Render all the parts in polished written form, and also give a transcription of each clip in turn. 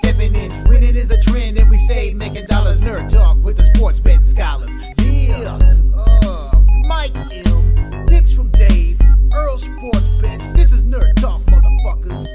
stepping in. Winning is a trend, and we stay making dollars. Nerd talk with the sports bet scholars. Yeah, Mike M, picks from Dave, Earl Sports Bets. This is Nerd Talk, motherfuckers.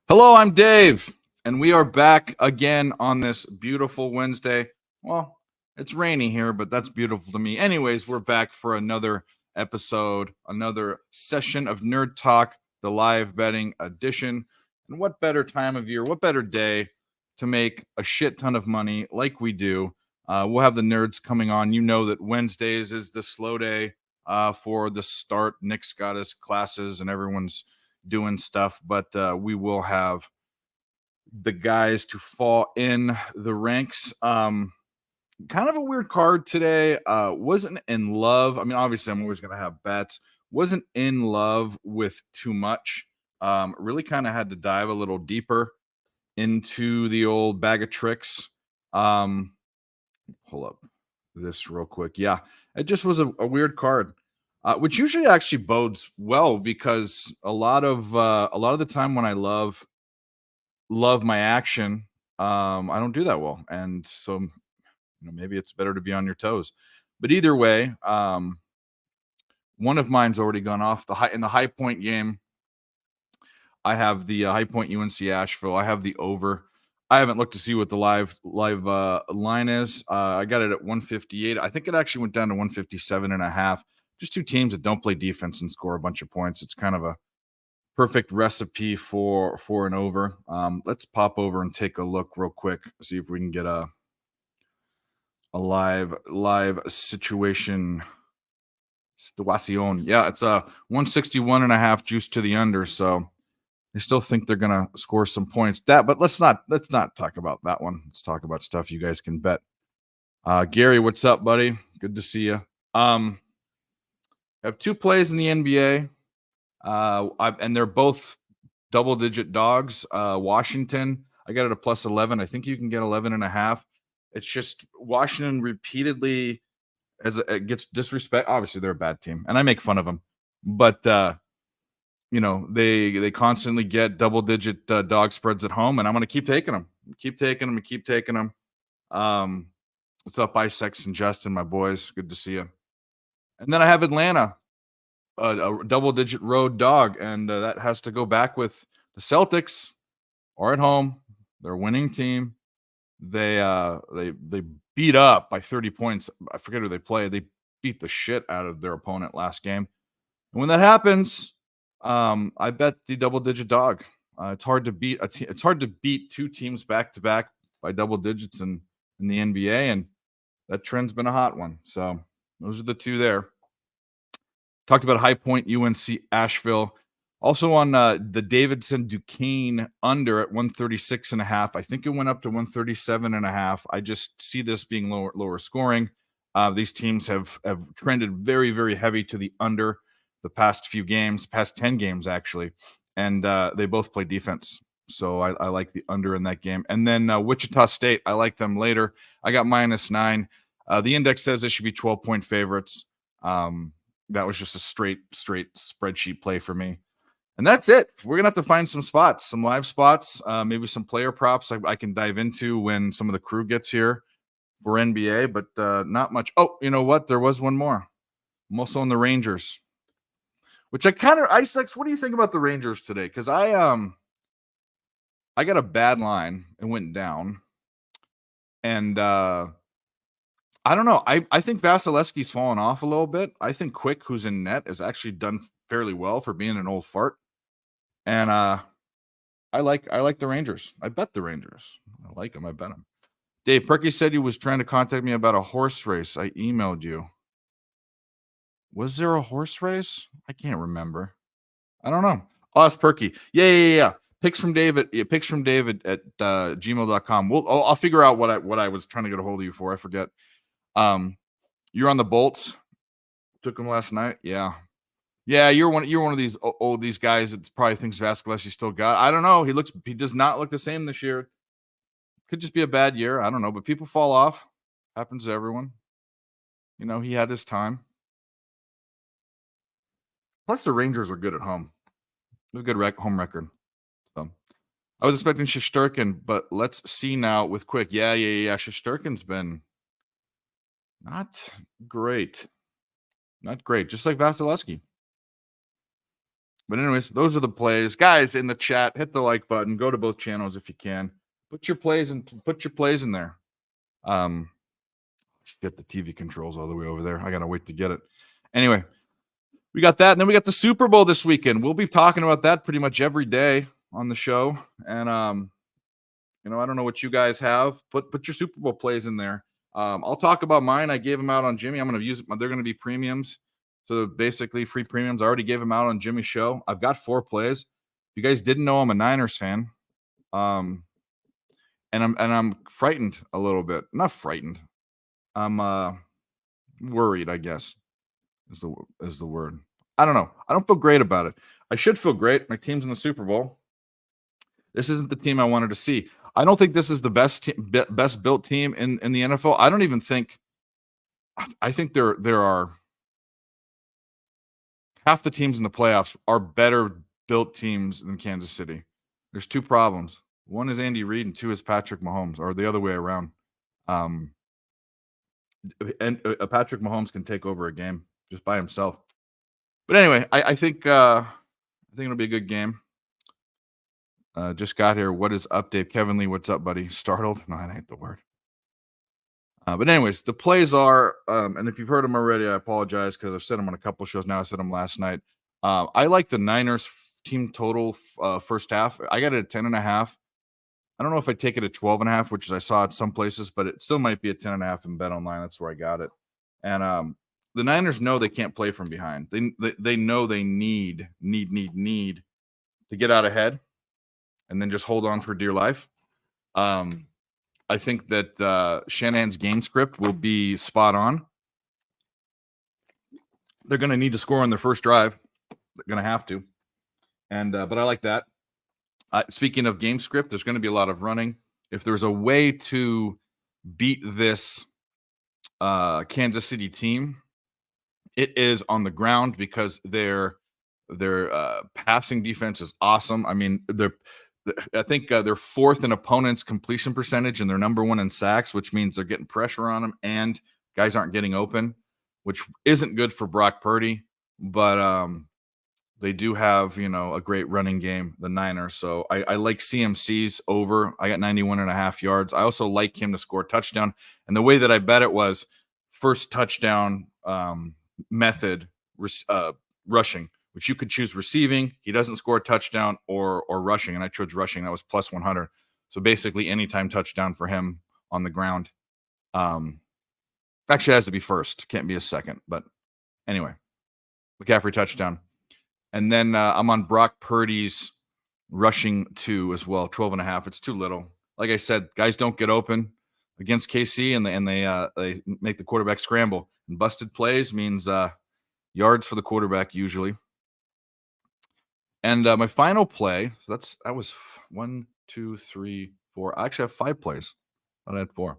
Hello, I'm Dave, and we are back again on this beautiful Wednesday. Well, it's rainy here, but that's beautiful to me. Anyways, we're back for another episode, another session of Nerd Talk, the live betting edition. And what better time of year, what better day to make a shit ton of money like we do? We'll have the nerds coming on. You know that Wednesdays is the slow day for the start. Nick's got his classes and everyone's doing stuff, but we will have the guys to fall in the ranks. Kind of a weird card today. Wasn't in love. I mean, obviously, I'm always going to have bets. Wasn't in love with too much. Really kind of had to dive a little deeper into the old bag of tricks. Pull up this real quick. Yeah, it just was a weird card. Which usually actually bodes well because a lot of the time when I love my action, I don't do that well, and so maybe it's better to be on your toes. But either way, one of mine's already gone off. In the High Point game, I have the High Point UNC Asheville. I have the over. I haven't looked to see what the live line is. I got it at 158. I think it actually went down to 157.5. Just two teams that don't play defense and score a bunch of points. It's kind of a perfect recipe for an over. Let's pop over and take a look real quick. See if we can get a live situation. Yeah, it's a 161.5 juice to the under. So I still think they're gonna score some points. But let's not talk about that one. Let's talk about stuff you guys can bet. Gary, what's up, buddy? Good to see you. I have two plays in the NBA, and they're both double-digit dogs. Washington, I got it at plus 11. I think you can get 11.5. It's just Washington repeatedly, as it gets disrespect. Obviously, they're a bad team, and I make fun of them. But they constantly get double-digit dog spreads at home, and I'm going to keep taking them. What's up, Isex and Justin, my boys? Good to see you. And then I have Atlanta, a double-digit road dog, and that has to go back with the Celtics are at home. They're a winning team. They beat up by 30 points. I forget who they played. They beat the shit out of their opponent last game. And when that happens, I bet the double-digit dog. It's hard to beat it's hard to beat two teams back-to-back by double digits in the NBA, and that trend's been a hot one. So those are the two there. Talked about High Point, UNC Asheville. Also on the Davidson Duquesne under at 136.5. I think it went up to 137.5. I just see this being lower scoring. These teams have trended very, very heavy to the under the past 10 games actually, and they both play defense. So I like the under in that game. And then Wichita State, I like them later. I got -9. The index says they should be 12-point favorites. That was just a straight spreadsheet play for me. And that's it. We're going to have to find some spots, some live spots, maybe some player props I can dive into when some of the crew gets here for NBA, but not much. Oh, you know what? There was one more. I'm also on the Rangers, which Isex, what do you think about the Rangers today? Because I got a bad line. It went down. And I don't know. I think Vasilevsky's fallen off a little bit. I think Quick, who's in net, has actually done fairly well for being an old fart. And I like the Rangers. I bet the Rangers. I like them. I bet them. Dave Perky said he was trying to contact me about a horse race. I emailed you. Was there a horse race? I can't remember. I don't know. I'll ask Perky. Yeah. Picks from David at gmail.com. I'll figure out what I was trying to get a hold of you for. I forget. You're on the Bolts. Took them last night. Yeah. You're one of these guys that probably thinks Vasilevsky still got. I don't know. He does not look the same this year. Could just be a bad year. I don't know, but people fall off. Happens to everyone. He had his time. Plus, the Rangers are good at home. A good home record. So I was expecting Shesterkin, but let's see now with Quick. Yeah. Shesterkin's been not great. Not great. Just like Vasilevsky. But anyways, those are the plays. Guys in the chat, hit the like button. Go to both channels if you can. Put your plays in there. Get the TV controls all the way over there. I gotta wait to get it. Anyway, we got that, and then we got the Super Bowl this weekend. We'll be talking about that pretty much every day on the show. And I don't know what you guys have. Put your Super Bowl plays in there. I'll talk about mine. I gave them out on Jimmy. I'm gonna use. They're gonna be premiums. So basically, free premiums. I already gave them out on Jimmy's show. I've got 4 plays. If you guys didn't know, I'm a Niners fan. And I'm frightened a little bit. Not frightened. I'm worried, I guess, is the word. I don't know. I don't feel great about it. I should feel great. My team's in the Super Bowl. This isn't the team I wanted to see. I don't think this is the best built team in the NFL. I don't even think. I think there are half the teams in the playoffs are better built teams than Kansas City. There's 2 problems. One is Andy Reid, and 2 is Patrick Mahomes, or the other way around. And Patrick Mahomes can take over a game just by himself. But anyway, I think it'll be a good game. Just got here. What is up, Dave? Kevin Lee, what's up, buddy? Startled? No, that ain't the word. But anyways, the plays are, and if you've heard them already, I apologize because I've said them on a couple shows now. I said them last night. I like the Niners team total first half. I got it at 10.5. I don't know if I take it at 12.5, which is I saw at some places, but it still might be at 10.5 in Bet Online. That's where I got it. And the Niners know they can't play from behind. They know they need to get out ahead and then just hold on for dear life. I think that Shanahan's game script will be spot on. They're going to need to score on their first drive. They're going to have to. And but I like that. Speaking of game script, there's going to be a lot of running. If there's a way to beat this Kansas City team, it is on the ground because their passing defense is awesome. I mean, I think they're 4th in opponents' completion percentage, and they're number 1 in sacks, which means they're getting pressure on them, and guys aren't getting open, which isn't good for Brock Purdy. But they do have, a great running game, the Niners. So I like CMC's over. I got 91.5 yards. I also like him to score a touchdown. And the way that I bet it was first touchdown method rushing, which you could choose receiving. He doesn't score a touchdown or rushing. And I chose rushing. That was plus 100. So basically anytime touchdown for him on the ground. Actually has to be first. Can't be a second. But anyway, McCaffrey touchdown. And then I'm on Brock Purdy's rushing 2 as well, 12.5. It's too little. Like I said, guys don't get open against KC, and they make the quarterback scramble. And busted plays means yards for the quarterback usually. And my final play, so that was 1, 2, 3, 4. I actually have 5 plays. I had 4.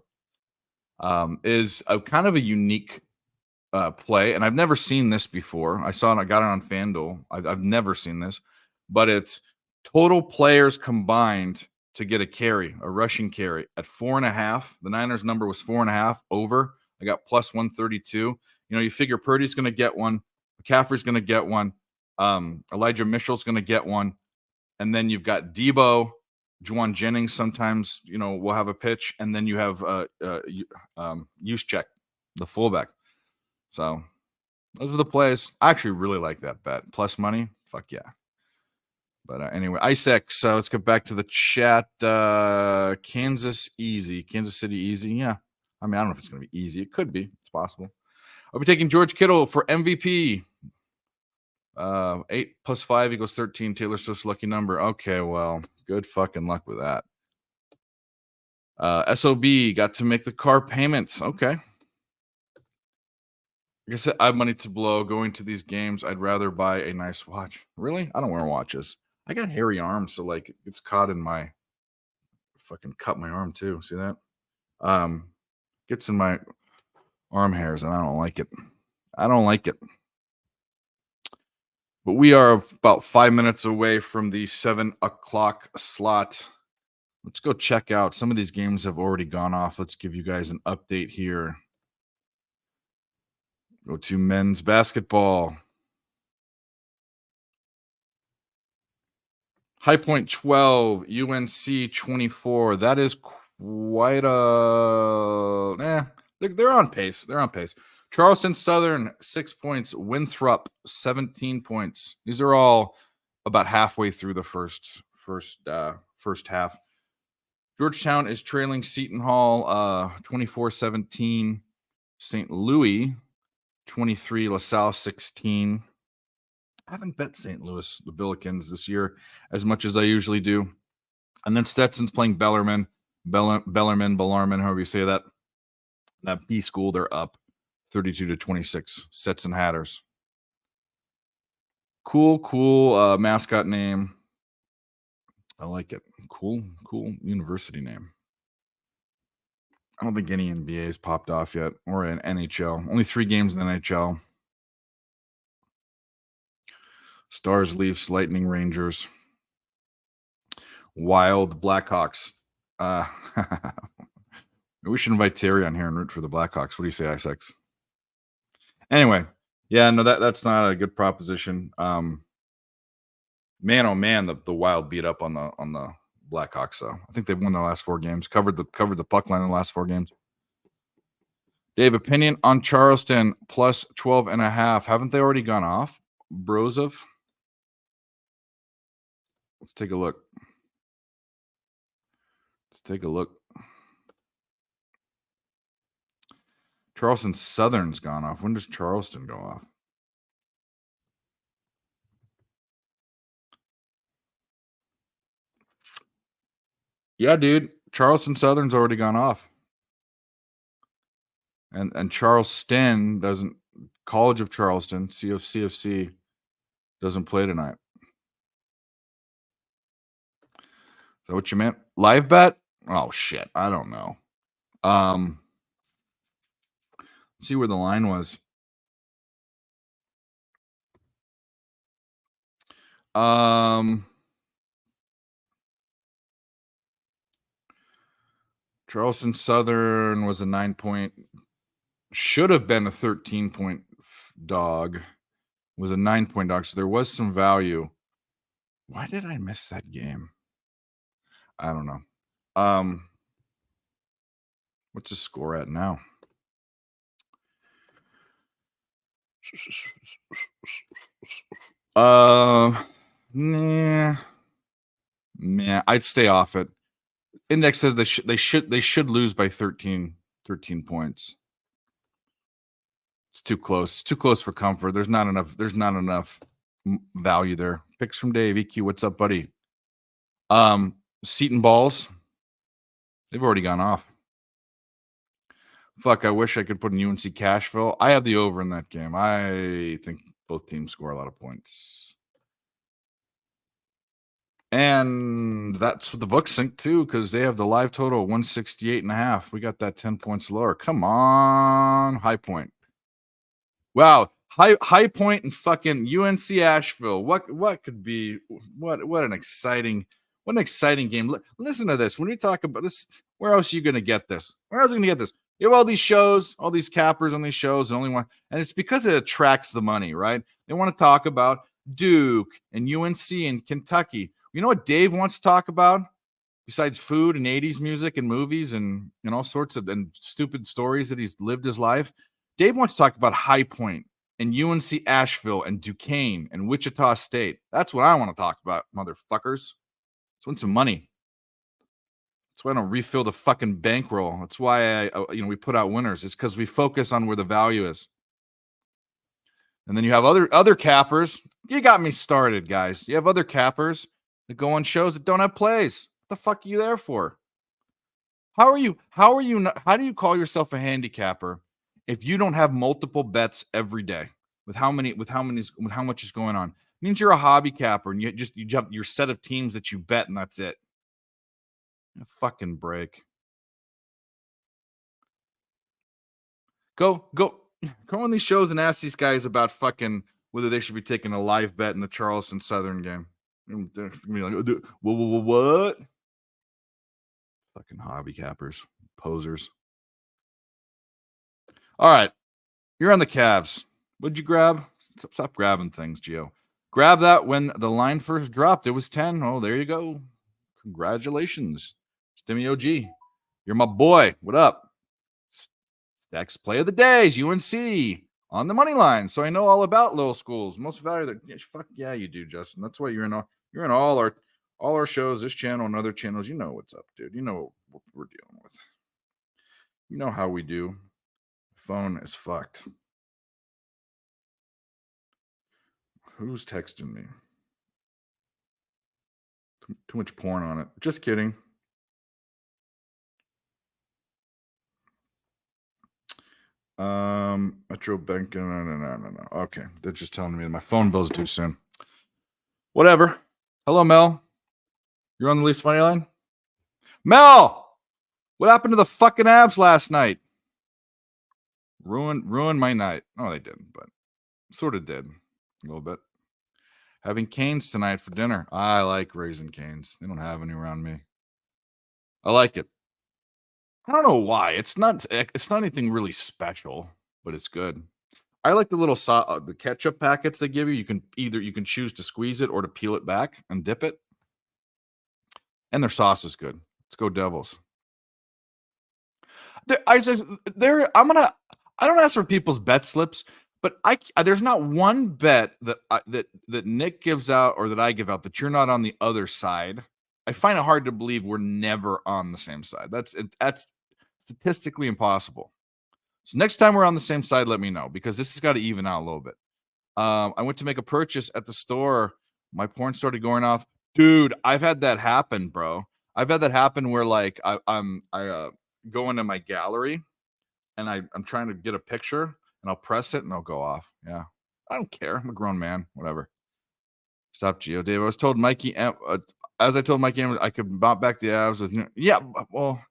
Is a kind of a unique play, and I've never seen this before. I got it on FanDuel. I've never seen this, but it's total players combined to get a rushing carry at 4.5. The Niners number was 4.5 over. I got plus 132. You figure Purdy's going to get one, McCaffrey's going to get one, Elijah Mitchell's going to get one, and then you've got Debo, Juwan Jennings. Sometimes will have a pitch, and then you have Juszczyk, the fullback. So those are the plays. I actually really like that bet. Plus money. Fuck yeah. But anyway, Isaac. So let's get back to the chat. Kansas City easy. Yeah. I mean, I don't know if it's going to be easy. It could be. It's possible. I'll be taking George Kittle for MVP. 8 plus 5 equals 13. Taylor Swift's lucky number. Okay, well, good fucking luck with that. SOB got to make the car payments. Okay. Like I said, I have money to blow going to these games. I'd rather buy a nice watch. Really? I don't wear watches. I got hairy arms, so it's caught in my fucking cut my arm too. See that? Gets in my arm hairs, and I don't like it. But But we are about 5 minutes away from the 7 o'clock slot. Let's go check out. Some of these games have already gone off. Let's give you guys an update here. Go to men's basketball. High Point 12, UNC 24. That is quite a... They're on pace. They're on pace. Charleston Southern, 6 points. Winthrop, 17 points. These are all about halfway through the first half. Georgetown is trailing Seton Hall 24-17. St. Louis 23, LaSalle 16. I haven't bet St. Louis, the Billikens, this year as much as I usually do. And then Stetson's playing Bellarmine, however you say that. That B school, they're up 32-26. Stetson Hatters. Cool mascot name. I like it. Cool university name. I don't think any NBA's popped off yet, or an NHL. Only 3 games in the NHL. Stars, Leafs, Lightning, Rangers. Wild, Blackhawks. We should invite Terry on here and root for the Blackhawks. What do you say, Isaacs? Anyway, yeah, no, that's not a good proposition. Man, oh man, the Wild beat up on the Blackhawks. So I think they've won the last 4 games. Covered the puck line in the last 4 games. Dave, opinion on Charleston plus 12.5. Haven't they already gone off? Brozov. Let's take a look. Charleston Southern's gone off. When does Charleston go off? Yeah, dude. Charleston Southern's already gone off. And Charleston doesn't. College of Charleston, CFC, doesn't play tonight. Is that what you meant? Live bet? Oh shit. I don't know. Let's see where the line was. Charleston Southern was a 9-point, should have been a 13-point dog, was a 9-point dog. So there was some value. Why did I miss that game? I don't know. What's the score at now? Nah, I'd stay off it. Index says they should lose by 13 points. It's too close. Too close for comfort. There's not enough value there. Picks from Dave. EQ, what's up, buddy? Seton Balls. They've already gone off. Fuck, I wish I could put in UNC Cashville. I have the over in that game. I think both teams score a lot of points. And that's what the books think too, because they have the live total 168.5. We got that 10 points lower. Come on, High Point. Wow, High Point and fucking UNC Asheville. What could be? What an exciting game. Listen to this. When we talk about this, where else are you going to get this? Where else are you going to get this? You have all these shows, all these cappers on these shows, and only one, and it's because it attracts the money, right? They want to talk about Duke and UNC and Kentucky. You know what Dave wants to talk about? Besides food and 80s music and movies and all sorts of and stupid stories that he's lived his life, Dave wants to talk about High Point and UNC Asheville and Duquesne and Wichita State. That's what I want to talk about, motherfuckers. Let's win some money. That's why I don't refill the fucking bankroll. That's why we put out winners. It's because we focus on where the value is. And then you have other cappers. You got me started, guys. You have other cappers that go on shows that don't have plays. What the fuck are you there for? How do you call yourself a handicapper if you don't have multiple bets every day with how much is going on? It means you're a hobby capper and you have your set of teams that you bet and that's it. A fucking break. Go on these shows and ask these guys about fucking whether they should be taking a live bet in the Charleston Southern game. They're gonna be like, what? Fucking hobby cappers, posers. All right, you're on the Cavs. What'd you grab? Stop grabbing things, Gio. Grab that when the line first dropped. It was 10. Oh, there you go. Congratulations, Stimmy OG. You're my boy. What up? Stacks play of the days, UNC on the money line. So I know all about little schools. Most valuable. Fuck yeah, you do, Justin. That's why you're in all our shows, this channel and other channels. You know what's up, dude. You know what we're dealing with. You know how we do. Phone is fucked. Who's texting me? Too much porn on it. Just kidding. Metro Bank. No. Okay. They're just telling me my phone bill's due soon. Whatever. Hello, Mel. You're on the Leafs money line? Mel! What happened to the fucking Avs last night? Ruined my night. No, they didn't, but sort of did. A little bit. Having canes tonight for dinner. I like Raisin Canes. They don't have any around me. I like it. I don't know why. It's not anything really special, but it's good. I like the little the ketchup packets they give you. You can choose to squeeze it or to peel it back and dip it. And their sauce is good. Let's go Devils. I don't ask for people's bet slips, but there's not one bet that Nick gives out or that I give out that you're not on the other side. I find it hard to believe we're never on the same side. That's statistically impossible. So next time we're on the same side, let me know, because this has got to even out a little bit. I went to make a purchase at the store. My porn started going off. Dude, I've had that happen, bro. I've had that happen where like I go into my gallery and I'm trying to get a picture and I'll press it and I'll go off. Yeah. I don't care. I'm a grown man. Whatever. Stop, Geo Dave. I was told Mikey, as I told Mikey, I could bump back the Avs with well,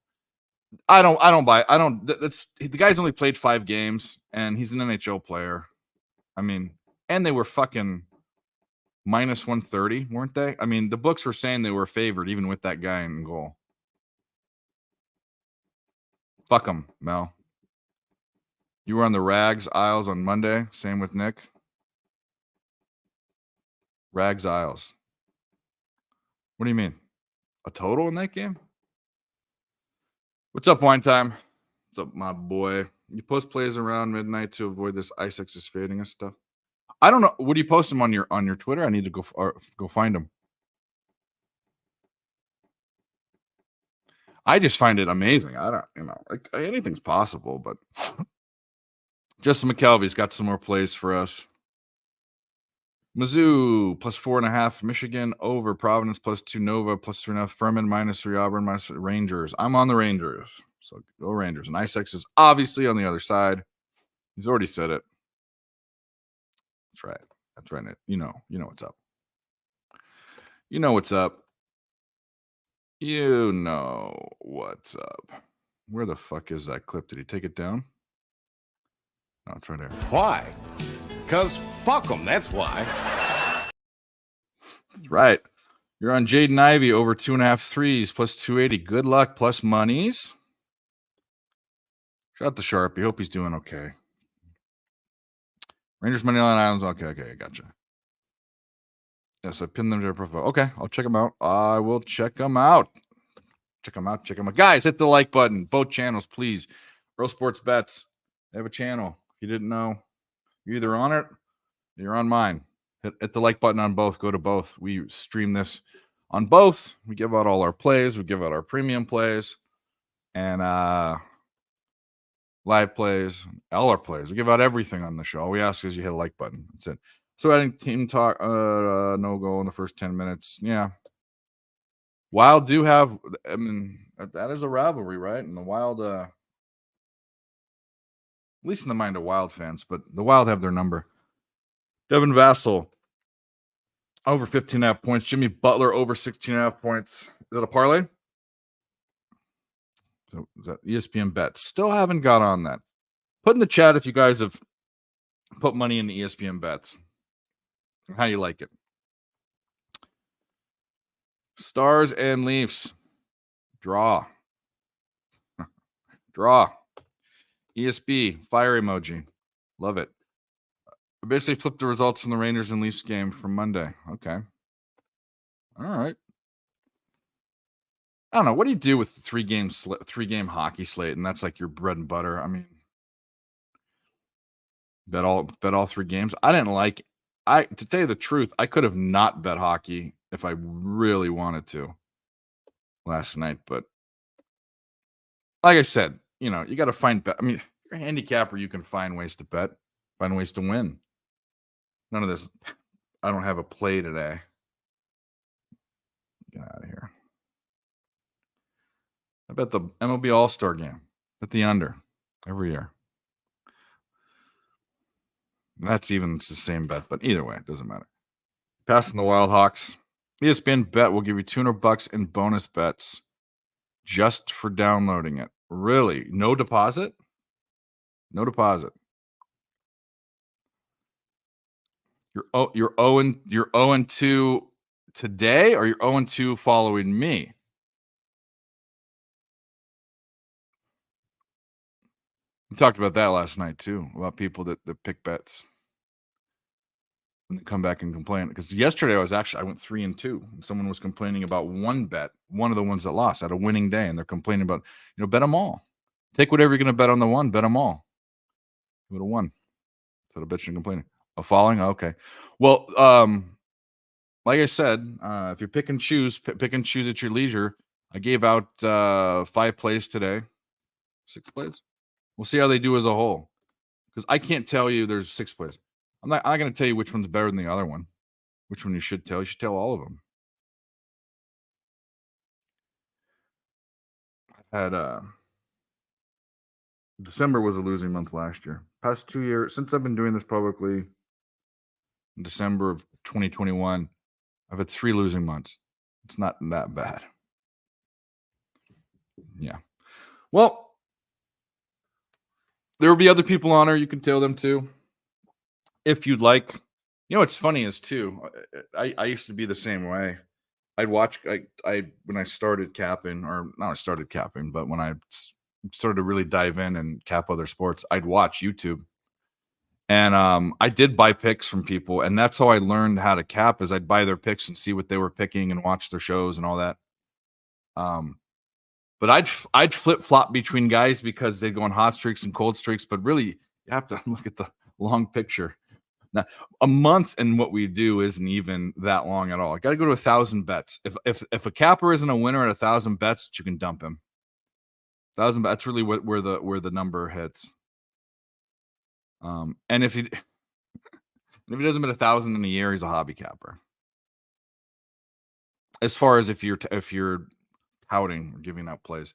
I don't buy. The guy's only played 5 games and he's an NHL player. I mean, and they were fucking minus 130, weren't they? I mean, the books were saying they were favored even with that guy in goal. Fuck them, Mel. You were on the Rags Isles on Monday. Same with Nick. Rags Isles. What do you mean? A total in that game? What's up, Wine Time? What's up, my boy? You post plays around midnight to avoid this ice is fading and stuff. I don't know. What do you post them on your Twitter? I need to go find them. I just find it amazing. I don't, like anything's possible, but Justin McKelvey's got some more plays for us. Mizzou plus 4.5. Michigan over. Providence plus 2. Nova plus 3.5. Furman minus 3. Auburn minus 3. Rangers. I'm on the Rangers. So go Rangers. And ISEX is obviously on the other side. He's already said it. That's right. That's right. You know what's up. You know what's up. You know what's up. Where the fuck is that clip? Did he take it down? No, it's right there. Why? Because fuck them. That's why. That's right. You're on Jaden Ivey over 2.5 threes plus 280. Good luck plus monies. Shout out to Sharpie. Hope he's doing okay. Rangers money line Islands. Okay, I gotcha. Yes, I pinned them to their profile. Okay, I'll check them out. I will check them out. Check them out. Guys, hit the like button. Both channels, please. Real Sports Bets. They have a channel. If you didn't know, you're either on it or you're on mine. Hit the like button on both. Go to both. We stream this on both. We give out all our plays. We give out our premium plays and live plays, all our plays. We give out everything on the show. All we ask is you hit a like button. That's it. So I think team talk, no goal in the first 10 minutes. Yeah. Wild do have, I mean, that is a rivalry, right? And the Wild, at least in the mind of Wild fans, but the Wild have their number. Devin Vassell, over 15.5 points. Jimmy Butler, over 16.5 points. Is that a parlay? So is that ESPN bet? Still haven't got on that. Put in the chat if you guys have put money in the ESPN bets. How you like it? Stars and Leafs. Draw. Draw. ESB. Fire emoji. Love it. I basically flipped the results from the Rangers and Leafs game from Monday. Okay. All right. I don't know. What do you do with the three-game hockey slate, and that's like your bread and butter? I mean, bet all 3 games. I didn't like. To tell you the truth, I could have not bet hockey if I really wanted to last night, but like I said, you got to find bet. I mean, if you're a handicapper, you can find ways to bet, find ways to win. None of this. I don't have a play today. Get out of here. I bet the MLB All-Star game. Bet the under every year. It's the same bet, but either way, it doesn't matter. Passing the Wild Hawks. ESPN Bet will give you $200 in bonus bets just for downloading it. Really? No deposit? No deposit. You're 0-2 today, or you're 0-2 following me? We talked about that last night too, about people that pick bets and come back and complain. Because yesterday I went 3-2. Someone was complaining about one bet, one of the ones that lost, had a winning day, and they're complaining about, bet them all. Take whatever you're going to bet on the one, bet them all. You would have won. So the bitch and complaining. Following? Okay. Well, like I said, if you pick and choose at your leisure. I gave out 5 plays today. 6 plays. We'll see how they do as a whole. Because I can't tell you there's 6 plays. I'm not going to tell you which one's better than the other one. Which one you should tell. You should tell all of them. I've had December was a losing month last year. Past 2 years, since I've been doing this publicly, in December of 2021, I've had 3 losing months. It's not that bad. Yeah. Well, there will be other people on her. You can tell them too, if you'd like. What's funny is too, I used to be the same way. I'd watch, when I started capping, or not started capping, but when I started to really dive in and cap other sports, I'd watch YouTube. And I did buy picks from people, and that's how I learned how to cap, is I'd buy their picks and see what they were picking and watch their shows and all that. But I'd flip-flop between guys because they'd go on hot streaks and cold streaks, but really you have to look at the long picture. Now, a month in what we do isn't even that long at all. I got to go to 1,000 bets. If a capper isn't a winner at 1,000 bets, you can dump him. 1,000. That's really where the number hits. And if he doesn't bet 1,000 in a year, he's a hobby capper. As far as if you're touting or giving out plays.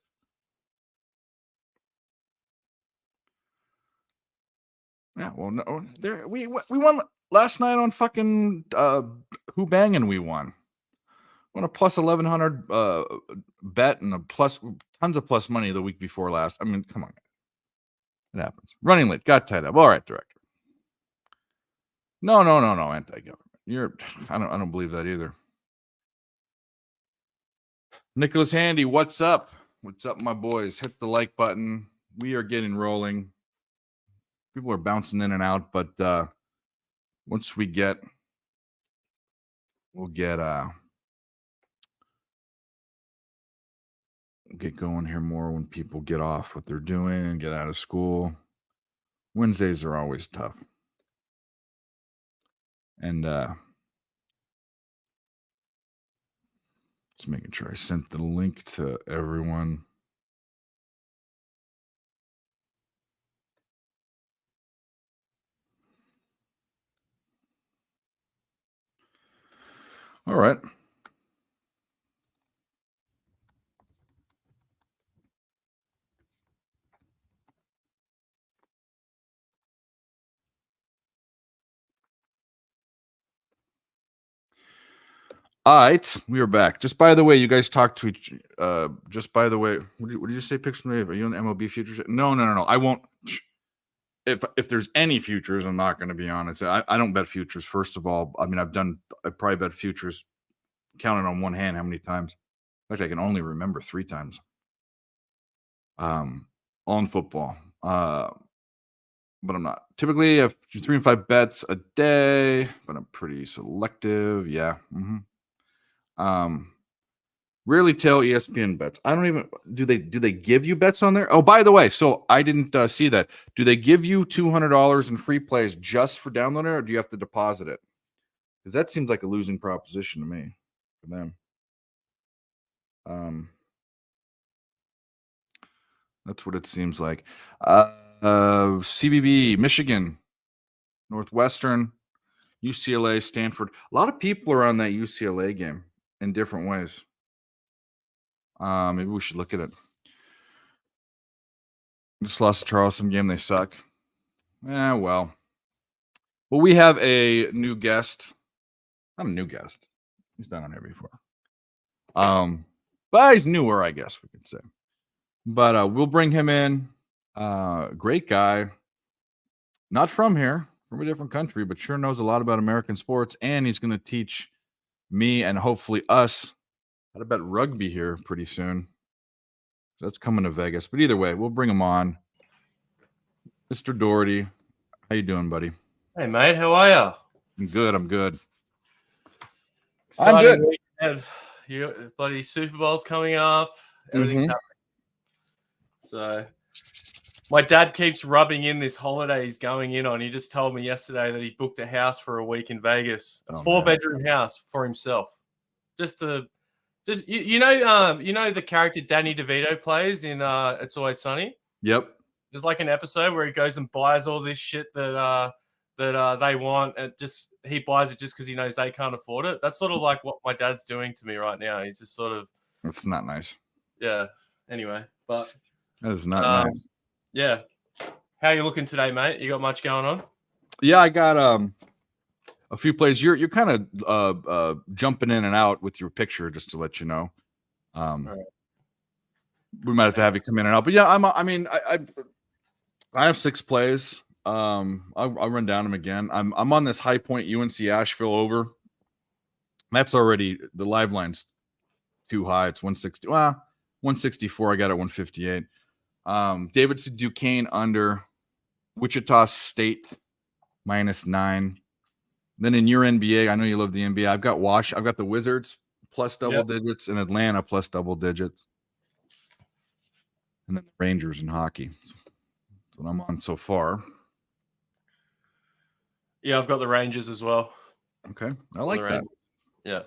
Yeah, well, no, we won last night on fucking Who Bangin'. We won a plus 1,100 bet and a plus tons of plus money the week before last. I mean, come on, it happens. Running late, got tied up. All right, director. No, anti-government. I don't believe that either. Nicholas Handy, what's up? What's up, my boys? Hit the like button. We are getting rolling. People are bouncing in and out, but once we'll get going here more when people get off what they're doing and get out of school. Wednesdays are always tough. And just making sure I sent the link to everyone. All right. All right, we are back. Just by the way, you guys talked to each. Just by the way, what did you say? Picks from Dave. Are you on the MLB futures? No. I won't. if there's any futures, I'm not going to be honest. I don't bet futures. First of all, I mean, I probably bet futures counted on one hand how many times. In fact, I can only remember 3 times. On football. But I'm not. Typically, I have 3 and 5 bets a day, but I'm pretty selective. Yeah. Rarely tell ESPN bets. I don't even do they give you bets on there? Oh, by the way, so I didn't see that. Do they give you $200 in free plays just for downloading it, or do you have to deposit it? Because that seems like a losing proposition to me for them. That's what it seems like. CBB, Michigan, Northwestern, UCLA, Stanford. A lot of people are on that UCLA game in different ways. Maybe we should look at it. Just lost the Charleston game. They suck. Well, we have a new guest. I'm a new guest. He's been on here before. But he's newer, I guess we could say. But we'll bring him in. Great guy. Not from here, from a different country, but sure knows a lot about American sports. And he's going to teach me and hopefully us how to bet rugby here pretty soon. So that's coming to Vegas. But either way, we'll bring him on. Mr. Doherty, how you doing, buddy? Hey, mate. How are you? I'm good. I'm good. Exciting weekend. You bloody Super Bowl's coming up. Everything's happening. So my dad keeps rubbing in this holiday he's going in on. He just told me yesterday that he booked a house for a week in Vegas, a 4-bedroom house for himself. You know the character Danny DeVito plays in It's Always Sunny? Yep. There's like an episode where he goes and buys all this shit that they want, and just he buys it just because he knows they can't afford it. That's sort of like what my dad's doing to me right now. He's just sort of. That's not nice. Yeah. Anyway, but that is not nice. Yeah. How you looking today, mate? You got much going on? Yeah, I got a few plays. You're kind of jumping in and out with your picture, just to let you know. Right. We might have to have you come in and out, but yeah, I have 6 plays. I'll run down them again. I'm on this High Point UNC Asheville over. That's already the live line's too high. It's 160. Well, 164. I got it 158. Davidson Duquesne under. Wichita State -9. Then in your NBA, I know you love the NBA. I've got the Wizards plus double digits and Atlanta plus double digits. And then the Rangers in hockey. That's what I'm on so far. Yeah, I've got the Rangers as well. Okay. I like that. Yeah.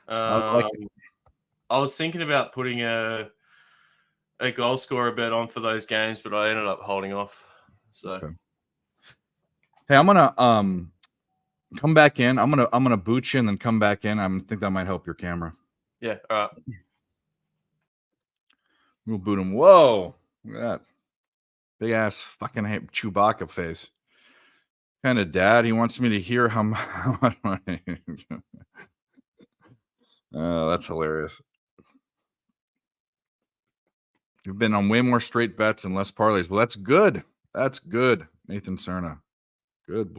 I like it. I was thinking about putting a goal scorer bet on for those games, but I ended up holding off. So okay. Hey, I'm gonna come back in. I'm gonna boot you and then come back in. I think that might help your camera. Yeah, all right. We'll boot him. Whoa, look at that. Big ass fucking Chewbacca face. Kind of dad. He wants me to hear how much money. Oh, that's hilarious. You've been on way more straight bets and less parlays. Well, that's good. That's good, Nathan Cerna. Good.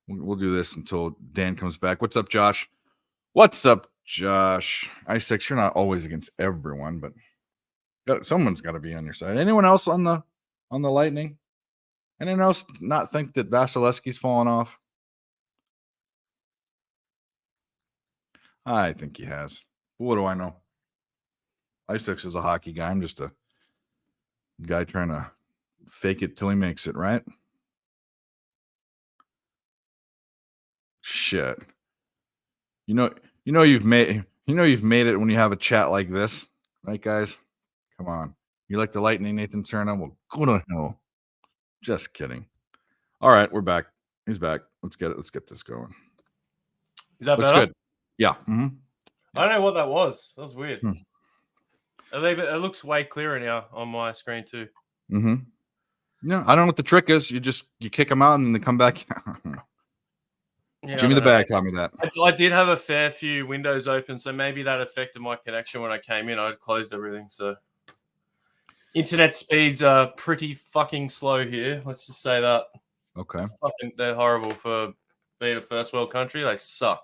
We'll do this until Dan comes back. What's up, Josh? What's up, Josh? I6, you're not always against everyone, but someone's got to be on your side. Anyone else on the Lightning? Anyone else not think that Vasilevsky's fallen off? I think he has. What do I know? I6 is a hockey guy. I'm just a guy trying to fake it till he makes it, right? Shit. You know you've made it when you have a chat like this, right, guys? Come on. You like the Lightning, Nathan Cerna? Well, go to hell. Just kidding. All right, we're back. He's back. Let's get this going. Is that better? Good. Yeah. Mm-hmm. I don't know what that was. That was weird. It looks way clearer now on my screen too. Mm-hmm. Yeah, I don't know what the trick is. You kick them out and then they come back. Yeah, Jimmy the Bag taught me that. I did have a fair few windows open, so maybe that affected my connection when I came in. I'd closed everything. So Internet speeds are pretty fucking slow here. Let's just say that. Okay. They're horrible for being a first world country. They suck.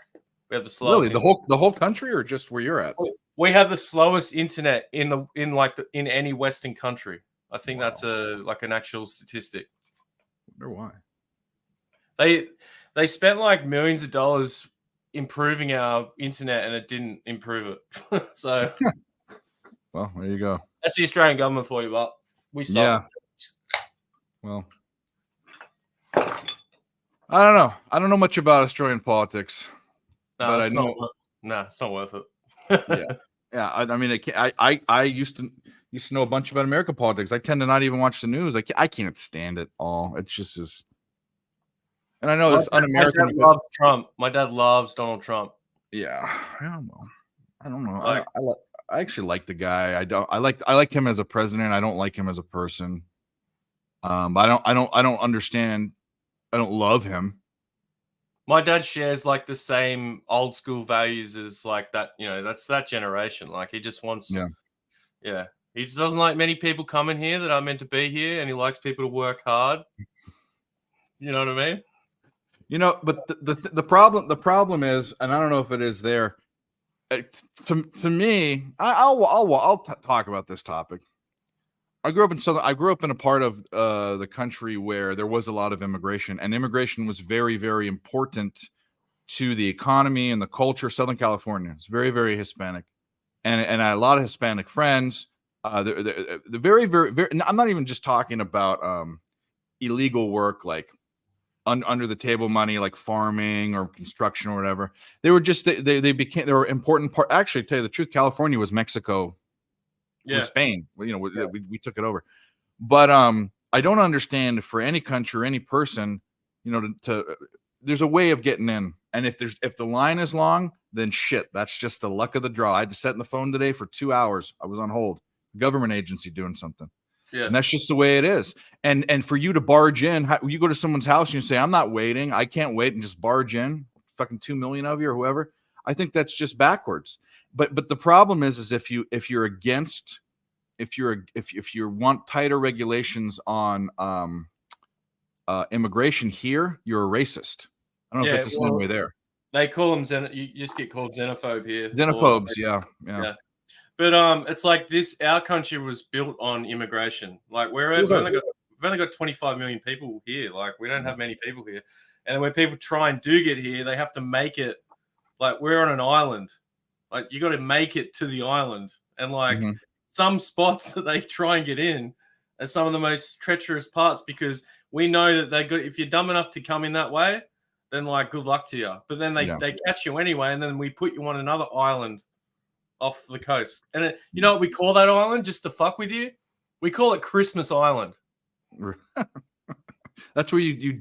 We have the Really, slowest. the whole country, or just where you're at? We have the slowest internet in in any Western country. I think Wow. that's an actual statistic. I wonder why. They spent like millions of dollars improving our internet, and it didn't improve it. So, well, there you go. That's the Australian government for you, but we suck. Yeah. Well, I don't know. I don't know much about Australian politics. No, but it's I know. it's not worth it. Yeah. I mean, I used to know a bunch about American politics. I tend to not even watch the news. I can't stand it all. It's just and I know it's un-American. My dad loves Trump. My dad loves Donald Trump. Yeah. I don't know. I actually like the guy. I like him as a president. I don't like him as a person. But I don't understand. I don't love him. My dad shares like the same old school values as like that, that's that generation. Like he just wants yeah. He just doesn't like many people coming here that are meant to be here, and he likes people to work hard. You know what I mean? But the problem is, and I don't know if it is there. To me, I'll talk about this topic. I grew up in a part of the country where there was a lot of immigration, and immigration was very, very important to the economy and the culture. Southern California is very, very Hispanic, and I had a lot of Hispanic friends. The very, very, very. I'm not even just talking about illegal work like under the table money, like farming or construction or whatever. They were just they were important part. Actually, to tell you the truth, California was Mexico. Yeah. With Spain, we took it over, but I don't understand for any country or any person, there's a way of getting in, and if the line is long, then shit, that's just the luck of the draw. I had to sit on the phone today for 2 hours. I was on hold, government agency doing something, and that's just the way it is. And for you to barge in, you go to someone's house and you say, "I'm not waiting, I can't wait," and just barge in, fucking 2 million of you or whoever. I think that's just backwards. But the problem is if you want tighter regulations on immigration here, you're a racist. I don't know if that's the same way there. They call them you just get called xenophobe here. Xenophobes, yeah. But it's like this. Our country was built on immigration. Like we've only got 25 million people here. Like we don't have many people here, and when people try and do get here, they have to make it. Like we're on an island. Like you got to make it to the island, and like some spots that they try and get in are some of the most treacherous parts because we know that if you're dumb enough to come in that way, then like good luck to you. But then they catch you anyway, and then we put you on another island off the coast. And you know what we call that island? Just to fuck with you, we call it Christmas Island. That's where you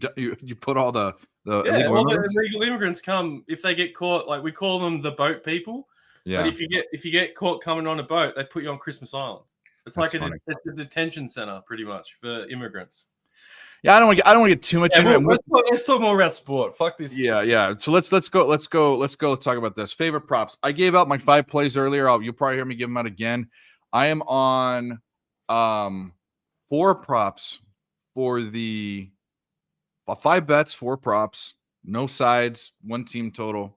put all the illegal immigrants come if they get caught. Like we call them the boat people. Yeah. But if you get caught coming on a boat, they put you on Christmas Island. It's like it's a detention center, pretty much, for immigrants. Yeah, I don't want to get too much into it. Let's talk more about sport. Fuck this. Yeah. So let's go. Let's talk about this. Favorite props. I gave out my 5 plays earlier. You'll probably hear me give them out again. I am on 4 props for the 5 bets, 4 props, no sides, 1 team total.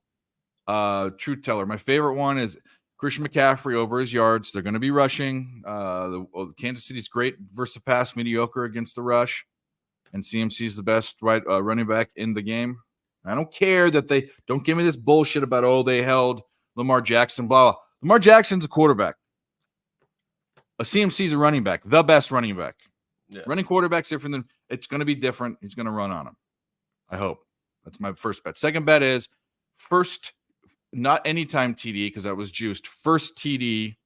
Truth teller. My favorite one is Christian McCaffrey over his yards. They're going to be rushing. Kansas City's great versus the pass, mediocre against the rush, and CMC's the best running back in the game. I don't care that they don't give me this bullshit about they held Lamar Jackson. Blah, blah. Lamar Jackson's a quarterback. A CMC's a running back, the best running back. Yeah. Running quarterback's different than it's going to be different. He's going to run on him. I hope. That's my first bet. Second bet is first. Not anytime TD because that was juiced. First TD,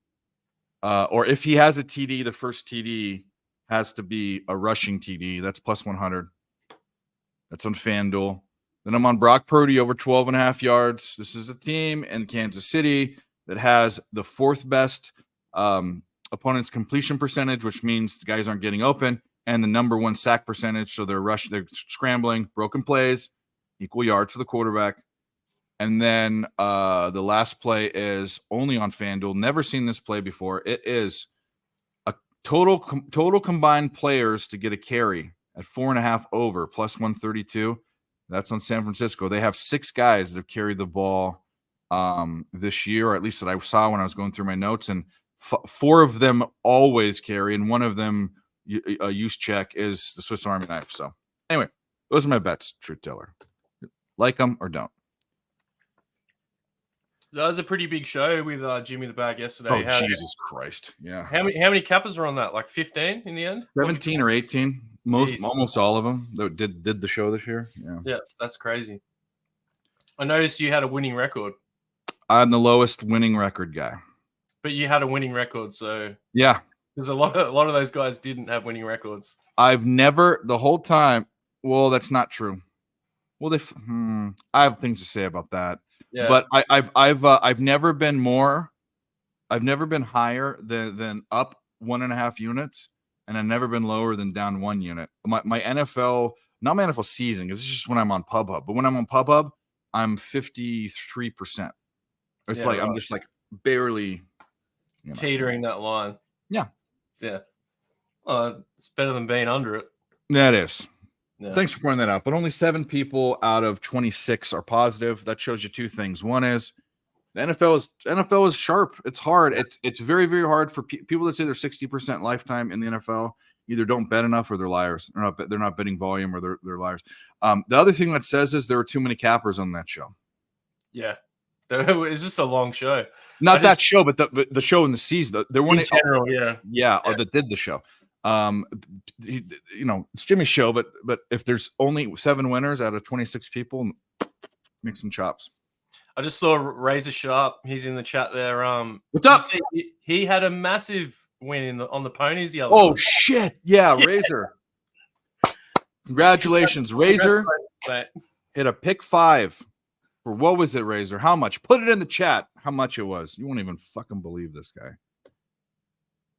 or if he has a TD, the first TD has to be a rushing TD. That's plus 100. That's on FanDuel. Then I'm on Brock Purdy over 12.5 yards. This is a team in Kansas City that has the 4th best opponent's completion percentage, which means the guys aren't getting open, and the number 1 sack percentage. So they're scrambling, broken plays, equal yards for the quarterback. And then the last play is only on FanDuel. Never seen this play before. It is total combined players to get a carry at 4.5 over plus 132. That's on San Francisco. They have 6 guys that have carried the ball this year, or at least that I saw when I was going through my notes, and 4 of them always carry, and one of them use check is the Swiss Army knife. So anyway, those are my bets, Truth Teller. Like them or don't. That was a pretty big show with Jimmy the Bag yesterday. Oh, Jesus Christ. Yeah. How many cappers were on that? Like 15 in the end? 17 or 18. Almost all of them that did the show this year. Yeah, that's crazy. I noticed you had a winning record. I'm the lowest winning record guy. But you had a winning record, so yeah. Because a lot of those guys didn't have winning records. I've never the whole time. Well, that's not true. Well, I have things to say about that. Yeah. But I've never been higher than up 1.5 units, and I've never been lower than down 1 unit. My NFL, not my NFL season, because it's just when I'm on PubHub. But when I'm on PubHub, I'm 53%. It's like I'm just like barely teetering that line. Yeah. Yeah. It's better than being under it. That is. Yeah. Thanks for pointing that out. But only 7 people out of 26 are positive. That shows you 2 things. One is the NFL is sharp. It's hard. It's very, very hard for people that say they're 60% lifetime in the NFL. Either don't bet enough or they're liars. They're not betting volume or they're liars. The other thing that says is there were too many cappers on that show. Yeah. It's just a long show. Not that show, but the show in the season. There weren't in general, yeah. Or that did the show. It's Jimmy's show, but if there's only 7 winners out of 26 people, make some chops. I just saw Razor Sharp. He's in the chat there. What's up? He had a massive win on the ponies the other. Oh shit! Yeah, Razor. Congratulations, Razor. Hit a pick 5. Or what was it, Razor? How much? Put it in the chat. How much it was? You won't even fucking believe this guy.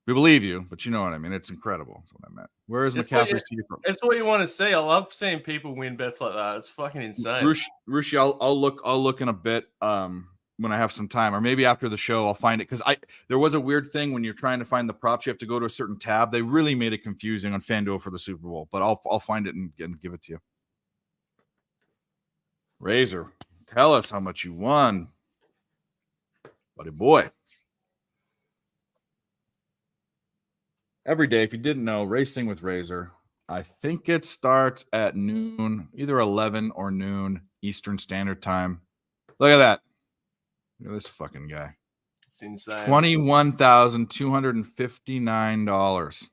We believe you, but you know what I mean. It's incredible. That's what I meant. Where is McCaffrey's TV from? It's what you want to see. I love seeing people win bets like that. It's fucking insane. Rushi, I'll look in a bit when I have some time, or maybe after the show I'll find it, because there was a weird thing when you're trying to find the props. You have to go to a certain tab. They really made it confusing on FanDuel for the Super Bowl, but I'll find it and give it to you. Razor, tell us how much you won, buddy boy. Every day, if you didn't know, Racing with Razor, I think it starts at noon, either 11 or noon Eastern Standard Time. Look at that. Look at this fucking guy. It's insane. $21,259.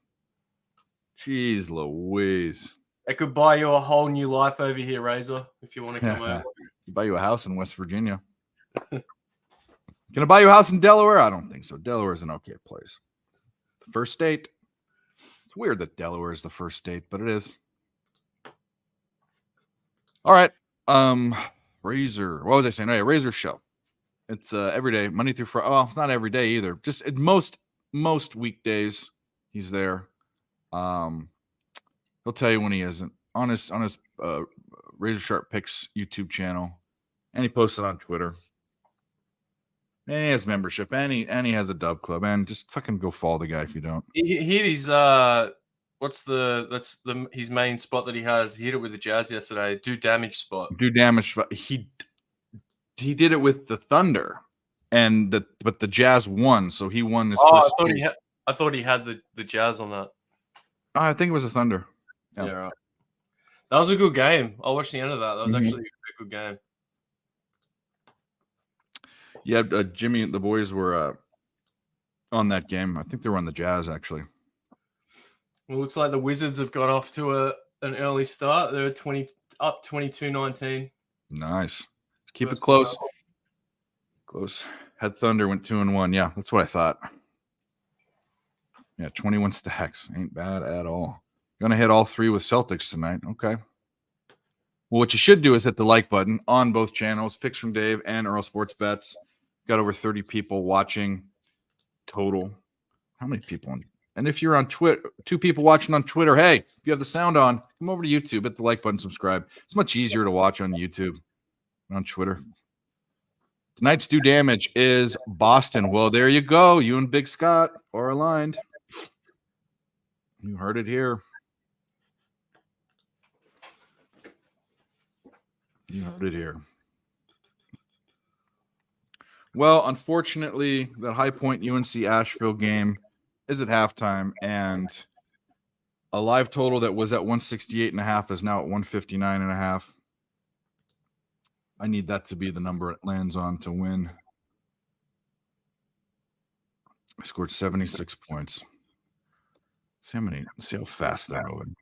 Jeez Louise. It could buy you a whole new life over here, Razor, if you want to come over. Buy you a house in West Virginia. Can I buy you a house in Delaware? I don't think so. Delaware is an okay place. The first state. It's weird that Delaware is the first state, but it is. All right. Razor. What was I saying? Oh, yeah, Razor show. It's every day, Monday through Friday. Well, it's not every day either. Just most weekdays he's there. He'll tell you when he isn't on his Razor Sharp Picks YouTube channel, and he posts it on Twitter. And he has membership, and he has a dub club, and just fucking go follow the guy if you don't. He hit his his main spot that he has. He hit it with the Jazz yesterday. Do damage spot. He did it with the Thunder, but the Jazz won, so he won his first. I thought he had the Jazz on that. I think it was a Thunder. Yeah, right. That was a good game. I watched the end of that. That was actually a good game. Yeah, Jimmy and the boys were on that game. I think they were on the Jazz, actually. Well, it looks like the Wizards have got off to an early start. They're up 22-19. Nice. Keep it close. Close. Had Thunder, went 2-1. Yeah, that's what I thought. Yeah, 21 stacks. Ain't bad at all. Gonna hit all 3 with Celtics tonight. Okay. Well, what you should do is hit the like button on both channels, Picks from Dave and Earl Sports Bets. Got over 30 people watching total. How many people? And if you're on Twitter, 2 people watching on Twitter, hey, if you have the sound on, come over to YouTube, hit the like button, subscribe. It's much easier to watch on YouTube than on Twitter. Tonight's Do Damage is Boston. Well, there you go. You and Big Scott are aligned. You heard it here. You heard it here. Well, unfortunately, the High Point UNC Asheville game is at halftime, and a live total that was at 168.5 is now at 159.5. I need that to be the number it lands on to win. I scored 76 points. Let's see how fast they're moving.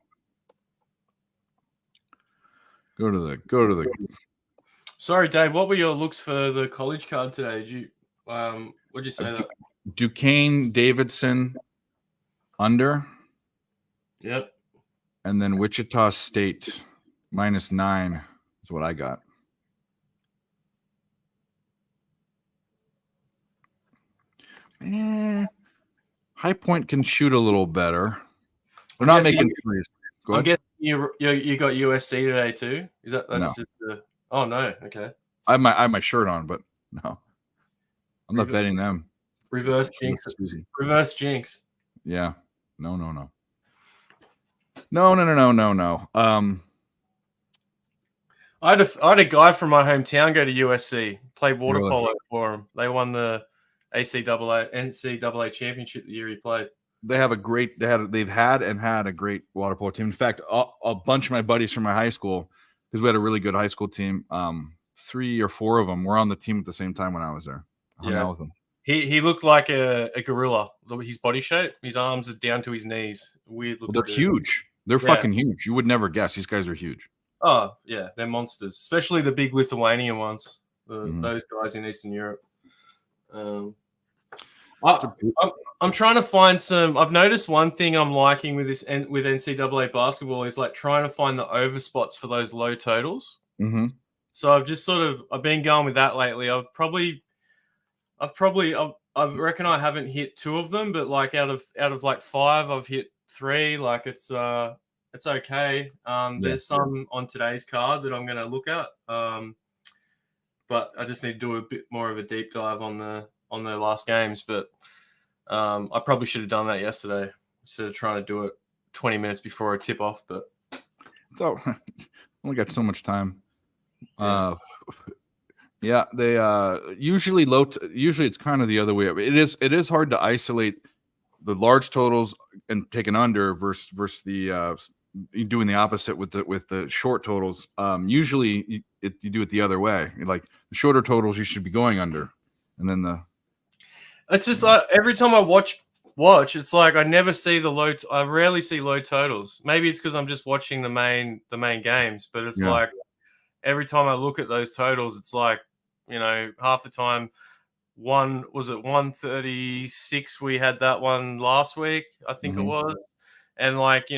Go to the Sorry, Dave. What were your looks for the college card today? Did you what'd you say that? Duquesne Davidson under. Yep. And then Wichita State -9 is what I got. High Point can shoot a little better. They're not making threes. Go I'm ahead. guessing you got USC today too. Is that's No. just the? Oh no. Okay. I have my shirt on, but no, I'm not betting them. Reverse jinx. Reverse jinx. Yeah. No. No. I had a guy from my hometown go to USC, play water Really? polo for him. They won the NCAA championship the year he played. They've had a great water polo team. In fact, a bunch of my buddies from my high school, because we had a really good high school team, 3 or 4 of them were on the team at the same time when I was there. I hung out with them. He looked like a gorilla. His body shape, his arms are down to his knees. Weird looking. Well, they're huge. They're fucking huge. You would never guess. These guys are huge. Oh yeah, they're monsters. Especially the big Lithuanian ones. Those guys in Eastern Europe. I'm trying to find some. I've noticed one thing I'm liking with NCAA basketball is like trying to find the over spots for those low totals. Mm-hmm. So I've been going with that lately. I reckon I haven't hit 2 of them, but like out of like 5, I've hit 3. Like it's okay. There's some on today's card that I'm going to look at. But I just need to do a bit more of a deep dive on the last games. But I probably should have done that yesterday instead of trying to do it 20 minutes before a tip off. But so only got so much time. Yeah. They usually it's kind of the other way up. It is hard to isolate the large totals and take an under versus the doing the opposite with the short totals. Usually you do it the other way. Like the shorter totals, you should be going under, and then it's just like every time I watch, it's like I never see the low. I rarely see low totals. Maybe it's because I'm just watching the main games, but it's like every time I look at those totals, it's like, half the time. 136. We had that one last week, I think it was, and like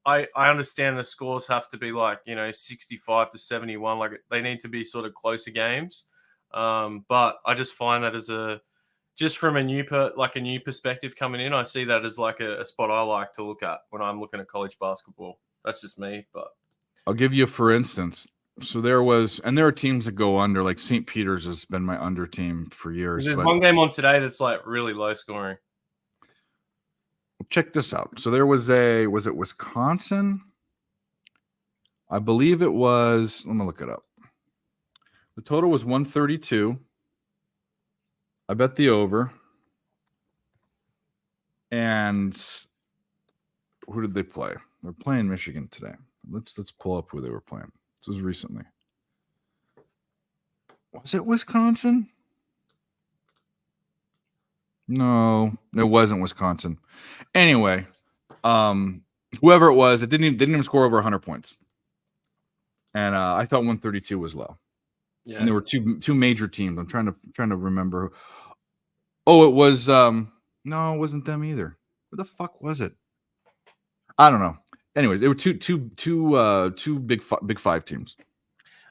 I understand the scores have to be like 65 to 71. Like they need to be sort of closer games, but I just find that just from a new perspective coming in, I see that as like a spot I like to look at when I'm looking at college basketball. That's just me, but I'll give you for instance. So there are teams that go under, like St. Peter's has been my under team for years. There's one game on today that's like really low scoring. Check this out. So there was it Wisconsin? I believe it was, let me look it up. The total was 132. I bet the over. And who did they play? They're playing Michigan today. Let's pull up who they were playing. This was recently. Was it Wisconsin? No, it wasn't Wisconsin. Anyway, whoever it was, it didn't even score over 100 points. And I thought 132 was low. Yeah. And there were two major teams. I'm trying to remember. Oh, it was no, it wasn't them either. Who the fuck was it? I don't know. Anyways, they were two big five teams.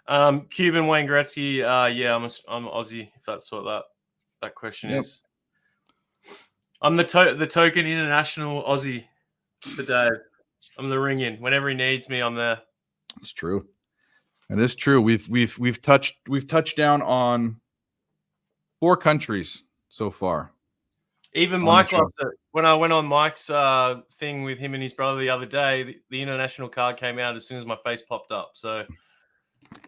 Cuban Wayne Gretzky. I'm Aussie. If that's what that question is. I'm the token international Aussie for Dave. I'm the ring in. Whenever he needs me, I'm there. It's true. It is true. We've touched down on 4 countries so far. Even on the Mike show. loves it. When I went on Mike's thing with him and his brother the other day, the international card came out as soon as my face popped up. So,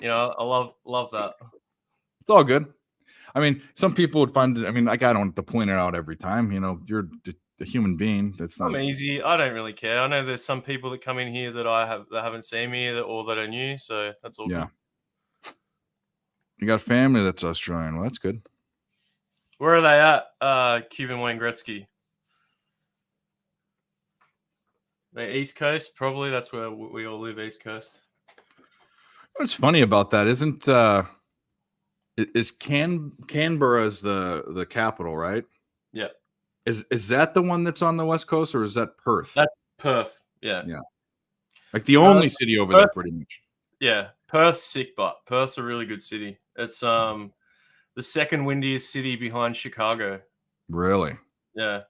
I love that. It's all good. I mean, some people would find it. I mean, like, I don't have to point it out every time. You're a human being. That's not I'm easy. I don't really care. I know there's some people that come in here that haven't seen me or that are new. So that's all Yeah. good. You got family that's Australian. Well, that's good. Where are they at? Cuban Wayne Gretzky. The East Coast, probably. That's where we all live, East Coast. What's funny about that is Canberra's the capital, right? Yeah. Is that the one that's on the West Coast, or is that Perth? That's Perth. Yeah. Yeah. Like the only city over there, pretty much. Yeah. Perth's sick, but Perth's a really good city. It's the second windiest city behind Chicago. Really? Yeah.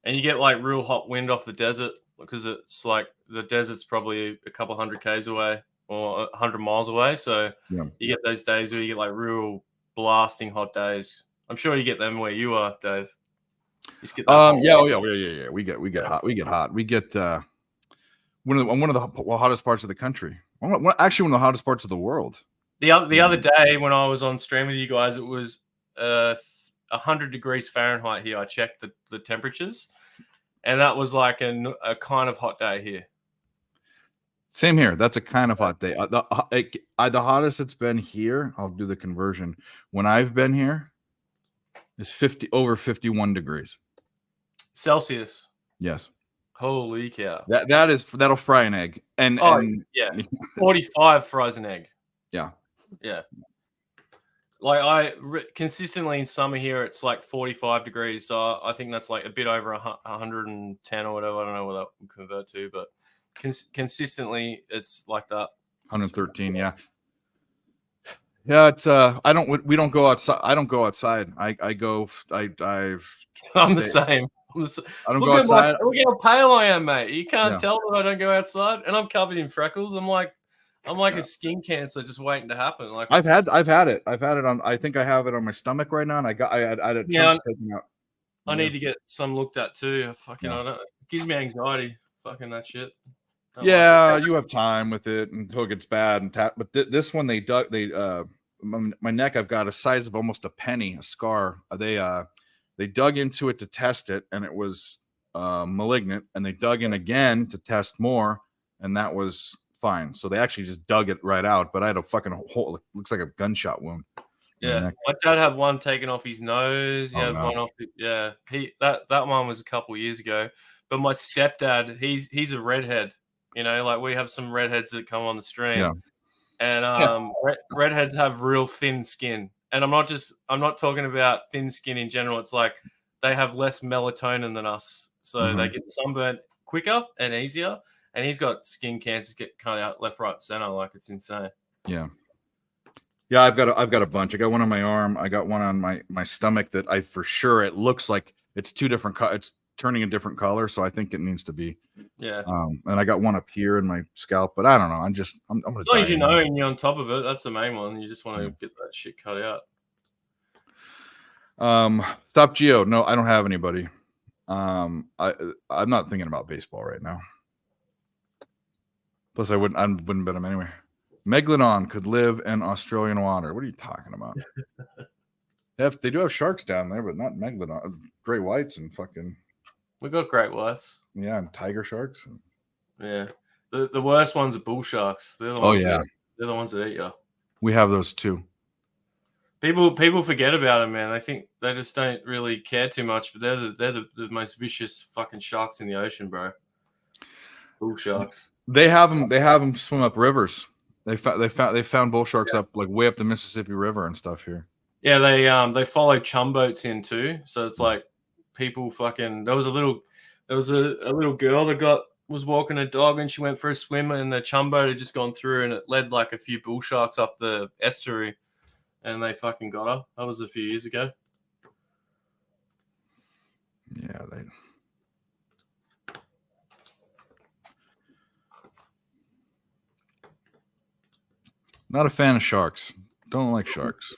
And you get like real hot wind off the desert because it's like the desert's probably a couple 100 k's away or 100 miles away. So Yeah. you get those days where you get like real blasting hot days. I'm sure you get them where you are, Dave. You just get that Yeah. We get hot. We get hot. We get one of the hottest parts of the country. Actually, one of the hottest parts of the world. The other day when I was on stream with you guys, it was 100 degrees Fahrenheit here. I checked the temperatures, and that was like a kind of hot day here. Same here. That's a kind of hot day. The hottest it's been here, I'll do the conversion. When I've been here, is over 51 degrees Celsius. Yes. Holy cow. That'll fry an egg. And yeah. 45 fries an egg. Yeah. Yeah. Like consistently in summer here, it's like 45 degrees. So I think that's like a bit over 110 or whatever. I don't know what that would convert to, but consistently it's like that. 113. Yeah. Yeah. It's we don't go outside. I don't go outside. I'm the same. I don't go outside. Look how pale I am, mate. You can't tell that I don't go outside, and I'm covered in freckles. I'm like a skin cancer just waiting to happen. Like I've had it on. I think I have it on my stomach right now, and I had a chunk taken out. I need to get some looked at too. I don't. It gives me anxiety. Fucking that shit. You have time with it until it gets bad. But this one, my neck, I've got a size of almost a penny, a scar. They dug into it to test it, and it was malignant. And they dug in again to test more, and that was fine. So they actually just dug it right out. But I had a fucking hole. It looks like a gunshot wound. Yeah, my dad had one taken off his nose. One off. Yeah, that one was a couple years ago. But my stepdad, he's a redhead. Like we have some redheads that come on the stream, and redheads have real thin skin. And I'm not talking about thin skin in general. It's like they have less melatonin than us, so they get sunburned quicker and easier. And he's got skin cancers get cut out left, right, center. Like it's insane. Yeah. I've got a bunch. I got one on my arm. I got one on my stomach that it looks like it's two different. It's turning a different color, so I think it needs to be. Yeah. And I got one up here in my scalp, but I don't know. I'm gonna. As long as you know and you're on top of it, that's the main one. You just want to get that shit cut out. Stop Geo. No, I don't have anybody. I'm not thinking about baseball right now. Plus, I wouldn't bet him anyway. Megalodon could live in Australian water. What are you talking about? They do have sharks down there, but not megalodon. Great whites and fucking. We got great whites. Yeah, and tiger sharks. Yeah, the worst ones are bull sharks. They're the ones. They're the ones that eat you. We have those too. People forget about them, man. They think they just don't really care too much, but they're the most vicious fucking sharks in the ocean, bro. Bull sharks. They have them swim up rivers. They found bull sharks up like way up the Mississippi River and stuff here. Yeah, they follow chum boats in too. So it's like people fucking. There was a little girl that was walking a dog and she went for a swim and the chum boat had just gone through and it led like a few bull sharks up the estuary, and they fucking got her. That was a few years ago. Yeah, Not a fan of sharks. Don't like sharks.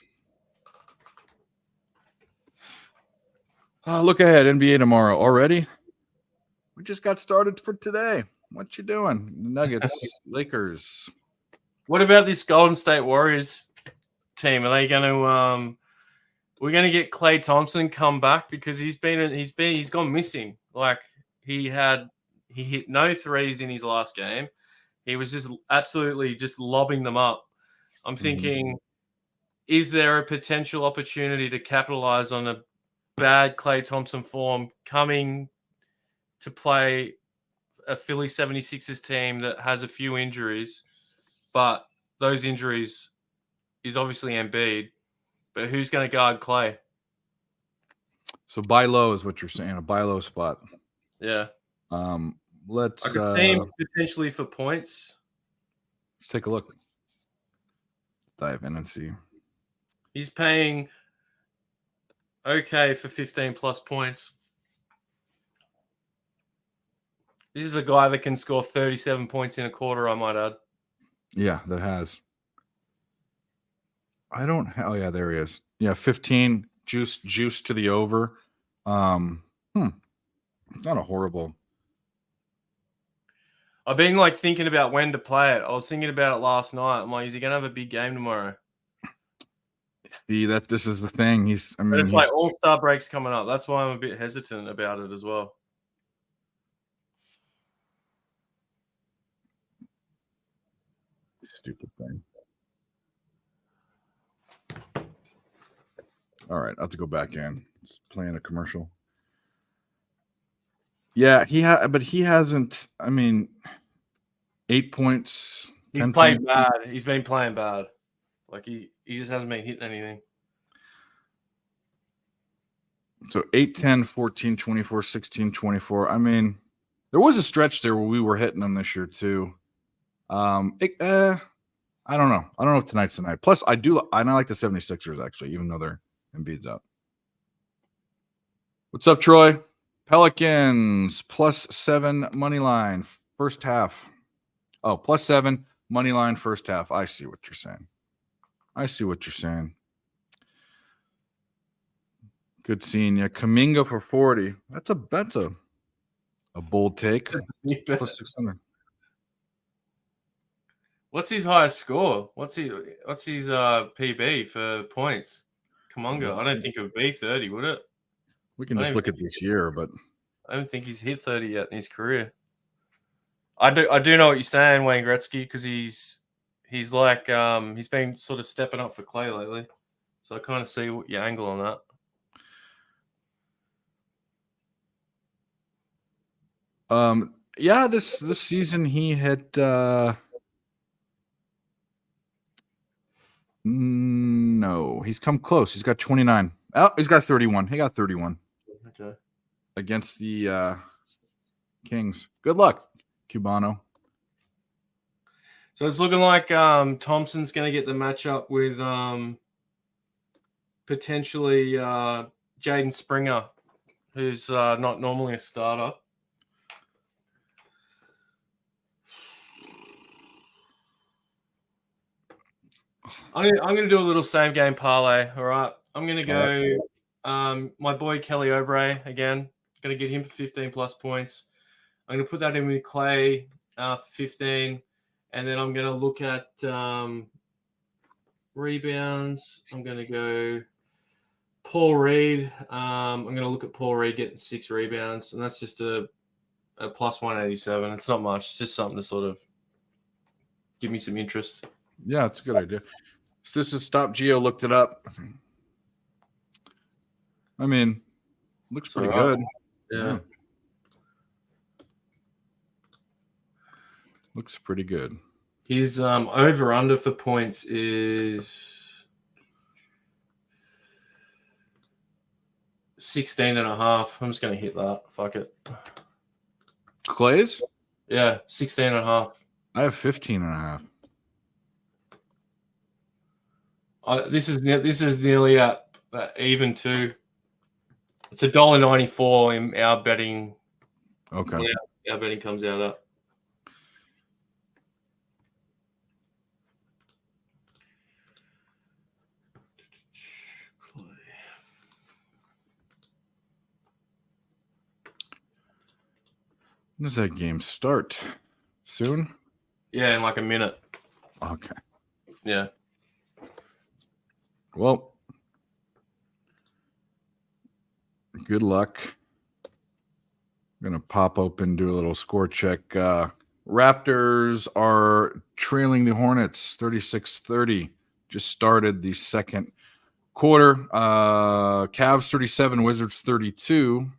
Look ahead, NBA tomorrow already. We just got started for today. What you doing? Nuggets, Lakers. What about this Golden State Warriors team? Are they going to? We're going to get Klay Thompson come back because he's gone missing. Like he hit no threes in his last game. He was just absolutely just lobbing them up. I'm thinking, is there a potential opportunity to capitalize on a bad Klay Thompson form coming to play a Philly 76ers team that has a few injuries, but those injuries is obviously Embiid, but who's going to guard Klay? So buy low is what you're saying, a buy low spot. Yeah. Let's I could see him potentially for points. Let's take a look. Dive in and see. He's paying okay for 15 plus points. This is a guy that can score 37 points in a quarter, I might add. Yeah, that has. Oh yeah, there he is. Yeah, 15 juice to the over. Not a horrible. I've been like thinking about when to play it. I was thinking about it last night. I'm like, is he gonna have a big game tomorrow? See that this is the thing. But it's like all-star breaks coming up. That's why I'm a bit hesitant about it as well. Stupid thing. All right, I have to go back in. It's playing a commercial. Yeah, but he hasn't. I mean, 8 points. He's played bad. He's been playing bad. Like he just hasn't been hitting anything. So 8, 10, 14, 24, 16, 24. I mean, there was a stretch there where we were hitting them this year too. I don't know. I don't know if tonight's the night. Plus, I like the 76ers actually, even though they're Embiid's out. What's up, Troy? Pelicans +7 money line first half. Oh, +7 money line first half. I see what you're saying. Good seeing you. Kuminga for 40. That's a bold take. +600. What's his highest score? What's his PB for points? Kuminga. I don't think it would be 30, would it? We can just look at this year, but I don't think he's hit 30 yet in his career. I do know what you're saying, Wayne Gretzky, because he's like he's been sort of stepping up for Klay lately. So I kind of see what your angle on that. Yeah, this season he hit no, he's come close. He's got 29. Oh, he's got 31. He got 31. Okay. Against the Kings. Good luck, Cubano. So it's looking like Thompson's going to get the matchup with potentially Jaden Springer, who's not normally a starter. I'm going to do a little same game parlay. All right. I'm going to go my boy Kelly Oubre again. Going to get him for 15 plus points. I'm going to put that in with Klay 15. And then I'm going to look at rebounds. I'm going to go Paul Reed. I'm going to look at Paul Reed getting 6 rebounds. And that's just a plus 187. It's not much. It's just something to sort of give me some interest. Yeah, it's a good idea. So this is Stop Geo looked it up. I mean, looks pretty good. Yeah. Looks pretty good. His over-under for points is 16.5. I'm just going to hit that. Fuck it. Clay's? Yeah, 16.5. I have 15.5. This is nearly at even too. It's $1.94 in our betting. Okay. Our betting comes out at. When does that game start? Soon? Yeah, in like a minute. Okay. Yeah. Well, good luck. I'm going to pop open, do a little score check. Raptors are trailing the Hornets 36-30. Just started the second quarter. Cavs 37, Wizards 32.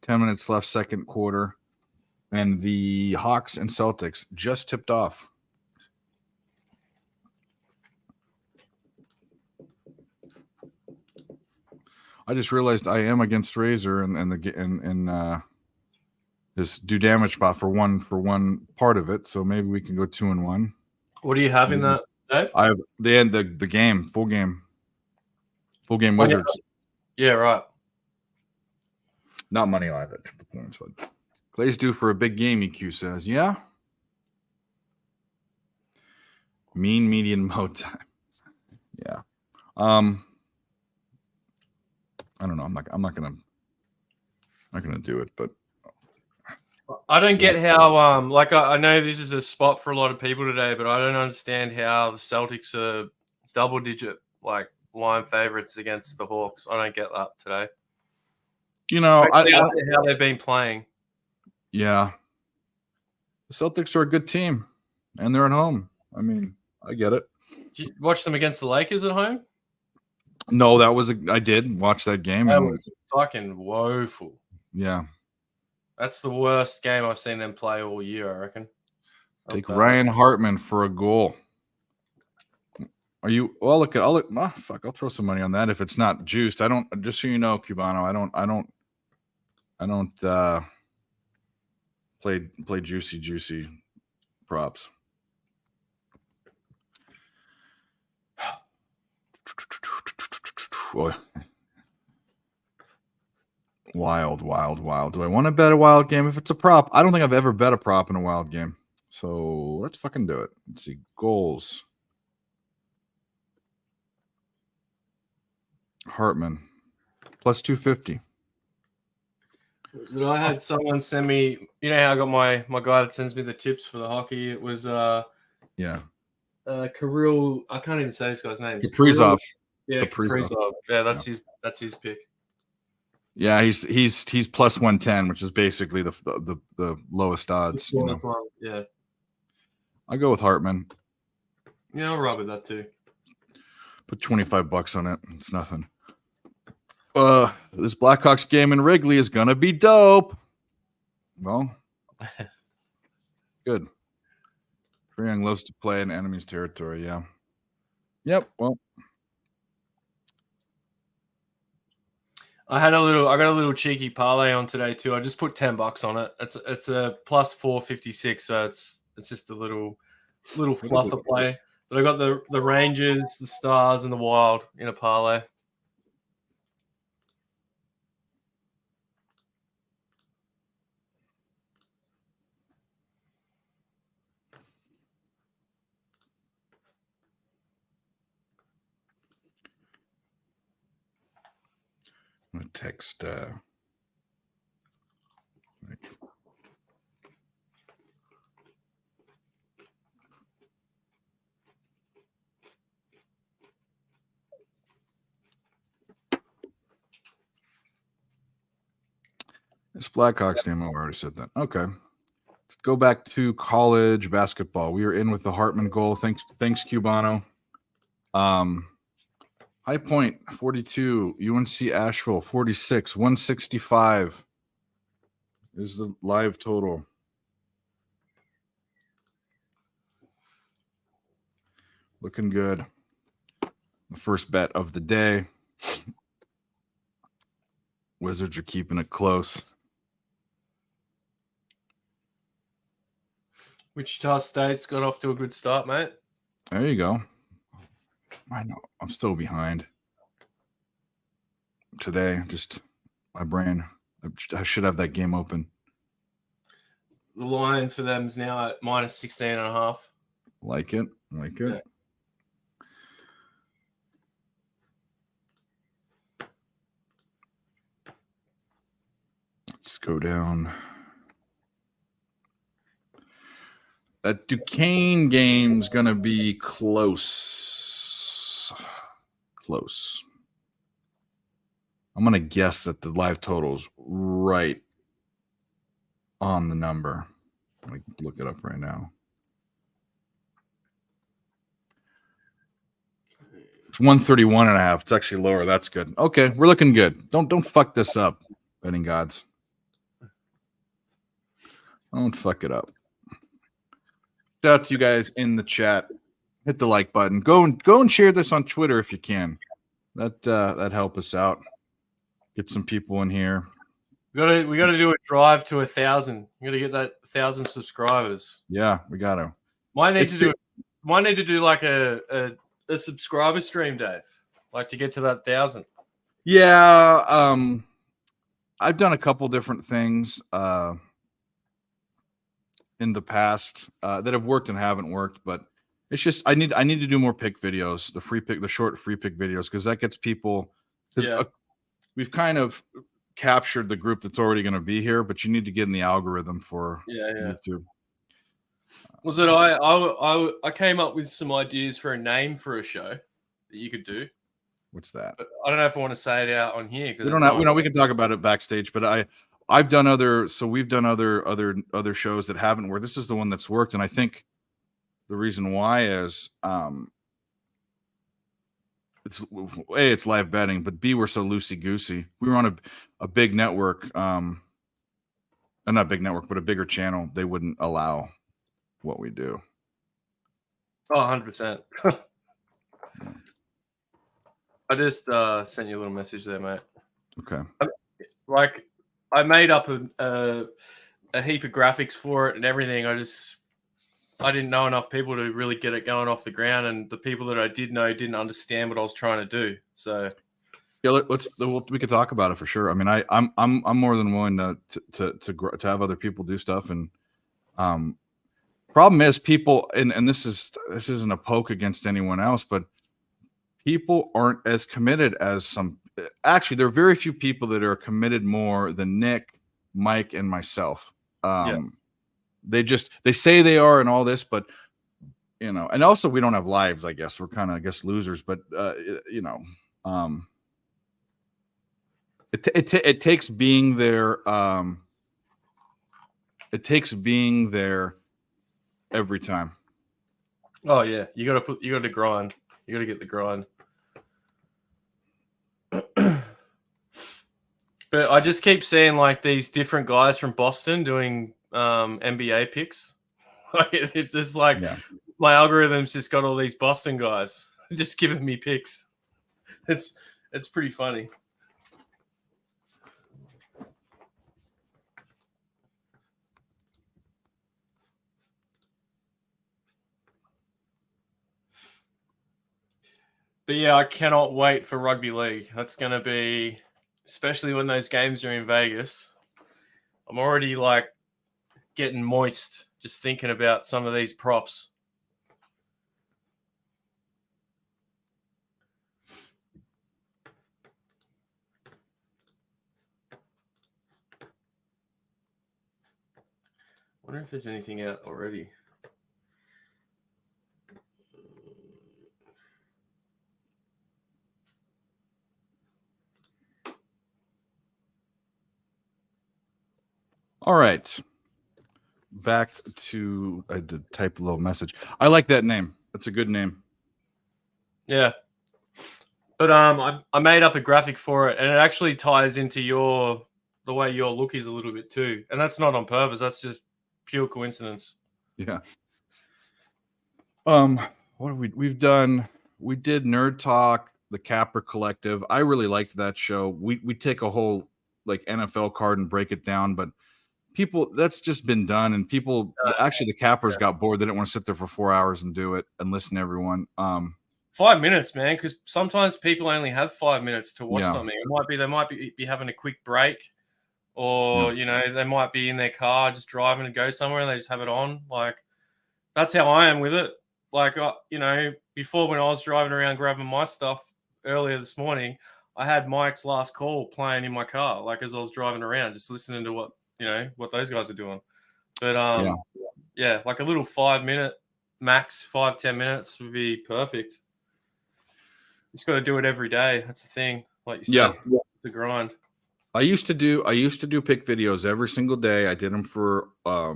10 minutes left, second quarter. And the Hawks and Celtics just tipped off. I just realized I am against Razor and this do damage bot for one part of it. So maybe we can go 2-1. What do you have in that, Dave? I have the end the game, full game Wizards. Yeah, right. Not money line, but points. But Clay's due for a big game, EQ says. Yeah. Mean median mode time. Yeah. I don't know. I'm not gonna do it, but I don't get how I know this is a spot for a lot of people today, but I don't understand how the Celtics are double digit like line favorites against the Hawks. I don't get that today. You know, Especially after how they've been playing. Yeah. The Celtics are a good team and they're at home. I mean, I get it. Did you watch them against the Lakers at home? No, I did watch that game. That was fucking woeful. Yeah. That's the worst game I've seen them play all year, I reckon. Take Ryan Hartman for a goal. Are you? Well, I'll throw some money on that if it's not juiced. I don't. Just so you know, Cubano, I don't play juicy props. Boy. Wild. Do I want to bet a wild game? If it's a prop, I don't think I've ever bet a prop in a wild game. So let's fucking do it. Let's see. Goals. Hartman. Plus 250. I had someone send me, you know how I got my guy that sends me the tips for the hockey? It was Kirill, I can't even say this guy's name. Kaprizov. Yeah, Kaprizov. Yeah, that's his pick. Yeah, he's plus 110, which is basically the lowest odds. You know? Yeah. I go with Hartman. Yeah, I'll rub with that too. Put $25 on it. It's nothing. This Blackhawks game in Wrigley is gonna be dope. Well, good. Trae Young loves to play in enemy's territory. Yeah. Yep. Well, I got a little cheeky parlay on today too. I just put $10 on it. It's a plus 456, so it's just a little fluffer play. But I got the Rangers, the Stars, and the Wild in a parlay. I'm gonna text. This Blackhawks game. Oh, I already said that. Okay. Let's go back to college basketball. We are in with the Hartman goal. Thanks, Cubano. High Point 42, UNC Asheville 46, 165 is the live total. Looking good. The first bet of the day. Wizards are keeping it close. Wichita State's got off to a good start, mate. There you go. I know. I'm still behind. Today, just my brain. I should have that game open. The line for them is now at minus 16.5. Like it. Yeah. Let's go down. That Duquesne game's gonna be close. Close. I'm gonna guess that the live total's right on the number. Let me look it up right now. It's 131.5. It's actually lower. That's good. Okay, we're looking good. Don't fuck this up, betting gods. Don't fuck it up. Shout out to you guys in the chat. Hit the like button. Go and share this on Twitter if you can. That help us out. Get some people in here. We gotta do a drive to 1,000. We gotta get that 1,000 subscribers. Yeah, we gotta. Might need to do like a subscriber stream, Dave. Like to get to that 1,000. Yeah, I've done a couple different things in the past that have worked and haven't worked, but it's just I need to do more pick videos, the short free pick videos, because that gets people. Because we've kind of captured the group that's already going to be here, but you need to get in the algorithm for YouTube. Was it I came up with some ideas for a name for a show that you could do. What's that? But I don't know if I want to say it out on here. We don't have, we can talk about it backstage, but I've done we've done other shows that haven't worked. This is the one that's worked, and I think the reason why is it's live betting, but B, we're so loosey goosey. We were on a big network, not a big network, but a bigger channel. They wouldn't allow what we do. Oh, 100%. I just sent you a little message there, mate. Okay. Like, I made up a heap of graphics for it and everything. I didn't know enough people to really get it going off the ground, and the people that I did know didn't understand what I was trying to do. So, yeah, we could talk about it for sure. I mean, I'm more than willing to have other people do stuff, and problem is people, and this isn't a poke against anyone else, but people aren't as committed as some. Actually, there are very few people that are committed more than Nick, Mike, and myself. They say they are and all this, but and also we don't have lives. I guess we're kind of losers, but it takes being there. It takes being there every time. Oh yeah, you got to grind. You got to get the grind. But I just keep seeing like these different guys from Boston doing NBA picks. Like it's just like my algorithm's just got all these Boston guys just giving me picks. It's pretty funny. But yeah, I cannot wait for rugby league. That's going to be, especially when those games are in Vegas. I'm already like getting moist just thinking about some of these props. I wonder if there's anything out already. All right. Back to, I did type a little message. I like that name. That's a good name. Yeah. But I made up a graphic for it, and it actually ties into the way your look is a little bit too. And that's not on purpose. That's just pure coincidence. Yeah. What have we've done? We did Nerd Talk, the Capper Collective. I really liked that show. We take a whole like NFL card and break it down, but people, that's just been done, and people actually the Cappers got bored. They didn't want to sit there for 4 hours and do it and listen to everyone. 5 minutes, man, because sometimes people only have 5 minutes to watch something. They might be having a quick break, or they might be in their car just driving to go somewhere, and they just have it on. Like that's how I am with it. Like before, when I was driving around grabbing my stuff earlier this morning, I had Mike's Last Call playing in my car, like as I was driving around, just listening to what those guys are doing. But yeah, like a little 5-minute max, 5-10 minutes would be perfect. You just got to do it every day. That's the thing. Like you said, it's a grind. I used to do pick videos every single day. I did them for a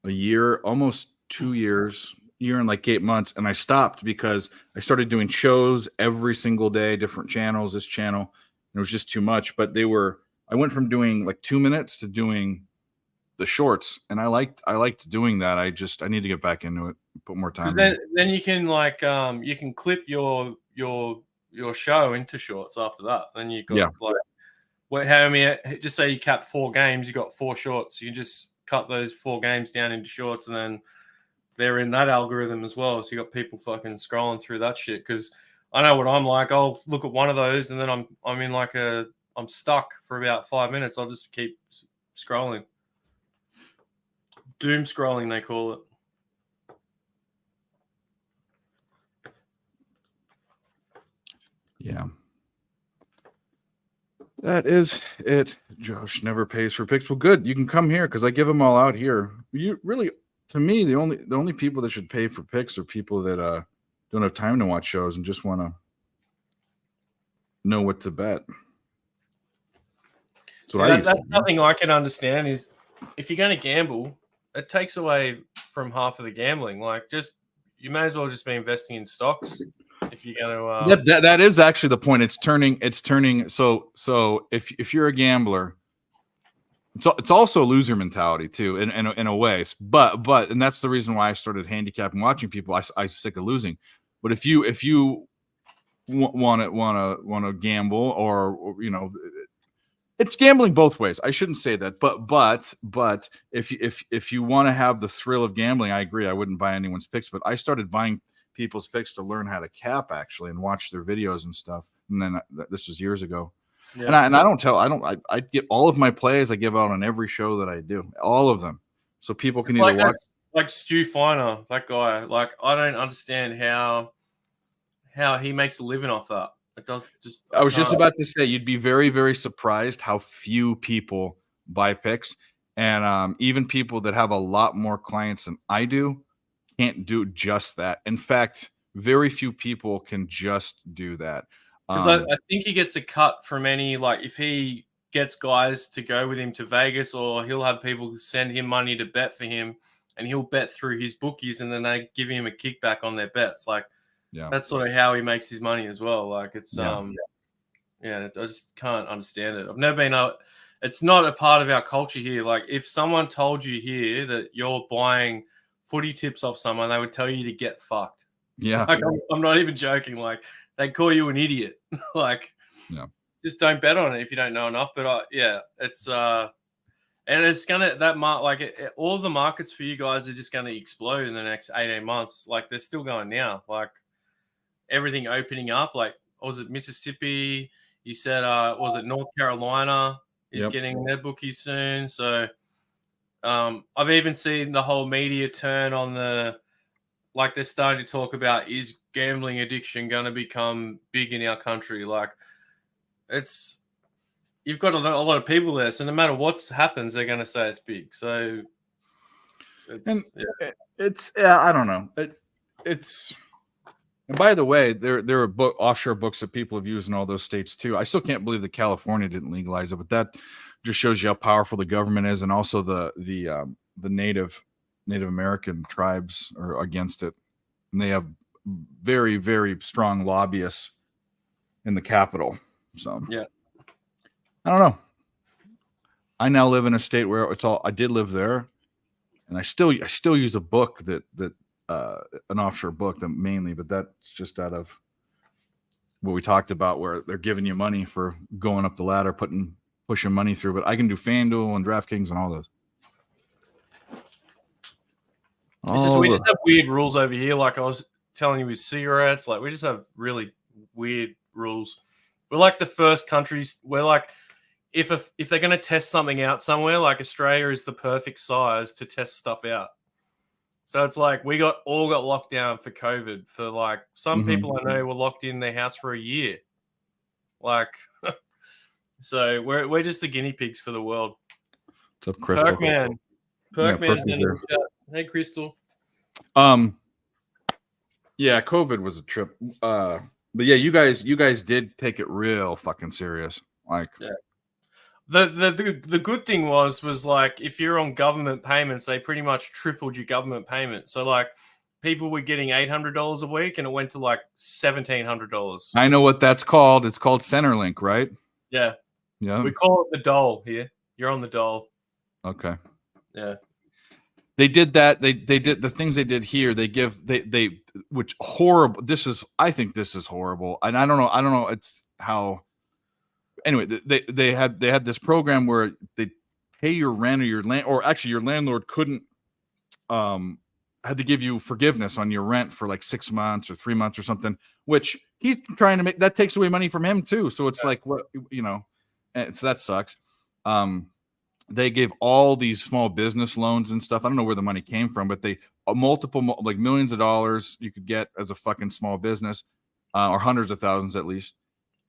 year, almost 2 years, year and like 8 months, and I stopped because I started doing shows every single day, different channels, this channel, and it was just too much. But I went from doing like 2 minutes to doing the shorts, and I liked doing that. I need to get back into it, put more time. Then you can like you can clip your show into shorts after that. Then you got how many? Just say you capped 4 games, you got 4 shorts. You just cut those 4 games down into shorts, and then they're in that algorithm as well. So you got people fucking scrolling through that shit. Because I know what I'm like. I'll look at one of those, and then I'm in like I'm stuck for about 5 minutes. I'll just keep scrolling. Doom scrolling, they call it. Yeah. That is it. Josh never pays for picks. Well, good. You can come here because I give them all out here. You really, to me, the only people that should pay for picks are people that don't have time to watch shows and just want to know what to bet. That's nothing I can understand is if you're going to gamble, it takes away from half of the gambling. Like, you may as well just be investing in stocks if you're going to. That is actually the point. It's turning. So if you're a gambler, it's also loser mentality too, in a way. But and that's the reason why I started handicapping, watching people. I'm sick of losing. But if you want to gamble, or it's gambling both ways. I shouldn't say that, but if you want to have the thrill of gambling, I agree. I wouldn't buy anyone's picks, but I started buying people's picks to learn how to cap actually and watch their videos and stuff. And then this was years ago. Yeah. I get all of my plays I give out on every show that I do, all of them, so people can either watch. Like Stu Feiner, that guy. Like, I don't understand how he makes a living off that. I was just about to say, you'd be very, very surprised how few people buy picks, and even people that have a lot more clients than I do can't do just that. In fact, very few people can just do that. Because I think he gets a cut from any, like, if he gets guys to go with him to Vegas, or he'll have people send him money to bet for him, and he'll bet through his bookies, and then they give him a kickback on their bets. Like, that's sort of how he makes his money as well. Like, it's I just can't understand it. I've never been it's not a part of our culture here. Like, if someone told you here that you're buying footy tips off someone, they would tell you to get fucked. Yeah. Like, I'm not even joking. Like, they call you an idiot. Like, just don't bet on it if you don't know enough. But it's and it's gonna all the markets for you guys are just gonna explode in the next 18 months. Like, they're still going now. Like, everything opening up. Like, was it Mississippi? You said was it North Carolina is getting their bookies soon? So I've even seen the whole media turn on they're starting to talk about, is gambling addiction going to become big in our country? Like, you've got a lot of people there, so no matter what happens, they're going to say it's big. So I don't know. It's and by the way, there are offshore books that people have used in all those states too. I still can't believe that California didn't legalize it, but that just shows you how powerful the government is, and also the Native American tribes are against it, and they have very, very strong lobbyists in the Capitol. So I don't know. I now live in a state where I did live there, and I still use a book that an offshore book that mainly, but that's just out of what we talked about, where they're giving you money for going up the ladder, pushing money through. But I can do FanDuel and DraftKings and all those. We just have weird rules over here. Like I was telling you with cigarettes, like we just have really weird rules. We're like the first countries. We're like, if they're going to test something out somewhere, like Australia is the perfect size to test stuff out. So it's like we all got locked down for COVID. For like some people I know were locked in their house for a year. Like, so we're just the guinea pigs for the world. What's up, Chris? Kirkman, Perkman's Perkman's in here. the chat. Hey, Crystal. Yeah, COVID was a trip. But yeah, you guys did take it real fucking serious. Like, Yeah. The good thing was like if you're on government payments, they pretty much tripled your government payment. So like people were getting $800 a week, and it went to like $1,700. I know what that's called. It's called Centerlink, right? Yeah, Yeah. we call it the dole here. You're on the dole. Okay. Yeah. They did that. They did the things they did here. They which horrible. I think this is horrible. And I don't know. It's how. Anyway, they had this program where they pay your rent or your land, or actually your landlord couldn't had to give you forgiveness on your rent for like 6 months or 3 months or something, which he's trying to make. That takes away money from him too. So it's like, what, and so that sucks. They gave all these small business loans and stuff. I don't know where the money came from, but they multiple like millions of dollars you could get as a fucking small business, or hundreds of thousands at least.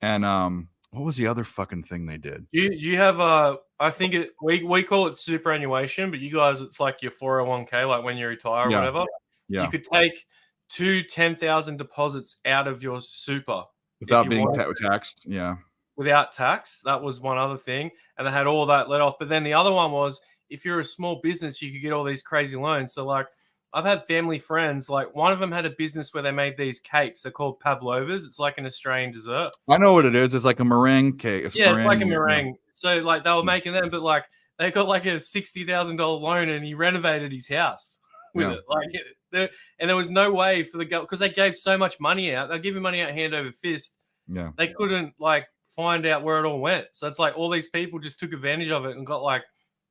And what was the other fucking thing they did? You have I think we call it superannuation, but you guys it's like your 401k, like when you retire or whatever. Yeah. You could take 2 10,000 deposits out of your super without being taxed. Yeah. Without tax. That was one other thing. And they had all that let off. But then the other one was if you're a small business, you could get all these crazy loans. So like I've had family friends, like one of them had a business where they made these cakes. They're called pavlovas. It's like an Australian dessert. I know what it is. It's like a meringue cake. It's like a meringue. So like they were making them, but like they got like a $60,000 loan and he renovated his house with it. Like, and there was no way for the government, because they gave so much money out. They're giving money out hand over fist. Yeah. They couldn't like find out where it all went. So it's like all these people just took advantage of it and got like,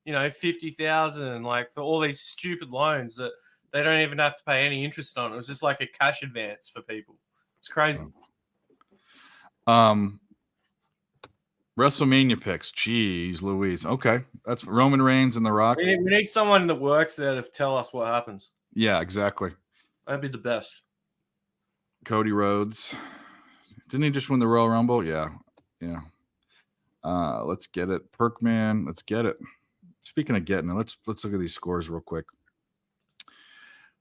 50,000 like for all these stupid loans that they don't even have to pay any interest on. It was just like a cash advance for people. It's crazy. WrestleMania picks. Jeez Louise. Okay. That's Roman Reigns and The Rock. We need someone that works there to tell us what happens. Yeah, exactly. That'd be the best. Cody Rhodes. Didn't he just win the Royal Rumble? Yeah. Yeah. Let's get it. Perkman. Let's get it. Speaking of getting it, let's look at these scores real quick.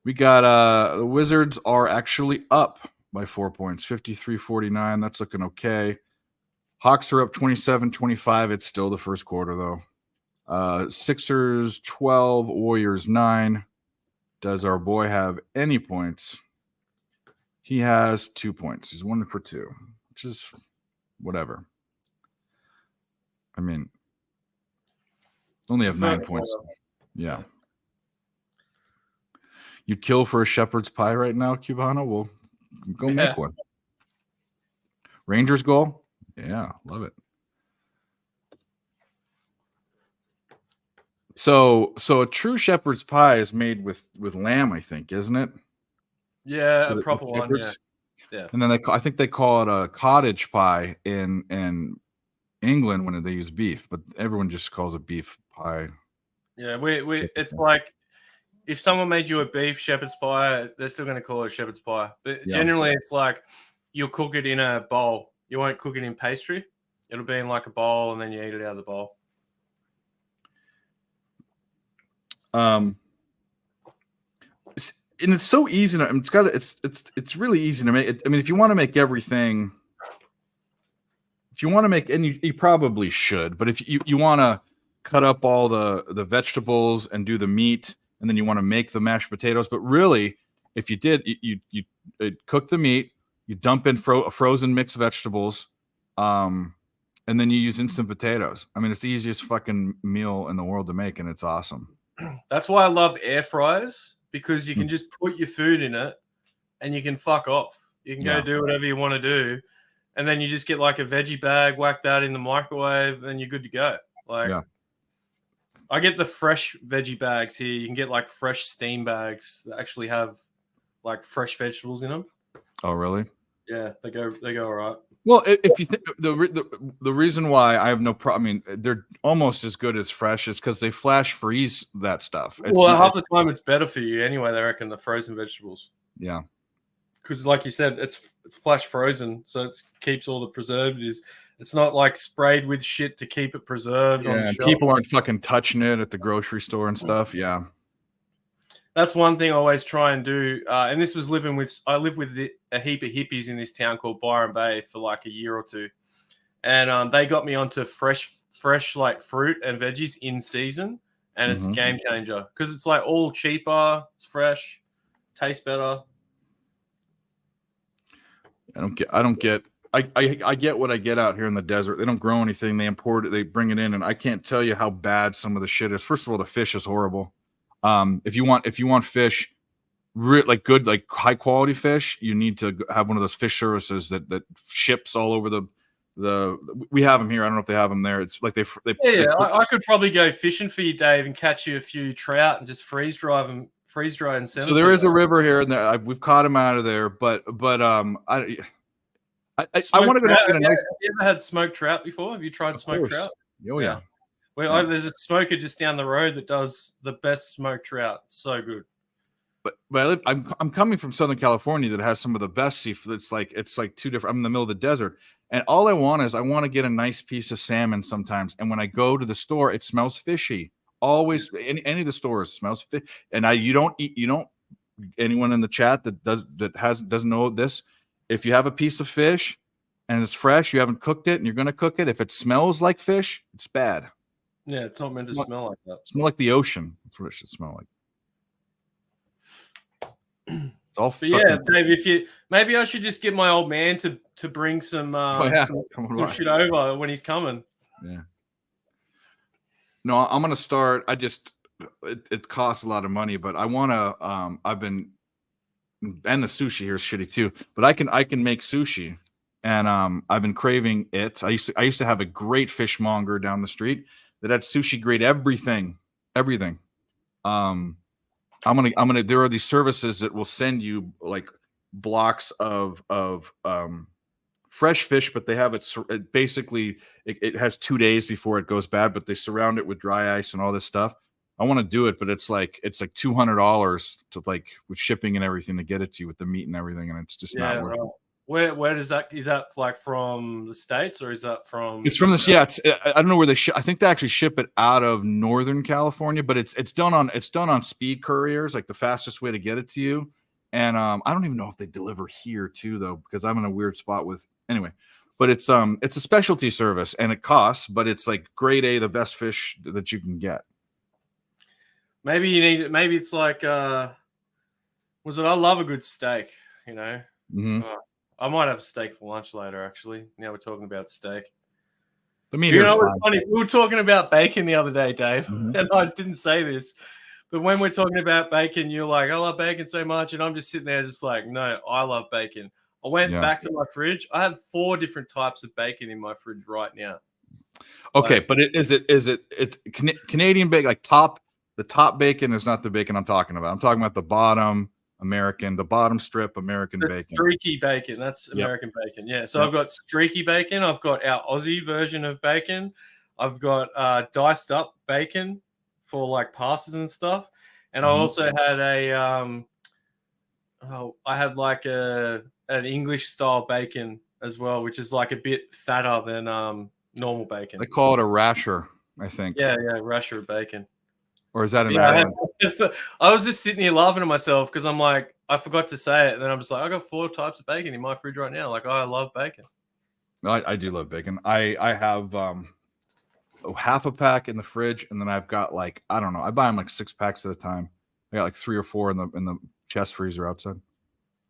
We got the Wizards are actually up by 4 points, 53-49. That's looking okay. Hawks are up 27-25. It's still the first quarter, though. Sixers 12, Warriors 9. Does our boy have any points? He has 2 points. He's 1 for 2, which is whatever. I mean, only have 9 points. Yeah. You'd kill for a shepherd's pie right now, Cubano? We'll go make one. Rangers goal? Yeah, love it. So a true shepherd's pie is made with lamb, I think, isn't it? Yeah, a proper one. Yeah. And then I think they call it a cottage pie in England when they use beef, but everyone just calls it beef pie. Yeah, it's like if someone made you a beef shepherd's pie, they're still going to call it shepherd's pie. But generally, it's like you'll cook it in a bowl. You won't cook it in pastry. It'll be in like a bowl, and then you eat it out of the bowl. And it's so easy to. It's really easy to make. I mean, if you want to make everything, and you probably should, but if you want to cut up all the vegetables and do the meat, and then you want to make the mashed potatoes, but really, if you did, you cook the meat, you dump in frozen mixed vegetables, and then you use instant potatoes. I mean, it's the easiest fucking meal in the world to make, and it's awesome. That's why I love air fryers, because you can just put your food in it and you can fuck off. You can go do whatever you want to do. And then you just get like a veggie bag, whack that in the microwave, and you're good to go. I get the fresh veggie bags here. You can get like fresh steam bags that actually have like fresh vegetables in them. Oh, really? Yeah, they go all right. Well, if you think the reason why I have no problem, I mean, they're almost as good as fresh is because they flash freeze that stuff. Half the time it's better for you anyway. They reckon the frozen vegetables. Yeah, because like you said, it's flash frozen, so it keeps all the preservatives. It's not like sprayed with shit to keep it preserved on Yeah, the and shelf. people aren't fucking touching it at the grocery store and stuff. Yeah. That's one thing I always try and do. And this was I lived with a heap of hippies in this town called Byron Bay for like a year or two. And they got me onto fresh like fruit and veggies in season. And it's a game changer because it's like all cheaper. It's fresh, tastes better. I get what I get out here in the desert. They don't grow anything. They import it. They bring it in, and I can't tell you how bad some of the shit is. First of all, the fish is horrible. If you want fish, like good, like high quality fish, you need to have one of those fish services that ships all over the. We have them here. I don't know if they have them there. It's like I could probably go fishing for you, Dave, and catch you a few trout and just freeze dry and send. So there is a river here, and we've caught them out of there. But I want to go down and get a nice. Have you ever had smoked trout before? Have you tried smoked trout? Oh yeah. Well, there's a smoker just down the road that does the best smoked trout. It's so good. But I'm coming from Southern California that has some of the best seafood. It's like two different. I'm in the middle of the desert, and all I want to get a nice piece of salmon sometimes. And when I go to the store, it smells fishy. Always, any of the stores smells fish. And you don't anyone in the chat that doesn't know this. If you have a piece of fish and it's fresh, you haven't cooked it, and you're going to cook it. If it smells like fish, it's bad. Yeah, it's not meant to smell like that. Smell like the ocean. That's what it should smell like. It's all. But yeah, Dave. Maybe I should just get my old man to bring some shit over when he's coming. Yeah. No, I'm gonna start. It costs a lot of money, but I want to. And the sushi here is shitty too. But I can make sushi, and I've been craving it. I used to have a great fishmonger down the street that had sushi grade everything. I'm gonna. There are these services that will send you like blocks of fresh fish, but they have it basically. It has 2 days before it goes bad, but they surround it with dry ice and all this stuff. I want to do it, but it's like $200 to like with shipping and everything to get it to you with the meat and everything, and it's just not worth it. Where does that is that like from the States or is that from? It's from the I don't know where they ship. I think they actually ship it out of Northern California, but it's done on speed couriers, like the fastest way to get it to you. And I don't even know if they deliver here too, though, because I'm in a weird spot with anyway. But it's a specialty service and it costs, but it's like grade A, the best fish that you can get. Maybe you need it. Maybe it's like I love a good steak, you know. Mm-hmm. I might have steak for lunch later, actually. Now we're talking about steak. The meat it's funny. We were talking about bacon the other day, Dave, and I didn't say this. But when we're talking about bacon, you're like, I love bacon so much. And I'm just sitting there just like, no, I love bacon. I went back to my fridge. I have 4 different types of bacon in my fridge right now. Okay, but it's Canadian bacon, like the top bacon is not the bacon I'm talking about. I'm talking about the bottom the bottom strip American bacon. Streaky bacon. That's American bacon. Yeah. So I've got streaky bacon. I've got our Aussie version of bacon. I've got diced up bacon for like pastas and stuff. And I also had an English style bacon as well, which is like a bit fatter than normal bacon. They call it a rasher, I think. Yeah, rasher bacon. Or is that an island? I was just sitting here laughing at myself because I'm like, I forgot to say it. And then I'm just like, I got 4 types of bacon in my fridge right now. Like, I love bacon. I do love bacon. I have half a pack in the fridge, and then I've got like, I don't know, I buy them like 6 packs at a time. I got like 3 or 4 in the chest freezer outside.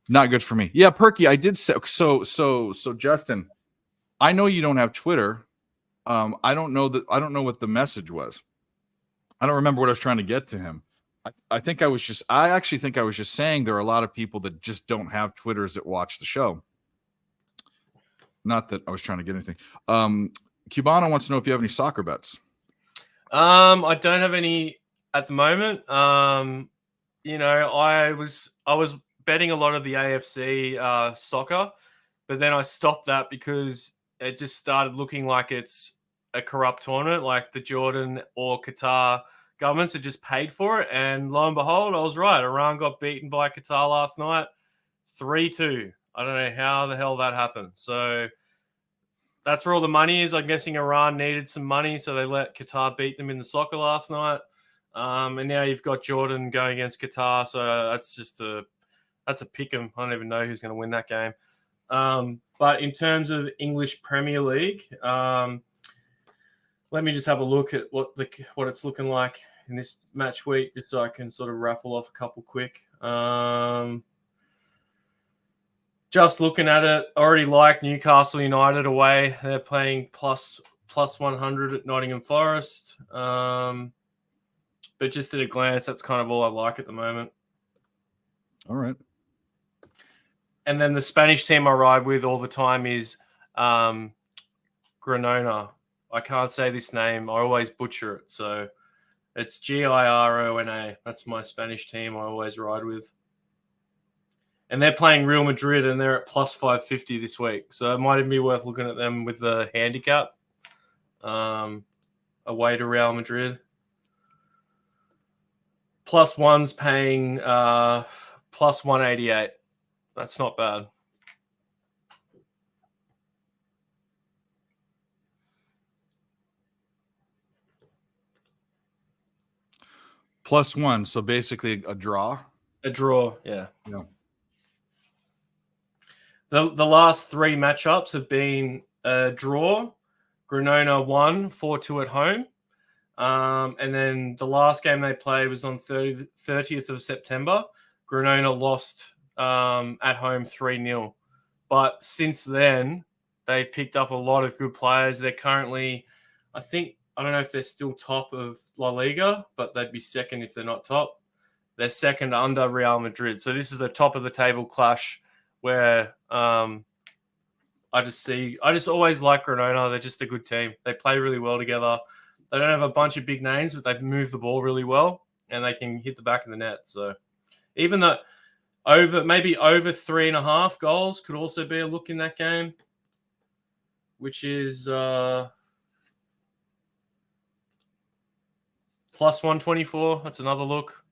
Not good for me. Yeah, Perky, I did say so Justin, I know you don't have Twitter. I don't know what the message was. I don't remember what I was trying to get to him. I actually think I was just saying there are a lot of people that just don't have Twitters that watch the show. Not that I was trying to get anything. Cubano wants to know if you have any soccer bets. I don't have any at the moment. You know, I was betting a lot of the AFC soccer, but then I stopped that because it just started looking like it's a corrupt tournament, like the Jordan or Qatar governments had just paid for it. And lo and behold, I was right. Iran got beaten by Qatar last night, 3-2. I don't know how the hell that happened. So that's where all the money is. I'm guessing Iran needed some money, so they let Qatar beat them in the soccer last night. And now you've got Jordan going against Qatar, so that's a pick 'em. I don't even know who's going to win that game. But in terms of English Premier League, let me just have a look at what it's looking like in this match week, just so I can sort of raffle off a couple quick. Just looking at it, I already like Newcastle United away. They're playing plus 100 at Nottingham Forest. But just at a glance, that's kind of all I like at the moment. All right. And then the Spanish team I ride with all the time is Granona. I can't say this name. I always butcher it. So it's Girona. That's my Spanish team I always ride with. And they're playing Real Madrid, and they're at plus 550 this week. So it might even be worth looking at them with the handicap away to Real Madrid. Plus one's paying plus 188. That's not bad. Plus one, so basically a draw. A draw, yeah. Yeah. The last three matchups have been a draw. Granona won 4-2 at home. And then the last game they played was on 30th of September. Granona lost at home 3-0. But since then, they've picked up a lot of good players. They're currently, I don't know if they're still top of La Liga, but they'd be second if they're not top. They're second under Real Madrid. So this is a top of the table clash where I just always like Granona. They're just a good team. They play really well together. They don't have a bunch of big names, but they move the ball really well and they can hit the back of the net. So even though over 3.5 goals could also be a look in that game, which is plus 124. That's another look.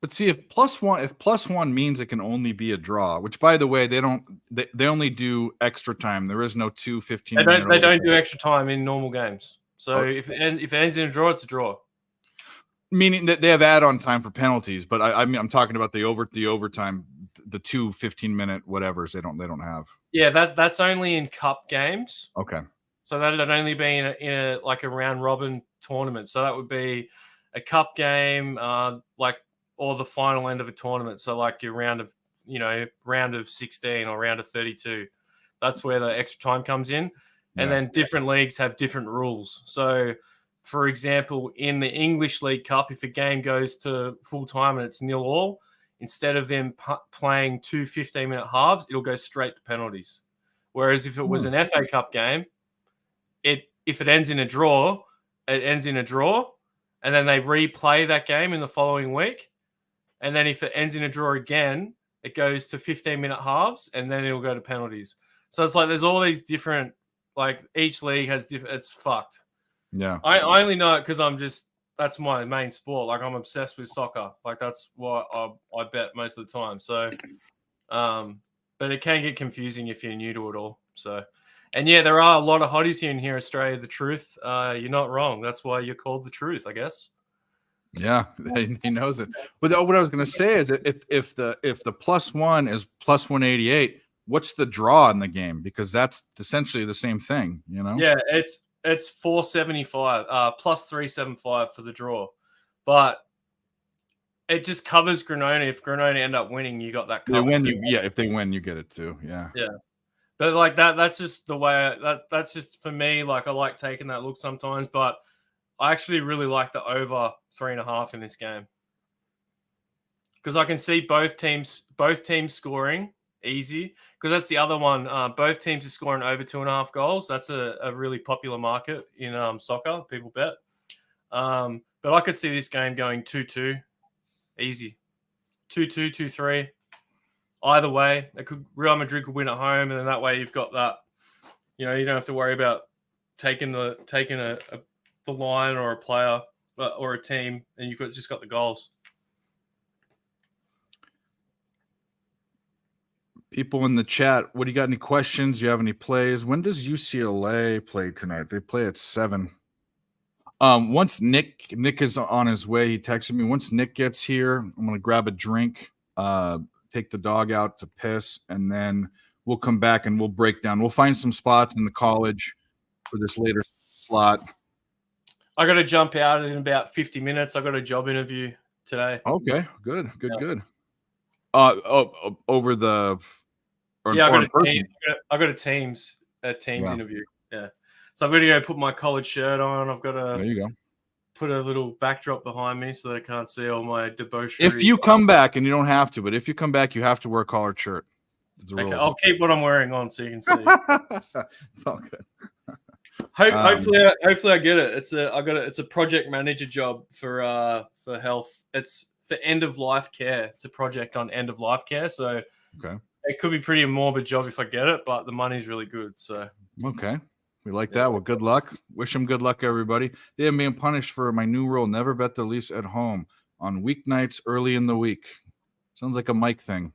But see, if plus one means it can only be a draw, which by the way, they only do extra time. There is no 15-minute. They don't do extra time in normal games. So if it ends in a draw, it's a draw. Meaning that they have add-on time for penalties, but I mean I'm talking about the overtime, the 2 15-minute whatevers they don't have. Yeah, that's only in cup games. Okay. So that'd only be in a like a round robin tournament. So that would be a cup game, or the final end of a tournament. So like your round of 16 or round of 32. That's where the extra time comes in. And then different leagues have different rules. So, for example, in the English League Cup, if a game goes to full time and it's 0-0, instead of them playing 2 15-minute halves, it'll go straight to penalties. Whereas if it was an FA Cup game, if it ends in a draw, it ends in a draw, and then they replay that game in the following week. And then if it ends in a draw again, it goes to 15-minute halves, and then it'll go to penalties. So it's like there's all these different, like each league has different. It's fucked. Yeah. I only know it because that's my main sport. Like I'm obsessed with soccer. Like that's what I bet most of the time. So, but it can get confusing if you're new to it all. So, and yeah, there are a lot of hotties here in Australia. The truth, you're not wrong. That's why you're called the truth, I guess. Yeah, he knows it. But what I was going to say is, if the plus one is plus 188, what's the draw in the game? Because that's essentially the same thing, you know. Yeah, it's 475, plus 375 for the draw, but it just covers Granona. If Granona end up winning, you got that. They win, if they win, you get it too. Yeah. Yeah. But like that's just the way that's just for me. Like I like taking that look sometimes, but I actually really like the over 3.5 in this game because I can see both teams scoring easy. Because that's the other one. Both teams are scoring over 2.5 goals. That's a really popular market in soccer. People bet. But I could see this game going 2-2, easy, 2-2, 2-3. Either way, Real Madrid could win at home, and then that way you've got that. You know, you don't have to worry about taking a the line or a player or a team, and you've just got the goals. People in the chat, what do you got? Any questions? Do you have any plays? When does UCLA play tonight? They play at 7. Once Nick is on his way, he texted me. Once Nick gets here, I'm gonna grab a drink, take the dog out to piss, and then we'll come back and we'll break down. We'll find some spots in the college for this later slot. I got to jump out in about 50 minutes. I got a job interview today. Okay, good. Over the or, yeah, or in person. I got a Teams Yeah. interview. Yeah, so I've got to go put my college shirt on. I've got There to you go. put a little backdrop behind me so that I can't see all my debauchery. If you come back, and you don't have to, but if you come back, you have to wear a collared shirt. okay, I'll keep what I'm wearing on so you can see. It's all good. Hopefully I get it. It's a project manager job for health. It's for end of life care. It's a project on end of life care. So Okay. it could be pretty morbid job if I get it, but the money's really good. So Okay. We like that. Well, good luck. Wish him good luck, everybody. Yeah, I'm being punished for my new rule. Never bet the Leafs at home on weeknights early in the week. Sounds like a Mike thing.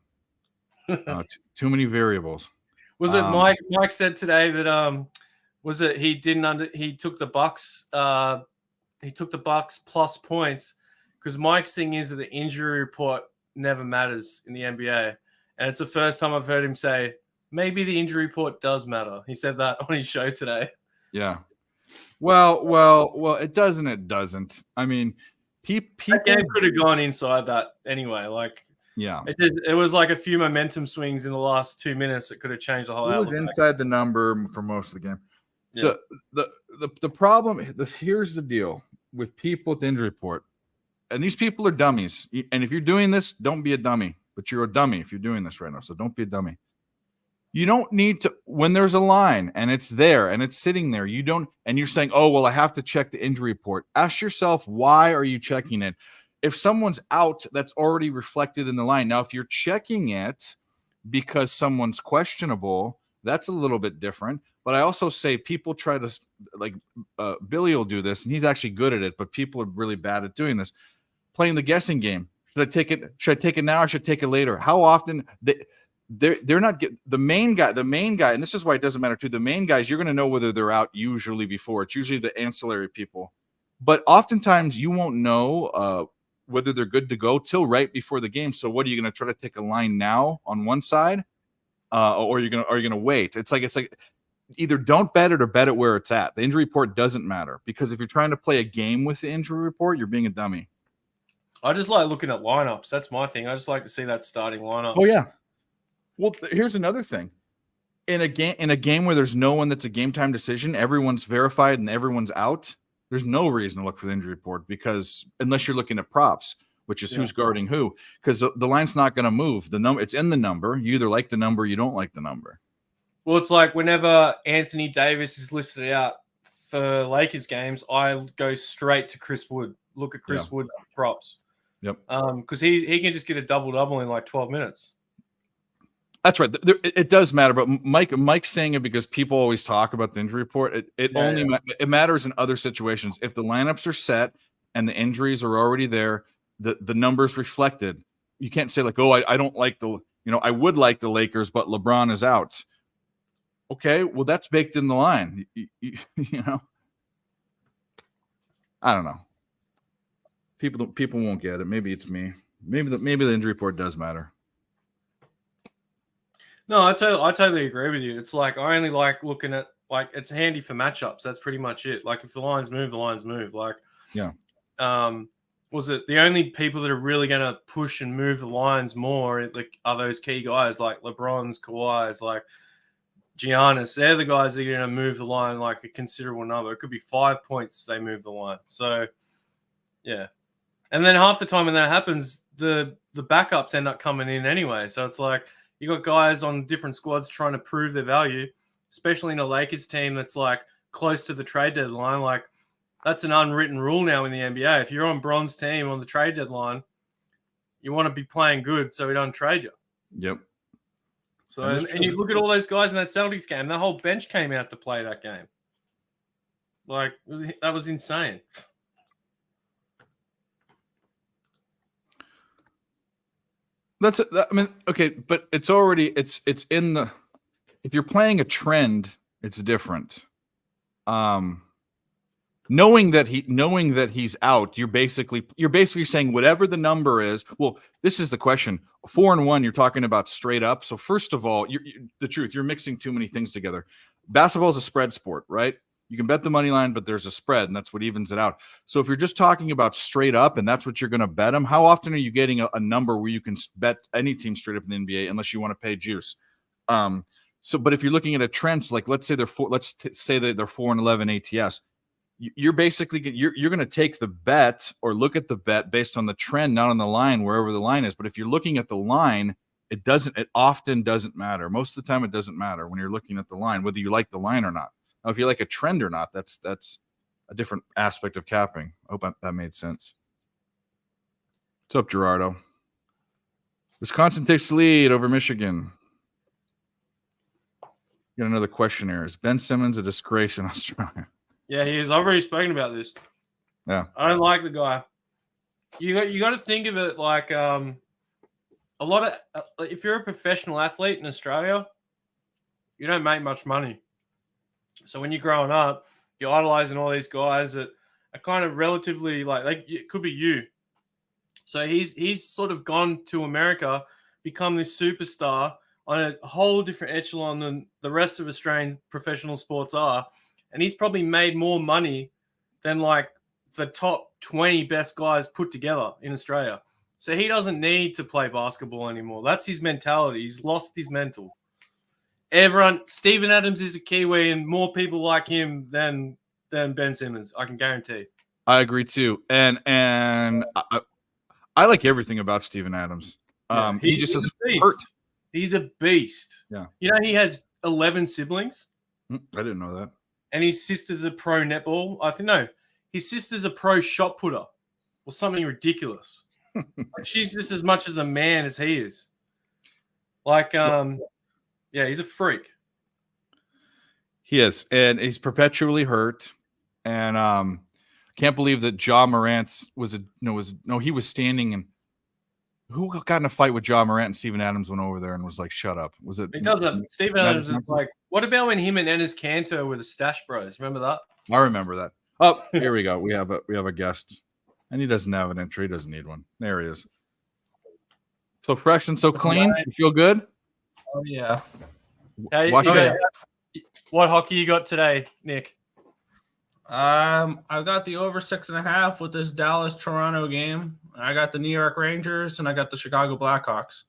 Too many variables. was it Mike said today that was it he took the Bucks plus points because Mike's thing is that the injury report never matters in the NBA. And it's the first time I've heard him say maybe the injury report does matter. He said that on his show today. Yeah. Well, it doesn't. It doesn't. I mean, people That game could have gone inside that anyway. Like, yeah, it was like a few momentum swings in the last 2 minutes that could have changed the whole. It was inside the number for most of the game. Yeah. The problem. Here's the deal with people with the injury report, and these people are dummies. And if you're doing this, don't be a dummy. But you're a dummy if you're doing this right now. So don't be a dummy. You don't need to, when there's a line and it's there and it's sitting there, you don't, and you're saying, oh, well, I have to check the injury report. Ask yourself, why are you checking it? If someone's out, that's already reflected in the line. Now, if you're checking it because someone's questionable, that's a little bit different. But I also say people try to, like Billy will do this, and he's actually good at it, but people are really bad at doing this. Playing the guessing game. Should I take it? Should I take it now or should I take it later? How often they're not the main guy, and this is why it doesn't matter too. The main guys, you're going to know whether they're out usually before. It's usually the ancillary people, but oftentimes you won't know whether they're good to go till right before the game. So what are you going to try to take a line now on one side, or are you going to wait? It's like either don't bet it or bet it where it's at. The injury report doesn't matter because if you're trying to play a game with the injury report, you're being a dummy. I just like looking at lineups. That's my thing. I just like to see that starting lineup. Oh yeah. Well, here's another thing. In a game where there's no one that's a game time decision, everyone's verified and everyone's out. There's no reason to look for the injury report because unless you're looking at props, which is who's guarding who, because the line's not going to move. The number, it's in the number. You either like the number, or you don't like the number. Well, it's like whenever Anthony Davis is listed out for Lakers games, I go straight to Chris Wood. Look at Chris Wood's props. Yep. Because he can just get a double in like 12 minutes. That's right. It does matter, but Mike's saying it because people always talk about the injury report. It matters in other situations. If the lineups are set and the injuries are already there, the numbers reflected. You can't say like, oh, I don't like I would like the Lakers, but LeBron is out. Okay, well that's baked in the line. You know, I don't know. People won't get it. Maybe it's me. Maybe the injury report does matter. No, I totally agree with you. It's like I only like looking at like it's handy for matchups. That's pretty much it. Like if the lines move, the lines move. Like was it the only people that are really going to push and move the lines more are those key guys like LeBron's, Kawhi's, like Giannis. They're the guys that are going to move the line like a considerable number. It could be 5 points they move the line. So yeah, and then half the time when that happens, the backups end up coming in anyway. So it's like. You got guys on different squads trying to prove their value, especially in a Lakers team that's like close to the trade deadline. Like that's an unwritten rule now in the NBA. If you're on Bron's team on the trade deadline, you want to be playing good so we don't trade you. Yep. So and you look at all those guys in that Celtics game. That whole bench came out to play that game. Like that was insane. I mean, okay, but it's already it's in the. If you're playing a trend, it's different. Knowing that he's out, you're basically saying whatever the number is. Well, this is the question. 4-1, you're talking about straight up. So first of all, the truth, you're mixing too many things together. Basketball is a spread sport, right? You can bet the money line, but there's a spread, and that's what evens it out. So if you're just talking about straight up, and that's what you're going to bet them, how often are you getting a number where you can bet any team straight up in the NBA unless you want to pay juice? But if you're looking at a trend, so like let's say they're 4-11 ATS. You're basically you're going to take the bet or look at the bet based on the trend, not on the line, wherever the line is. But if you're looking at the line, it often doesn't matter. Most of the time, it doesn't matter when you're looking at the line, whether you like the line or not. Now, if you like a trend or not, that's a different aspect of capping. I hope that made sense. What's up, Gerardo? Wisconsin takes the lead over Michigan. Got another question here. Is Ben Simmons a disgrace in Australia? Yeah, he is. I've already spoken about this. Yeah. I don't like the guy. You got to think of it like a lot of if you're a professional athlete in Australia, you don't make much money. So when you're growing up, you're idolizing all these guys that are kind of relatively like it could be you. So he's sort of gone to America, become this superstar on a whole different echelon than the rest of Australian professional sports are. And he's probably made more money than like the top 20 best guys put together in Australia. So he doesn't need to play basketball anymore. That's his mentality. He's lost his mental. Steven Adams is a Kiwi and more people like him than Ben Simmons. I can guarantee. I agree too. And I like everything about Steven Adams. He just is hurt. He's a beast. Yeah. You know, he has 11 siblings. I didn't know that. And his sister's a pro netball. His sister's a pro shot putter or something ridiculous. She's just as much as a man as he is. He's a freak. He is. And he's perpetually hurt. And I can't believe that Ja Morant he was standing and who got in a fight with Ja Morant and Steven Adams went over there and was like, shut up. Was it? He does that. Steven Adams is like, what about when him and Enes Kanter were the Stash Bros? Remember that? I remember that. Oh, here we go. We have a guest. And he doesn't have an entry. He doesn't need one. There he is. So fresh and so clean. You feel good? Oh, yeah. What hockey you got today, Nick? I got the over 6.5 with this Dallas-Toronto game. I got the New York Rangers, and I got the Chicago Blackhawks.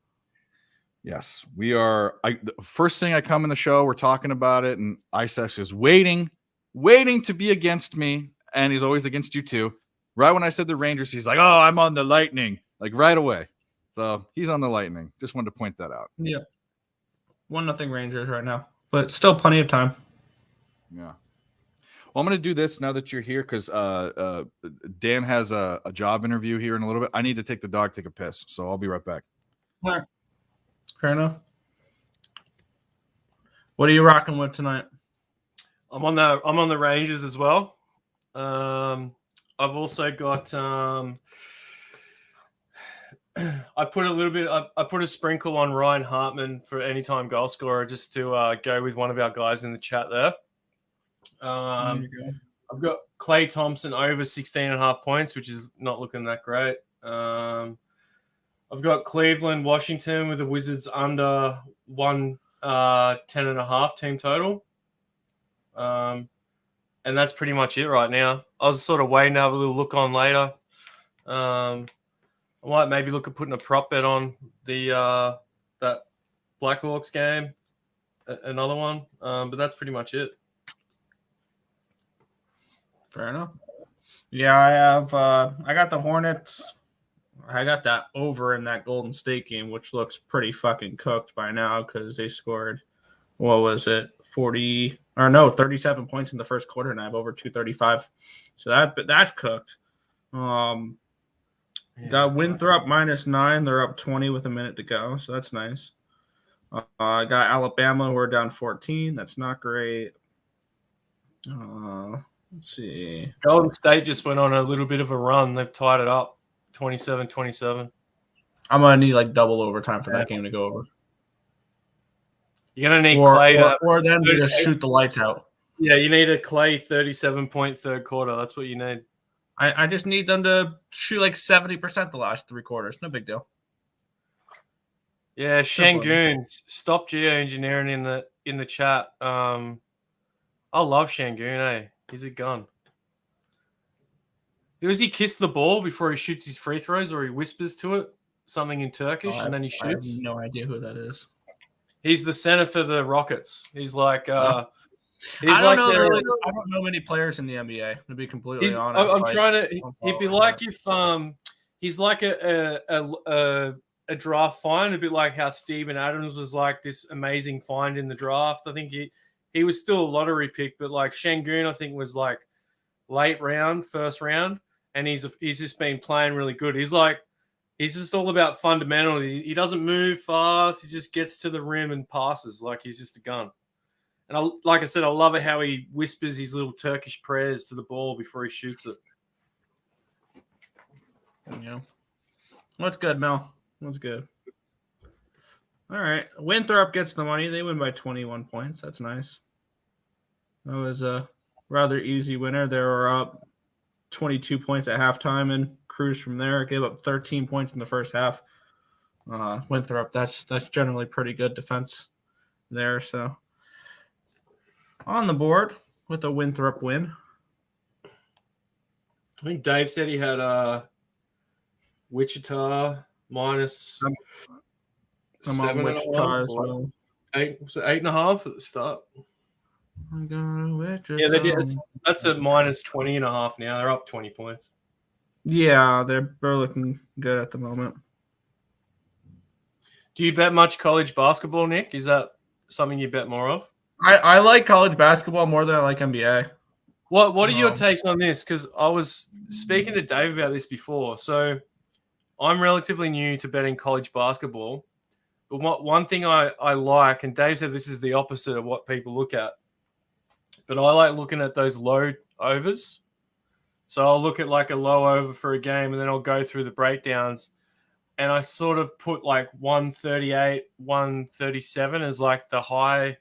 Yes, we are. The first thing I come in the show, we're talking about it, and Isaac is waiting to be against me, and he's always against you too. Right when I said the Rangers, he's like, "Oh, I'm on the Lightning," like right away. So he's on the Lightning. Just wanted to point that out. Yeah, 1-0 Rangers right now, but still plenty of time. Yeah. Well, I'm going to do this now that you're here because Dan has a job interview here in a little bit. I need to take the dog, take a piss, so I'll be right back. All right. Fair enough. What are you rocking with tonight? I'm on the Rangers as well. I've also got I put a sprinkle on Ryan Hartman for anytime goal scorer just to go with one of our guys in the chat there. I've got Klay Thompson over 16.5 points, which is not looking that great. I've got Cleveland, Washington with the Wizards under 10.5 team total. And that's pretty much it right now. I was sort of waiting to have a little look on later. I might maybe look at putting a prop bet on the that Blackhawks game, another one. But that's pretty much it. Fair enough. Yeah, I have. I got the Hornets. I got that over in that Golden State game, which looks pretty fucking cooked by now because they scored, 37 points in the first quarter, and I have over 235. So that's cooked. Got Winthrop -9. They're up 20 with a minute to go, so that's nice. I got Alabama, who are down 14. That's not great. Let's see. Golden State just went on a little bit of a run. They've tied it up 27-27. I'm gonna need like double overtime for that game to go over, You're gonna need or Clay. or them to just shoot the lights out. Yeah, you need a Clay 37-point third quarter. That's what you need. I just need them to shoot like 70% the last 3 quarters. No big deal. Yeah, Şengün, stop geoengineering in the chat. I love Şengün, eh? He's a gun. Does he kiss the ball before he shoots his free throws, or he whispers to it something in Turkish and then he shoots? I have no idea who that is. He's the center for the Rockets. He's like I don't know many players in the NBA, to be completely honest. I'm trying to. He'd be like if he's like a draft find, a bit like how Steven Adams was like this amazing find in the draft. I think he was still a lottery pick, but like Şengün, I think was like late round, first round, and he's just been playing really good. He's just all about fundamentals. He doesn't move fast. He just gets to the rim and passes like he's just a gun. And like I said, I love it how he whispers his little Turkish prayers to the ball before he shoots it. Yeah. What's good, Mel? What's good? All right. Winthrop gets the money. They win by 21 points. That's nice. That was a rather easy winner. They were up 22 points at halftime and cruised from there. Gave up 13 points in the first half. Winthrop, that's generally pretty good defense there. So on the board with a Winthrop win. I think Dave said he had Wichita minus I'm on Wichita as well. 8.5 at the start. I'm going Wichita. Yeah, they did. That's a minus 20.5 now. They're up 20 points. Yeah, they're looking good at the moment. Do you bet much college basketball, Nick? Is that something you bet more of? I like college basketball more than I like NBA. What are your takes on this? Because I was speaking to Dave about this before. So I'm relatively new to betting college basketball. But one thing I like, and Dave said this is the opposite of what people look at, but I like looking at those low overs. So I'll look at like a low over for a game, and then I'll go through the breakdowns. And I sort of put like 138, 137 as like the high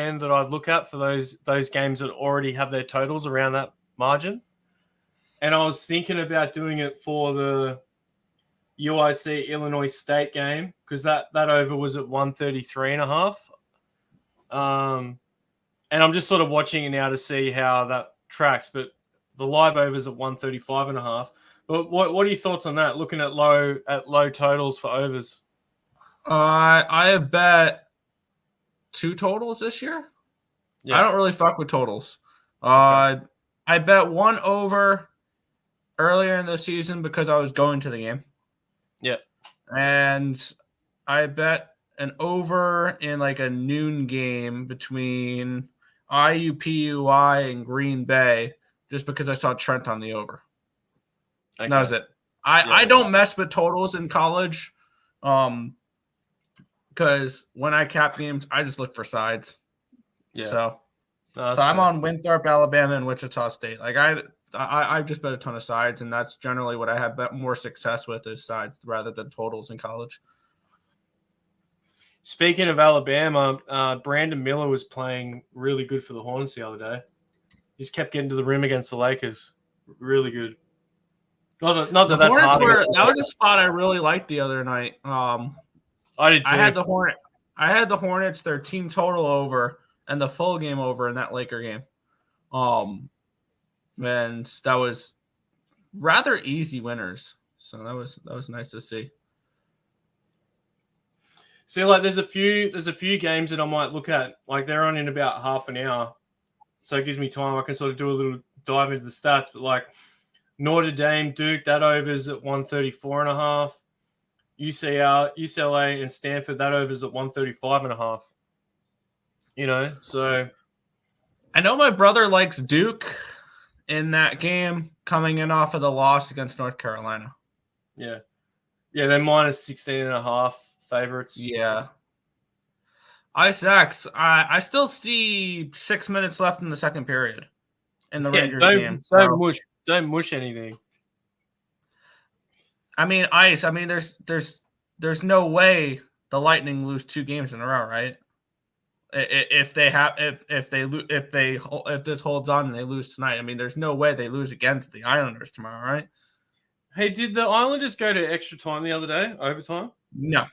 end that I'd look at for those games that already have their totals around that margin. And I was thinking about doing it for the UIC Illinois State game because that over was at 133.5. And I'm just sort of watching it now to see how that tracks. But the live over's at 135.5. But what are your thoughts on that? Looking at low totals for overs. I have bet 2 totals this year. Yeah. I don't really fuck with totals. Okay. I bet 1 over earlier in the season because I was going to the game. Yeah. And I bet an over in like a noon game between IUPUI and Green Bay just because I saw Trent on the over. Okay. That was it. I don't mess with totals in college because when I cap games, I just look for sides. Yeah. So I'm on Winthrop, Alabama, and Wichita State. Like I just bet a ton of sides, and that's generally what I have bet more success with is sides rather than totals in college. Speaking of Alabama, Brandon Miller was playing really good for the Hornets the other day. He just kept getting to the rim against the Lakers. Really good. Not that that's hard. That was a spot I really liked the other night. I did too. I had the Hornets, their team total over and the full game over in that Laker game. And that was rather easy winners. So that was nice to see. See, like there's a few games that I might look at. Like they're on in about half an hour. So it gives me time. I can sort of do a little dive into the stats. But like Notre Dame, Duke, that over's at 134.5. UCLA and Stanford, that over's at 135.5. You know, so I know my brother likes Duke in that game coming in off of the loss against North Carolina. Yeah. Yeah, they're minus 16.5 favorites. Yeah. Isaacs, I still see 6 minutes left in the second period in the Rangers game. So. Don't mush anything. I mean, Ice. I mean, there's no way the Lightning lose 2 games in a row, right? If this holds on and they lose tonight, I mean, there's no way they lose again to the Islanders tomorrow, right? Hey, did the Islanders go to extra time the other day, overtime? No.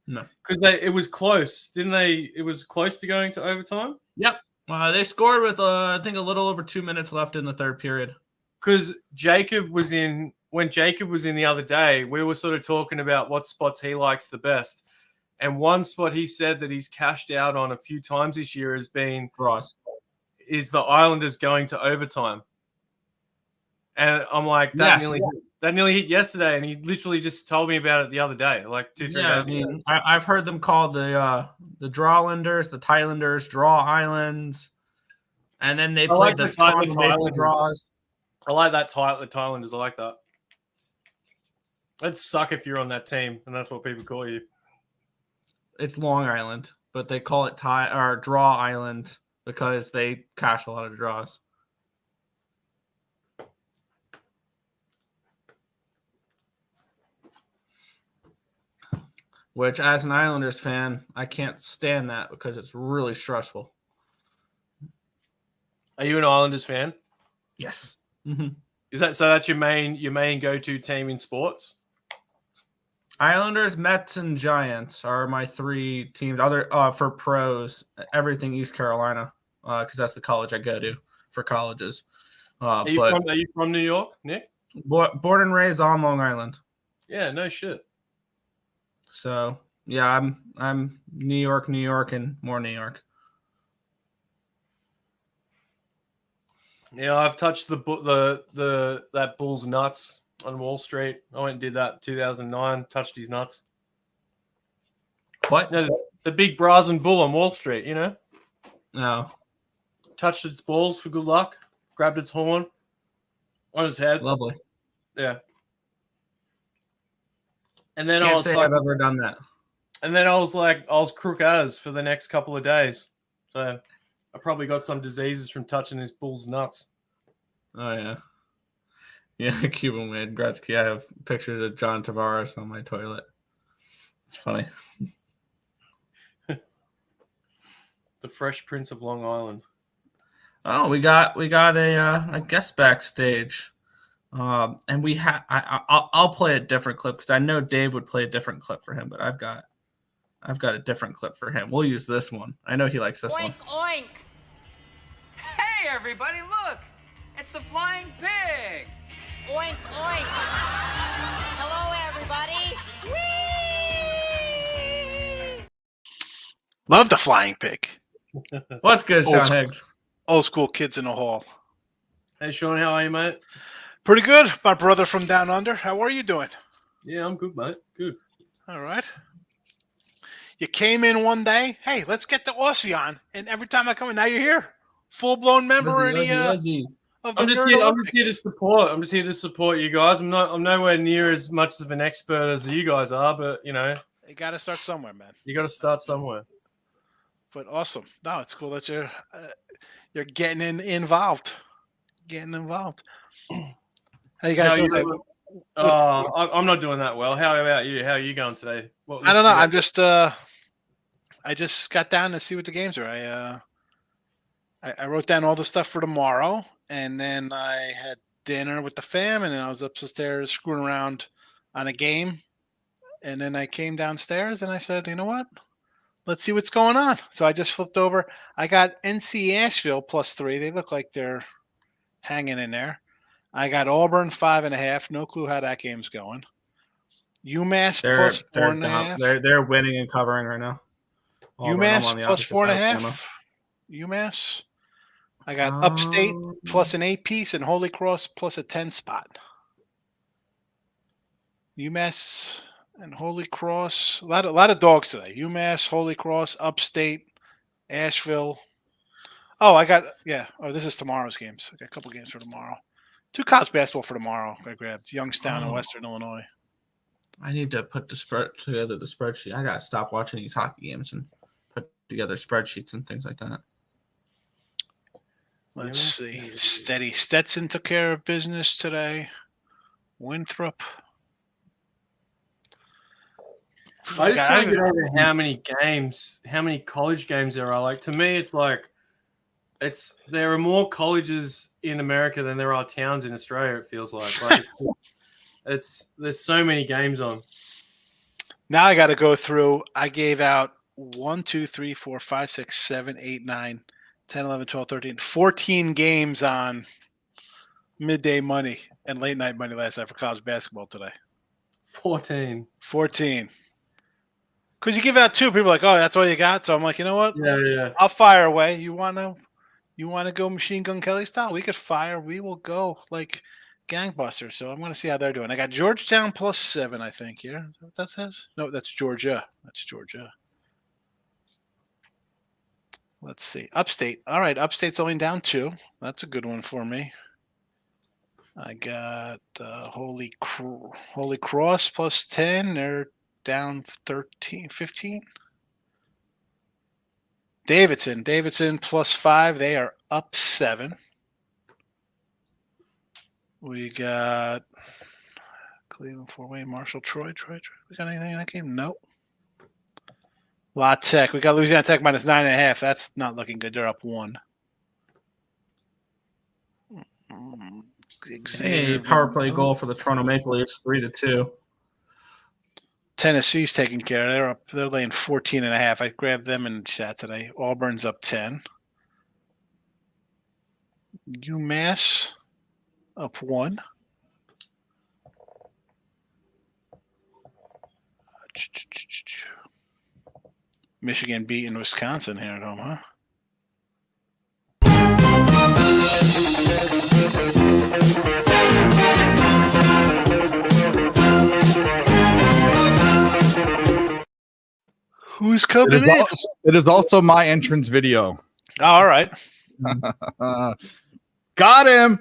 Because it was close, didn't they? It was close to going to overtime. Yep. They scored with I think a little over 2 minutes left in the third period. Because when Jacob was in the other day, we were sort of talking about what spots he likes the best. And one spot he said that he's cashed out on a few times this year has been is the Islanders going to overtime. And I'm like, that nearly hit yesterday, and he literally just told me about it the other day, like 2-3 days ago. I've heard them called the Drawlanders, the Thailanders, Draw Islands, and then they played the Toronto Draws. I like that the Thailanders. I like that. That'd suck if you're on that team, and that's what people call you. It's Long Island, but they call it Draw Island because they cash a lot of draws. Which, as an Islanders fan, I can't stand that because it's really stressful. Are you an Islanders fan? Yes. Mm-hmm. Is that so? That's your main go-to team in sports? Islanders, Mets, and Giants are my 3 teams. Other for pros, everything East Carolina, because that's the college I go to for colleges. Are you from New York, Nick? Born and raised on Long Island. Yeah, no shit. So yeah, I'm New York, and more New York. Yeah, I've touched that bull's nuts on Wall Street. I went and did that in 2009. Touched his nuts. What? No, the big brazen bull on Wall Street. You know. No. Touched its balls for good luck. Grabbed its horn on its head. Lovely. Yeah. And then Can't say I've ever done that. And then I was crook as for the next couple of days. So I probably got some diseases from touching this bull's nuts. Oh yeah. Yeah, Cuban Wade Gretzky. I have pictures of John Tavares on my toilet. It's funny. The Fresh Prince of Long Island. Oh, we got a guest backstage. And we have. I'll play a different clip because I know Dave would play a different clip for him, but I've got a different clip for him. We'll use this one. I know he likes this one. Oink! Hey, everybody, look! It's the Flying Pig! Oink, oink! Hello, everybody! Whee! Love the Flying Pig. What's good, Sean Higgs? Old school kids in the hall. Hey, Sean, how are you, mate? Pretty good. My brother from down under. How are you doing? Yeah, I'm good, mate. Good. All right. You came in one day. Hey, let's get the Aussie on. And every time I come in, now you're here. Full-blown member of the I'm just here to support. I'm just here to support you guys. I'm nowhere near as much of an expert as you guys are, but you know, you got to start somewhere, man. You got to start somewhere. But awesome. No, it's cool that you're getting involved. How you guys doing? I'm not doing that well. How about you? How are you going today? I don't know. I'm just I just got down to see what the games are. I wrote down all the stuff for tomorrow, and then I had dinner with the fam, and then I was upstairs screwing around on a game, and then I came downstairs and I said, you know what? Let's see what's going on. So I just flipped over. I got NC Asheville +3. They look like they're hanging in there. I got Auburn 5.5. No clue how that game's going. UMass +4.5. They're winning and covering right now. UMass +4.5. UMass. I got Upstate plus an 8 piece and Holy Cross plus a 10 spot. UMass and Holy Cross. A lot of dogs today. UMass, Holy Cross, Upstate, Asheville. Oh, this is tomorrow's games. I got a couple games for tomorrow. 2 college basketball for tomorrow. I grabbed Youngstown and Western Illinois. I need to put the spreadsheet. I gotta stop watching these hockey games and put together spreadsheets and things like that. Let's see. Steady. Stetson took care of business today. Winthrop. I just God, can't get over how many college games there are. Like, to me, it's like there are more colleges in America than there are towns in Australia. It feels like there's so many games on. Now I got to go through. I gave out 1, 2, 3, 4, 5, 6, 7, 8, 9, 10, 11, 12, 13, 14 games on midday money and late night money last night for college basketball today. 14. Because you give out 2, people are like, oh, that's all you got. So I'm like, you know what? Yeah. I'll fire away. You wanna go Machine Gun Kelly style? We could fire. We will go like gangbusters. So I'm gonna see how they're doing. I got Georgetown +7, I think. Here, is that what that says? No, that's Georgia. Let's see. Upstate. All right, Upstate's only down 2. That's a good one for me. I got Holy Cross +10. They're down 13, 15. Davidson +5. They are up 7. We got Cleveland 4-way, Marshall, Troy. We got anything in that game? Nope. La Tech. We got Louisiana Tech -9.5. That's not looking good. They're up 1. Hey, power play goal for the Toronto Maple Leafs, 3-2. Tennessee's taking care. They're laying 14.5. I grabbed them in chat today. Auburn's up 10. UMass up 1. Michigan beating Wisconsin here at home, huh? Who's coming in? It is also my entrance video. Oh, all right. Got him.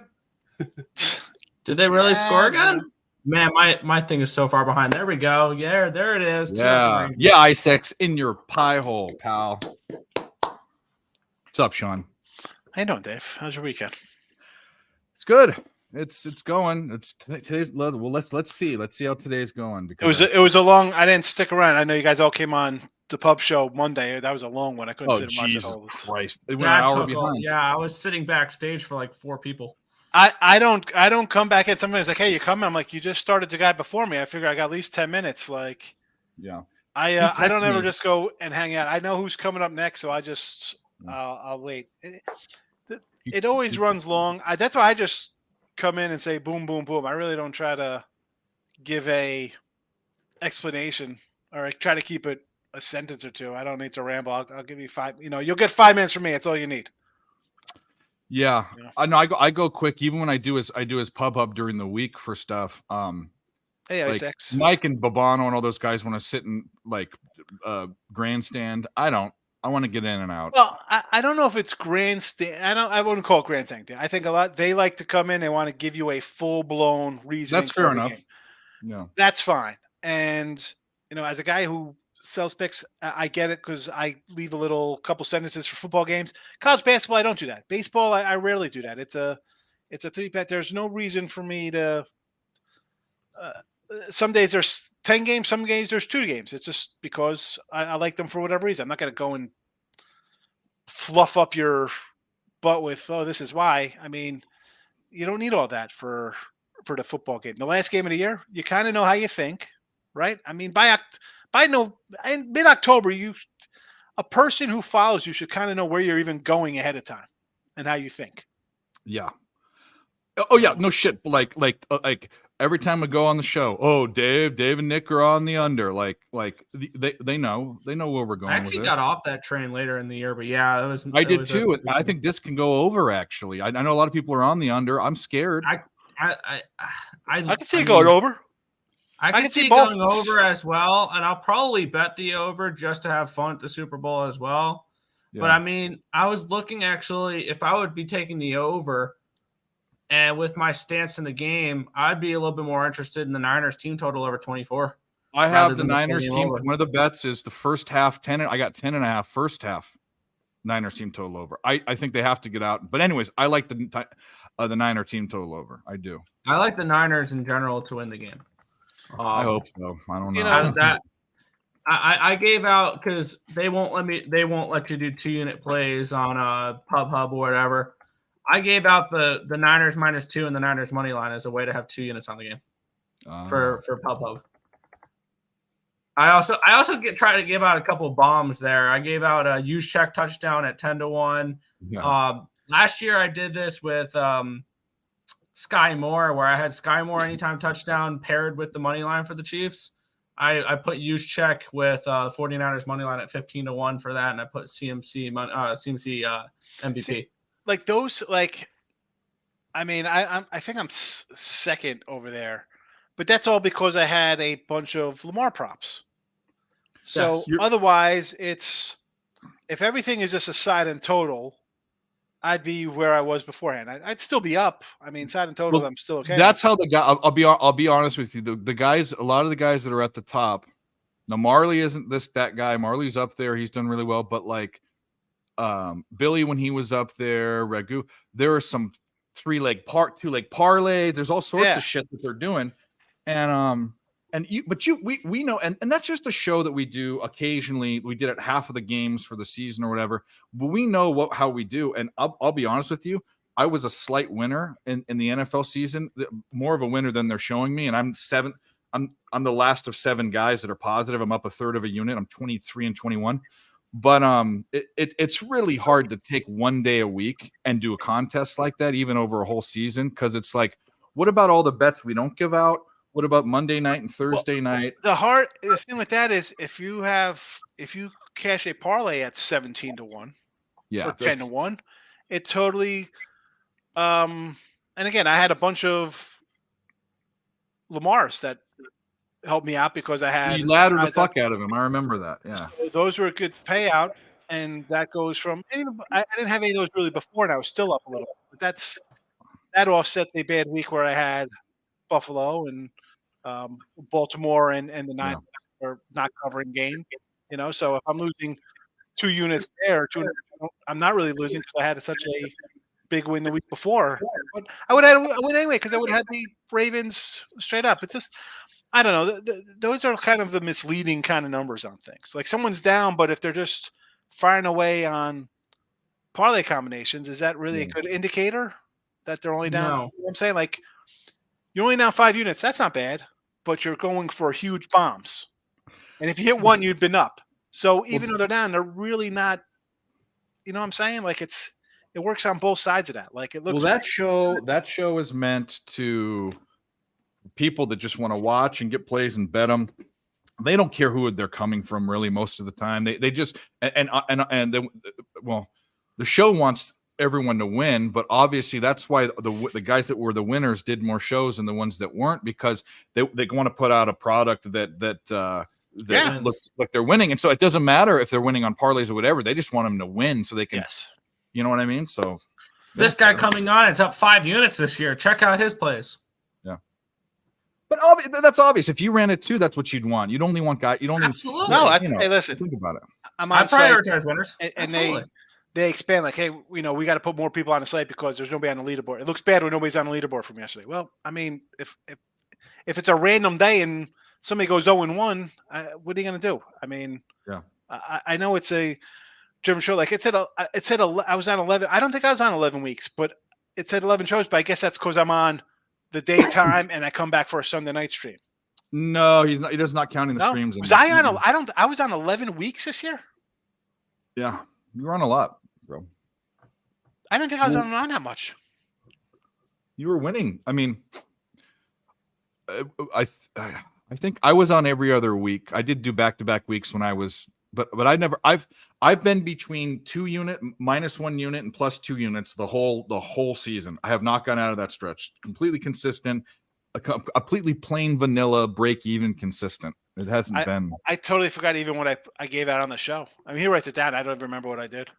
Did they really score again? Man, my thing is so far behind. There we go. Yeah, there it is. Yeah, I6 in your pie hole, pal. What's up, Sean? How you doing, Dave? How's your weekend? It's good. It's going. It's today's. Well, let's see. Let's see how today's going. Because It was a long. I didn't stick around. I know you guys all came on the pub show Monday. That was a long one. I couldn't sit and watch it Jesus all. Christ! It went an hour behind. Yeah, I was sitting backstage for like 4 people. I don't come back in. Somebody's like, "Hey, you coming?" I'm like, "You just started the guy before me." I figure I got at least 10 minutes. Like, yeah. I don't ever just go and hang out. I know who's coming up next, so I just I'll wait. It always runs long. That's why I just come in and say boom, boom, boom. I really don't try to give a explanation or try to keep it a sentence or 2. I don't need to ramble. I'll give you 5. You'll get 5 minutes from me. That's all you need. Yeah. I know. I go quick. Even when I do his pub hub during the week for stuff. Hey, like I6. Mike and Babano and all those guys want to sit in like grandstand. I don't. I want to get in and out. Well, I don't know if it's grandstand. I wouldn't call it grandstand. I think a lot they like to come in. They want to give you a full blown reason. That's fair enough. Yeah, that's fine. And as a guy who sells picks, I get it because I leave a couple sentences for football games. College basketball, I don't do that. Baseball, I rarely do that. It's a 3-pack. There's no reason for me to. Some days there's 10 games, some days there's 2 games. It's just because I like them for whatever reason. I'm not going to go and fluff up your butt with, oh, this is why. I mean, you don't need all that for the football game. The last game of the year, you kind of know how you think, right? I mean, by mid-October, a person who follows you should kind of know where you're even going ahead of time and how you think. Yeah. Oh yeah, no shit. Like every time we go on the show, oh, Dave and Nick are on the under. Like they know where we're going. I actually got off that train later in the year, but yeah, I did too. I think this can go over. Actually, I know a lot of people are on the under. I'm scared. I can see it going over. I can see it going over as well, and I'll probably bet the over just to have fun at the Super Bowl as well. Yeah. But I mean, I was looking actually if I would be taking the over. And with my stance in the game, I'd be a little bit more interested in the Niners team total over 24. I have the Niners team. One of the bets is the first half 10. I got 10.5 first half Niners team total over. I think they have to get out. But anyways, I like the Niner team total over. I do. I like the Niners in general to win the game. I hope so. I don't know. I gave out because they won't let you do 2-unit plays on PubHub or whatever. I gave out the Niners -2 and the Niners money line as a way to have 2 units on the game for PubHub. I also try to give out a couple bombs there. I gave out a use check touchdown at 10-1. Yeah. Last year I did this with Sky Moore, where I had Sky Moore anytime touchdown paired with the money line for the Chiefs. I put use check with 49ers money line at 15-1 for that, and I put CMC MVP. See, like those, like, I mean, I think I'm second over there, but that's all because I had a bunch of Lamar props. So Yes, otherwise, it's if everything is just a side and total, I'd be where I was beforehand. I'd still be up. I mean, side and total, Well, I'm still okay. That's how the guy. I'll be honest with you. The guys, a lot of the guys that are at the top. Now Marley isn't that guy. Marley's up there. He's done really well. But like, Billy when he was up there, Ragu, there are some 2-leg parlays. There's all sorts of shit that they're doing, we know, and that's just a show that we do occasionally. We did it half of the games for the season or whatever, but we know how we do. And I'll be honest with you, I was a slight winner in the NFL season, more of a winner than they're showing me. And I'm seventh. I'm the last of 7 guys that are positive. I'm up a third of a unit. I'm 23-21. But it's really hard to take one day a week and do a contest like that, even over a whole season, because it's like, what about all the bets we don't give out? What about Monday night and Thursday night? The thing with that is if you cash a parlay at 17-1, Yeah, or 10-1, it totally. And again, I had a bunch of Lamars that helped me out because I had you laddered the fuck out of him. I remember that. Yeah, so those were a good payout, and that goes from. I didn't have any of those really before, and I was still up a little. But that offsets a bad week where I had Buffalo and Baltimore and the Niners are not covering game. So if I'm losing 2 units there, I'm not really losing because I had such a big win the week before. But I would have win anyway because I would have had the Ravens straight up. It's just I don't know. Those are kind of the misleading kind of numbers on things. Like someone's down, but if they're just firing away on parlay combinations, is that really a good indicator that they're only down? No. You know what I'm saying? Like you're only down 5 units. That's not bad, but you're going for huge bombs. And if you hit one, you've been up. So even though they're down, they're really not. You know what I'm saying? Like it works on both sides of that. Like it looks. Well, that show is meant to people that just want to watch and get plays and bet them. They don't care who they're coming from, really, most of the time. They just the show wants everyone to win, but obviously that's why the guys that were the winners did more shows than the ones that weren't, because they want to put out a product that looks like they're winning, and so it doesn't matter if they're winning on parlays or whatever. They just want them to win so they can. Yes. You know what I mean? So This guy coming on, it's up 5 units this year. Check out his plays. Yeah. But that's obvious. If you ran it too, that's what you'd want. You'd only want guys. You don't Absolutely. No, that's hey. Listen, think about it. I'm I on site, prioritize winners. and they expand like, hey, we got to put more people on the site because there's nobody on the leaderboard. It looks bad when nobody's on the leaderboard from yesterday. Well, I mean, if it's a random day and somebody goes 0-1, what are you going to do? I mean, yeah, I know it's a driven show. Like it said I was on 11. I don't think I was on 11 weeks, but it said 11 shows. But I guess that's because I'm on the daytime and I come back for a Sunday night stream. No, he's not. He does not counting the streams. Was I on? I was on 11 weeks this year. Yeah, you were on a lot, bro. I didn't think I was on that much. You were winning. I mean, I think I was on every other week. I did do back-to-back weeks when I was, but I never. I've been between 2 unit, -1 unit, and +2 units the whole season. I have not gone out of that stretch. Completely consistent, completely plain vanilla, break even consistent. It hasn't been. I totally forgot even what I gave out on the show. I mean, he writes it down. I don't even remember what I did.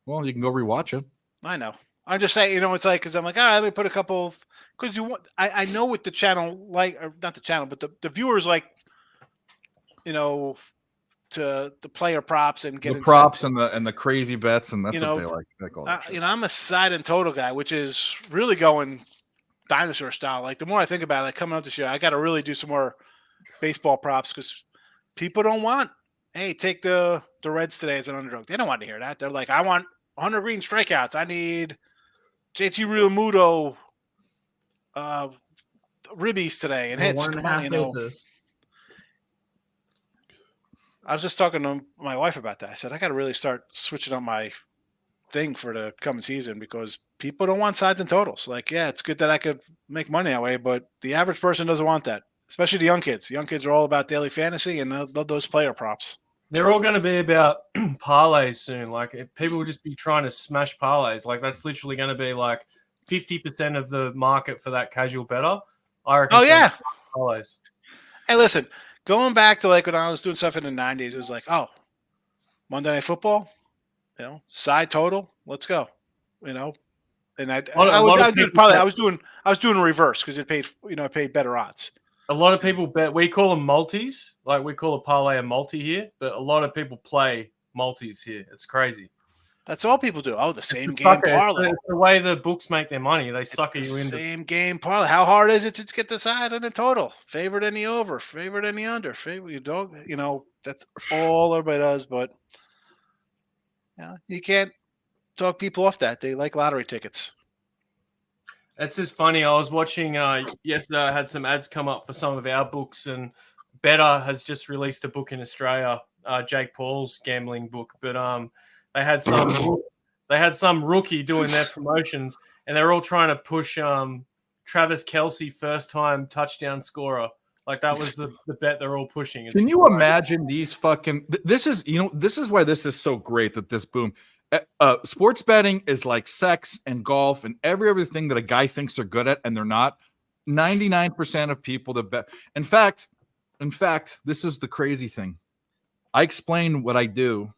Well, you can go rewatch it. I know. I'm just saying, it's like, because I'm like, let me put a couple because I know what the channel like, or not the channel, but the viewers like, to the player props and get the props and the crazy bets, and that's what they like. They call that I'm a side and total guy, which is really going dinosaur style. Like the more I think about it, like coming up this year, I got to really do some more baseball props because people don't want hey, take the Reds today as an underdog. They don't want to hear that. They're like, I want Hunter Green strikeouts. I need JT Realmuto ribbies today and hits. Come on, doses. I was just talking to my wife about that. I said, I got to really start switching up my thing for the coming season because people don't want sides and totals. Like, yeah, it's good that I could make money that way, but the average person doesn't want that, especially the young kids. Young kids are all about daily fantasy and those player props. They're all going to be about parlays soon. Like people will just be trying to smash parlays. Like that's literally going to be like 50% of the market for that casual bettor. I reckon. Oh yeah, parlays. Hey, listen, going back to like when I was doing stuff in the 90s, it was like, oh, Monday Night Football, side total, let's go, and I was doing a reverse because it paid better odds. A lot of people bet. We call them multis. Like we call a parlay a multi here, but a lot of people play multis here. It's crazy. That's all people do. Oh, the same game parlay. It's the way the books make their money. They sucker you into same game parlay. How hard is it to get the side and the total? Favorite any over, favorite any under, favorite you don't. That's all everybody does. But you can't talk people off that. They like lottery tickets. It's just funny. I was watching yesterday. I had some ads come up for some of our books, and Better has just released a book in Australia, Jake Paul's gambling book. But they had some rookie doing their promotions, and they're all trying to push Travis Kelce first time touchdown scorer. Like that was the bet they're all pushing. Can you imagine these fucking? This is why this is so great that this boom. Sports betting is like sex and golf and every other thing that a guy thinks they're good at and they're not. 99% of people that bet. In fact, this is the crazy thing. I explain what I do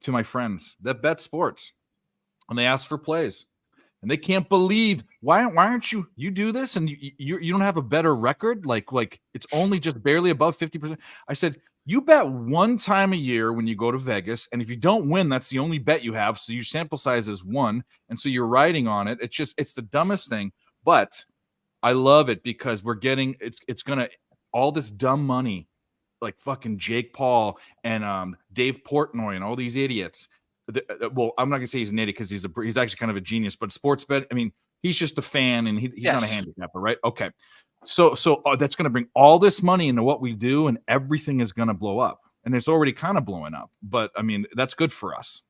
to my friends that bet sports, and they ask for plays, and they can't believe why aren't you do this and you don't have a better record? Like it's only just barely above 50%. I said, you bet one time a year when you go to Vegas, and if you don't win, that's the only bet you have. So your sample size is 1, and so you're riding on it. It's the dumbest thing, but I love it because we're getting it's gonna all this dumb money, like fucking Jake Paul and Dave Portnoy and all these idiots. Well, I'm not gonna say he's an idiot because he's actually kind of a genius, but sports bet. I mean, he's just a fan and he's not a handicapper, right? Okay. So that's going to bring all this money into what we do, and everything is going to blow up, and it's already kind of blowing up. But I mean, that's good for us.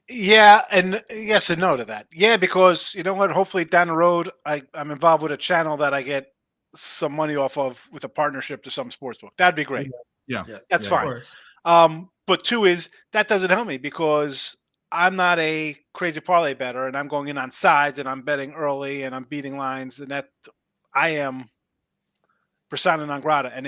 Yeah, and yes and no to that. Yeah, because you know what? Hopefully down the road, I'm involved with a channel that I get some money off of with a partnership to some sportsbook. That'd be great. Yeah, that's fine. But 2 is that doesn't help me because I'm not a crazy parlay bettor, and I'm going in on sides, and I'm betting early, and I'm beating lines, and that. I am persona non grata, and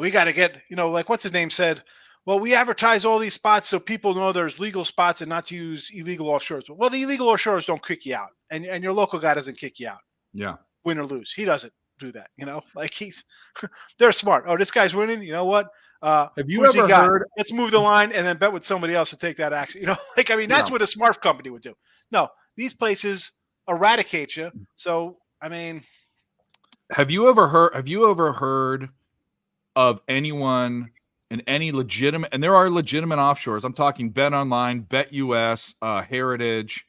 we got to get, like what's his name said, well, we advertise all these spots so people know there's legal spots and not to use illegal offshores. Well, the illegal offshores don't kick you out, and your local guy doesn't kick you out. Yeah. Win or lose. He doesn't do that, like they're smart. Oh, this guy's winning. You know what? Have you ever heard? Let's move the line and then bet with somebody else to take that action. That's what a smart company would do. No, these places eradicate you. So, I mean, Have you ever heard of anyone in any legitimate, and there are legitimate offshores. I'm talking Bet Online, Bet US, Heritage.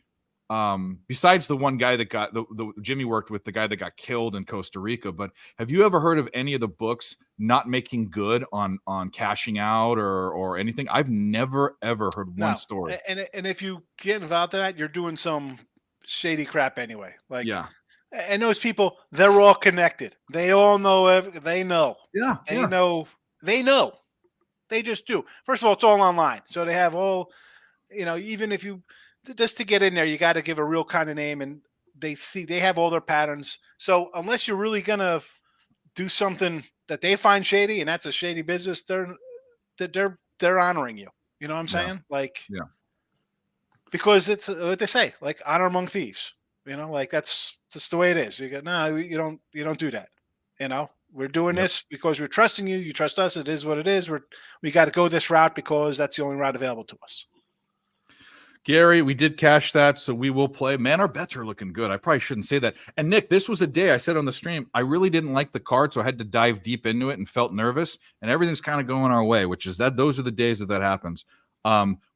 Besides the one guy that got the Jimmy worked with, the guy that got killed in Costa Rica. But have you ever heard of any of the books not making good on cashing out or anything? I've never ever heard one story. And if you get involved in that, you're doing some shady crap anyway. Like yeah. And those people, they're all connected. They all know. They know. Yeah. They know. They know. They just do. First of all, it's all online. So they have all, even if you, just to get in there, you got to give a real kind of name, and they have all their patterns. So unless you're really going to do something that they find shady, and that's a shady business, they're honoring you. You know what I'm saying? Yeah. Because it's what they say, like honor among thieves. That's just the way it is. You go, no, you don't do that. We're doing this because we're trusting you. You trust us. It is what it is. We got to go this route because that's the only route available to us. Gary, we did cash that, so we will play. Man, our bets are looking good. I probably shouldn't say that. And Nick, this was a day I said on the stream, I really didn't like the card, so I had to dive deep into it and felt nervous. And everything's kind of going our way, which is that those are the days that happens.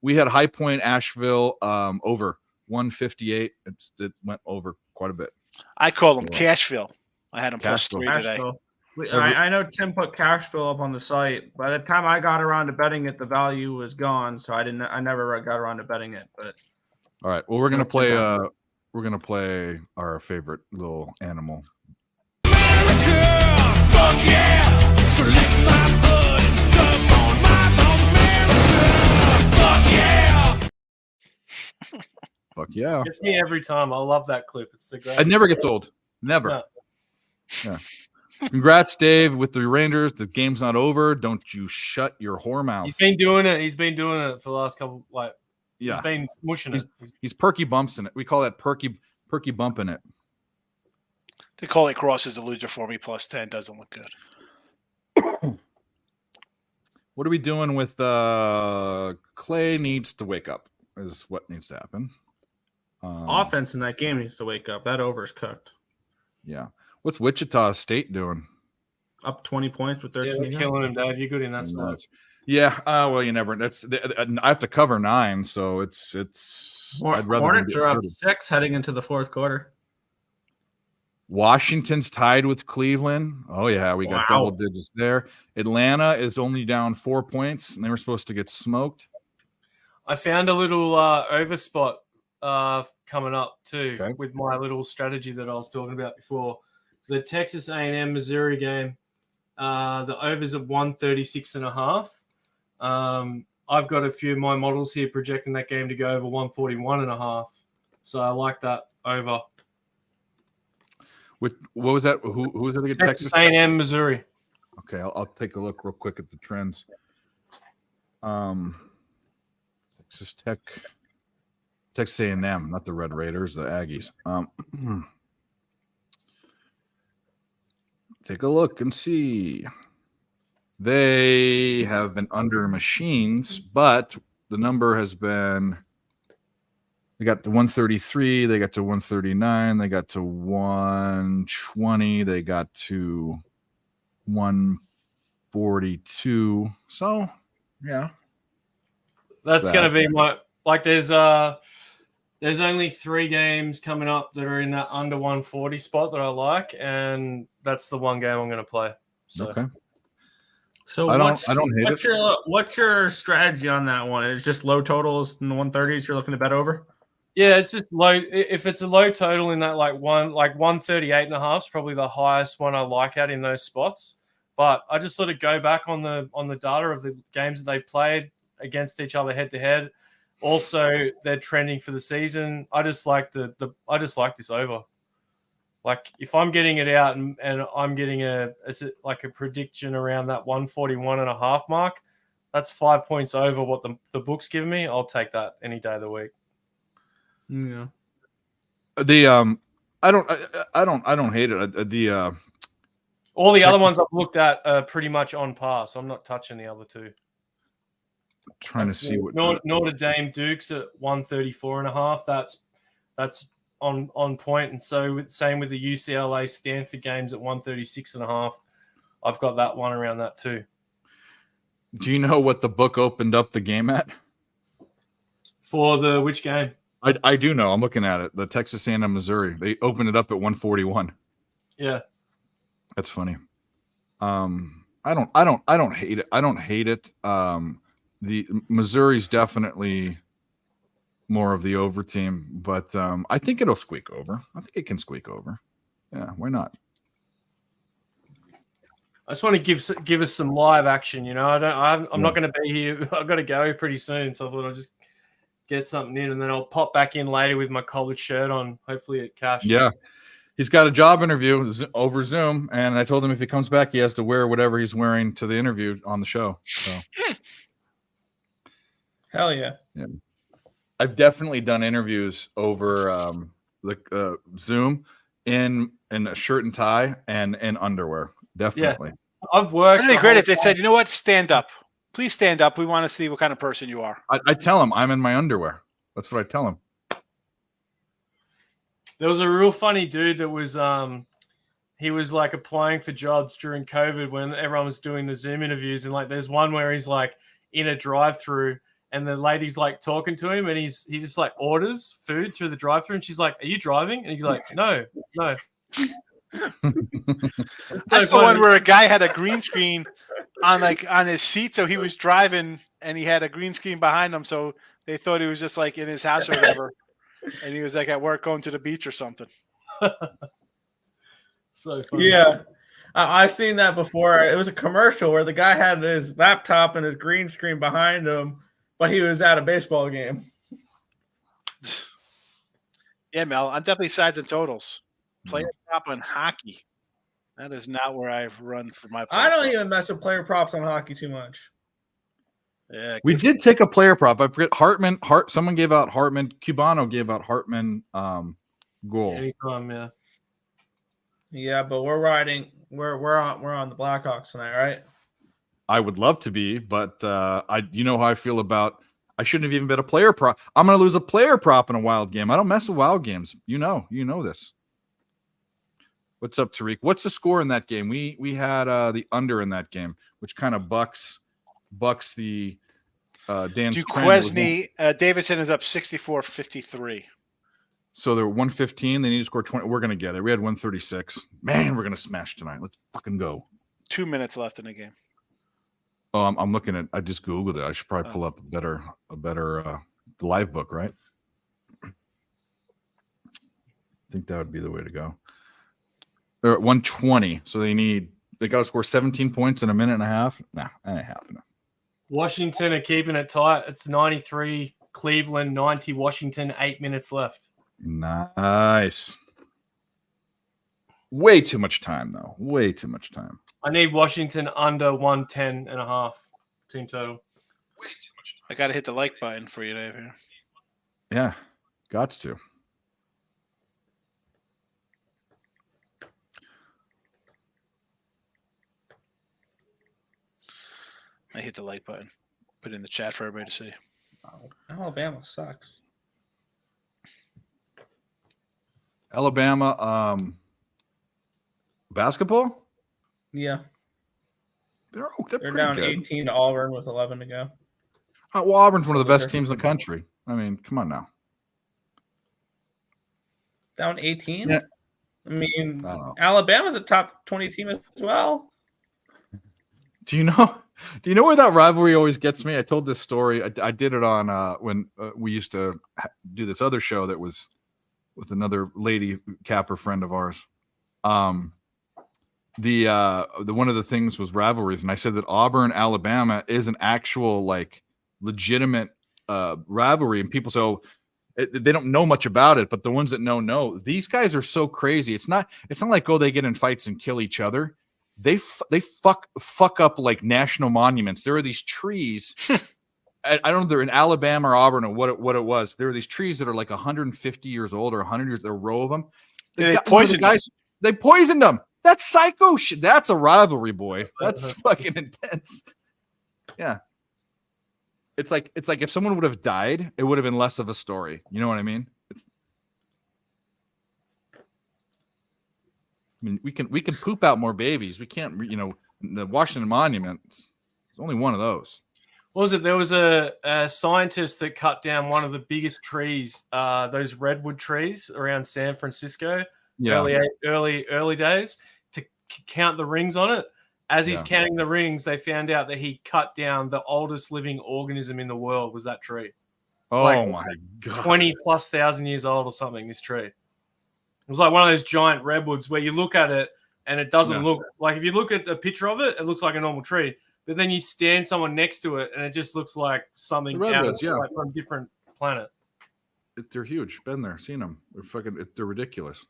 We had High Point, Asheville, over 158. It went over quite a bit. I call them Cashville. I had them plus Cashville. 3 today. Cashville. I know Tim put Cashville up on the site. By the time I got around to betting it, the value was gone, so I never got around to betting it. But all right, well, we're gonna play. We're gonna play our favorite little animal. Fuck yeah! Gets me every time. I love that clip. It's the great. It never gets old. Never. No. Yeah. Congrats, Dave, with the Rangers. The game's not over. Don't you shut your whore mouth. He's been doing it. He's been doing it for the last couple. Yeah. He's been mushing it. He's perky bumps in it. We call that perky bumping it. They call it crosses the loser for me plus 10. Doesn't look good. What are we doing with Clay needs to wake up is what needs to happen. Offense in that game needs to wake up. That over's cooked. Yeah. What's Wichita State doing? Up 20 points with 13. We're killing him, Dave. You're good in that spot. Yeah. Well, you never. I have to cover 9, so it's. I'd rather Hornets are up 6 heading into the fourth quarter. Washington's tied with Cleveland. Oh yeah, we got double digits there. Atlanta is only down 4 points, and they were supposed to get smoked. I found a little over spot coming up too with my little strategy that I was talking about before. The Texas A&M Missouri game, the overs at 136.5. I've got a few of my models here projecting that game to go over 141.5. So I like that over. What was that? Who was it again? Texas A&M Missouri. Okay, I'll take a look real quick at the trends. Texas Tech, Texas A&M, not the Red Raiders, the Aggies. Take a look and see. They have been under machines, but the number has been. They got to 133. They got to 139. They got to 120. They got to 142. So, yeah. That's going to be my there's only 3 games coming up that are in that under 140 spot that I like, and that's the one game I'm going to play. So. Okay. So I don't hate it. What's your strategy on that one? It's just low totals in the 130s you're looking to bet over? Yeah, it's just low. If it's a low total in that 138.5 is probably the highest one I like at in those spots. But I just sort of go back on the data of the games that they played against each other head to head. Also, they're trending for the season. I just like I just like this over. Like if I'm getting it out and I'm getting a prediction around that 141.5 mark, that's 5 points over what the book's giving me. I'll take that any day of the week. Yeah. I don't hate it. All the other ones I've looked at are pretty much on par, so I'm not touching the other two. Trying to see what Notre Dame Dukes at 134.5. That's on point, and so same with the UCLA Stanford games at 136.5. I've got that one around that too. Do you know what the book opened up the game at? For the which game? I do know. I'm looking at it. The Texas A&M Missouri. They opened it up at 141. Yeah, that's funny. I don't hate it. I don't hate it. The Missouri's definitely more of the over team, but I think it'll squeak over. I think it can squeak over. Yeah, why not? I just want to give us some live action. I'm not going to be here. I've got to go pretty soon, so I thought I'll just get something in, and then I'll pop back in later with my college shirt on. Hopefully, it cashed. Yeah, he's got a job interview over Zoom, and I told him if he comes back, he has to wear whatever he's wearing to the interview on the show. So. Hell yeah. Yeah. I've definitely done interviews over Zoom in a shirt and tie and underwear. Definitely. Yeah. I've worked. Wouldn't it be great if they said, you know what, stand up. Please stand up. We want to see what kind of person you are. I tell them I'm in my underwear. That's what I tell him. There was a real funny dude that was he was like applying for jobs during COVID when everyone was doing the Zoom interviews, and like there's one where he's like in a drive-through and the lady's like talking to him and he just like orders food through the drive-through and she's like, "Are you driving?" And he's like, No. That's the one where a guy had a green screen on his seat, so he was driving and he had a green screen behind him, so they thought he was just like in his house or whatever, and he was like at work going to the beach or something. So funny. Yeah. I've seen that before. It was a commercial where the guy had his laptop and his green screen behind him, but he was at a baseball game. Yeah, Mel, I'm definitely sides and totals. Player prop on hockey. That is not where I've run for my. I don't even mess with player props on hockey too much. Yeah, We did take a player prop. I forget Hartman. Someone gave out Hartman. Cubano gave out Hartman goal. Anytime, yeah. Yeah, but we're on the Blackhawks tonight, right? I would love to be, but you know how I feel about. I shouldn't have even bet a player prop. I'm going to lose a player prop in a wild game. I don't mess with wild games. You know this. What's up, Tariq? What's the score in that game? We had the under in that game, which kind of bucks the Dan's trend. Duquesne, Davidson is up 64-53. So they're 115. They need to score 20. We're going to get it. We had 136. Man, we're going to smash tonight. Let's fucking go. 2 minutes left in the game. Oh, I'm looking at. I just googled it. I should probably pull up a better live book, right? I think that would be the way to go. They're at 120, so they got to score 17 points in a minute and a half. Nah, that ain't happening. Washington are keeping it tight. It's 93 Cleveland, 90 Washington, 8 minutes left. Nice. Way too much time, though. Way too much time. I need Washington under 110 and a half team total. Way too much time. I got to hit the like button for you, Dave. Here. Yeah, gots to. I hit the like button. Put it in the chat for everybody to see. Alabama sucks. Alabama basketball? Yeah. They're They're pretty down good. 18 to Auburn with 11 to go. Well, Auburn's one of the best teams in the country. I mean, come on now. Down 18? Yeah. I mean, I don't know. Alabama's a top 20 team as well. Do you know where that rivalry always gets me? I told this story. I did it on when we used to do this other show that was with another lady capper friend of ours. The one of the things was rivalries, and I said that Auburn, Alabama is an actual like legitimate rivalry, and people say they don't know much about it, but the ones that know. These guys are so crazy. It's not like they get in fights and kill each other. They fuck up like national monuments. There are these trees. I don't know if they're in Alabama or Auburn or what it was. There are these trees that are like 150 years old or 100 years. There are a row of them. They poisoned guys. They poisoned them. That's psycho shit. That's a rivalry, boy. That's fucking intense. Yeah. It's like if someone would have died, it would have been less of a story. You know what I mean? I mean, we can poop out more babies. We can't, the Washington Monument. There's only one of those. What was it? There was a scientist that cut down one of the biggest trees, those redwood trees around San Francisco, early days, to count the rings on it. As he's counting the rings, they found out that he cut down the oldest living organism in the world was that tree. Oh my God. 20,000+ years old or something, this tree. It was like one of those giant redwoods where you look at it and it doesn't look like, if you look at a picture of it, it looks like a normal tree. But then you stand someone next to it and it just looks like something out of, like, from a different planet. They're huge. Been there, seen them. They're ridiculous.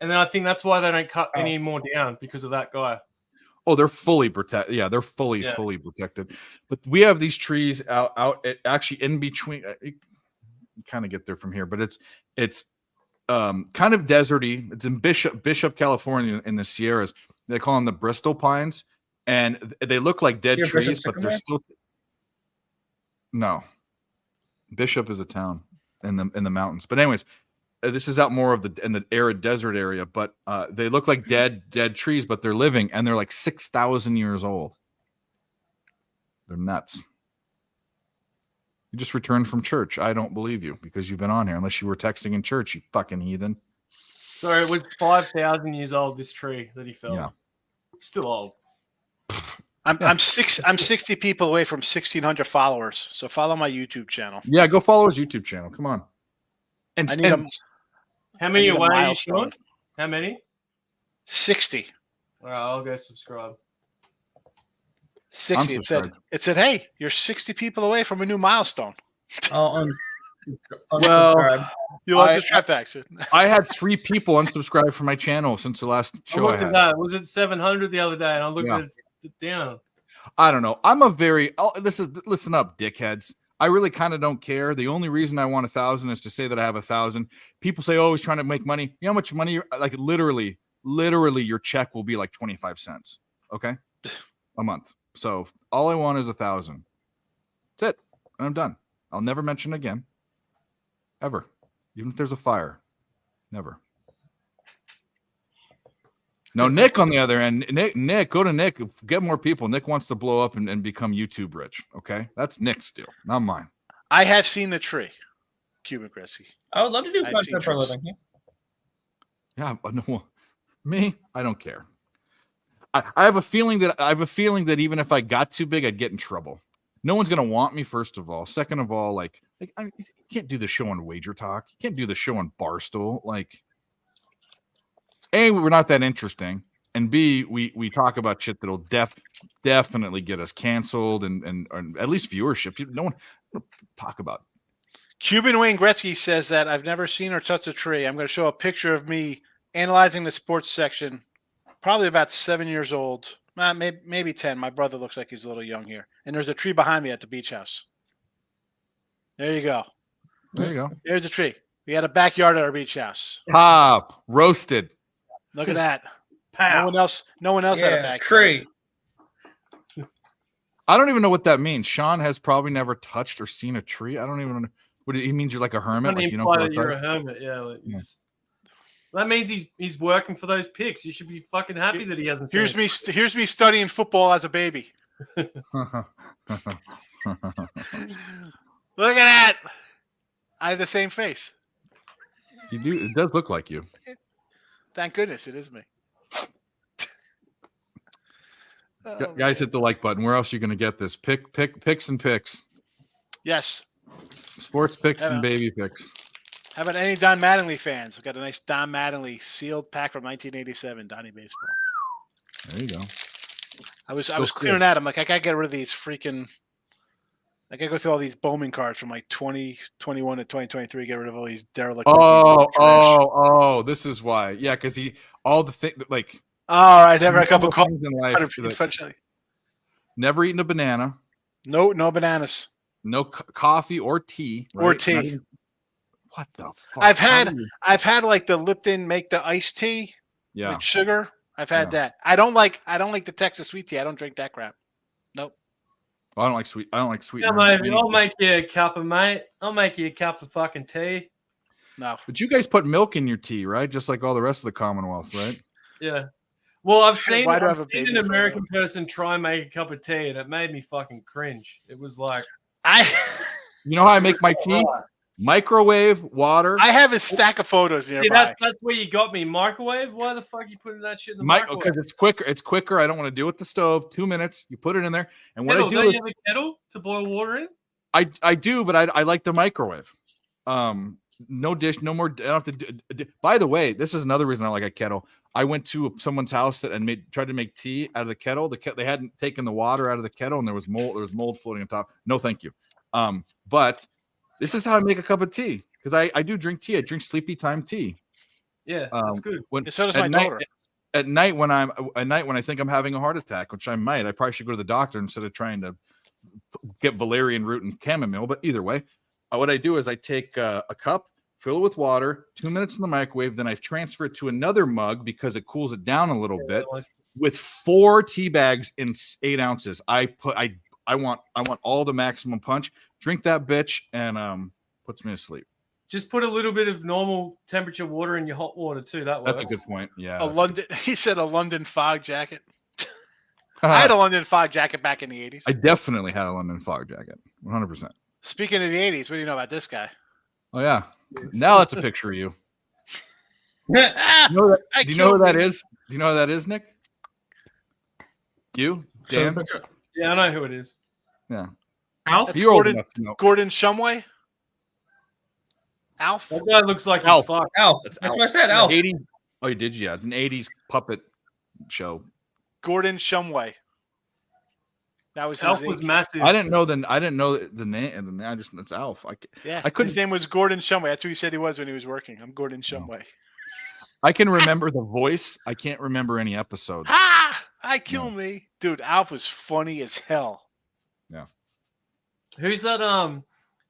And then I think that's why they don't cut any more down, because of that guy. Oh, they're fully protected. Yeah, they're fully protected. But we have these trees out actually in between. You kind of get there from here, but it's kind of deserty. It's in Bishop, California, in the Sierras. They call them the Bristol pines, and they look like dead trees, but they're still. No, Bishop is a town. in the mountains. But anyways, this is out more of in the arid desert area. But they look like dead trees, but they're living, and they're like 6,000 years old. They're nuts. You just returned from church. I don't believe you because you've been on here, unless you were texting in church, you fucking heathen. So it was 5,000 years old, this tree that he felled. Yeah. Still old. I'm 60 people away from 1,600 followers. So follow my YouTube channel. Yeah, go follow his YouTube channel. Come on. And, I need and How many I need a away are you milestone. showing? How many? 60. All right, I'll go subscribe. 60. It said, hey, you're 60 people away from a new milestone. I'll Well, unsubscribe. You love the strap packs. I had 3 people unsubscribe from my channel since the last I show I looked at had. that. Was it 700 the other day? And I looked Yeah. at it down. I don't know. I'm a very listen up, dickheads. I really kind of don't care. The only reason I want 1,000 is to say that I have 1,000. People say, "Oh, he's trying to make money." You know how much money? Like literally, your check will be like 25 cents. Okay, a month. So all I want is 1,000. That's it, and I'm done. I'll never mention it again, ever, even if there's a fire. Never. No, Nick on the other end. Nick, go to Nick. Get more people. Nick wants to blow up and become YouTube rich. Okay, that's Nick's deal, not mine. I have seen the tree, Cuban Gretzky. I would love to do I've content seen for a trees. living. Yeah, but no, me, I don't care. I have a feeling that even if I got too big, I'd get in trouble. No one's gonna want me. First of all, second of all, you can't do the show on Wager Talk. You can't do the show on Barstool. Like, A, we're not that interesting, and B, we talk about shit that'll definitely get us canceled and at least viewership. No one talk about. Cuban Wayne Gretzky says that I've never seen or touched a tree. I'm going to show a picture of me analyzing the sports section, probably about 7 years old, maybe 10. My brother looks like he's a little young here. And there's a tree behind me at the beach house. There you go. There you go. There's a tree. We had a backyard at our beach house. Pop roasted. Look at that. Pow. No one else had a Yeah, backyard. tree. I don't even know what that means. Sean has probably never touched or seen a tree. I don't even know what he means. You're like a hermit. Doesn't Like, you don't imply go that you're a outside? hermit. Yeah. Yeah. That means he's working for those picks. You should be fucking happy that he hasn't seen Here's it. Here's me studying football as a baby. Look at that. I have the same face. You do. It does look like you. Thank goodness it is me. Oh, Guys, man. hit the like button. Where else are you going to get this? Picks and picks. Yes. Sports picks and Yeah. baby picks. How about any Don Mattingly fans? We've got a nice Don Mattingly sealed pack from 1987 Donnie Baseball. There you go. I was Still clearing that. I'm like, I gotta get rid of these freaking. I gotta go through all these Bowman cards from like 2021 to 2023. Get rid of all these derelict. This is why. Yeah, because all the thing like. All right, never a cup of coffee. things in life. Never eaten a banana. No bananas No coffee or tea. or right? tea. Not even- what the fuck? I've How do you- I've had like the Lipton make the iced tea Yeah. with sugar. I've had Yeah. that. I don't like the Texas sweet tea. I don't drink that crap. Nope. I don't like sweet. I don't like sweet. Yeah, mate, I'll make you a cup of mate. I'll make you a cup of fucking tea. No. But you guys put milk in your tea, right? Just like all the rest of the Commonwealth, right? Yeah. Well, I've seen, Why do I have a I've seen baby an photo? American person try and make a cup of tea, and it made me fucking cringe. It was like, You know how I make my tea? Microwave, water. I have a stack of photos yeah, nearby. that's where you got me. Microwave? Why the fuck you putting that shit in the microwave? Because it's quicker. It's quicker. I don't want to do it with the stove. 2 minutes. You put it in there, and what Kettle, I do don't is you have a kettle to boil water in? I do, but I like the microwave. No dish, no more. I don't have to by the way, this is another reason I like a kettle. I went to someone's house and tried to make tea out of the kettle. They hadn't taken the water out of the kettle, and there was mold. There was mold floating on top. No, thank you. But this is how I make a cup of tea because I do drink tea. I drink sleepy time tea. Yeah, that's good. When So does at my night- daughter. At night when I think I'm having a heart attack, which I might, I probably should go to the doctor instead of trying to get valerian root and chamomile. But either way, what I do is I take a cup, fill it with water, 2 minutes in the microwave, then I transfer it to another mug because it cools it down a little bit. With 4 tea bags in 8 ounces, I want all the maximum punch. Drink that bitch and puts me to sleep. Just put a little bit of normal temperature water in your hot water too. That works. That's a good point. Yeah. A that's London. He said a London fog jacket. I had a London fog jacket back in the 80s. I definitely had a London fog jacket. 100%. Speaking of the 80s, what do you know about this guy? Oh yeah. Now that's a picture of you. Ah, You know that- I do you know who that killed me. is? Do you know who that is, Nick? You? Dan? Yeah, I know who it is. Yeah. Alf? That's You're old Gordon- enough to know. Gordon Shumway? Alf? That guy looks like Alf. he fucked. Alf. That's That's Alf. what I said. Alf. 80, oh, you did? Yeah. An 80s puppet show. Gordon Shumway. That was his Elf was age. massive. I didn't know the name. I just it's Alf. Yeah, I couldn't- his name was Gordon Shumway. That's who he said he was when he was working. I'm Gordon Oh. Shumway. I can remember the voice. I can't remember any episodes. Ah! I kill me. Dude, Alf was funny as hell. Who's that?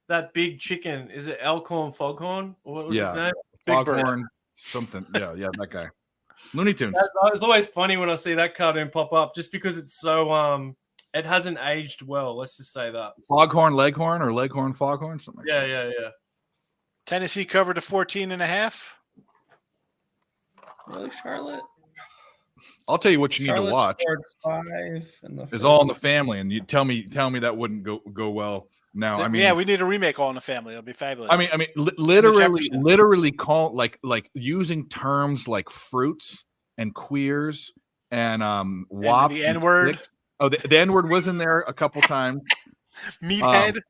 That big chicken. Is it Elkhorn Foghorn? Or what was his Yeah. name? Big Bird. Foghorn, something. Yeah, that guy. Looney Tunes. It's always funny when I see that cartoon pop up, just because it's so it hasn't aged well. Let's just say that. Foghorn Leghorn or Leghorn Foghorn, something like Yeah. Tennessee covered a 14.5. Really, Charlotte? that. I'll tell you what you need Charlotte to watch. scored 5 in the Is All in first- the Family, and you tell me that wouldn't go well. Now, I mean, yeah, we need a remake All in the Family. It'll be fabulous. I mean, literally Jeffersons. call like using terms like fruits and queers and wops. the and N-word. sticks. Oh, the N-word was in there a couple times. Meathead.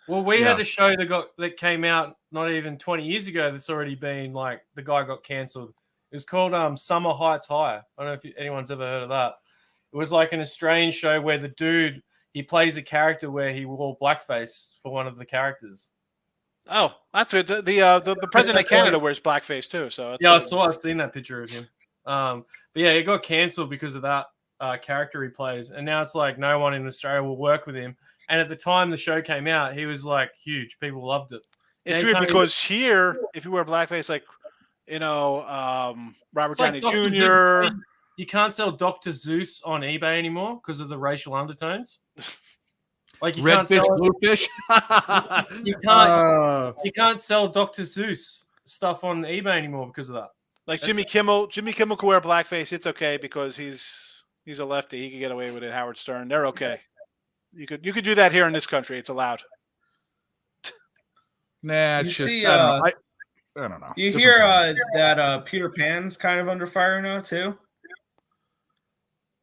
Well, we Yeah. had a show that came out not even 20 years ago. That's already been like the guy got cancelled. It was called Summer Heights High. I don't know if anyone's ever heard of that. It was like an Australian show where the dude he plays a character where he wore blackface for one of the characters. Oh, that's good. The president of Canada wears blackface too. So that's Yeah, cool. I've seen that picture of him. But yeah, it got cancelled because of that character he plays, and now it's like no one in Australia will work with him. And at the time the show came out, he was like huge. People loved it. It's They weird can't because here, if you wear blackface, like Robert It's like Downey Dr. Jr. Zeus. You can't sell Dr. Zeus on eBay anymore because of the racial undertones. Like you Red can't fish, sell it. blue fish. You can't sell Dr. Zeus stuff on eBay anymore because of that. Like Jimmy Kimmel can wear blackface. It's okay because he's a lefty. He can get away with it. Howard Stern, they're okay. You could do that here in this country. It's allowed. Nah, it's You just see, I don't know. I don't know. You Different hear times. that Peter Pan's kind of under fire now too?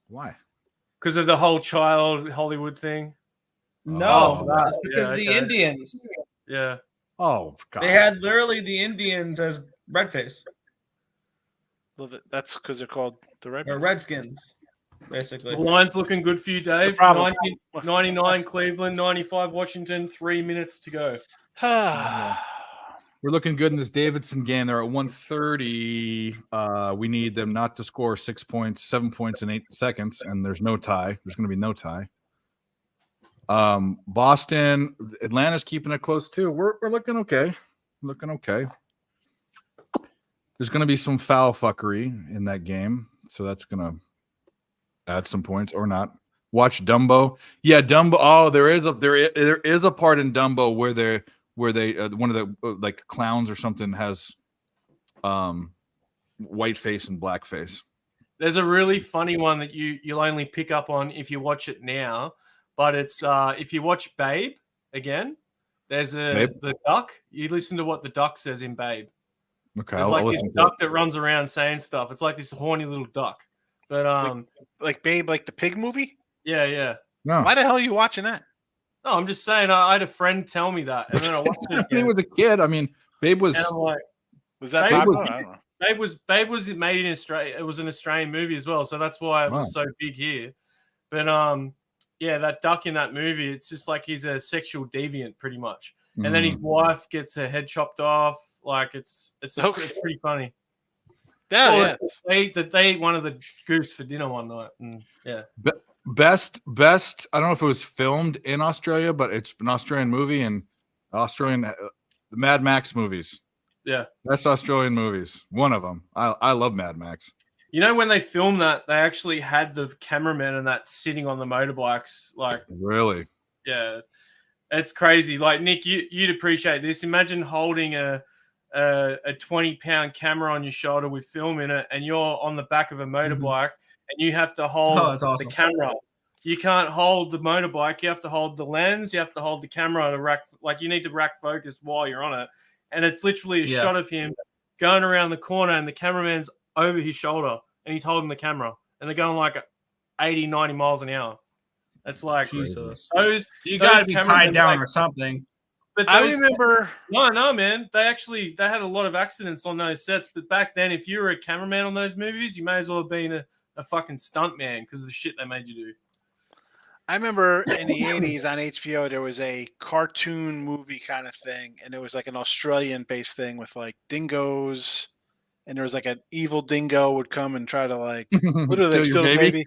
Why? Because of the whole child Hollywood thing. No, that. it's because Yeah, the okay. Indians. Yeah. Oh God. They had literally the Indians as redface Well, that's because they're called the Red. or Redskins, basically. The line's looking good for you, Dave. problem. 99 Cleveland, 95 Washington, 3 minutes to go. We're looking good in this Davidson game. They're at 130. We need them not to score 6 points, 7 points in 8 seconds, and there's no tie. There's going to be no tie. Boston, Atlanta's keeping it close too. We're looking okay. Looking okay. There's going to be some foul fuckery in that game, so that's going to add some points or not. Watch Dumbo. Yeah, Dumbo. Oh, there is a part in Dumbo where they one of the like clowns or something has white face and black face. There's a really funny one that you'll only pick up on if you watch it now, but it's if you watch Babe again, there's the duck. You listen to what the duck says in Babe. Okay, There's I'll like this listen to duck it. that runs around saying stuff. It's like this horny little duck. But like Babe, like the pig movie. yeah. No, Why the hell are you watching that? No, I'm just saying. I had a friend tell me that, and then I watched it when he again, was a kid. I mean, Babe was. and I'm like, Was that Babe popular? was- I don't know. Babe was made in Australia. It was an Australian movie as well, so that's why it Wow. was so big here. But yeah, that duck in that movie, it's just like he's a sexual deviant, pretty much. And then his wife gets her head chopped off. Like it's Okay. it's pretty funny. Yeah, Well, yeah. They ate one of the goose for dinner one night, and yeah. best. I don't know if it was filmed in Australia, but it's an Australian movie and Australian the Mad Max movies. Yeah. Best Australian movies. One of them. I love Mad Max. You know, when they filmed that, they actually had the cameraman and that sitting on the motorbikes. Like, Really. yeah, It's crazy. Like Nick, you'd appreciate this. Imagine holding a 20-pound camera on your shoulder with film in it, and you're on the back of a motorbike, and you have to hold Oh, that's awesome. the camera. You can't hold the motorbike. You have to hold the lens. You have to hold the camera to rack. Like you need to rack focus while you're on it, and it's literally a shot of him going around the corner, and the cameraman's over his shoulder, and he's holding the camera, and they're going like 80, 90 miles an hour. It's like Jesus. you got to those be cameras tied are down like- or something. But I those- remember. No, man. They had a lot of accidents on those sets. But back then, if you were a cameraman on those movies, you may as well have been a fucking stunt man because of the shit they made you do. I remember in the 80s on HBO, there was a cartoon movie kind of thing. And it was like an Australian based thing with like dingoes. And there was like an evil dingo would come and try to like literally like, Steal your steal the baby? baby.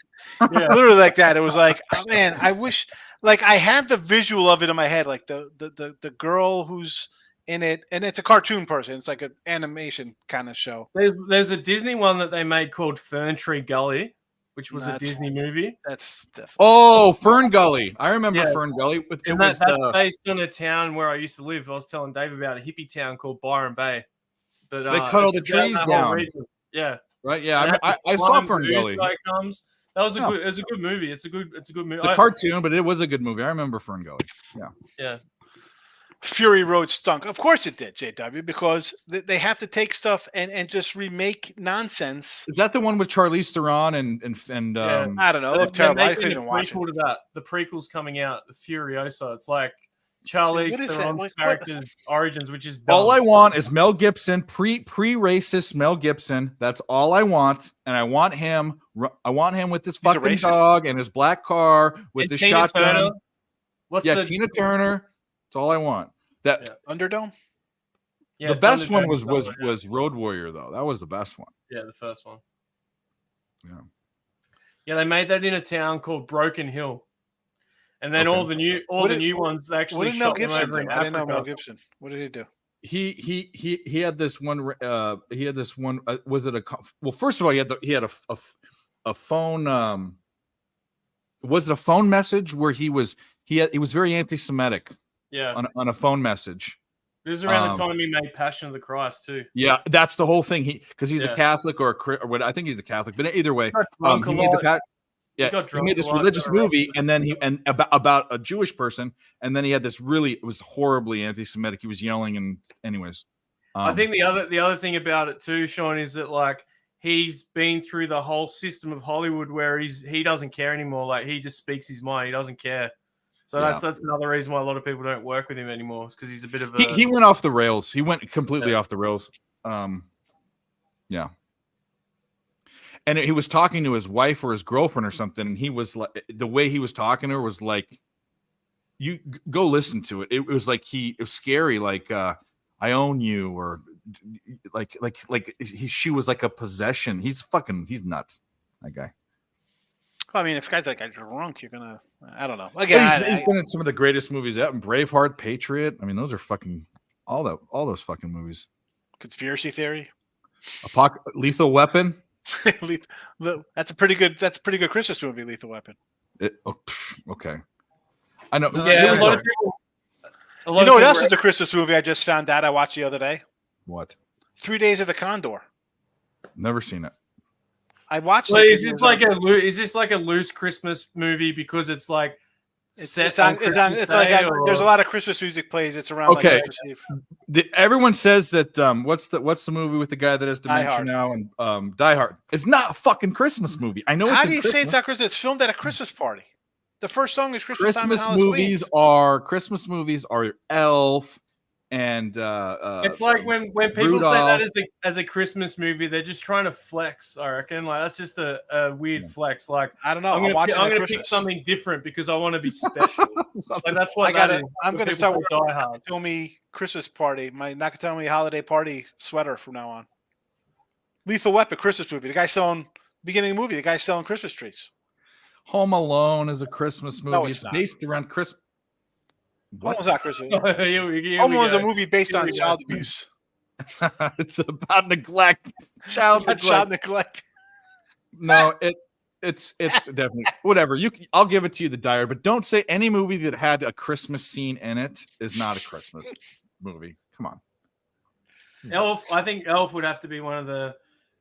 Yeah. Literally like that. It was like, oh, man, I wish like I had the visual of it in my head, like the girl who's in it, and it's a cartoon person. It's like an animation kind of show. There's a Disney one that they made called Fern Tree Gully, which was a That's- Disney movie. That's definitely Oh, Fern Gully. I remember Yeah. Fern Gully. It And was that's based on a town where I used to live. I was telling Dave about a hippie town called Byron Bay. But They cut all the it's about trees that whole down. region. Yeah. right. Yeah, And I saw Blind Fern Booth Gully. guy comes. That was Oh. it's a good movie. It's a good movie. The cartoon, but it was a good movie. I remember Fern Gully. Yeah. Fury Road stunk. Of course it did, JW, because they have to take stuff and just remake nonsense. Is that the one with Charlize Theron and Yeah. I don't know. It They're looked terrible. I making couldn't a even watch it. prequel to that. The prequel's coming out, the Furiosa. It's like Charlize What is that? Theron's Like, what? character's origins, which is dumb. all I want is Mel Gibson, pre-racist Mel Gibson. That's all I want, and I want him with this He's a fucking racist? dog and his black car with And the Tina shotgun. Turner. What's Yeah, the Tina Turner. That's all I want. That Underdome? yeah, the best one Thunderdome was is that one, was Road Warrior though. That was the best one. yeah, the first one. Yeah. Yeah, they made that in a town called Broken Hill. And then Okay. all the new What did- new ones they What actually did Mel shot them Gibson over do? in I didn't know Mel Africa. Gibson. What did he do? He had this one. He had this one. Was it a? Well, first of all, he had a phone. Was it a phone message where he was very anti-Semitic Yeah. on a phone message? This is around the Um, time he made Passion of the Christ too. Yeah, that's the whole thing. Because he's Yeah. a Catholic or what? I think he's a Catholic, but either way, Got drunk he a made the lot. yeah, got he drunk made a this lot, religious got movie, arrested. and about a Jewish person, and then he had this it was horribly anti-Semitic. He was yelling, and anyways, I think the other thing about it too, Sean, is that like he's been through the whole system of Hollywood where he doesn't care anymore. Like he just speaks his mind. He doesn't care. So Yeah. that's another reason why a lot of people don't work with him anymore. Because he's a bit of a he went off the rails. He went completely off the rails. Yeah. And he was talking to his wife or his girlfriend or something, and he was like, the way he was talking to her was like, you go listen to it. It was like it was scary, like I own you, or she was like a possession. He's nuts, that guy. I mean, if guys like are drunk, you're gonna. I don't know. But Again, he's been in some of the greatest movies ever. Braveheart, Patriot. I mean, those are fucking all those fucking movies. conspiracy theory. Lethal Weapon. That's a pretty good. That's a pretty good Christmas movie. Lethal Weapon. Okay. I know. yeah. A lot of people. You know what else is a Christmas movie? I just found out. I watched the other day. What? 3 Days of the Condor. Never seen it. I watched. Well, it. is this like a loose Christmas movie because it's like set on Christmas Day, or- there's a lot of Christmas music plays. It's around like Okay. Christmas Eve. Everyone says that what's the movie with the guy that has dementia Hard. now and Die Hard? It's not a fucking Christmas movie. I know. How it's do you say it's Christmas. not Christmas? It's filmed at a Christmas party. The first song is Christmas Time in Christmas Hollis movies Queens. are Elf and It's like when people say that as a Christmas movie, they're just trying to flex. I reckon like that's just a weird flex. Like I don't know. I'm I'm watching gonna at pick Christmas. something different because I want to be special. Like that's what I that gotta- is. I'm when gonna people start say Die Hard. Nakatomi Christmas party. My Nakatomi holiday party sweater from now on. Lethal Weapon Christmas movie. The guy selling beginning of the movie. The guy selling Christmas trees. Home Alone is a Christmas movie. No, it's it's not. based around Christmas. Home was not Christmas. Here we Home was go. a movie based Here on we go. child abuse. It's about neglect. Child Not child neglect. neglect. No, It's definitely whatever. I'll give it to you, The Die Hard, but don't say any movie that had a Christmas scene in it is not a Christmas movie. Come on. Elf. I think Elf would have to be one of the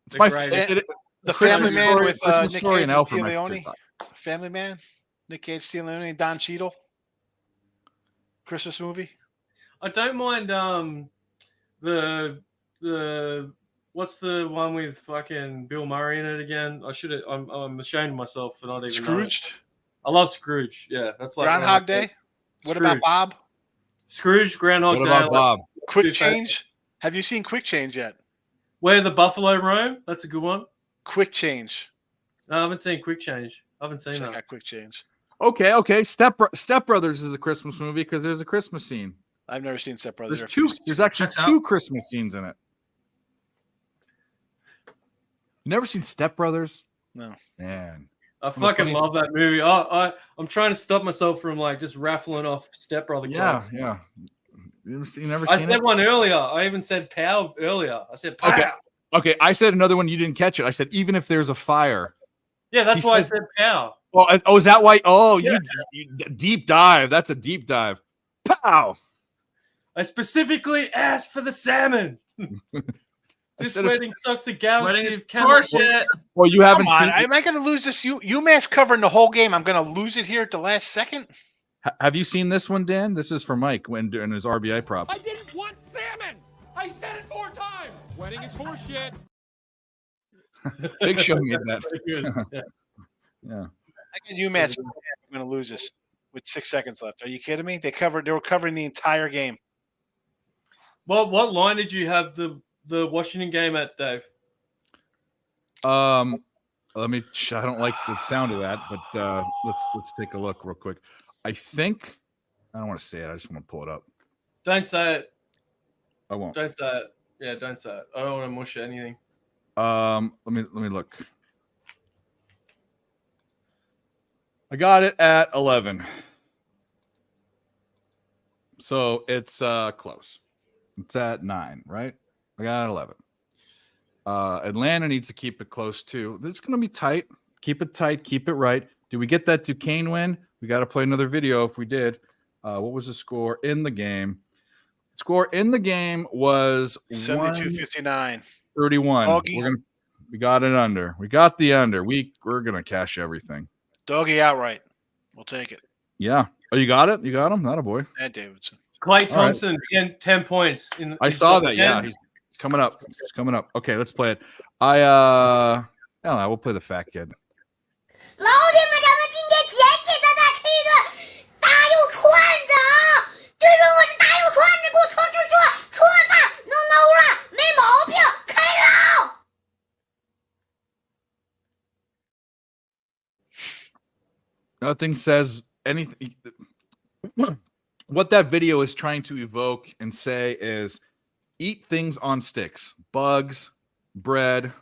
It's my greatest. favorite. The Christmas Family Man Story- with Christmas Nick Story Cage and and Elf are Tia my Leone. favorite. Family Man, Nick Cage, Tia Leone, Don Cheadle. Christmas movie. I don't mind the what's the one with fucking Bill Murray in it again? I'm ashamed of myself for not even knowing it. Scrooged. I love Scrooge. Yeah, that's like one of my Groundhog Day. favorites. What about Scrooge. Bob? Scrooge, Groundhog What Day. about Bob? Quick Two Change. Have you seen Quick Change yet? Where the Buffalo roam? That's a good one. Quick Change. No, I haven't seen Quick Change. I haven't seen Check that. out Quick Change. Okay. Step Brothers is a Christmas movie because there's a Christmas scene. I've never seen Step Brothers. There's two. There's actually Checks out. two Christmas scenes in it. You never seen Step Brothers? No. Man. I a fucking funny- love that movie. I'm trying to stop myself from like just raffling off Step Brother Yeah, quotes. yeah. You never I seen said it? one earlier. I even said pow earlier. I said pow. Okay. Okay, I said another one. You didn't catch it. I said even if there's a fire. Yeah, that's He why says- I said pow. Oh, is that why? Oh, Yeah. you deep dive. That's a deep dive. Pow. I specifically asked for the salmon. I This said wedding sucks a galaxy Wedding is of camel- horseshit. Well, you Come haven't on. seen. Am I going to lose this? UMass covering the whole game. I'm going to lose it here at the last second. Have you seen this one, Dan? This is for Mike when doing his RBI props. didn't want salmon! I said it 4 times! Wedding is horseshit. Big Show made that. Pretty good. Yeah. Yeah. I got UMass. I'm going to lose this with 6 seconds left. Are you kidding me? They were covering the entire game. What line did you have the Washington game at, Dave? Let me. I don't like the sound of that, but let's take a look real quick. I think I don't want to say it. I just want to pull it up. Don't say it. I won't. Don't say it. Yeah, don't say it. I don't want to mush anything. Let me look. I got it at 11. So it's close. It's at 9, right? I got it at 11. Atlanta needs to keep it close too. It's going to be tight. Keep it tight. Keep it right. Did we get that Duquesne win? We got to play another video if we did. What was the score in the game? The score in the game was 72-59. 31. Doggy. We got it under. We got the under. We're gonna cash everything. Doggy outright. We'll take it. Yeah. Oh, you got it? You got him? Not a boy. And Davidson. Clay All right. Thompson, 10 points. I he's saw got that. Yeah, 10. he's coming up. He's coming up. Okay, let's play it. I don't know. We'll play the fat kid. 老铁们，咱们今天简简单单吃一顿大肉串子啊！对说我是大肉串子，给我戳戳戳戳的，no no 了，没毛病，开捞！ Nothing says anything. What that video is trying to evoke and say is eat things on sticks, bugs, bread.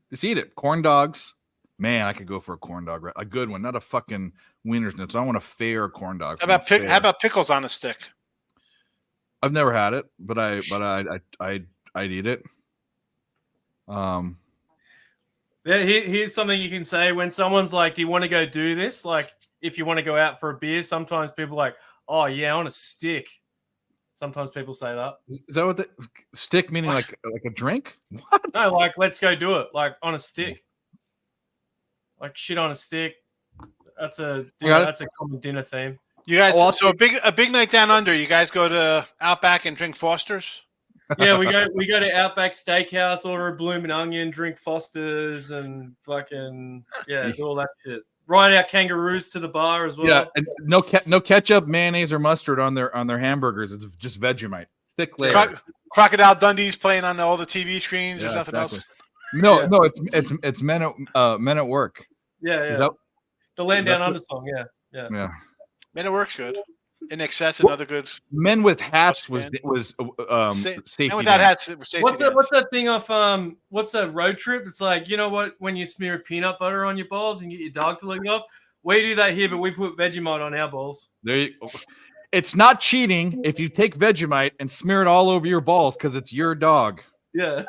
Just eat it. Corn dogs. Man, I could go for a corn dog, a good one, not a fucking Wiener's Nuts. I want a fair corn dog. How from a about fair. how about pickles on a stick? I've never had it, but I'd eat it. Yeah, here's something you can say when someone's like, "Do you want to go do this?" Like, if you want to go out for a beer, sometimes people are like, "Oh yeah, I want a stick." Sometimes people say that. Is that what the stick meaning? What? Like a drink? What? No, like let's go do it. Like on a stick. Like shit on a stick. That's a got it. that's a common dinner theme. You guys, Oh, so a big night down under. You guys go to Outback and drink Foster's. Yeah, we go to Outback Steakhouse, order a bloomin' onion, drink Foster's, and fucking do all that shit. Ride our kangaroos to the bar as well. Yeah, and no ketchup, mayonnaise, or mustard on their hamburgers. It's just Vegemite, thick layer. Crocodile Dundee's playing on all the TV screens. There's Yeah, nothing exactly. else. No, Yeah. no, it's men at work. Yeah. Is that- The Land is that Down what- Under song. Yeah. yeah. Man, it works good. In excess, another good. Men with hats was safety. And without dance. hats, safety What's dance. that thing off what's that road trip? It's like, you know what, when you smear peanut butter on your balls and get your dog to lick it off? We do that here, but we put Vegemite on our balls. There you go. It's not cheating if you take Vegemite and smear it all over your balls because it's your dog. Yeah.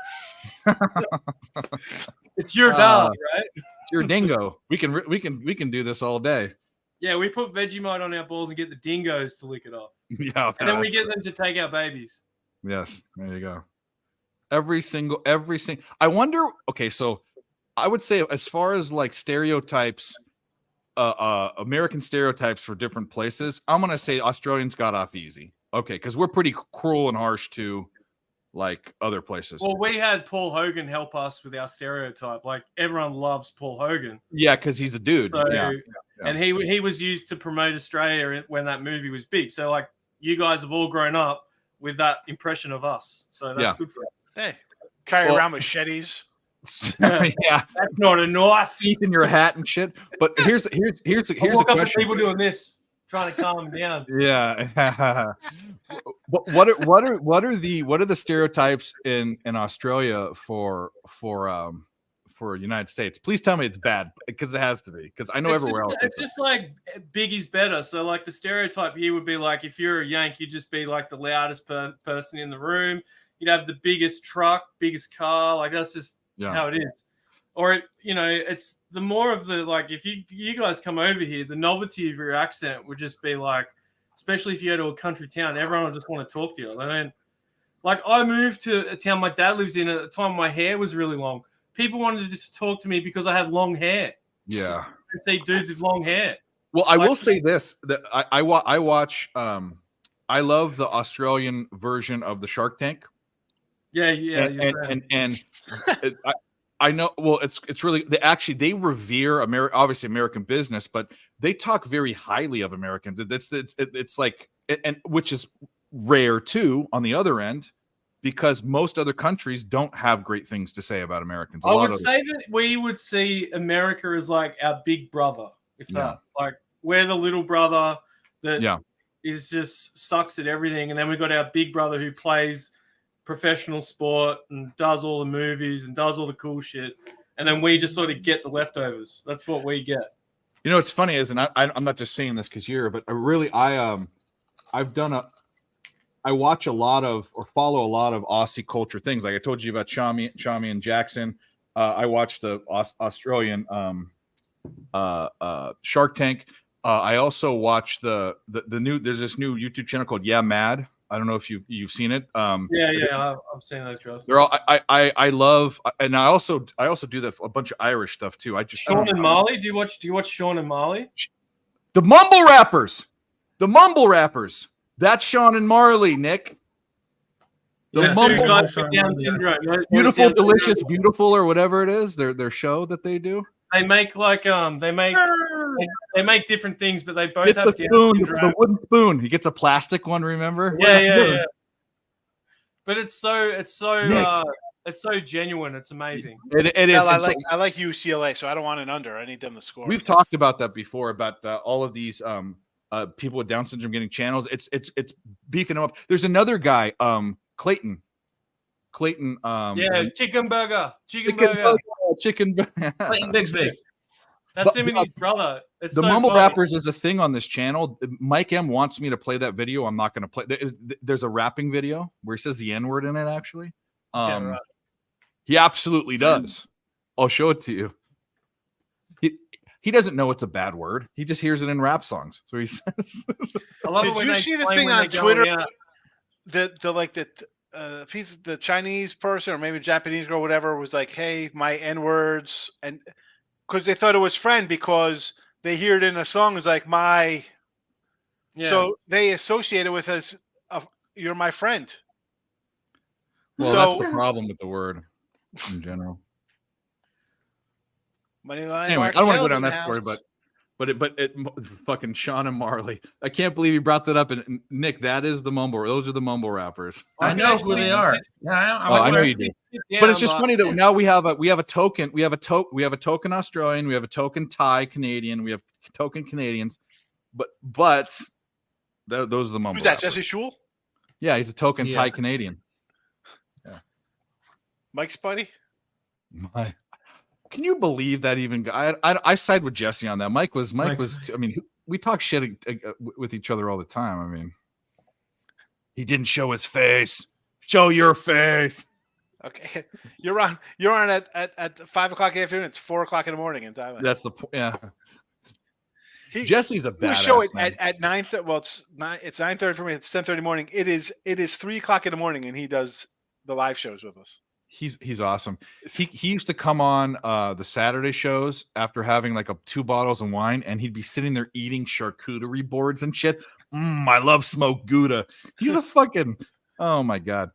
It's your dog, right? you're a dingo. We can do this all day. Yeah, we put Vegemite on our balls and get the dingoes to lick it off. Yeah, And then we that's- get them to take our babies. Yes, there you go. Every single. I wonder. Okay, so I would say as far as like stereotypes, American stereotypes for different places, I'm gonna say Australians got off easy. Okay, because we're pretty cruel and harsh to like other places. Well, we had Paul Hogan help us with our stereotype. Like everyone loves Paul Hogan. Yeah, because he's a dude. So, yeah. And he was used to promote Australia when that movie was big. So like you guys have all grown up with that impression of us. So that's good for us. Hey, carry around machetes. Yeah, that's not a knife. Teeth in your hat and shit. But here's a walk up to question. people doing this, trying to calm them down. Yeah. what are the stereotypes in Australia for United States? Please tell me it's bad, because it has to be, because I know everywhere else. It's just like Biggie's better. So like the stereotype here would be like if you're a Yank, you'd just be like the loudest person in the room. You'd have the biggest truck, biggest car. Like that's just how it is. Or it's the more of the like if you guys come over here, the novelty of your accent would just be like, especially if you go to a country town, everyone will just want to talk to you. I mean, like I moved to a town my dad lives in at the time my hair was really long. People wanted to just talk to me because I had long hair. Yeah. And see dudes with long hair. Well, I will say this, that I watch I love the Australian version of the Shark Tank. Yeah. And I know. Well, it's really they revere obviously American business, but they talk very highly of Americans. It's like, and which is rare too on the other end, because most other countries don't have great things to say about Americans. I would say that we would see America as like our big brother, like we're the little brother that is just sucks at everything, and then we got our big brother who plays professional sport and does all the movies and does all the cool shit, and then we just sort of get the leftovers. That's what we get. You know, what's funny is, and I'm not just saying this because you're, but I watch a lot of or follow a lot of Aussie culture things. Like I told you about Chami and Jackson. I watched the Australian Shark Tank. I also watch the new. There's this new YouTube channel called Yeah Mad. I don't know if you've seen it. I've seen those girls. They're all I love, and I also do a bunch of Irish stuff too. Sean and Marley. Do you watch Sean and Marley? The Mumble Rappers. That's Sean and Marley, Nick. The Mumble Beautiful, Delicious, Beautiful, or whatever it is. Their show that they do. They make they make different things, but they both have the wooden spoon. He gets a plastic one. Remember? Yeah. But it's so genuine. It's amazing. It is. I like UCLA, so I don't want an under. I need them to score. We've talked about that before, about all of these people with Down syndrome getting channels. It's beefing them up. There's another guy, Clayton. Chicken burger. Clayton Bigsby. That's him and his brother. It's the so Mumble funny. Rappers is a thing on this channel. Mike M wants me to play that video. I'm not going to play. There's a rapping video where he says the N-word in it, actually. Right. He absolutely does. I'll show it to you. He doesn't know it's a bad word. He just hears it in rap songs. So he says. Did you see the thing on Twitter? The Chinese person or maybe Japanese girl, whatever, was like, "Hey, my N-words," and because they thought it was friend because they hear it in a song. It's like my. Yeah. So they associate it with as you're my friend. Well, that's the problem with the word in general. Money line. Anyway, I don't want to go down that story, but it fucking Sean and Marley. I can't believe you brought that up. And Nick, that is the Mumble. Those are the Mumble Rappers. I know who they are. Yeah, I know you do. But it's just funny that now we have a token. We have a token Australian. We have a token Thai Canadian. We have token Canadians. But those are the Mumble. Who's that? Rappers. Jesse Schul? Yeah, he's a token Thai Canadian. Yeah. Mike's buddy. Can you believe that even? I side with Jesse on that. Mike was. I mean, we talk shit with each other all the time. I mean, he didn't show his face. Show your face. Okay, you're on at 5 o'clock in the afternoon. It's 4 o'clock in the morning in Thailand. That's the point. Yeah. Jesse's a we show badass it name. at 9:30. Well, it's 9:30 for me. It's 10:30 morning. It is 3 o'clock in the morning, and he does the live shows with us. He's awesome. He used to come on the Saturday shows after having like 2 bottles of wine, and he'd be sitting there eating charcuterie boards and shit. I love smoked Gouda. He's a fucking oh my god.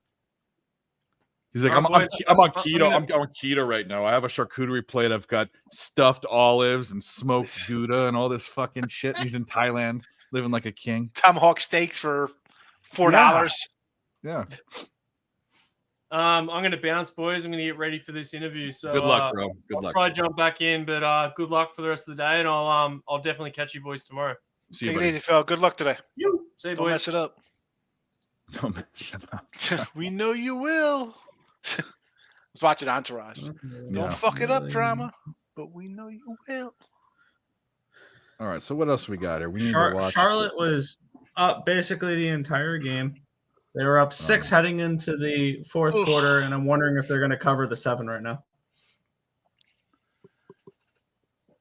He's like, I'm on keto. I'm on keto right now. I have a charcuterie plate. I've got stuffed olives and smoked Gouda and all this fucking shit. He's in Thailand, living like a king. Tomahawk steaks for $4. Yeah. I'm going to bounce, boys. I'm going to get ready for this interview. So Good luck, bro. Good I'll luck. probably jump back in, but good luck for the rest of the day, and I'll definitely catch you boys tomorrow. See you, Take it buddy. easy, Phil. Good luck today. See you, Don't boys. mess it up. Don't mess it up. We know you will. I was watching Entourage. Yeah. Don't fuck it up, drama. But we know you will. All right. So what else we got here? We need to watch. Charlotte was up basically the entire game. They were up 6 heading into the fourth quarter, and I'm wondering if they're going to cover the 7 right now.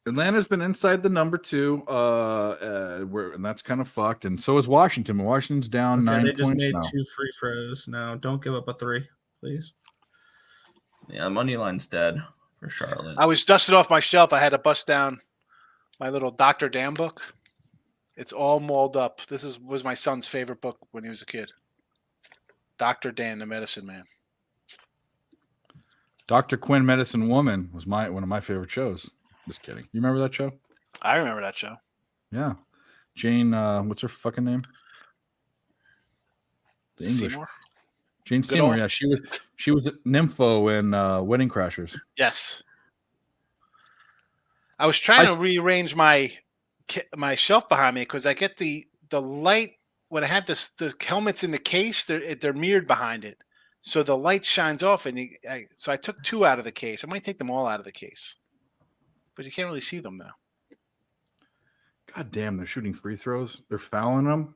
Atlanta's been inside the number 2, and that's kind of fucked. And so is Washington. Washington's down 9 They just points made now. 2 free throws. Now, don't give up a 3, please. Yeah, money line's dead for Charlotte. I was dusting off my shelf. I had to bust down my little Dr. Dan book. It's all mauled up. This was my son's favorite book when he was a kid. Dr. Dan, the Medicine Man. Dr. Quinn, Medicine Woman was one of my favorite shows. Just kidding. You remember that show? I remember that show. Yeah. Jane, what's her fucking name? The English. Seymour? Jane Good Seymour. old- Yeah, she was Nympho in Wedding Crashers. Yes. I was trying to rearrange my shelf behind me because I get the light when I have the helmets in the case. They're mirrored behind it, so the light shines off. So I took 2 out of the case. I might take them all out of the case, but you can't really see them now. God damn, they're shooting free throws. They're fouling them.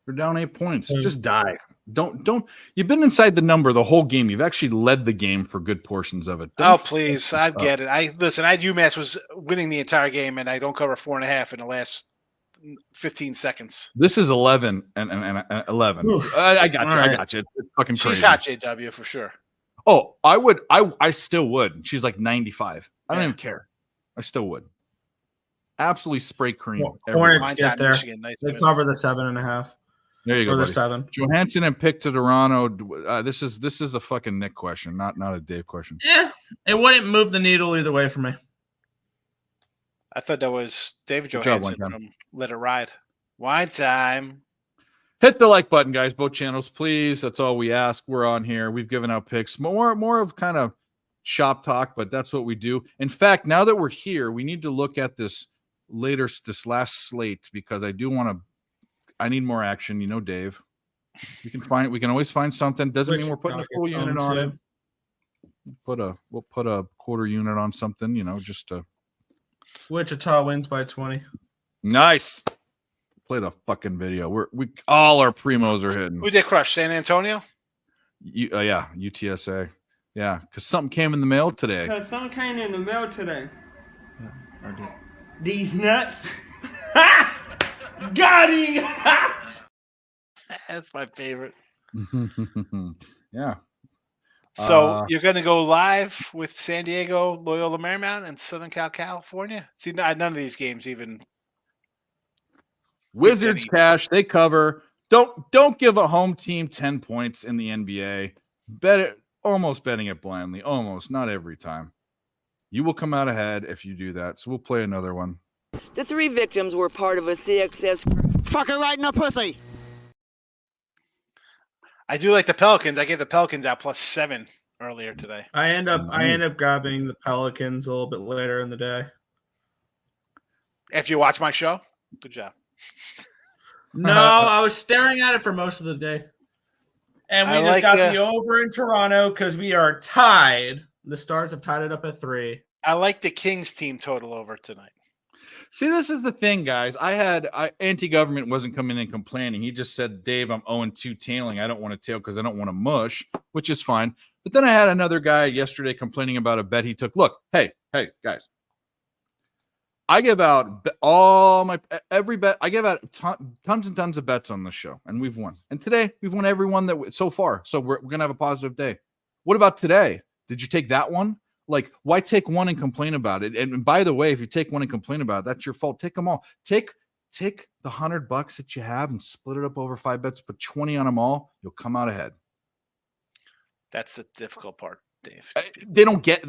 They're down 8 points. Just die. Don't. You've been inside the number the whole game. You've actually led the game for good portions of it. Oh, please. I get it. I had UMass was winning the entire game, and I don't cover 4.5 in the last 15 seconds. This is 11 and 11. I got you. All right. I got you. It's fucking crazy. She's hot, JW, for sure. Oh, I would. I still would. She's like 95. I don't even care. I still would. Absolutely spray cream. everywhere. Hornets get there. Michigan, nice They win. cover the 7.5 There you go. or the buddy. 7. Johansson and pick to Toronto. This is a fucking Nick question, not a Dave question. Yeah, it wouldn't move the needle either way for me. I thought that was David Good job, Johansson Wine Time. from Let It Ride. Wine time. Hit the like button, guys. Both channels, please. That's all we ask. We're on here. We've given out picks. More of kind of shop talk, but that's what we do. In fact, now that we're here, we need to look at this last slate because I need more action. You know, Dave. We can always find something. Doesn't mean we're putting a full unit on it. We'll put a quarter unit on something, just to Wichita wins by 20. nice. Play the fucking video. We all our primos are hitting. Who did crush? San Antonio? Yeah, UTSA. Yeah, because something came in the mail today. Because some came in the mail today. These nuts. Got him! That's my favorite. Yeah. So you're going to go live with San Diego, Loyola Marymount, and Southern California? See, none of these games even. Wizards cash, they cover. Don't give a home team 10 points in the NBA. Bet it, almost betting it blindly. Almost, not every time. You will come out ahead if you do that. So we'll play another one. The 3 victims were part of a CXS group. Fuck her right in the pussy. I do like the Pelicans. I gave the Pelicans out +7 earlier today. I end up grabbing the Pelicans a little bit later in the day. If you watch my show, good job. No, I was staring at it for most of the day. And we I just like got the over in Toronto because we are tied. The Stars have tied it up at 3. I like the Kings team total over tonight. See, this is the thing, guys. Anti-government wasn't coming in complaining. He just said, Dave, I'm 0-2 tailing. I don't want to tail because I don't want to mush, which is fine. But then I had another guy yesterday complaining about a bet he took. Look, hey, guys. I give out every bet. I give out tons and tons of bets on this show, and we've won. And today we've won every one that so far. So we're gonna have a positive day. What about today? Did you take that one? Like, why take one and complain about it? And by the way, if you take one and complain about it, that's your fault. Take them all. Take the $100 that you have and split it up over 5 bets. Put 20 on them all. You'll come out ahead. That's the difficult part, Dave. They don't get.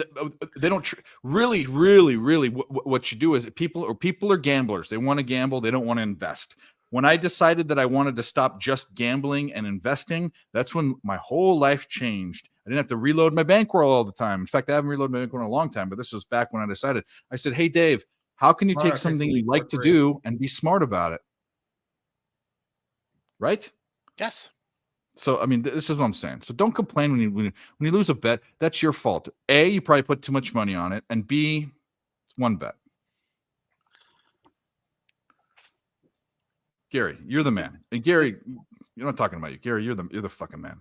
They don't really. What you do is people are gamblers. They want to gamble. They don't want to invest. When I decided that I wanted to stop just gambling and investing, that's when my whole life changed. I didn't have to reload my bankroll all the time. In fact, I haven't reloaded my bankroll in a long time, but this was back when I decided. I said, hey, Dave, how can you take something you like to do and be smart about it? Right? Yes. So, I mean, this is what I'm saying. So don't complain when you lose a bet. That's your fault. A, you probably put too much money on it. And B, it's one bet. Gary, you're the man. And Gary, you're not talking about you. Gary, you're the fucking man.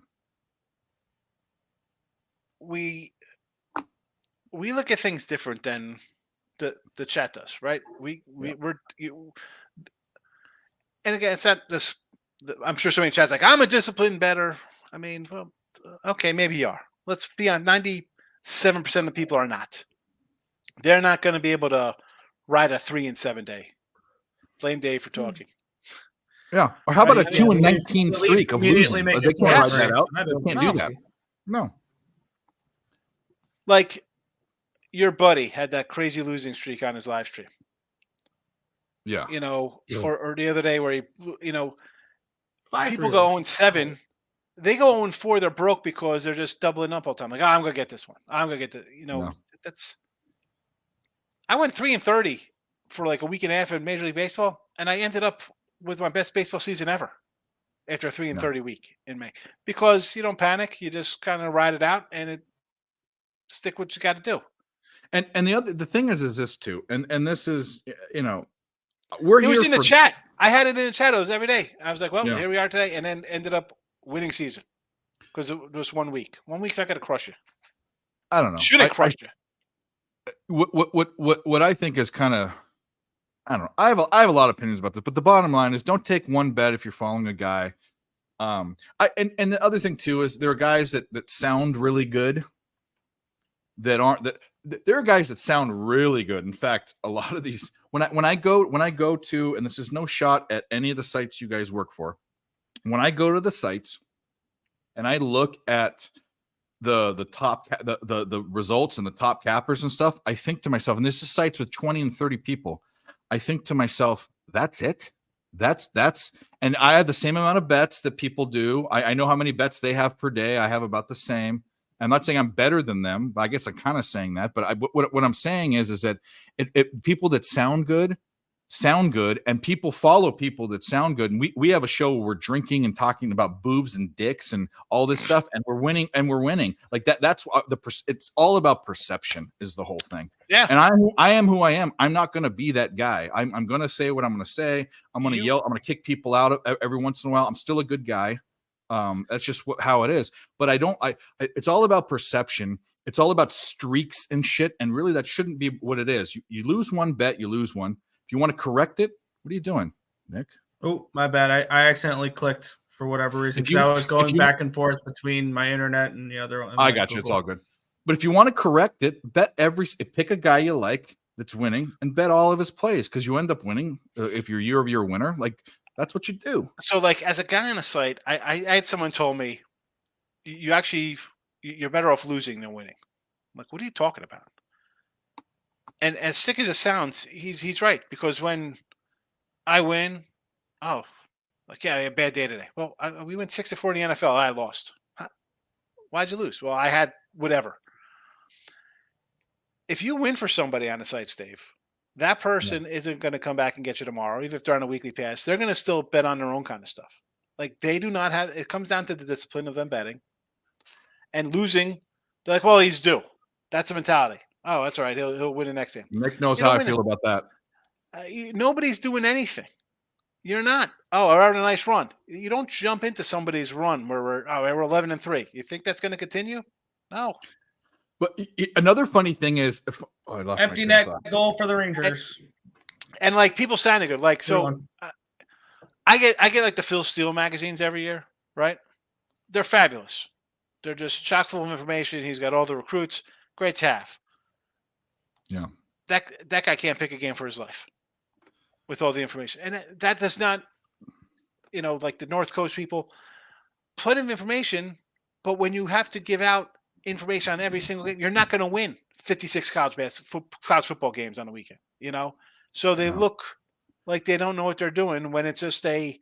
We look at things different than the chat does, right? And again, it's not this. I'm sure so many chats like, I'm a disciplined bettor. I mean, well, okay, maybe you are. Let's be on 97% of the people are not. They're not going to be able to ride a 3 and 7 day. Blame Dave for talking. Yeah. Or how about a 2 and 19 streak of losing? They can't ride that out. They can't do that. No. Like your buddy had that crazy losing streak on his live stream. Yeah. You know, or the other day where he, you know, people go 0-7. They go 0-4. They're broke because they're just doubling up all the time. Like, I'm going to get this one. I'm going to get the, you know, that's. I went 3-30 for like a week and a half in Major League Baseball, and I ended up with my best baseball season ever after a 3-30 week in May because you don't panic. You just kind of ride it out and stick what you got to do. And the thing is this too, and this is, you know, It was in the chat. I had it in the chat. It was every day. I was like, well, here we are today. And then ended up winning season because it was 1 week. 1 week's not going to crush you. I don't know. Should have crushed you. What I think is kind of, I don't know. I have a lot of opinions about this, but the bottom line is don't take one bet if you're following a guy. And the other thing too is there are guys that sound really good that aren't that. There are guys that sound really good. In fact, a lot of these when I go to, and this is no shot at any of the sites you guys work for, when I go to the sites and I look at the top the results and the top cappers and stuff, I think to myself, and this is sites with 20 and 30 people, I think to myself, that's it. That's and I have the same amount of bets that people do. I know how many bets they have per day. I have about the same. I'm not saying I'm better than them, but I guess I'm kind of saying that. But what I'm saying is that people that sound good, and people follow people that sound good. And we have a show where we're drinking and talking about boobs and dicks and all this stuff, and we're winning. Like that. That's it's all about perception is the whole thing. Yeah. And I am who I am. I'm not going to be that guy. I'm going to say what I'm going to say. I'm going to yell. I'm going to kick people out every once in a while. I'm still a good guy. That's just how it is. But it's all about perception. It's all about streaks and shit. And really that shouldn't be what it is. You lose one bet, you lose one. If you want to correct it, what are you doing, Nick? Oh, my bad. I accidentally clicked for whatever reason. I was going back and forth between my internet and the other. I got you. It's all good. But if you want to correct it, pick a guy you like that's winning and bet all of his plays because you end up winning if you're year-over-year winner. Like, that's what you do. So, like, as a guy on a site, I had someone told me, you're better off losing than winning. I'm like, what are you talking about? And as sick as it sounds, he's right. Because when I win, I had a bad day today. Well, we went 6-4 in the NFL. I lost. Why'd you lose? Well, I had whatever. If you win for somebody on the site, Dave, that person isn't going to come back and get you tomorrow, even if they're on a weekly pass. They're going to still bet on their own kind of stuff. Like, they do not have – it comes down to the discipline of them betting. And losing, they're like, well, he's due. That's the mentality. Oh, that's all right. He'll win the next game. Nick knows how I feel about that. Nobody's doing anything. You're not. Oh, we're having a nice run. You don't jump into somebody's run where we're 11-3. You think that's going to continue? No. But another funny thing is, I lost my Empty train of net thought. goal for the Rangers. And like people sounding good. Like, so 3-1. I get like the Phil Steele magazines every year, right? They're fabulous. They're just chock full of information. He's got all the recruits. Great to have. Yeah. That guy can't pick a game for his life with all the information. And that does not, like the North Coast people, plenty of information, but when you have to give out information on every single game, you're not going to win 56 college football games on a weekend, So they look like they don't know what they're doing when it's just a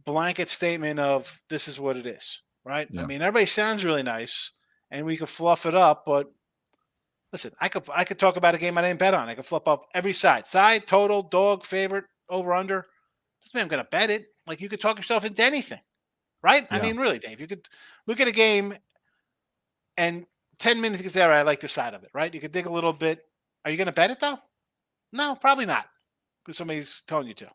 blanket statement of this is what it is, right? Yeah. I mean, everybody sounds really nice and we could fluff it up, but listen, I could talk about a game I didn't bet on. I could flip up every side, total, dog, favorite, over, under. Doesn't mean I'm going to bet it. Like, you could talk yourself into anything, right? Yeah. I mean, really, Dave, you could look at a game and 10 minutes you could say, all right, I like this side of it, right? You could dig a little bit. Are you going to bet it though? No, probably not, because somebody's telling you to.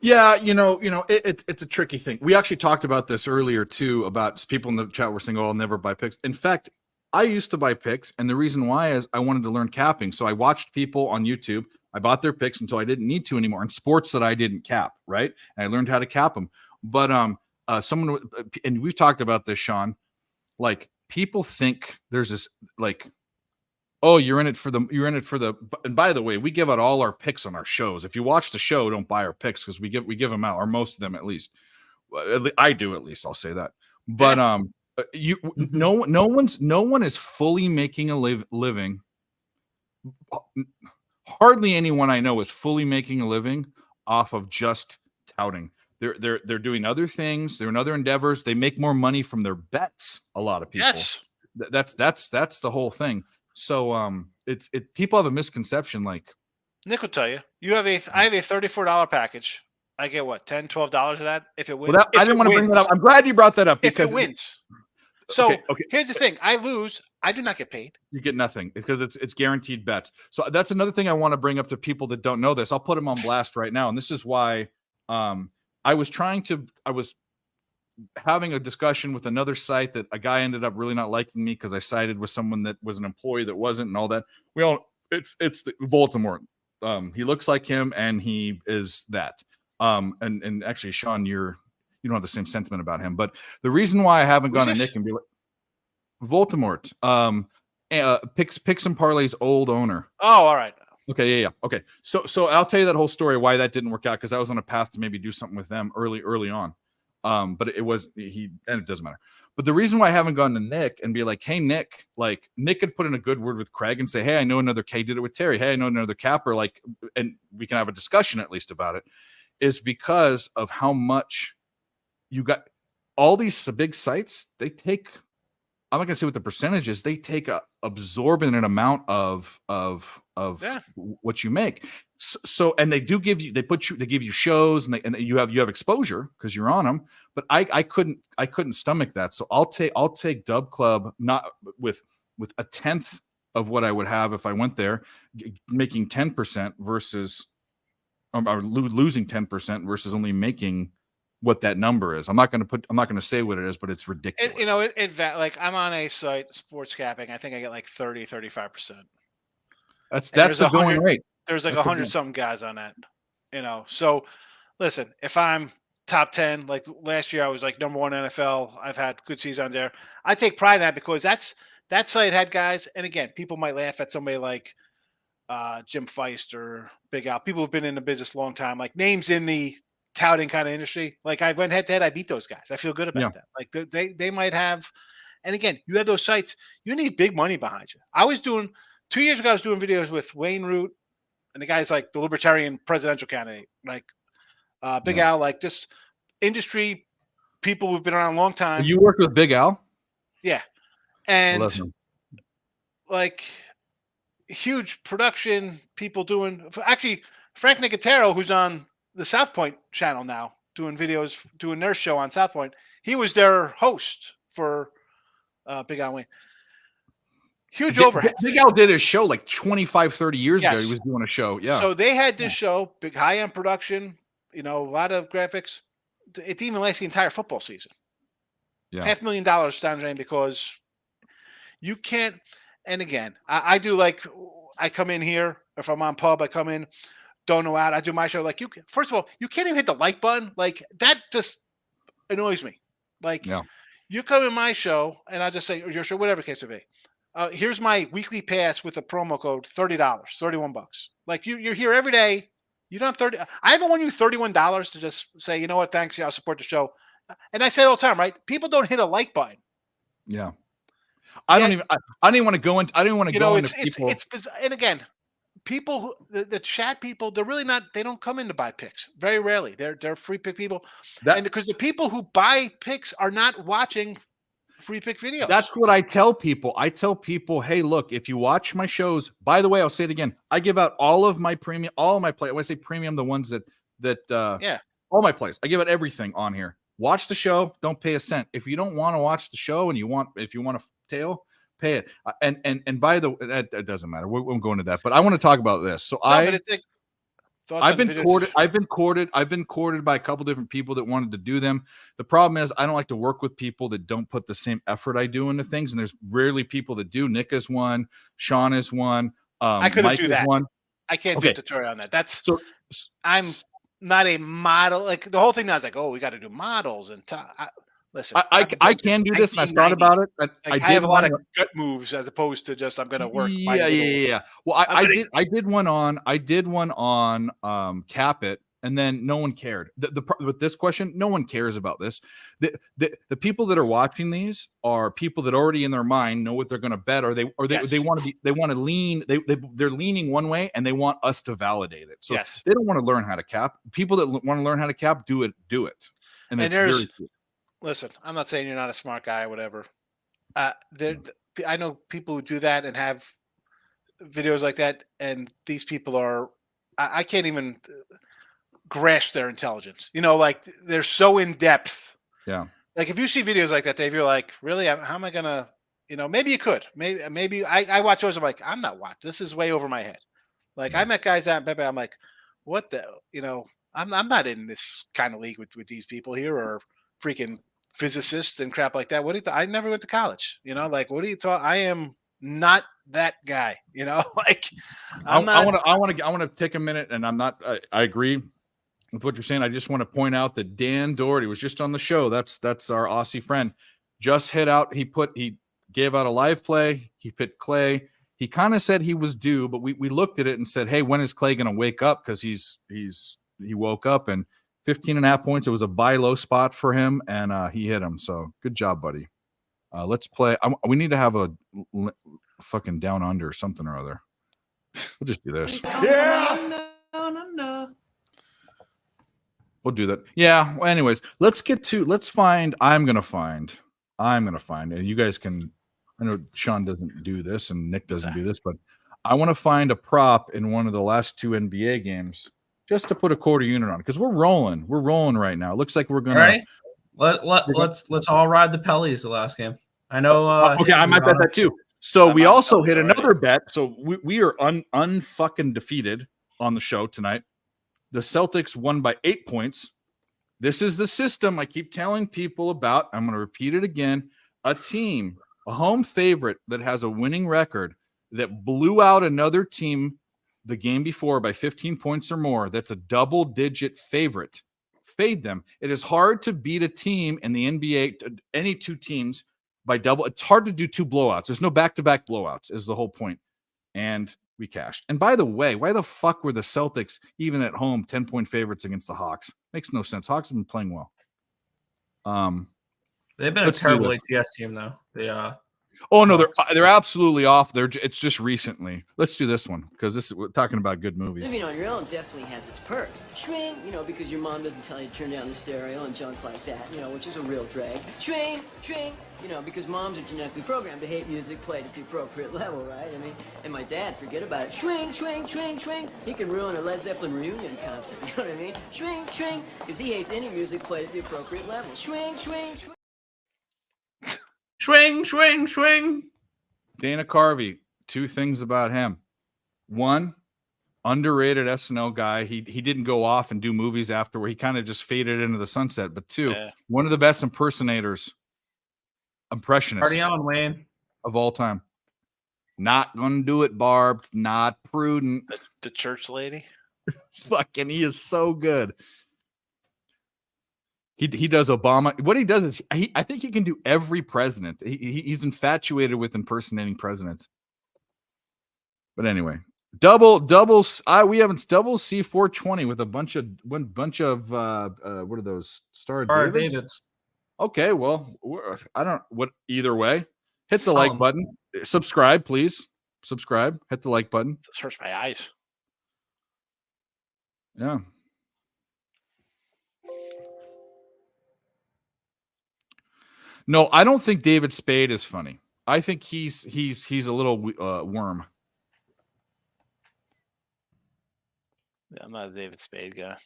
Yeah, it's a tricky thing. We actually talked about this earlier too, about people in the chat were saying, "Oh, I'll never buy picks." In fact, I used to buy picks, and the reason why is I wanted to learn capping. So I watched people on YouTube. I bought their picks until I didn't need to anymore in sports that I didn't cap, right? And I learned how to cap them. But someone, and we've talked about this, Sean. Like, people think there's this like, oh, you're in it for the. And by the way, we give out all our picks on our shows. If you watch the show, don't buy our picks because we give them out, or most of them at least. I do, at least. I'll say that. But no one is fully making a living. Hardly anyone I know is fully making a living off of just touting. They're doing other things. They're in other endeavors. They make more money from their bets. A lot of people. Yes. That's the whole thing. So people have a misconception. Like, Nick will tell you, I have a $34 package. I get what, $10, $12 of that if it wins. Well, I didn't want to bring that up. I'm glad you brought that up because if it wins. So okay. Here's the thing: I lose, I do not get paid. You get nothing because it's guaranteed bets. So that's another thing I want to bring up to people that don't know this. I'll put them on blast right now, and this is why I was having a discussion with another site that a guy ended up really not liking me because I sided with someone that was an employee that wasn't, and all that. It's the Baltimore. He looks like him, and he is that. And actually, Sean, you don't have the same sentiment about him. But the reason why I haven't gone to Nick and be like Voldemort, Picks and Parlays old owner. Oh, all right. Okay, yeah. Okay. So I'll tell you that whole story why that didn't work out, because I was on a path to maybe do something with them early on. But it doesn't matter. But the reason why I haven't gone to Nick and be like, hey, Nick, like Nick could put in a good word with Craig and say, hey, I know another K did it with Terry. Hey, I know another capper, like, and we can have a discussion at least about it, is because of how much you got. All these big sites, they take, I'm not going to say what the percentage is, they take a absorbent amount of what you make. So, and they give you shows, and you have exposure because you're on them. But I couldn't stomach that. So I'll take Dub Club, not with a tenth of what I would have if I went there, making 10% versus or losing 10% versus only making what that number is. I'm not going to say what it is, but it's ridiculous. Like I'm on a site, sports capping. I think I get like 30-35%. That's the going rate. There's like 100 something guys on that, So listen, if I'm top 10, like last year I was like number 1 NFL. I've had good seasons there. I take pride in that because that site had guys. And again, people might laugh at somebody like Jim Feist or Big Al. People who've been in the business a long time, like names in the touting kind of industry. Like I went head to head, I beat those guys. I feel good about that. Like they might have. And again, you have those sites. You need big money behind you. I was doing 2 years ago. I was doing videos with Wayne Root. And the guy's like the libertarian presidential candidate, like Big Al, like just industry people who've been around a long time. You worked with Big Al? Yeah. And like huge production people actually Frank Nicotero, who's on the South Point channel now, doing videos, doing their show on South Point. He was their host for Big Al Wayne. Huge overhead. Big Al did his show like 25, 30 years ago. He was doing a show. Yeah. So they had this show, big high-end production, a lot of graphics. It didn't even last the entire football season. Yeah. $500,000 down the drain because You can't. And again, I do like I come in here if I'm on pub, I come in, don't know out. I do my show. Like first of all, you can't even hit the like button. Like that just annoys me. Like you come in my show and I just say your show, whatever the case may be. Here's my weekly pass with a promo code $30, $31. Like you're here every day. You don't have 30. I haven't won you $31 to just say, you know what, thanks, yeah, I'll support the show. And I say it all the time, right? People don't hit a like button. Yeah. I don't even want to go into. I don't want to go into people. It's bizarre. And again, people, the chat people, they're really not. They don't come in to buy picks. Very rarely. They're free pick people. And because the people who buy picks are not watching free pick videos. That's what I tell people. I tell people, hey, look, if you watch my shows. By the way, I'll say it again. I give out all of my premium, all of my play. When I say premium, the ones that all my plays. I give out everything on here. Watch the show. Don't pay a cent. If you don't want to watch the show and if you want to tail, pay it. And by the way, that doesn't matter. We won't go into that. But I want to talk about this. So I've been courted. I've been courted by a couple different people that wanted to do them. The problem is I don't like to work with people that don't put the same effort I do into things. And there's rarely people that do. Nick is one. Sean is one. I couldn't do that. One. I can't do a tutorial on that. That's I'm not a model. Like the whole thing now is like, oh, we got to do models and listen. I can do this, and I've thought about it. But I have a lot of gut moves as opposed to just I'm going to work. Yeah. Well, I did one on Cap It, and then no one cared. With this question, no one cares about this. The people that are watching these are people that already in their mind know what they're going to bet, or they want to lean. They're leaning one way, and they want us to validate it. So they don't want to learn how to cap. People that want to learn how to cap, do it. And it's very cool. Listen, I'm not saying you're not a smart guy or whatever. I know people who do that and have videos like that, and these people are. I can't even grasp their intelligence. Like they're so in depth. Yeah. Like if you see videos like that, Dave, you're like, really? How am I gonna? Maybe you could. Maybe I watch those. I'm like, I'm not watching. This is way over my head. Like I met guys at Pepe. I'm like, what the? I'm not in this kind of league with these people here or freaking physicists and crap like that. What do you I never went to college. Like what are you talking? I am not that guy. Like I want to take a minute, and I'm not. I agree with what you're saying. I just want to point out that Dan Doherty was just on the show. That's our Aussie friend. Just hit out. He gave out a live play. He picked Clay. He kind of said he was due, but we looked at it and said, hey, when is Clay going to wake up? Because he woke up and 15.5 points. It was a buy low spot for him, and he hit him. So good job, buddy. Let's play. We need to have a fucking down under or something or other. We'll just do this. Yeah. We'll do that. Yeah. Well, anyways, let's find. I'm gonna find. And you guys can. I know Sean doesn't do this and Nick doesn't do this, but I want to find a prop in one of the last 2 NBA games. Just to put a quarter unit on, because we're rolling right now. It looks like we're gonna. All right. Let's all ride the Pellies the last game. I know. Okay, I might bet that too. So we also hit another bet. So we are unfucking defeated on the show tonight. The Celtics won by 8 points. This is the system I keep telling people about. I'm going to repeat it again. A team, a home favorite that has a winning record that blew out another team the game before by 15 points or more. That's a double-digit favorite. Fade them. It is hard to beat a team in the NBA, any two teams, by double. It's hard to do 2 blowouts. There's no back-to-back blowouts is the whole point. And we cashed. And by the way, why the fuck were the Celtics, even at home, 10-point favorites against the Hawks? Makes no sense. Hawks have been playing well. They've been a terrible ATS team, though. Oh no, they're absolutely off. It's just recently. Let's do this one because we're talking about good movies. Living on your own definitely has its perks. Swing, because your mom doesn't tell you to turn down the stereo and junk like that, which is a real drag. Swing, because moms are genetically programmed to hate music played at the appropriate level, right? And my dad, forget about it. Swing. He can ruin a Led Zeppelin reunion concert. You know what I mean? Swing, because he hates any music played at the appropriate level. Swing. Swing. Dana Carvey, 2 things about him. 1, underrated SNL guy. He didn't go off and do movies afterward. He kind of just faded into the sunset. But 2, one of the best impersonists. Party on, Wayne. of all time. Not gonna do it, Barb. It's not prudent. The church lady. Fucking, he is so good. He does Obama. What he does is I think he can do every president. He's infatuated with impersonating presidents. But anyway, double we haven't double C420 with a bunch of what are those Star Davids? Okay, well, I don't what either way. Hit the like button. Subscribe, please. Subscribe. Hit the like button. This hurts my eyes. Yeah. No, I don't think David Spade is funny. I think he's a little worm. Yeah, I'm not a David Spade guy.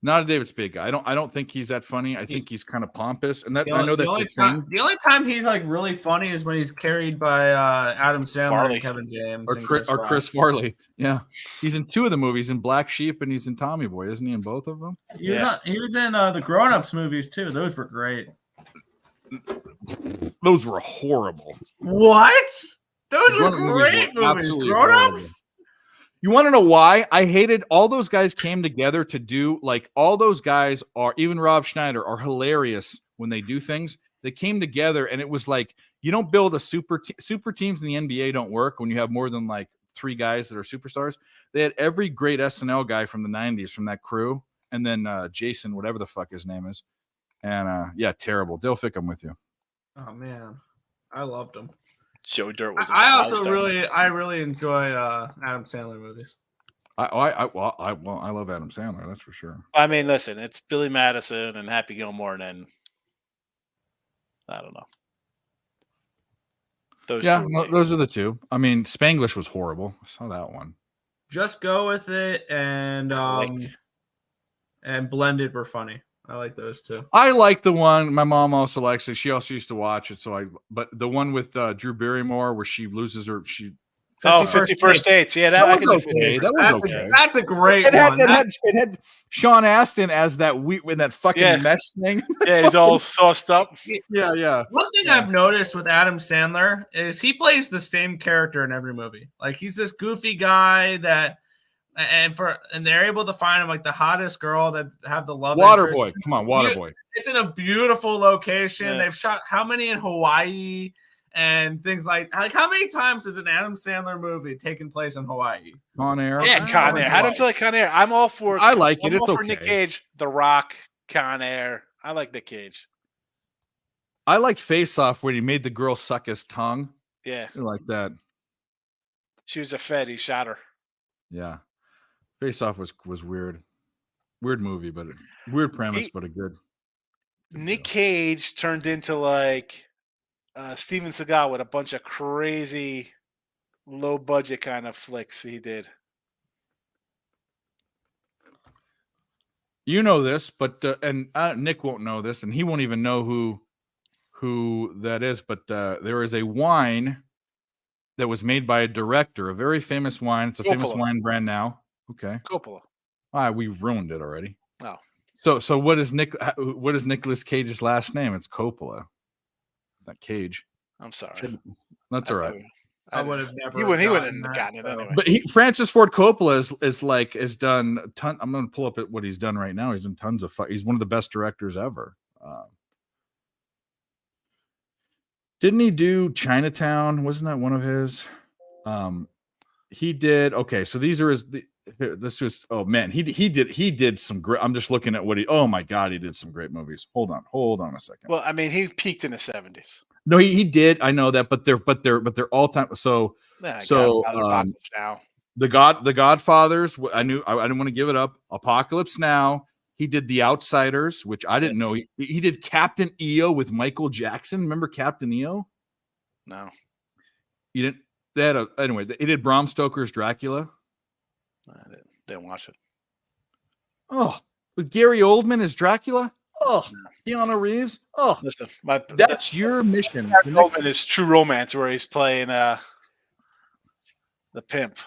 Not a David Spade guy. I don't think he's that funny. I think he's kind of pompous, and that I know that's his thing. thing. The only time he's like really funny is when he's carried by Adam Sandler and Kevin James or Chris Farley. Yeah, he's in 2 of the movies, in Black Sheep and he's in Tommy Boy, isn't he? In both of them. He was in the Grown Ups movies too. Those were great. Those were horrible. What? Those were great movies. Grown Ups. You want to know why? I hated all those guys came together to do like all those guys are, even Rob Schneider, are hilarious when they do things. They came together and it was like, you don't build a super teams in the NBA don't work when you have more than like 3 guys that are superstars. They had every great SNL guy from the 90s from that crew. And then Jason, whatever the fuck his name is. And yeah, terrible. Dale Fick, I'm with you. Oh man, I loved him. Joe Dirt was. I really enjoy Adam Sandler movies. I love Adam Sandler. That's for sure. I mean, listen, it's Billy Madison and Happy Gilmore, and then I don't know. Those are the 2. I mean, Spanglish was horrible. I saw that one. Just Go With It and Blended were funny. I like those 2. I like the one my mom also likes it. She also used to watch it. But the one with Drew Barrymore where she loses her 50 First Dates. Yeah, that was okay. That's a great one. It had Sean Astin as that in that fucking mesh thing. Yeah, he's all sauced up. Yeah. One thing I've noticed with Adam Sandler is he plays the same character in every movie. Like he's this goofy guy that. And they're able to find him like the hottest girl that have the love. Waterboy, come on, Waterboy. It's in a beautiful location. Yeah. They've shot how many in Hawaii and things like how many times has an Adam Sandler movie taken place in Hawaii? Con Air. Yeah, Con Air. How don't you like Con Air? I'm all for. I like it. I'm it's all okay. for Nick Cage, The Rock, Con Air. I like Nick Cage. I liked Face Off where he made the girl suck his tongue. Yeah, I like that. She was a Fed. He shot her. Yeah. Face Off was weird. Weird movie, but weird premise, but a good. Nick Cage turned into like Steven Seagal with a bunch of crazy low budget kind of flicks he did. You know this, but and Nick won't know this, and he won't even know who that is. But there is a wine that was made by a director, a very famous wine. It's a famous wine brand now. Okay. Coppola. We ruined it already. Oh. So what is Nicolas Cage's last name? It's Coppola. Not Cage. I'm sorry. That's all right. I would have never. He wouldn't have gotten it anyway. But Francis Ford Coppola is done a ton. I'm going to pull up what he's done right now. He's done tons of. He's one of the best directors ever. Didn't he do Chinatown? Wasn't that one of his? He did. Okay, so these are his. This was. Oh man, he did some great. I'm just looking at what he. Oh my god, he did some great movies. Hold on a second. Well, I mean, he peaked in the 70s. No, he did. I know that, but they're all time. So now. The Godfathers. I didn't want to give it up. Apocalypse Now. He did The Outsiders, which I didn't know. He did Captain EO with Michael Jackson. Remember Captain EO? No, you didn't. Anyway, he did Bram Stoker's Dracula. I didn't watch it. Oh, with Gary Oldman as Dracula. Oh, Keanu Reeves. Oh, listen, that's your mission. Oldman is True Romance, where he's playing the pimp.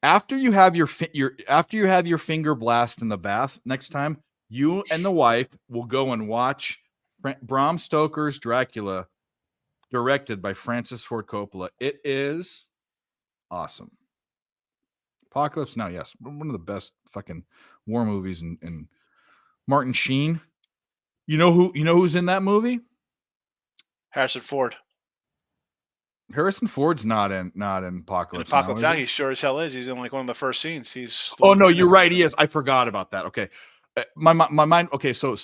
After you have your finger blast in the bath next time, you and the wife will go and watch Bram Stoker's Dracula directed by Francis Ford Coppola. It is awesome. Apocalypse Now, yes, one of the best fucking war movies. And Martin Sheen. You know who's in that movie? Harrison Ford. Harrison Ford's not in Apocalypse. Apocalypse Now, Now, he sure as hell is. He's in like one of the first scenes. He's. Oh no, you're right. He is. I forgot about that. Okay, my mind. Okay, so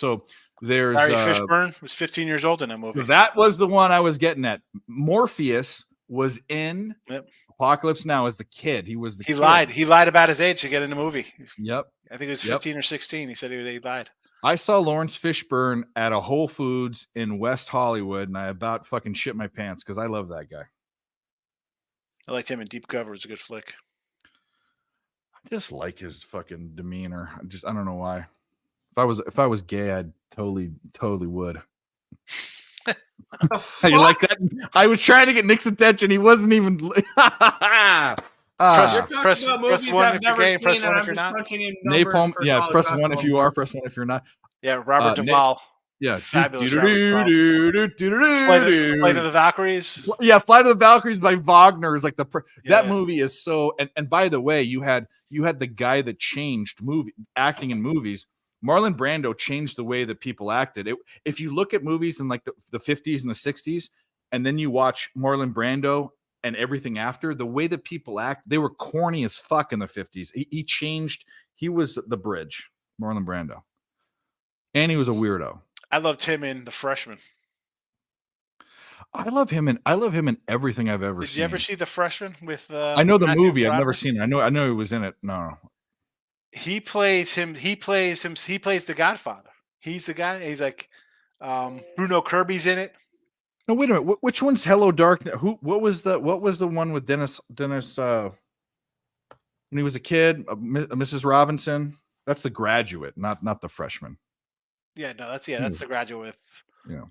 there's Larry Fishburne was 15 years old in that movie. That was the one I was getting at. Morpheus was in Apocalypse Now as the kid. He was the He kid. lied. He lied about his age to get in the movie. Yep. I think it was 15 or 16. He said he lied. I saw Lawrence Fishburne at a Whole Foods in West Hollywood, and I about fucking shit my pants because I love that guy. I liked him in Deep Cover. It's a good flick. I just like his fucking demeanor. I don't know why. If I was gay, I'd totally would. You like that? I was trying to get Nick's attention. He wasn't even. Press movies one I've if you're never gay. Press seen, one and if you're I'm not. just punching in numbers Napalm. for Yeah, college press one if basketball. you are. Press one if you're not. Yeah, Robert Duvall. Yeah, Fabulous. Flight of the Valkyries. Yeah, Flight of the Valkyries by Wagner is like that Yeah. movie is so. And by the way, you had the guy that changed acting in movies. Marlon Brando changed the way that people acted. If you look at movies in like the 50s and the 60s, and then you watch Marlon Brando and everything after, the way that people act, they were corny as fuck in the 50s. He changed. He was the bridge, Marlon Brando, and he was a weirdo. I loved him in The Freshman. I love him in everything I've ever seen. Did you ever see The Freshman with? I know the Matthew movie. I've never Broderick? seen it. I know he was in it. No. He plays him. He plays the Godfather. He's the guy. He's like Bruno Kirby's in it. No, wait a minute. Which one's Hello Darkness? What was the one with Dennis when he was a kid? Mrs. Robinson. That's The Graduate, not The Freshman. Yeah, no, that's The Graduate with Yeah.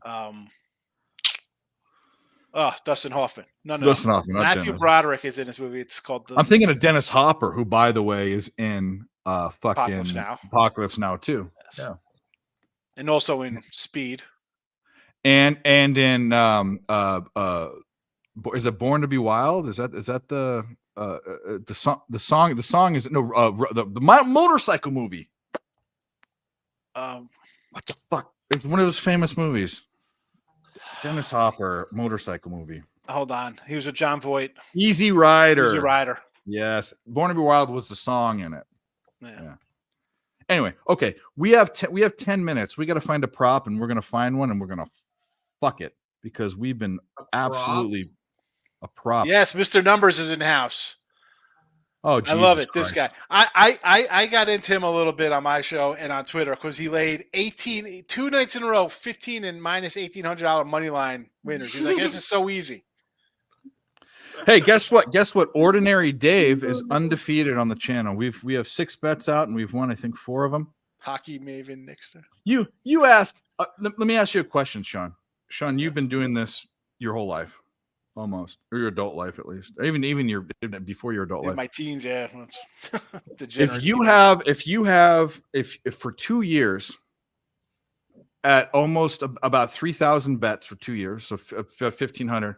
Dustin Hoffman. No. Dustin Hoffman, not Matthew Dennis. Broderick is in this movie. It's called I'm thinking of Dennis Hopper, who, by the way, is in fucking Apocalypse Now. too. Yes. Yeah. And also in Speed. And in is it Born to Be Wild? Is that the song? The song is the motorcycle movie. What the fuck? It's one of his famous movies. Dennis Hopper motorcycle movie. Hold on. He was with John Voight. Easy Rider. Easy Rider. Yes. Born to Be Wild was the song in it. Yeah. Anyway, okay. We have 10 minutes. We got to find a prop, and we're going to find one, and we're going to fuck it because we've been absolutely a prop. Yes, Mr. Numbers is in the house. Oh, Jesus I love it. Christ. This guy. I got into him a little bit on my show and on Twitter because he laid 2 nights in a row, 15 and minus $1,800 money line winners. He's like, this is so easy. Hey, guess what? Ordinary Dave is undefeated on the channel. We have 6 bets out, and we've won, I think, 4 of them. Hockey Maven Nixter. You ask. Let me ask you a question, Sean. Sean, you've been doing this your whole life, almost, or your adult life at least, even your before your adult In life. my teens, yeah. If for 2 years, at almost about 3,000 bets for 2 years, so 1,500.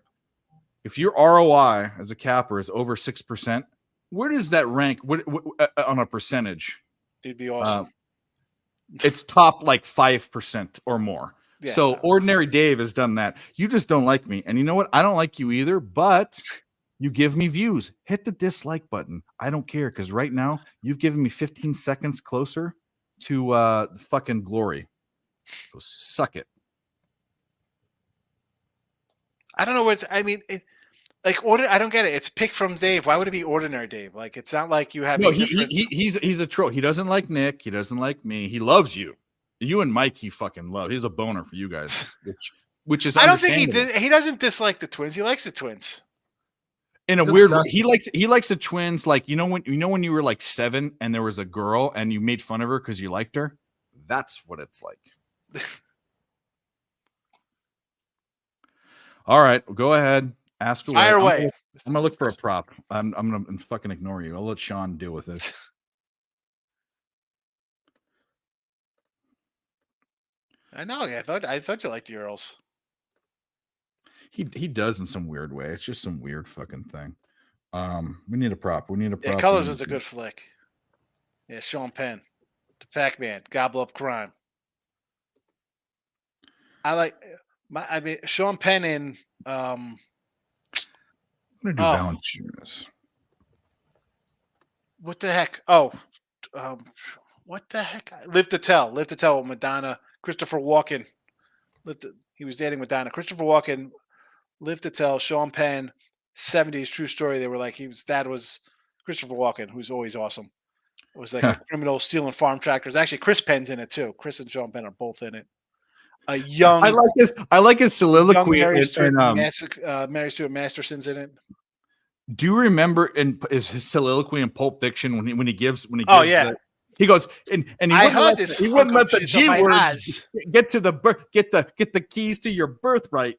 If your ROI as a capper is over 6%, where does that rank? What on a percentage? It'd be awesome. It's top like 5% or more. Yeah, So Ordinary Dave has done that. You just don't like me. And you know what? I don't like you either, but you give me views. Hit the dislike button. I don't care because right now you've given me 15 seconds closer to fucking glory. So suck it. I don't know what I mean. I don't get it. It's pick from Dave. Why would it be Ordinary Dave? Like it's not like you have. No, he's a troll. He doesn't like Nick. He doesn't like me. He loves you. You and Mike, he fucking loves. He's a boner for you guys, which is. I don't think he doesn't dislike the Twins. He likes the Twins. In a weird way, he likes the Twins. Like when you were like 7 and there was a girl and you made fun of her because you liked her. That's what it's like. All right, go ahead. Ask away. Fire away. I'm gonna look for a prop. I'm gonna fucking ignore you. I'll let Sean deal with this. I know. I thought you liked the Earls. He does in some weird way. It's just some weird fucking thing. We need a prop. We need a prop. Yeah, Colors was a good flick. Yeah, Sean Penn, the Pac-Man, Gobble Up Crime. I mean, Sean Penn in. I'm gonna do Valanciunas. What the heck? Oh, what the heck? Live to Tell with Madonna, Christopher Walken. He was dating Madonna. Christopher Walken, Live to Tell, Sean Penn, 70s true story. They were like his dad was Christopher Walken, who's always awesome. It was like a criminal stealing farm tractors. Actually, Chris Penn's in it too. Chris and Sean Penn are both in it. A young, I like his soliloquy. Mary Stuart Masterson's in it. Do you remember his soliloquy in Pulp Fiction when he gives Oh yeah. He goes and he wouldn't let the G words get to get the keys to your birthright.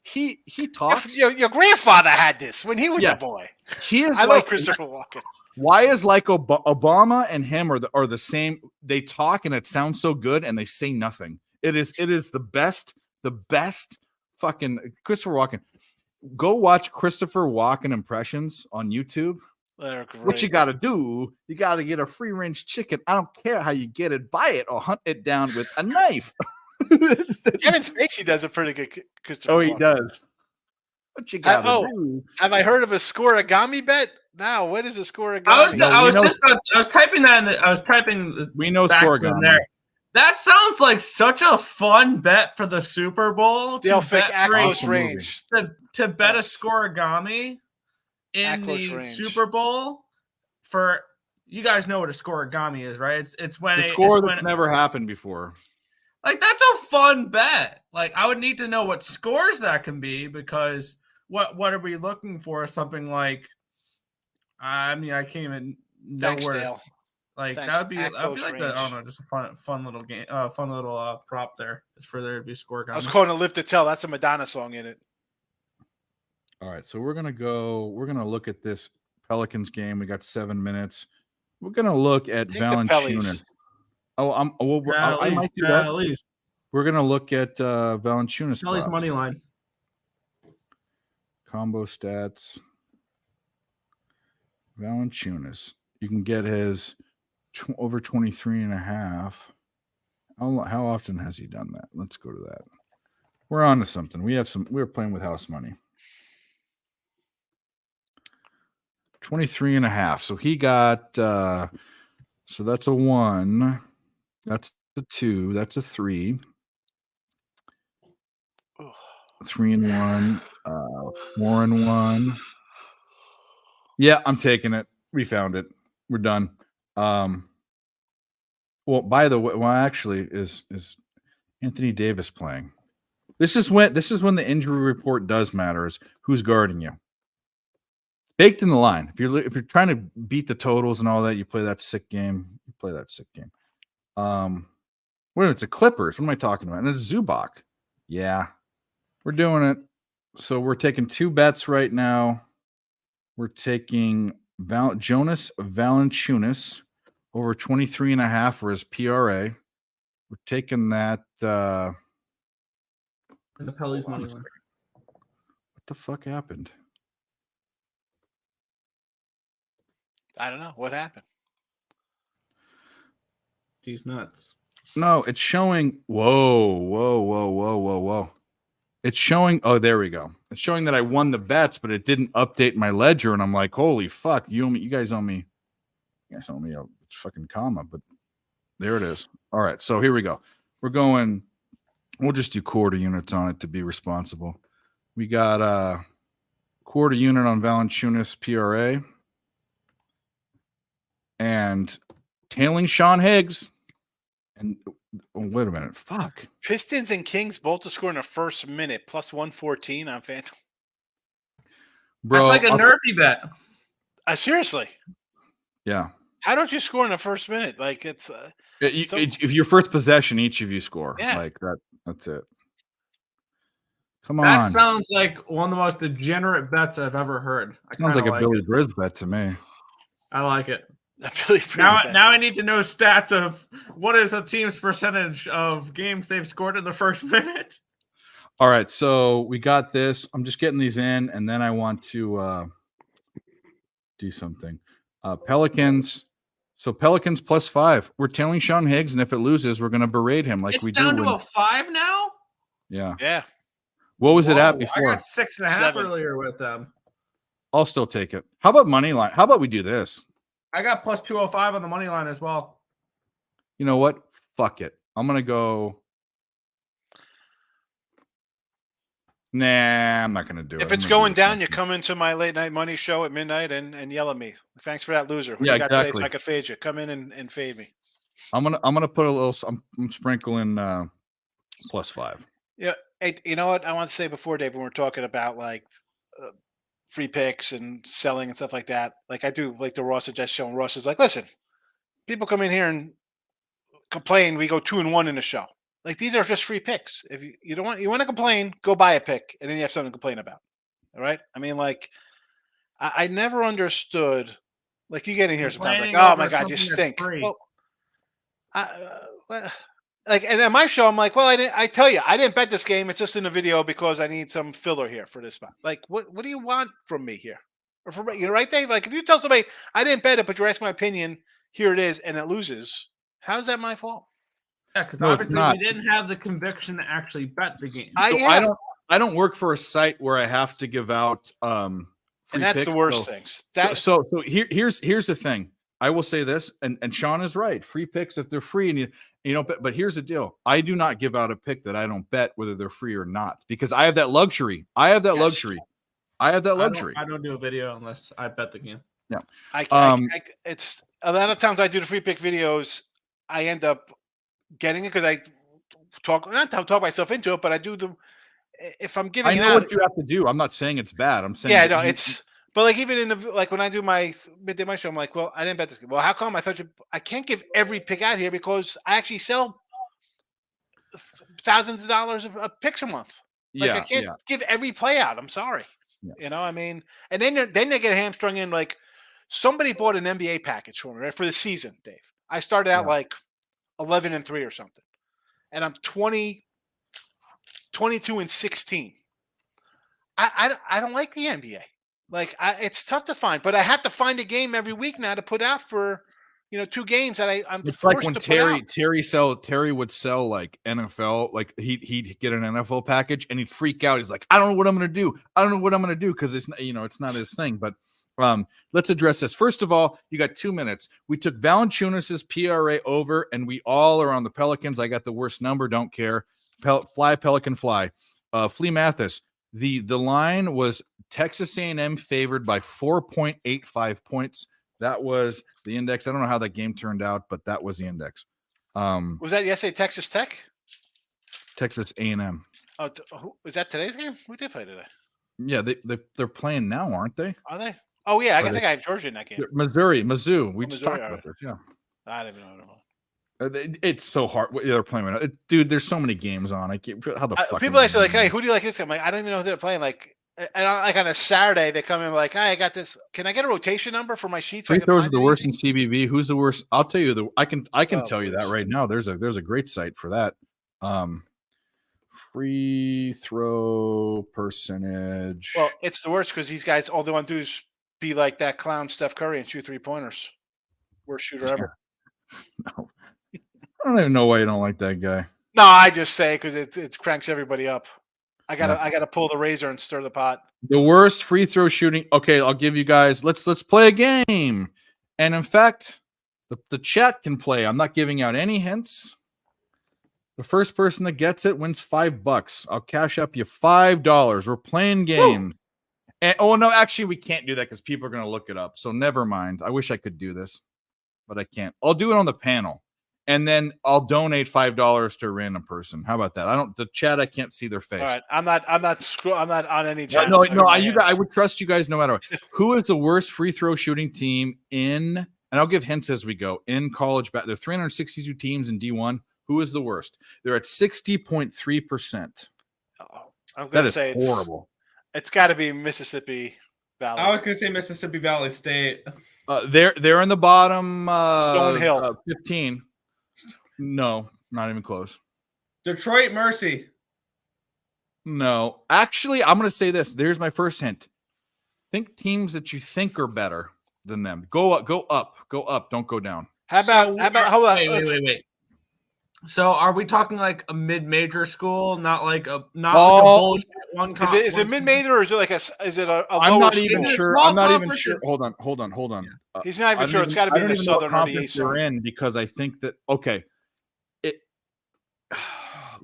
he talks. Your grandfather had this when he was a boy. He is. I love Christopher Walken. Why is like Obama and him are the same? They talk and it sounds so good, and they say nothing. It is the best fucking Christopher Walken. Go watch Christopher Walken impressions on YouTube. They're great. What you got to do, you got to get a free range chicken. I don't care how you get it, buy it or hunt it down with a knife. Kevin Spacey does a pretty good Christopher Walken. He does. What you got to do? Have I heard of a scoregami bet? No, what is a scoregami? I was typing that I was typing. We know scoregami. There. That sounds like such a fun bet for the Super Bowl. They'll fix close range to bet a scoregami in the Super Bowl. For you guys know what a scoregami is, right? It's when it's a score that's never happened before. Like that's a fun bet. Like I would need to know what scores that can be because what are we looking for? Something like, I mean, I can't even know where. Like that would be like I don't know, just a fun little game, fun little prop there. Just for there to be score. I was calling it Live to Tell. That's a Madonna song in it. All right, so we're gonna look at this Pelicans game. We got 7 minutes. We're gonna look at Valanciunas. I might do that. We're gonna look at Valanciunas. Pelly's money line. Combo stats. Valanciunas. You can get his over 23.5. How often has he done that? Let's go to that. We're on to something. We're playing with house money. 23.5. So he got so that's a 1. That's a 2. That's a 3. 3 and 1. 4 and 1. Yeah, I'm taking it. We found it. We're done. Well, by the way, actually, is Anthony Davis playing? This is when the injury report does matter. Is who's guarding you? Baked in the line. If you're trying to beat the totals and all that, you play that sick game. What if it's a Clippers? What am I talking about? And it's Zubac. Yeah, we're doing it. So we're taking 2 bets right now. We're taking Jonas Valanciunas over 23.5 for his PRA. We're taking that. And the Pelly's money line. What the fuck happened? I don't know what happened. These nuts. No, it's showing. Whoa. It's showing. Oh, there we go. It's showing that I won the bets, but it didn't update my ledger, and I'm like, holy fuck! You guys owe me a fucking comma, but there it is. All right, so here we go. We're going. We'll just do quarter units on it to be responsible. We got a quarter unit on Valanciunas PRA and tailing Sean Higgs. And wait a minute, fuck. Pistons and Kings both to score in the first minute, plus 114 on FanDuel. Bro, that's like a nerfy bet. Seriously. Yeah. How don't you score in the first minute? Like it's if your first possession, each of you score. Yeah. Like that. That's it. Come on. That sounds like one of the most degenerate bets I've ever heard. Sounds like a Billy Briz bet to me. I like it. Now I need to know stats of what is a team's percentage of games they've scored in the first minute. All right, so we got this. I'm just getting these in, and then I want to do something. Pelicans. So Pelicans +5. We're tailing Sean Higgs, and if it loses, we're going to berate him like It's we down do. to a 5 now. Yeah. Yeah. What was it at Whoa, before? I got 6.5 7. earlier with them. I'll still take it. How about money line? How about we do this? I got plus 205 on the money line as well. You know what? Fuck it. I'm going to go. Nah, I'm not going to do it. If it's going down, you come into my late night money show at midnight and yell at me. Thanks for that, loser. Who Yeah, you got today exactly. so I could fade you? Come in and fade me. I'm gonna put a little. I'm sprinkling +5. Yeah. Hey, you know what I want to say before, Dave, when we're talking about like free picks and selling and stuff like that. Like I do like the Ross suggestion. Ross is like, listen, people come in here and complain. We go 2-1 in the show. Like these are just free picks. If you don't want to complain, go buy a pick, and then you have something to complain about. All right. I mean, like I never understood. Like you get in here sometimes, like, oh my god, you stink. Well, like, and at my show, I'm like, well, I tell you, I didn't bet this game. It's just in the video because I need some filler here for this spot. Like, what do you want from me here? Or from you know, right, Dave? Like, if you tell somebody I didn't bet it, but you're asking my opinion, here it is, and it loses. How's that my fault? Yeah, because No, it's obviously not. we didn't have the conviction to actually bet the game. I don't work for a site where I have to give out free And that's picks, the worst so- things. So here's the thing. I will say this, and Sean is right. Free picks if they're free, and you know, but here's the deal. I do not give out a pick that I don't bet whether they're free or not because I have that luxury. I have that luxury. I don't do a video unless I bet the game. Yeah. It's a lot of times I do the free pick videos. I end up getting it because I talk myself into it, but I do them. If I'm giving, I know what you have to do. I'm not saying it's bad. I'm saying yeah, no, it's. But like even in the like when I do my midday my show, I'm like, well, I didn't bet this game. Well, how come? I can't give every pick out here because I actually sell thousands of dollars of picks a month. Like I can't give every play out. I'm sorry. Yeah. You know, I mean, and then they get hamstrung in like somebody bought an NBA package for me right for the season, Dave. I started out like 11-3 or something, and I'm 20, 22 and 16. I don't like the NBA. Like it's tough to find, but I have to find a game every week now to put out for 2 games that I'm It's forced like when to put out. Terry would sell like NFL, like he'd get an NFL package and he'd freak out. He's like, I don't know what I'm gonna do. I don't know what I'm gonna do because it's it's not his thing. But let's address this. First of all, you got 2 minutes. We took Valanciunas' PRA over, and we all are on the Pelicans. I got the worst number. Don't care. Fly Pelican fly. Flea Mathis. The line was Texas A&M favored by 4.85 points. That was the index. I don't know how that game turned out, but that was the index. Was that yesterday Texas Tech? Texas A&M. Oh, was that today's game? We did play today. Yeah, they're playing now, aren't they? Are they? Oh yeah, I think I have Georgia in that game. Mizzou. We just Missouri, talked about this. Yeah. I don't even know. It's so hard. They're playing right now. Dude, there's so many games on. How the fuck? People actually like, hey, who do you like this game? Like, I don't even know who they're playing. Like, and like on a Saturday, they come in like, hey, I got this. Can I get a rotation number for my sheets? Free throws are the worst in CBV. Who's the worst? I'll tell you. I can tell you that right now. There's a great site for that. Free throw percentage. Well, it's the worst because these guys, all they want to do is be like that clown Steph Curry and shoot 3-pointers. Worst shooter ever. No. I don't even know why you don't like that guy. No, I just say because it cranks everybody up. I gotta pull the razor and stir the pot. The worst free throw shooting. Okay, I'll give you guys. Let's play a game. And in fact, the chat can play. I'm not giving out any hints. The first person that gets it wins $5. I'll cash up you $5. We're playing games. And no, actually, we can't do that because people are gonna look it up. So never mind. I wish I could do this, but I can't. I'll do it on the panel. And then I'll donate $5 to a random person. How about that? The chat. I can't see their face. All right, I'm not on any chat. No. I would trust you guys no matter what. Who is the worst free throw shooting team in? And I'll give hints as we go in college. There are 362 teams in D1. Who is the worst? They're at 60.3%. I'm gonna say it's horrible. It's got to be Mississippi Valley. I was gonna say Mississippi Valley State. They're in the bottom. Stonehill 15. No, not even close. Detroit Mercy. No, actually, I'm going to say this. There's my first hint. Think teams that you think are better than them. Go up, go up, go up. Don't go down. How about hold on? Wait. So are we talking like a mid-major school, not like a like a bullshit one? Is it mid-major or is it like a I'm lower not school? even sure. I'm not even sure. Hold on. He's not even sure. It's got to be in the Southern or the East they're zone. in because I think that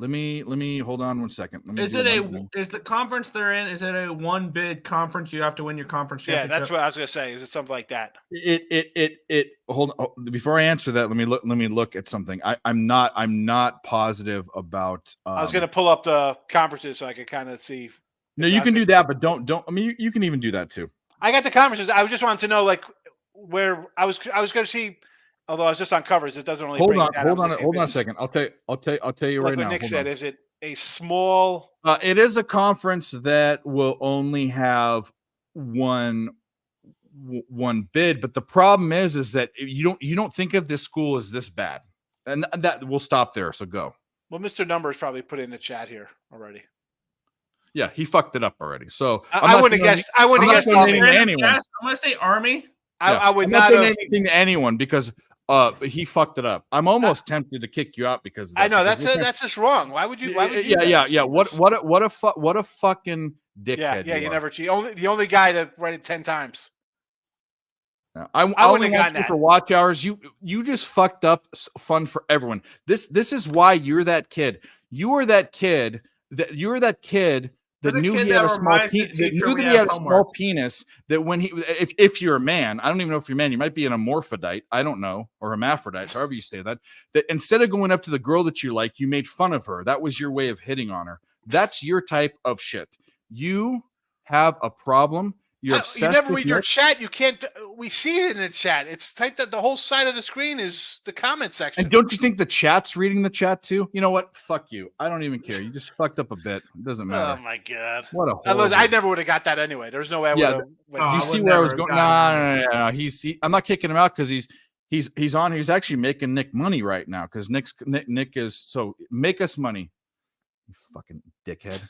let me hold on one second. Is the conference they're in? Is it a one bid conference? You have to win your conference championship. Yeah, that's what I was gonna say. Is it something like that? Hold on. Before I answer that, let me look at something. I'm not positive about. I was gonna pull up the conferences so I could kind of see. No, you can do that, but don't. I mean, you can even do that too. I got the conferences. I was just wanting to know like where I was gonna see. Although I was just on covers, it doesn't really. Hold on a second. I'll tell you like right now. Nick said, is it a small? It is a conference that will only have one bid, but the problem is that you don't think of this school as this bad, and that we'll stop there. So go. Well, Mr. Numbers probably put in the chat here already. Yeah, he fucked it up already. So I wouldn't have guessed. I wouldn't have guessed anyone. I'm gonna say Army. I would I'm not saying have anything to anyone because he fucked it up. I'm almost tempted to kick you out because of that, I know that's just wrong. Why would you? Yeah. What a fucking dickhead. Yeah. You never cheat. The only guy to write it 10 times. I wouldn't have gotten you that for watch hours. You just fucked up fun for everyone. This is why you're that kid. You are that kid that knew he had a small penis. That knew that he had a small penis. That when if you're a man, I don't even know if you're a man. You might be an hermaphrodite. I don't know, or hermaphrodite, however you say that. That instead of going up to the girl that you like, you made fun of her. That was your way of hitting on her. That's your type of shit. You have a problem. You're obsessed. You never read your chat. You can't. We see it in the chat. It's typed that the whole side of the screen is the comment section. And don't you think the chat's reading the chat too? You know what? Fuck you. I don't even care. You just fucked up a bit. It doesn't matter. Oh my god. What a horrible. I never would have got that anyway. There's no way I would have. Do you see where I was going? No. I'm not kicking him out because he's on. He's actually making Nick money right now because Nick is so make us money. You fucking dickhead.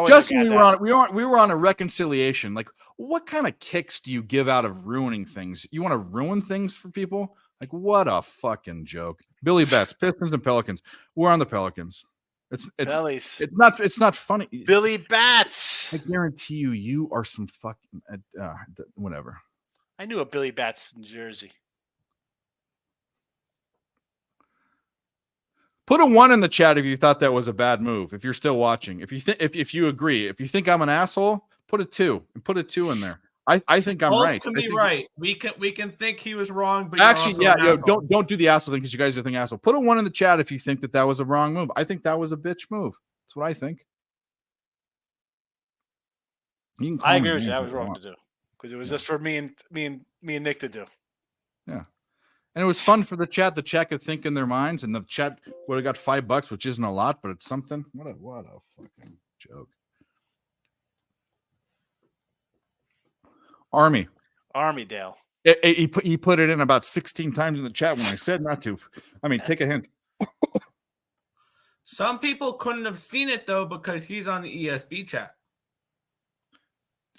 Justin, we were on a reconciliation. Like, what kind of kicks do you give out of ruining things? You want to ruin things for people? Like, what a fucking joke. Billy Betts, Pistons and Pelicans. We're on the Pelicans. It's not funny. Billy Bats. I guarantee you are some fucking whatever. I knew a Billy Bats in Jersey. Put a 1 in the chat if you thought that was a bad move. If you're still watching, if you agree, if you think I'm an asshole, put a 2 and put a 2 in there. I think I'm right. Can be right. We can think he was wrong, but actually, don't do the asshole thing because you guys are thinking asshole. Put a 1 in the chat if you think that was a wrong move. I think that was a bitch move. That's what I think. I agree with you. That was wrong to do because it was just for me and Nick to do. Yeah. And it was fun for the chat. The chat could think in their minds, and the chat would have got $5, which isn't a lot, but it's something. What a fucking joke. Army Dale. He put it in about 16 times in the chat when I said not to. I mean, take a hint. Some people couldn't have seen it though because he's on the ESB chat.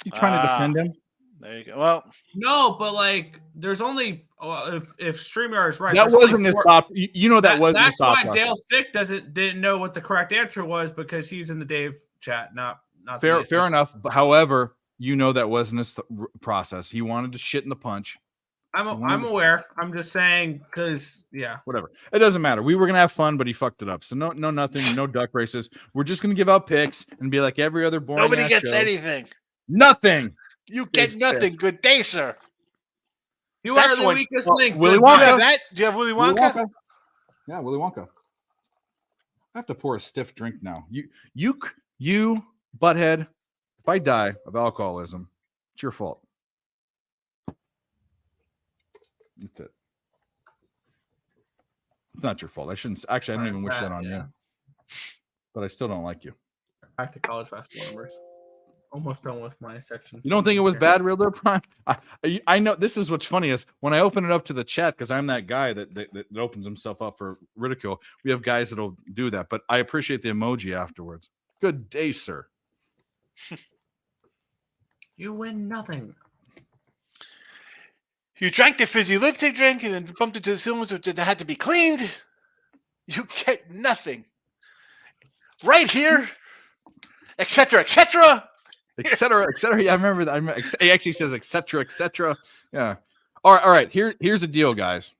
You trying to defend him? There you go. Well, no, but like, there's only if StreamYard is right. That wasn't his top. You know that wasn't his top. That's why Dale Fick didn't know what the correct answer was because he's in the Dave chat, not fair enough. However, you know that wasn't his process. He wanted to shit in the punch. I'm aware. I'm just saying because whatever. It doesn't matter. We were gonna have fun, but he fucked it up. So nothing, no duck races. We're just gonna give out picks and be like every other boring. Nobody gets anything. Nothing. You get nothing. Good day, sir. You are the weakest link. Willy Wonka. Do you have Willy Wonka? Yeah, Willy Wonka. I have to pour a stiff drink now. You butthead. If I die of alcoholism, it's your fault. That's it. It's not your fault. I shouldn't. Actually, I don't even wish that on you. But I still don't like you. Back to college basketball numbers. almost done with my section. You don't think it was bad, Realtor Prime? I know this is what's funny is when I open it up to the chat, because I'm that guy that opens himself up for ridicule. We have guys that'll do that, but I appreciate the emoji afterwards. Good day, sir. You win nothing. You drank the fizzy lifting drink and then bumped into the cylinders that had to be cleaned. You get nothing. Right here, etc., etc. Etc. etc. Yeah, I remember that. He actually says etc. etc. Yeah. All right. Here's the deal, guys.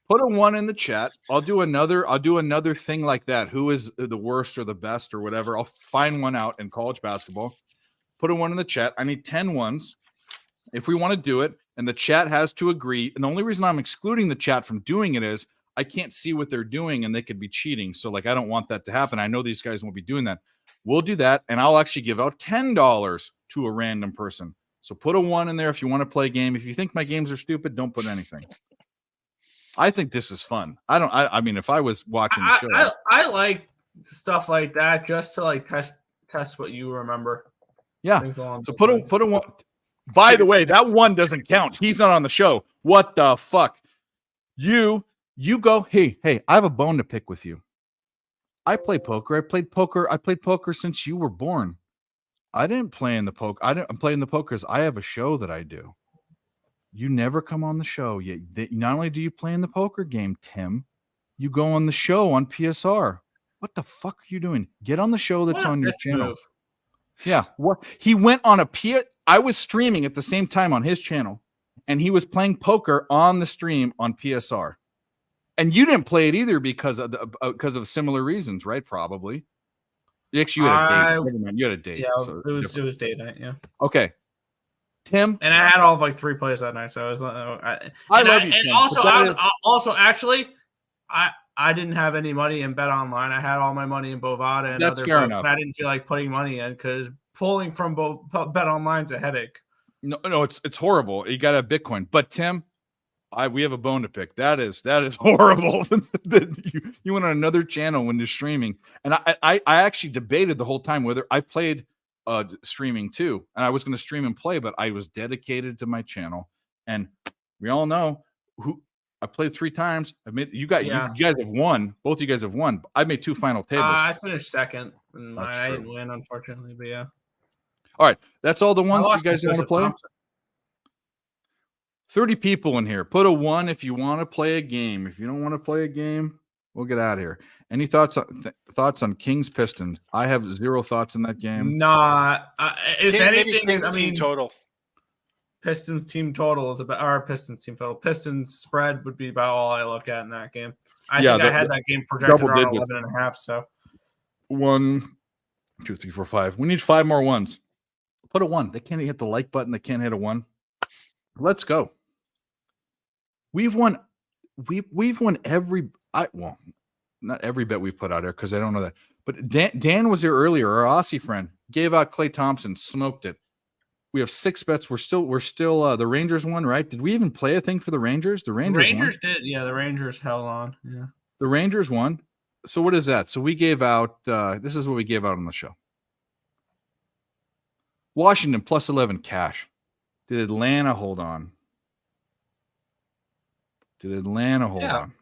Put a 1 in the chat. I'll do another thing like that. Who is the worst or the best or whatever? I'll find one out in college basketball. Put a 1 in the chat. I need 10 ones if we want to do it, and the chat has to agree. And the only reason I'm excluding the chat from doing it is I can't see what they're doing and they could be cheating. So like I don't want that to happen. I know these guys won't be doing that. We'll do that, and I'll actually give out $10 to a random person. So put a 1 in there if you want to play a game. If you think my games are stupid, don't put anything. I think this is fun. I mean, if I was watching the show, I like stuff like that just to like test what you remember. Yeah. So put a 1. By the way, that 1 doesn't count. He's not on the show. What the fuck? You go. Hey, I have a bone to pick with you. I play poker. I played poker since you were born. I didn't play in the poker. I'm playing the pokers. I have a show that I do. You never come on the show. Not only do you play in the poker game, Tim, you go on the show on PSR. What the fuck are you doing? Get on the show that's on your channel. Move. Yeah. What? He went on I was streaming at the same time on his channel, and he was playing poker on the stream on PSR. And you didn't play it either because of similar reasons, right? Probably. Actually, you had a date. Never mind. You had a date. Yeah, so it was date night. Yeah. Okay. Tim, and I had all of like 3 plays that night, so I was like, I love you. And also, actually, I didn't have any money in Bet Online. I had all my money in Bovada and that's other fair books, enough. and I didn't feel like putting money in because pulling from Bet Online's a headache. No, it's horrible. You got a Bitcoin, but Tim, we have a bone to pick. That is horrible. You went on another channel when you're streaming, and I actually debated the whole time whether I played streaming too, and I was going to stream and play, but I was dedicated to my channel, and we all know who I played 3 times. I made you guys have won. Both you guys have won. I made 2 final tables. I finished second, and I didn't win, unfortunately. But yeah. All right, that's all the ones you guys want to play. 30 people in here. Put a 1 if you want to play a game. If you don't want to play a game, we'll get out of here. Any thoughts on Kings Pistons? I have 0 thoughts in that game. Nah. If anything, I mean, total. Pistons team total is about our Pistons team total. Pistons spread would be about all I look at in that game. I think I had that game projected around 11.5. So 1, 2, 3, 4, 5. We need 5 more ones. Put a 1. They can't hit the like button. They can't hit a 1. Let's go. We've won every not every bet we put out there because I don't know that. But Dan was here earlier. Our Aussie friend gave out Klay Thompson, smoked it. We have 6 bets. We're still the Rangers won, right? Did we even play a thing for the Rangers? The Rangers won. did. Yeah, the Rangers held on. Yeah. The Rangers won. So what is that? So we gave out this is what we gave out on the show. Washington plus 11 cash. Did Atlanta hold on? On?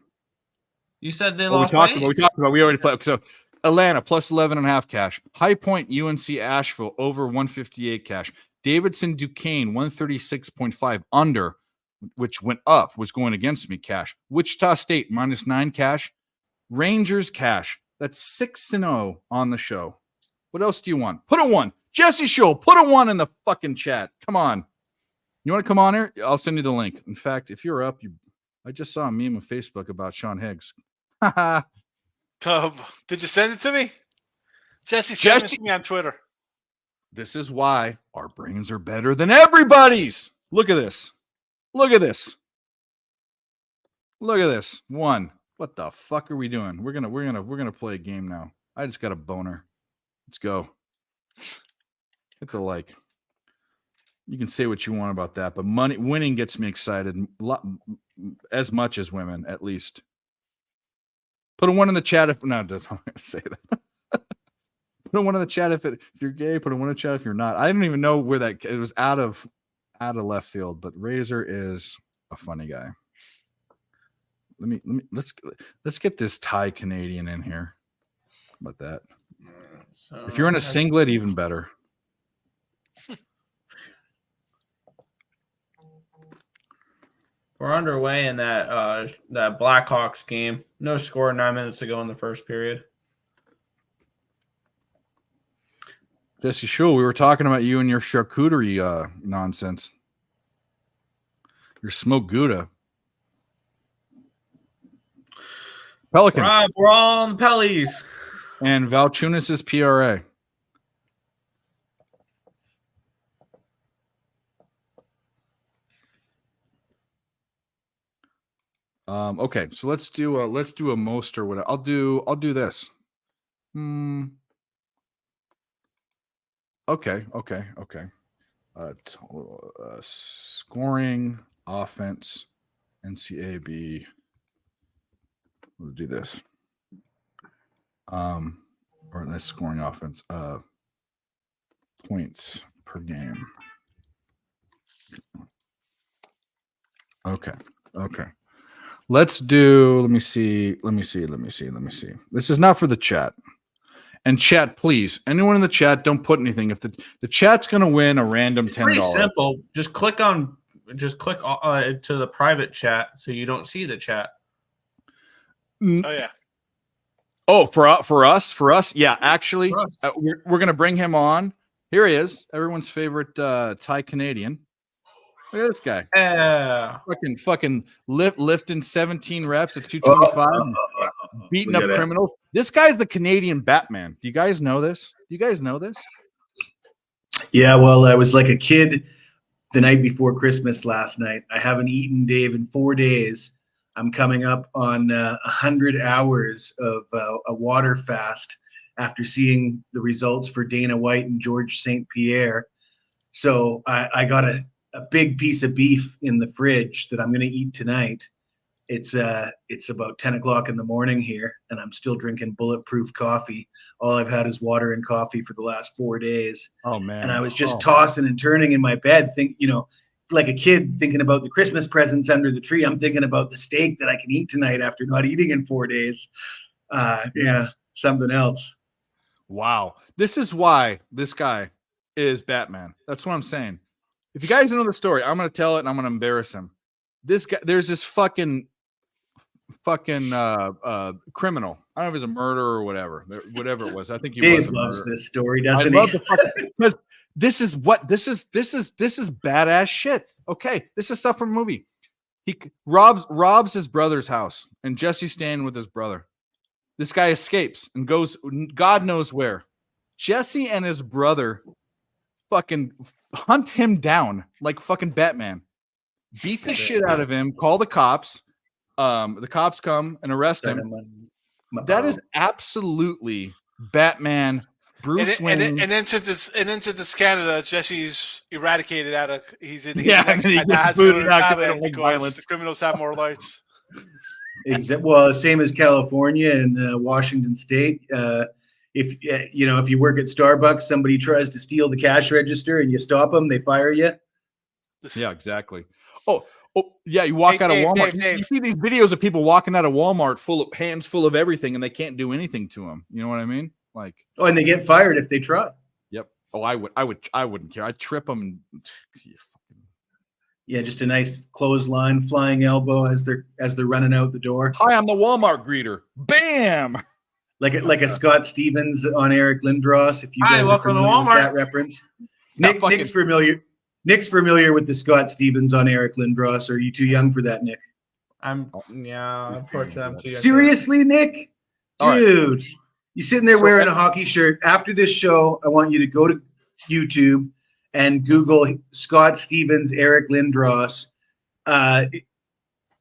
You said they We lost. talked about. We already played. So Atlanta plus 11.5 cash. High Point UNC Asheville over 158 cash. Davidson Duquesne 136.5 under, which went up, was going against me cash. Wichita State -9 cash. Rangers cash. That's 6-0 on the show. What else do you want? Put a 1. Jesse Show, put a 1 in the fucking chat. Come on. You want to come on here? I'll send you the link. In fact, if you're up, I just saw a meme on Facebook about Sean Higgs. Did you send it to me? Jesse sent it to me on Twitter. This is why our brains are better than everybody's. Look at this. Look at this. 1. What the fuck are we doing? We're gonna play a game now. I just got a boner. Let's go. Hit the like. You can say what you want about that, but winning gets me excited as much as women, at least. Put a 1 in the chat. No, don't say that. Put one in the chat if you're gay. Put one in the chat if you're not. I didn't even know where that it was out of left field. But Razor is a funny guy. Let's get this Thai Canadian in here. How about that? So, If you're in a singlet, even better. we're underway in that Blackhawks game. No score 9 minutes to go in the first period. Jesse Shule, we were talking about you and your charcuterie nonsense. Your smoked Gouda. Pelicans. Rob, we're all on the Pellies. And Valanciunas' PRA. Okay, so let's do a most or whatever. I'll do this. Okay. Scoring, offense, NCAB. We'll do this. Or this scoring offense. Points per game. Okay. Let me see. This is not for the chat. And chat, please. Anyone in the chat, don't put anything. If the chat's going to win a random $10. Pretty simple. Just click to the private chat so you don't see the chat. Oh yeah. Oh, for us, yeah. Actually, we're going to bring him on. Here he is, everyone's favorite Thai Canadian. Look at this guy. Yeah. Fucking lifting 17 reps at 225, beating up criminals. This guy's the Canadian Batman. Do you guys know this? Yeah, well, I was like a kid the night before Christmas last night. I haven't eaten, Dave, in 4 days. I'm coming up on 100 hours of a water fast after seeing the results for Dana White and George St. Pierre. So I got a big piece of beef in the fridge that I'm going to eat tonight. It's about 10 o'clock in the morning here, and I'm still drinking bulletproof coffee. All I've had is water and coffee for the last 4 days. Oh, man. And I was just tossing and turning in my bed, like a kid thinking about the Christmas presents under the tree. I'm thinking about the steak that I can eat tonight after not eating in 4 days. Something else. Wow. This is why this guy is Batman. That's what I'm saying. If you guys know the story, I'm going to tell it and I'm going to embarrass him. This guy, there's this fucking criminal. I don't know if he's a murderer or whatever it was. I think he Dave was. Loves this story, doesn't he? Because this is badass shit. Okay, this is stuff from a movie. He robs his brother's house, and Jesse's staying with his brother. This guy escapes and goes God knows where. Jesse and his brother fucking hunt him down like fucking Batman. Beat the shit out of him, call the cops. The cops come and arrest him. That is absolutely Batman, Bruce Wayne. And then since it's Canada, Jesse's eradicated out of he's in he gets booted out because violence. The criminals have more rights. Well, same as California and Washington State. If you work at Starbucks, somebody tries to steal the cash register and you stop them, they fire you. Yeah, exactly. Oh yeah, you walk out of Walmart. You see these videos of people walking out of Walmart hands full of everything, and they can't do anything to them. You know what I mean? Like, and they get fired if they try. Yep. Oh, I wouldn't care. I'd trip them. Yeah, just a nice clothesline, flying elbow as they're running out the door. Hi, I'm the Walmart greeter. Bam. Like a Scott Stevens on Eric Lindros. If you guys are familiar with that reference, Nick's familiar. Nick's familiar with the Scott Stevens on Eric Lindros. Are you too young for that, Nick? Unfortunately, I'm too young. Seriously, Nick? Dude, you sitting there wearing a hockey shirt. After this show, I want you to go to YouTube and Google Scott Stevens, Eric Lindros. Let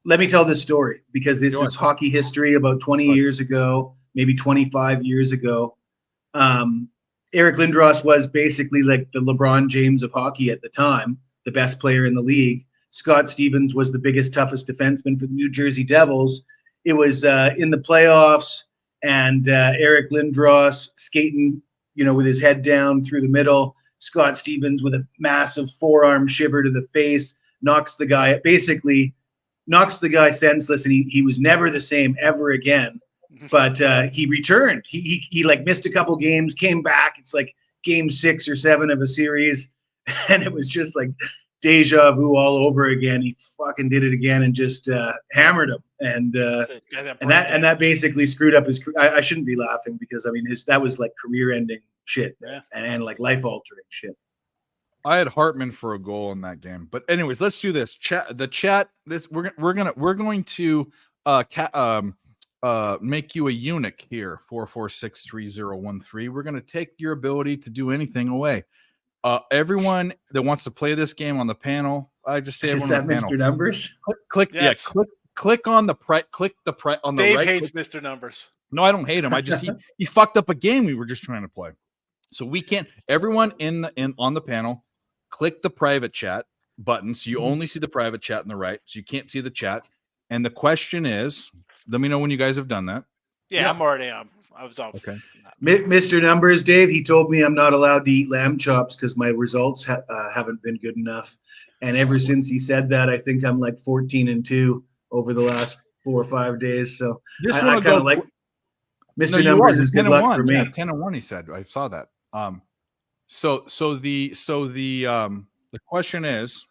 me tell this story because this is hockey history about 20 years ago, maybe 25 years ago. Eric Lindros was basically like the LeBron James of hockey at the time, the best player in the league. Scott Stevens was the biggest, toughest defenseman for the New Jersey Devils. It was in the playoffs, and Eric Lindros skating, with his head down through the middle. Scott Stevens with a massive forearm shiver to the face, knocks the guy senseless, and he was never the same ever again. But he returned. He like missed a couple games, came back. It's like game 6 or 7 of a series, and it was just like deja vu all over again. He fucking did it again and just hammered him, and that basically screwed up his. I shouldn't be laughing because I mean that was like career-ending shit, and like life-altering shit. I had Hartman for a goal in that game, but anyways, let's do this. The chat. We're going to make you a eunuch here. 4463013. We're going to take your ability to do anything away. Everyone that wants to play this game on the panel, I just say is that Mr. Panel. Numbers? Click, Yes. click on the on the Dave right. hates Mr. Numbers. No, I don't hate him. I just he fucked up a game we were just trying to play. So we can't. Everyone on the panel, click the private chat button, so you only see the private chat on the right, so you can't see the chat. And the question is, let me know when you guys have done that. Yeah. I'm already on. I was off. Okay. Mr. Numbers, Dave, he told me I'm not allowed to eat lamb chops because my results haven't been good enough. And ever since he said that, I think I'm like 14-2 over the last 4 or 5 days. So I kind of like Mr. Numbers is good luck for me. Yeah, 10-1, he said. I saw that. So the question is,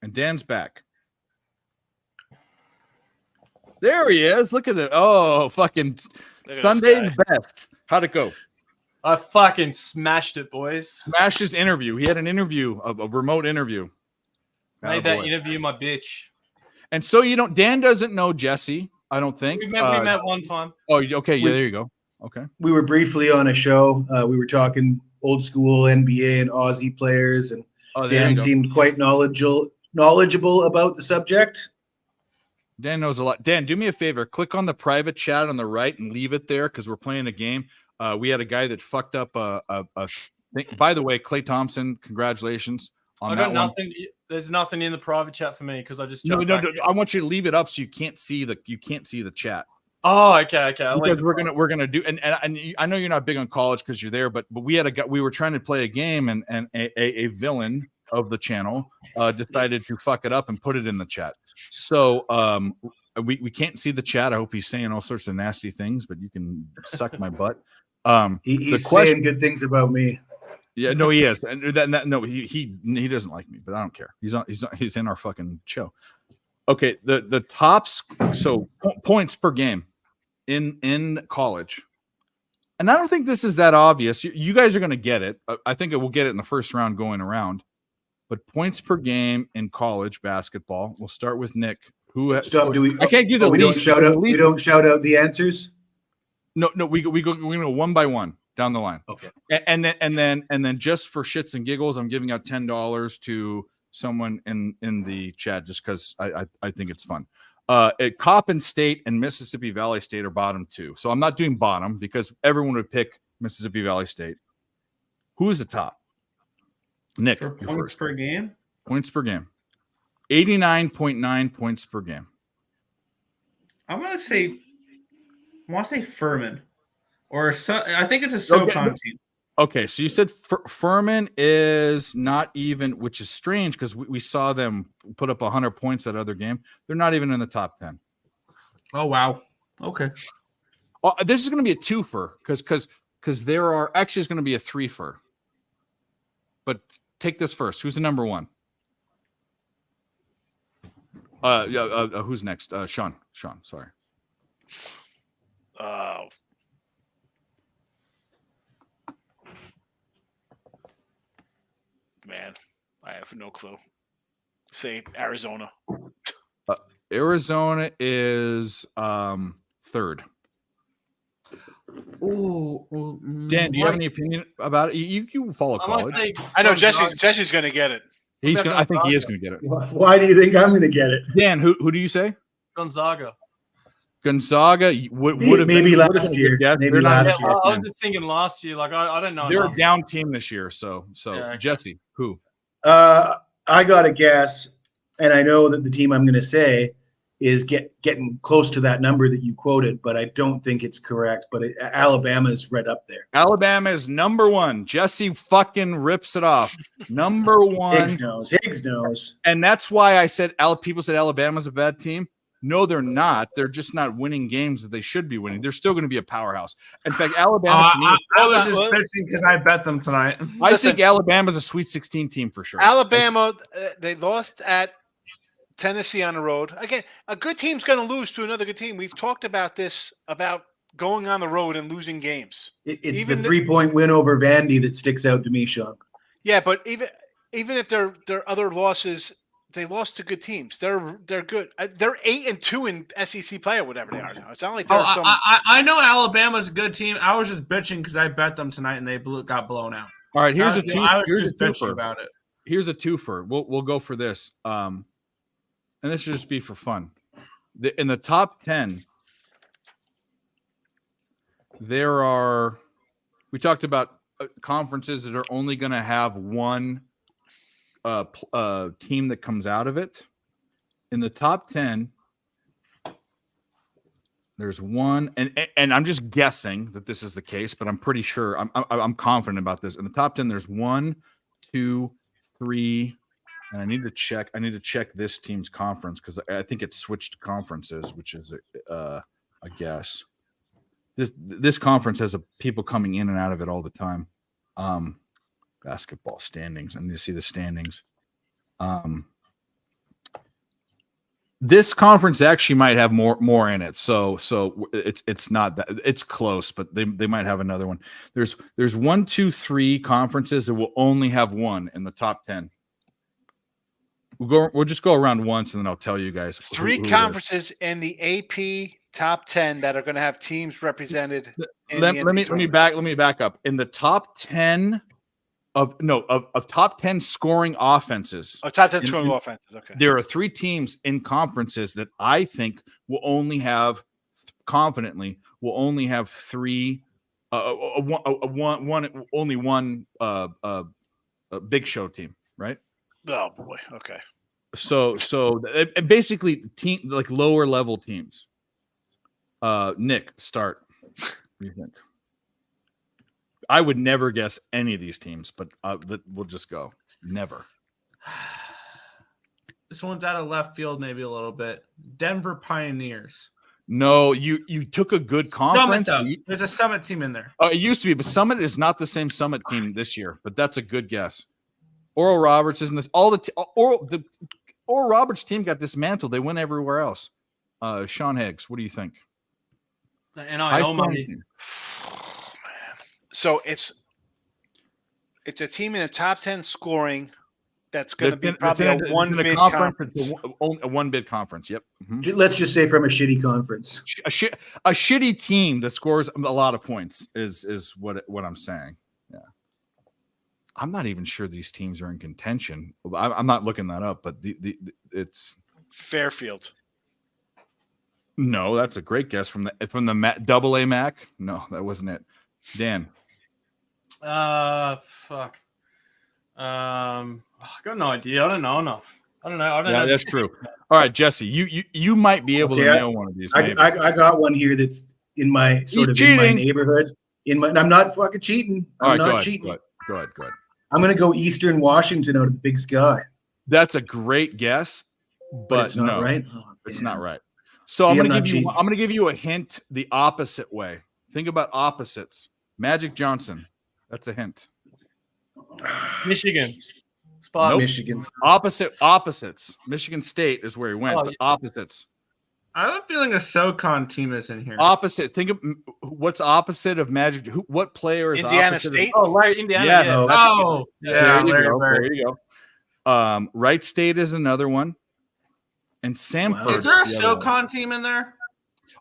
and Dan's back. There he is. Look at it. Oh, fucking Sunday's best. How'd it go? I fucking smashed it, boys. Smashed his interview. He had an interview, a remote interview. Made that interview my bitch. And so Dan doesn't know Jesse, I don't think. We met one time. Oh, okay. Yeah, there you go. Okay. We were briefly on a show. We were talking old school NBA and Aussie players, and Dan seemed quite knowledgeable about the subject. Dan knows a lot. Dan, do me a favor. Click on the private chat on the right and leave it there because we're playing a game. We had a guy that fucked up a thing. By the way, Klay Thompson, congratulations on that nothing. There's nothing in the private chat for me because I just no. I want you to leave it up so you can't see the chat. Oh, okay. Because we're gonna do and I know you're not big on college because you're there, but we had we were trying to play a game and a villain of the channel decided to fuck it up and put it in the chat. So we can't see the chat. I hope he's saying all sorts of nasty things, but you can suck my butt. He's saying good things about me. Yeah, no, he is. And no, he doesn't like me, but I don't care. He's in our fucking show. Okay, the tops. So points per game in college, and I don't think this is that obvious. You guys are going to get it. I think it will get it in the first round going around. But points per game in college basketball. We'll start with Nick. I can't do the least. We don't shout out the answers. No, we're gonna go one by one down the line. Okay. And then just for shits and giggles, I'm giving out $10 to someone in the chat just because I think it's fun. Coppin State and Mississippi Valley State are bottom 2. So I'm not doing bottom because everyone would pick Mississippi Valley State. Who is the top? Nick, for points per game. Points per game. 89.9 points per game. I want to say Furman, or I think it's a SoCon team. Okay, so you said Furman is not even, which is strange because we saw them put up 100 points that other game. They're not even in the top 10. Oh wow. Okay. Oh, this is going to be a twofer because there are actually is going to be a threefer. But take this first. Who's the number one? Who's next? Sean, sorry. Man, I have no clue. Say Arizona. Arizona is third. Oh, Dan, do you have any opinion about it? You follow college. I know Jesse's going to get it. I think he is going to get it. Why do you think I'm going to get it? Dan, who do you say? Gonzaga would have maybe last year. Maybe last year. I was just thinking last year. Like I don't know. They're a down team this year. So yeah. Jesse, who? I got a guess, and I know that the team I'm going to say is getting close to that number that you quoted, but I don't think it's correct. But Alabama's right up there. Alabama is number one. Jesse fucking rips it off. Number one. Higgs knows. And that's why I said people said Alabama's a bad team. No, they're not. They're just not winning games that they should be winning. They're still going to be a powerhouse. In fact, Alabama. To me, I was just bitching because I bet them tonight. I think Alabama's a Sweet 16 team for sure. Alabama, they lost at Tennessee on the road. Again, a good team's going to lose to another good team. We've talked about this, about going on the road and losing games. It's the 3-point win over Vandy that sticks out to me, Sean. Yeah, but even if their other losses, they lost to good teams. They're good. They're 8-2 in SEC play or whatever they are now. It's not like they're some. I know Alabama's a good team. I was just bitching because I bet them tonight and they got blown out. All right, here's I was just bitching about it. Here's a twofer. We'll go for this. And this should just be for fun. In the top 10, we talked about conferences that are only going to have one team that comes out of it. In the top 10, there's one, and I'm just guessing that this is the case, but I'm pretty sure, I'm confident about this. In the top 10, there's 1, 2, 3, and I need to check this team's conference because I think it switched conferences, which is a guess. This conference has people coming in and out of it all the time. Basketball standings. I need to see the standings. This conference actually might have more in it. So it's not that it's close, but they might have another one. There's 1, 2, 3 conferences that will only have one in the top 10. We'll just go around once and then I'll tell you guys. 3 conferences in the AP top 10 that are going to have teams represented. Let me back up. In the top 10 of top 10 scoring offenses. Oh, top 10 scoring offenses. Okay. There are 3 teams in conferences that I think will only have confidently will only have 3 only one big show team, right? Oh boy. Okay. So basically team like lower level teams. Nick, start. What do you think? I would never guess any of these teams, but we'll just go. Never. This one's out of left field, maybe a little bit. Denver Pioneers. No, you took a good conference. Summit, there's a Summit team in there. It used to be, but Summit is not the same Summit team this year. But that's a good guess. Oral Roberts isn't this. The Oral Roberts team got dismantled. They went everywhere else. Sean Higgs, what do you think? NIL money. So it's a team in the top 10 scoring that's going to be probably a one-bid conference. A one-bid conference, yep. Mm-hmm. Let's just say from a shitty conference. A shitty team that scores a lot of points is what I'm saying. Yeah. I'm not even sure these teams are in contention. I'm not looking that up, but it's Fairfield. No, that's a great guess from the double A Mac. No, that wasn't it. Dan. Fuck. I got no idea. I don't know enough. I don't know. Yeah, that's true. All right, Jesse, you might be able to nail one of these. I got one here that's in my in my neighborhood. I'm not fucking cheating. I'm not cheating. Go ahead. I'm going to go Eastern Washington out of the Big Sky. That's a great guess, but it's not right. Oh, it's not right. So I'm going to give you a hint the opposite way. Think about opposites. Magic Johnson. That's a hint. Michigan. Nope. Michigan. Opposites. Michigan State is where he went. But opposites. I have a feeling a SoCon team is in here. Opposite. Think of what's opposite of Magic. What player is Indiana State? Indiana. Yes. Yeah. There you go. Wright State is another one. And Samford. Wow. Is there a SoCon team in there?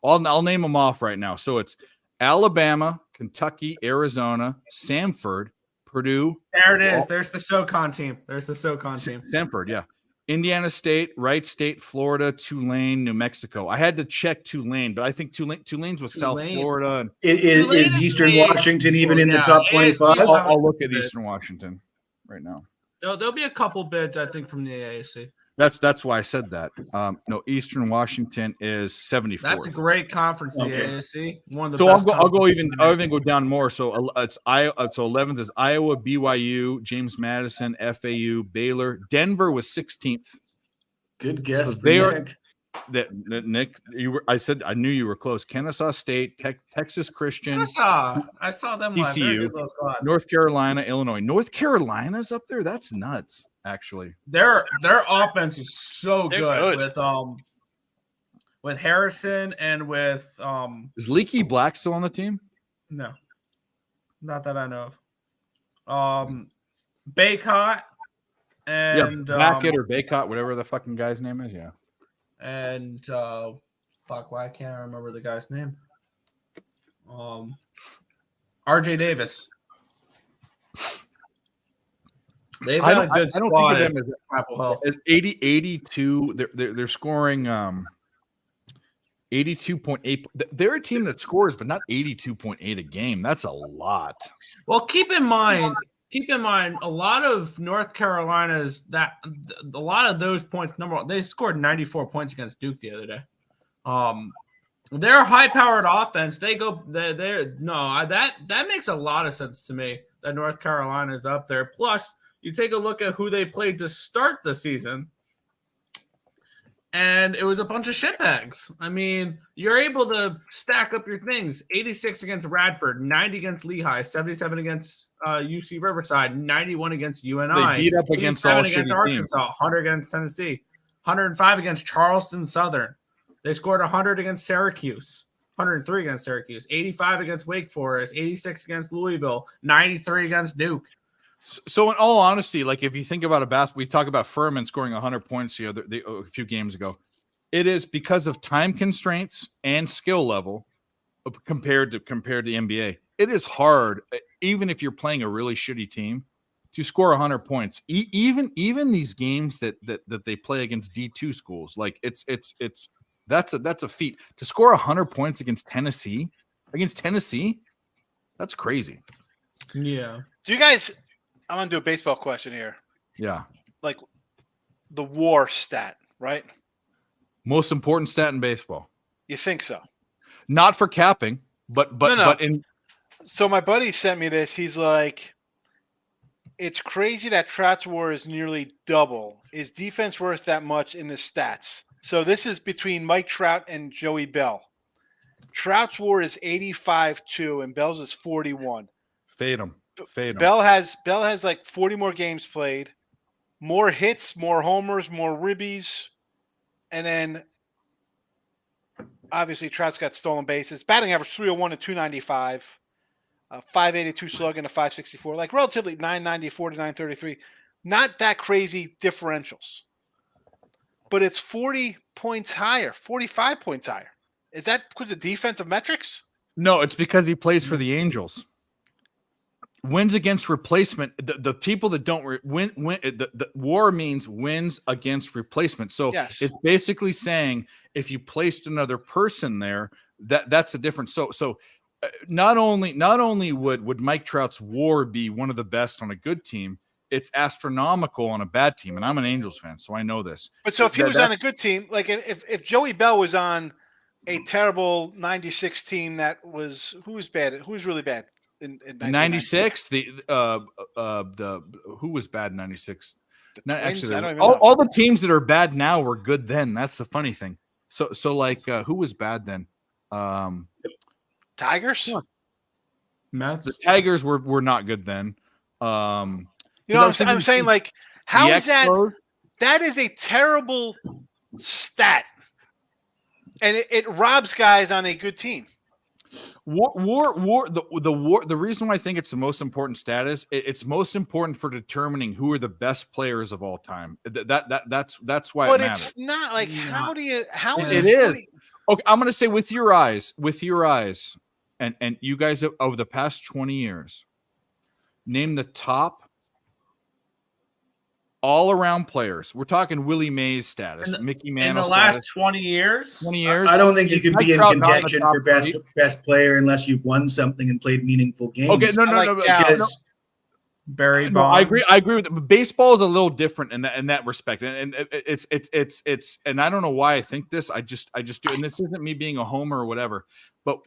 I'll name them off right now. So it's Alabama, Kentucky, Arizona, Samford, Purdue. There it is. There's the SoCon team. Samford, yeah. Indiana State, Wright State, Florida, Tulane, New Mexico. I had to check Tulane, but I think Tulane's with South Florida. And is Eastern Washington even in the top 25? I'll look at Eastern Washington right now. There'll be a couple bids, I think, from the AAC. That's why I said that. No, Eastern Washington is 74th. That's a great conference, the AAC. One of the So best I'll even go down more. So it's Iowa. So 11th is Iowa, BYU, James Madison, FAU, Baylor. Denver was 16th. Good guess. So for they are Nick. that Nick. I knew you were close. Kennesaw State, Texas Christian, I saw them live. They're a TCU, good little squad. North Carolina, Illinois. North Carolina's up there. That's nuts. Actually, Their offense is so They're good, good. with Harrison and with is Leaky Black still on the team? no, not that I know of. Baycott and Backett or Baycott, whatever the fucking guy's name is. Yeah. and why can't I remember the guy's name? RJ Davis. They've got a good squad. I don't think of them Chapel Hill. as 82. They're scoring 82.8. They're a team that scores, but not 82.8 a game. That's a lot. Well, keep in mind, a lot of North Carolina's a lot of those points. Number one, they scored 94 points against Duke the other day. They're a high-powered offense. That makes a lot of sense to me that North Carolina is up there. Plus, you take a look at who they played to start the season, and it was a bunch of shitbags. I mean, you're able to stack up your things. 86 against Radford, 90 against Lehigh, 77 against UC Riverside, 91 against UNI. They beat up against all against shitty Arkansas, 100 against Tennessee, 105 against Charleston Southern. They scored 100 against Syracuse, 103 against Syracuse, 85 against Wake Forest, 86 against Louisville, 93 against Duke. So in all honesty, like if you think about a basketball, we talk about Furman scoring 100 points a few games ago. It is because of time constraints and skill level compared to the NBA. It is hard, even if you're playing a really shitty team, to score 100 points. Even these games that they play against D2 schools, like that's a feat. To score 100 points against Tennessee, that's crazy. Yeah. Do you guys? I want to do a baseball question here. Yeah. Like the WAR stat, right? Most important stat in baseball. You think so? Not for capping, but in. So my buddy sent me this. He's like, it's crazy that Trout's WAR is nearly double. Is defense worth that much in the stats? So this is between Mike Trout and Joey Bell. Trout's WAR is 85-2 and Bell's is 41. Fade him. Bell has like 40 more games played, more hits, more homers, more ribbies, and then obviously Trout's got stolen bases. Batting average 301 to 295, 582 slug and a 564, like relatively 994 to 933. Not that crazy differentials, but it's 40 points higher, 45 points higher. Is that because of defensive metrics? No, it's because he plays for the Angels. Wins against replacement. The people that don't win, the WAR means wins against replacement. So yes. It's basically saying if you placed another person there, that's a difference. So not only would Mike Trout's WAR be one of the best on a good team, it's astronomical on a bad team. And I'm an Angels fan, so I know this. But so if he was on a good team, like if Joey Bell was on a terrible 96 team that was who was really bad in 96, the who was bad in 96? Not actually, I don't even know. all the teams that are bad now were good then. That's the funny thing. So like who was bad then? Tigers? Mets? The Tigers were not good then. I'm saying like how is that? That is a terrible stat. And it robs guys on a good team. The reason why I think it's the most important stat is it's most important for determining who are the best players of all time. That's why. But it matters. It's not like how is it is? Okay, I'm gonna say with your eyes, and you guys over the past 20 years, name the top all-around players. We're talking Willie Mays status, Mickey Mantle in the status. last 20 years. 20 years. I don't think you can be in contention for best three. player unless you've won something and played meaningful games. Okay, no. Barry No, I Bonds. agree with it. Baseball is a little different in that respect, and it's and I don't know why I think this. I just do, and this isn't me being a homer or whatever. But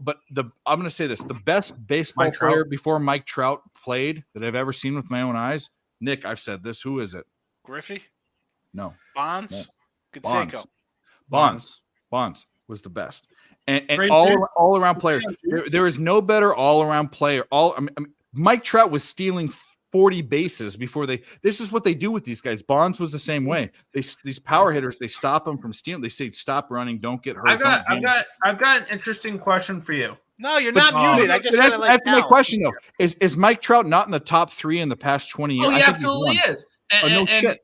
I'm going to say this: the best baseball player before Mike Trout played that I've ever seen with my own eyes. Nick, I've said this. Who is it? Griffey? No. Bonds? No. Canseco. Bonds was the best, and all around players. There is no better all around player. Mike Trout was stealing 40 bases before this is what they do with these guys. Bonds was the same way. These power hitters, they stop them from stealing. They say, stop running, don't get hurt. I've got an interesting question for you. No, you're not muted. I just said it like that's my question though. Is Mike Trout not in the top 3 in the past 20 years? Oh, he absolutely is. No shit.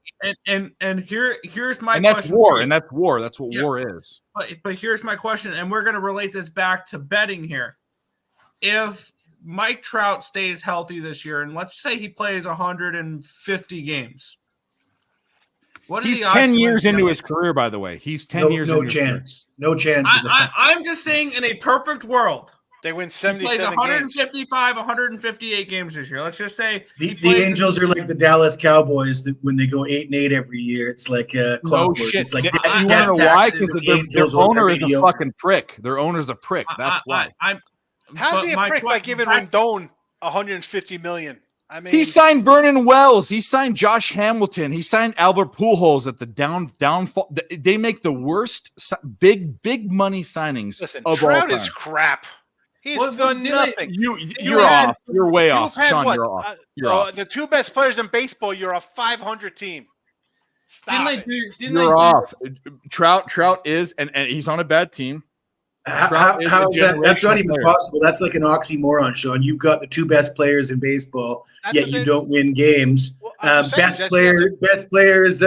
And here's my and question. That's war, and that's war. That's what war is. But here's my question, and we're gonna relate this back to betting here. If Mike Trout stays healthy this year, and let's say he plays 150 games. He's 10 years into his career, by the way. He's 10 years into his career. No chance. I'm just saying, in a perfect world, they win he 77 plays 155, 158 games this year. Let's just say the Angels are like the Dallas Cowboys that when they go 8-8 every year, it's like clockwork. No shit. It's like you want to know why? Because their owner is a fucking prick. Their owner's a prick. That's why. How's he a prick by giving Rendon $150 million? I mean, he signed Vernon Wells. He signed Josh Hamilton. He signed Albert Pujols at the downfall. They make the worst big money signings. Listen, of Trout all time. is crap. He's done nothing. You're off. You're way off, Sean. What? You're off. You're off. The 2 best players in baseball. You're a 500 team. Stop. You're off. Trout is, and he's on a bad team. How is that? That's not even possible. That's like an oxymoron, Sean. You've got the 2 best players in baseball, yet you don't win games. Best players.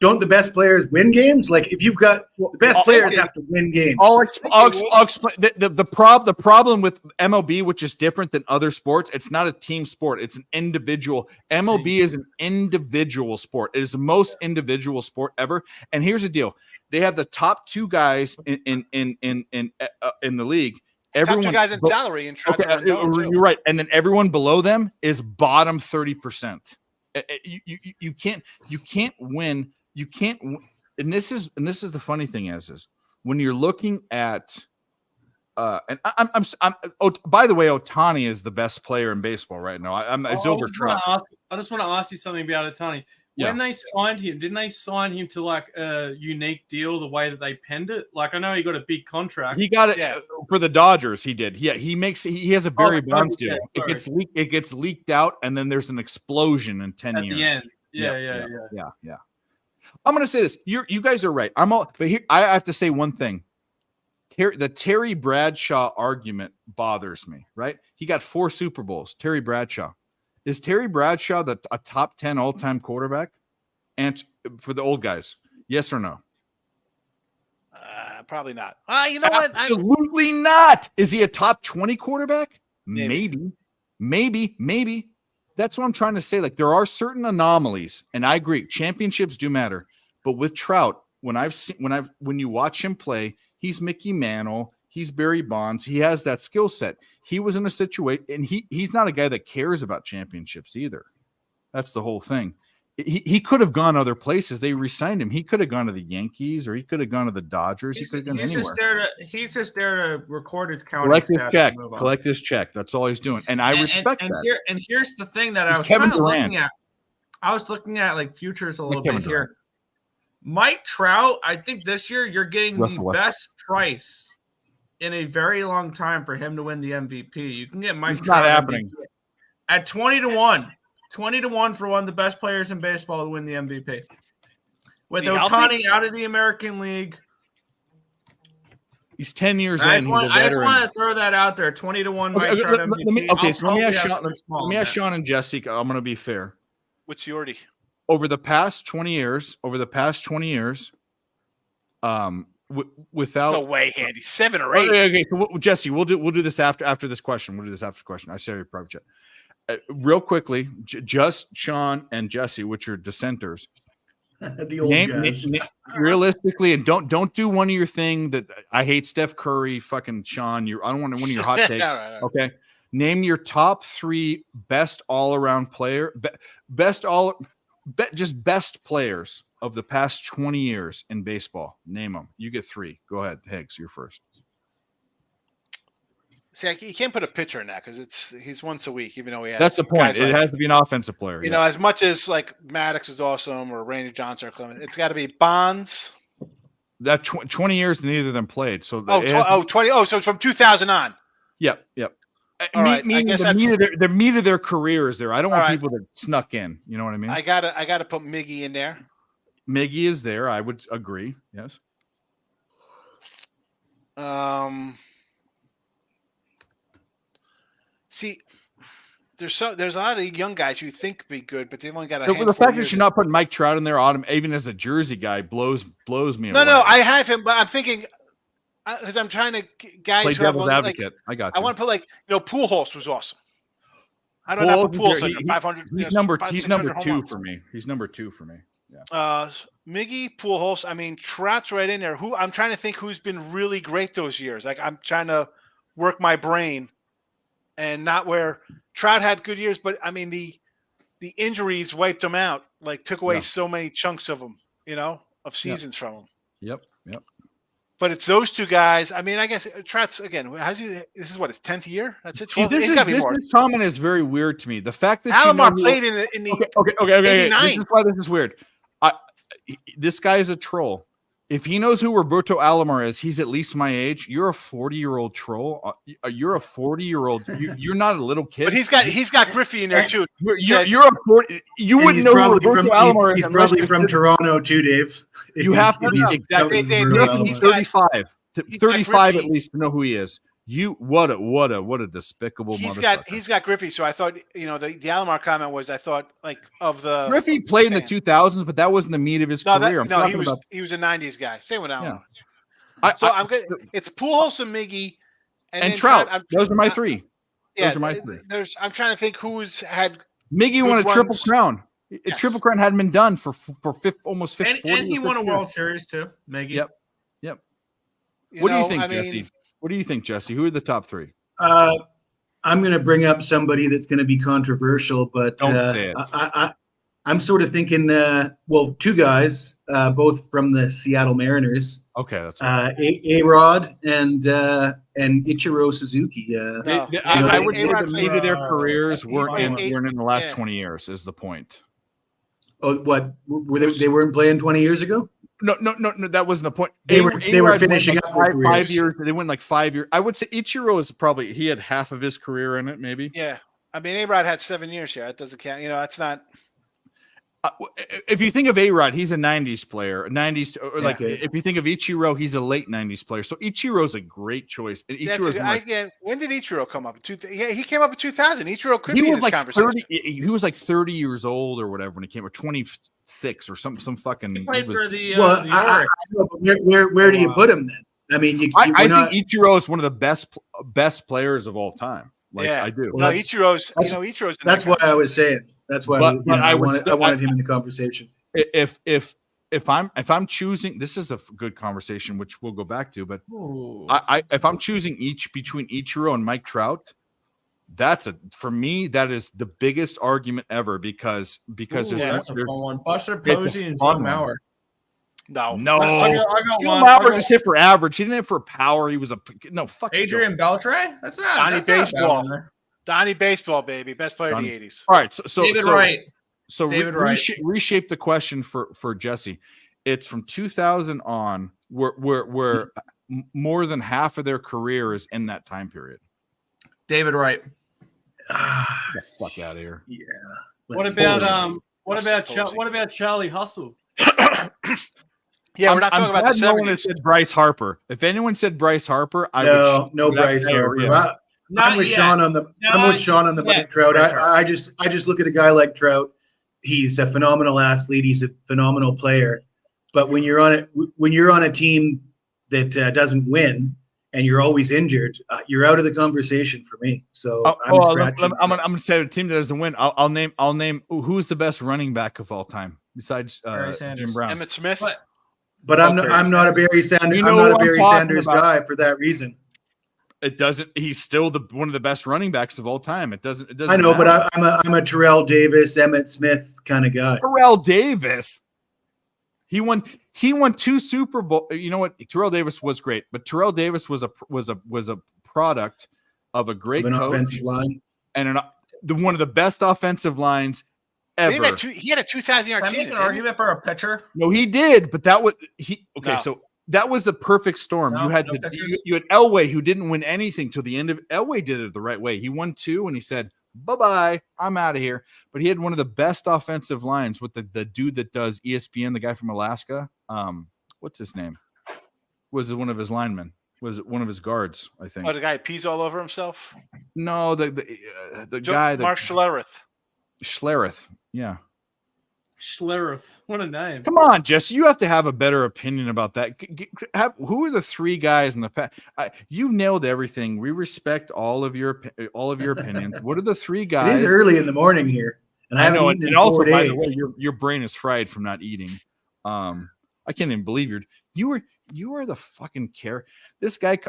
Don't the best players win games? Like if you've got the best players have to win games. I'll explain the problem with MLB, which is different than other sports. It's not a team sport. It's an individual. MLB is an individual sport. It is the most individual sport ever. And here's the deal: they have the top 2 guys in the league. Top 2 guys in salary. And you're right. And then everyone below them is bottom 30%. You can't win. You can't, and this is the funny thing is when you're looking at, and by the way, Ohtani is the best player in baseball right now. It's over Trout. I just want to ask you something about Ohtani. When they signed him, didn't they sign him to like a unique deal the way that they penned it? Like I know he got a big contract. He got it for the Dodgers. He did. Yeah, he has a Barry Bonds deal. It gets leaked out, and then there's an explosion in 10 years. At the end. Yeah. I'm going to say this. You guys are right. But here I have to say one thing. The Terry Bradshaw argument bothers me, right? He got 4 Super Bowls. Terry Bradshaw. Is Terry Bradshaw a top 10 all-time quarterback? And for the old guys, yes or no? Probably not. You know what? Absolutely not. Is he a top 20 quarterback? Maybe. That's what I'm trying to say. Like there are certain anomalies, and I agree. Championships do matter, but with Trout, when you watch him play, he's Mickey Mantle, he's Barry Bonds. He has that skill set. He was in a situation, and he's not a guy that cares about championships either. That's the whole thing. He could have gone other places. They re-signed him. He could have gone to the Yankees, or he could have gone to the Dodgers. He could have gone anywhere. He's just there to record his counting. Collect his check. That's all he's doing, and I respect that. And here's the thing that I was Kevin kind of Durant. looking at. I was looking at like futures a little Kevin bit here. Durant. Mike Trout, I think this year you're getting Russell the Westbrook. best price in a very long time for him to win the MVP. You can get Mike It's Trout not happening. MVP at 20-1. 20-1 for one of the best players in baseball to win the MVP. With Ohtani out of the American League. He's 10 years I in. just want to throw that out there. 20-1 Mike Trout MVP. Let me ask Sean and Jesse. I'm going to be fair. What's Yordi? Over the past 20 years, without no way, Andy, 7 or 8. Okay, so Jesse, we'll do this after this question. We'll do this after the question. I say your private chat. Real quickly, just Sean and Jesse, which are dissenters. The old guys. Realistically, and don't do one of your thing that I hate Steph Curry, fucking Sean. I don't want one of your hot takes. Right. Okay, Name your top 3 best all-around player, best players of the past 20 years in baseball. Name them. You get 3. Go ahead, Higgs. You're first. See, you can't put a pitcher in that because he's once a week, even though he has. That's the point. It has to be an offensive player. You know, as much as like Maddox is awesome or Randy Johnson or Clement, it's got to be Bonds. That 20 years neither of them played. So 20. Oh, so it's from 2000 on. Yep. All right, I guess the meat of their career is there. I don't want people that snuck in. You know what I mean? I gotta put Miggy in there. Miggy is there. I would agree. Yes. See, there's a lot of young guys who think be good, but they've only got a. The fact that you're not putting Mike Trout in there, even as a Jersey guy, blows me. No, I have him, but I'm thinking because I'm trying to guys play who have devil's advocate. I got you. I want to put Pujols was awesome. I don't know Pujols 500. He's number 2 for me. He's number 2 for me. Yeah. Miggy, Pujols. I mean, Trout's right in there. I'm trying to think who's been really great those years. Like I'm trying to work my brain, and not where Trout had good years, but I mean the injuries wiped him out. Like took away so many chunks of him, of seasons from him. Yep. But it's those 2 guys. I mean, I guess Trout's again. This is what his 10th year. That's it. See, this comment is very weird to me. The fact that Alomar played in the okay. This is why this is weird. This guy is a troll. If he knows who Roberto Alomar is, he's at least my age. You're a 40-year-old troll. You're a 40-year-old. You're not a little kid. But he's got Griffey in there too. You're a 40. You wouldn't know who Roberto Alomar is. He's probably from Toronto too, Dave. You have to be exactly. He's 35. 35 at least to know who he is. What a despicable motherfucker. He's got Griffey. So I thought the Alomar comment was I thought like of the Griffey played in the 2000s, but that wasn't the meat of his career. He was a 90s guy. Same with Alomar. Yeah. I'm good. It's Pujols and Miggy and Trout. Those are my 3. Those are my 3. I'm trying to think who's had. Miggy won a triple crown. A triple crown hadn't been done for almost 50. And he won a World Series too. Miggy. Yep. What do you think, Jesse? What do you think, Jesse? Who are the top 3? I'm going to bring up somebody that's going to be controversial, but don't say it. I'm sort of thinking, 2 guys, both from the Seattle Mariners. Okay, that's A-Rod and Ichiro Suzuki. I would say the meat of their careers weren't in the last 20 years. Is the point? Oh, what they weren't playing 20 years ago? No. That wasn't the point. They were finishing up their 5 years. They went like 5 years. I would say Ichiro is probably he had half of his career in it, maybe. Yeah, I mean A-Rod had 7 years here. That doesn't count. That's not. If you think of A-Rod, he's a 90s player. If you think of Ichiro, he's a late 90s player. So Ichiro's a great choice. When did Ichiro come up? He came up in 2000. Ichiro could be in this conversation. He was like 30 years old or whatever when he came, or 26 or some fucking. He played for the. Where do you put him then? I mean, I think Ichiro is one of the best players of all time. I do. No, Ichiro's. Ichiro's. That's why I was saying. That's why I wanted him in the conversation. If I'm choosing, this is a good conversation, which we'll go back to. But if I'm choosing between Ichiro and Mike Trout, for me that is the biggest argument ever because there's that's a fun one. Buster Posey and Joe Mauer. No. I got one. Mauer just hit for average. He didn't hit for power. He was fuck. Adrian Beltre. That's not Donnie Baseball. Donnie Baseball, baby, best player of the '80s. All right, so David Wright. So reshape the question for Jesse. It's from 2000 on, where more than half of their career is in that time period. David Wright. Get the fuck out of here. Yeah. What about Charlie Hustle? Yeah, we're not talking about the 70s. No one has said Bryce Harper. If anyone said Bryce Harper, no Bryce Harper. Yeah. I'm with Sean on the Mike Trout. I just look at a guy like Trout. He's a phenomenal athlete. He's a phenomenal player. But when you're on a team that doesn't win and you're always injured, you're out of the conversation for me. So I'm gonna say a team that doesn't win. I'll name who's the best running back of all time besides Jim Brown. Emmett Smith. But I'm not a Barry Sanders. I'm not a Barry Sanders guy for that reason. It doesn't. He's still one of the best running backs of all time. It doesn't. I know, matter. but I'm a Terrell Davis, Emmitt Smith kind of guy. Terrell Davis. He won 2 Super Bowl. You know what? Terrell Davis was great, but Terrell Davis was a product of a great Of an coach offensive line and one of the best offensive lines ever. He had a 2,000-yard Can I season. make an argument for a pitcher? No, he did, but that was okay. No. So that was the perfect storm. No, you had no pitchers? you had Elway, who didn't win anything till the end of. Elway did it the right way. He won 2, and he said, "Bye-bye, I'm out of here." But he had one of the best offensive lines with the dude that does ESPN, the guy from Alaska. What's his name? Was it one of his linemen? Was it one of his guards? I think. Oh, the guy who pees all over himself? No, the guy that Mark Schlereth. Schlereth. Yeah. Schlereth. What a name. Come on, Jesse. You have to have a better opinion about that. Who are the 3 guys in the past? You've nailed everything. We respect all of your opinions. What are the 3 It guys? is early in the morning here, and I haven't know, eaten and in also, 4 by days. the way, your brain is fried from not eating. I can't even believe you are the fucking care. This guy.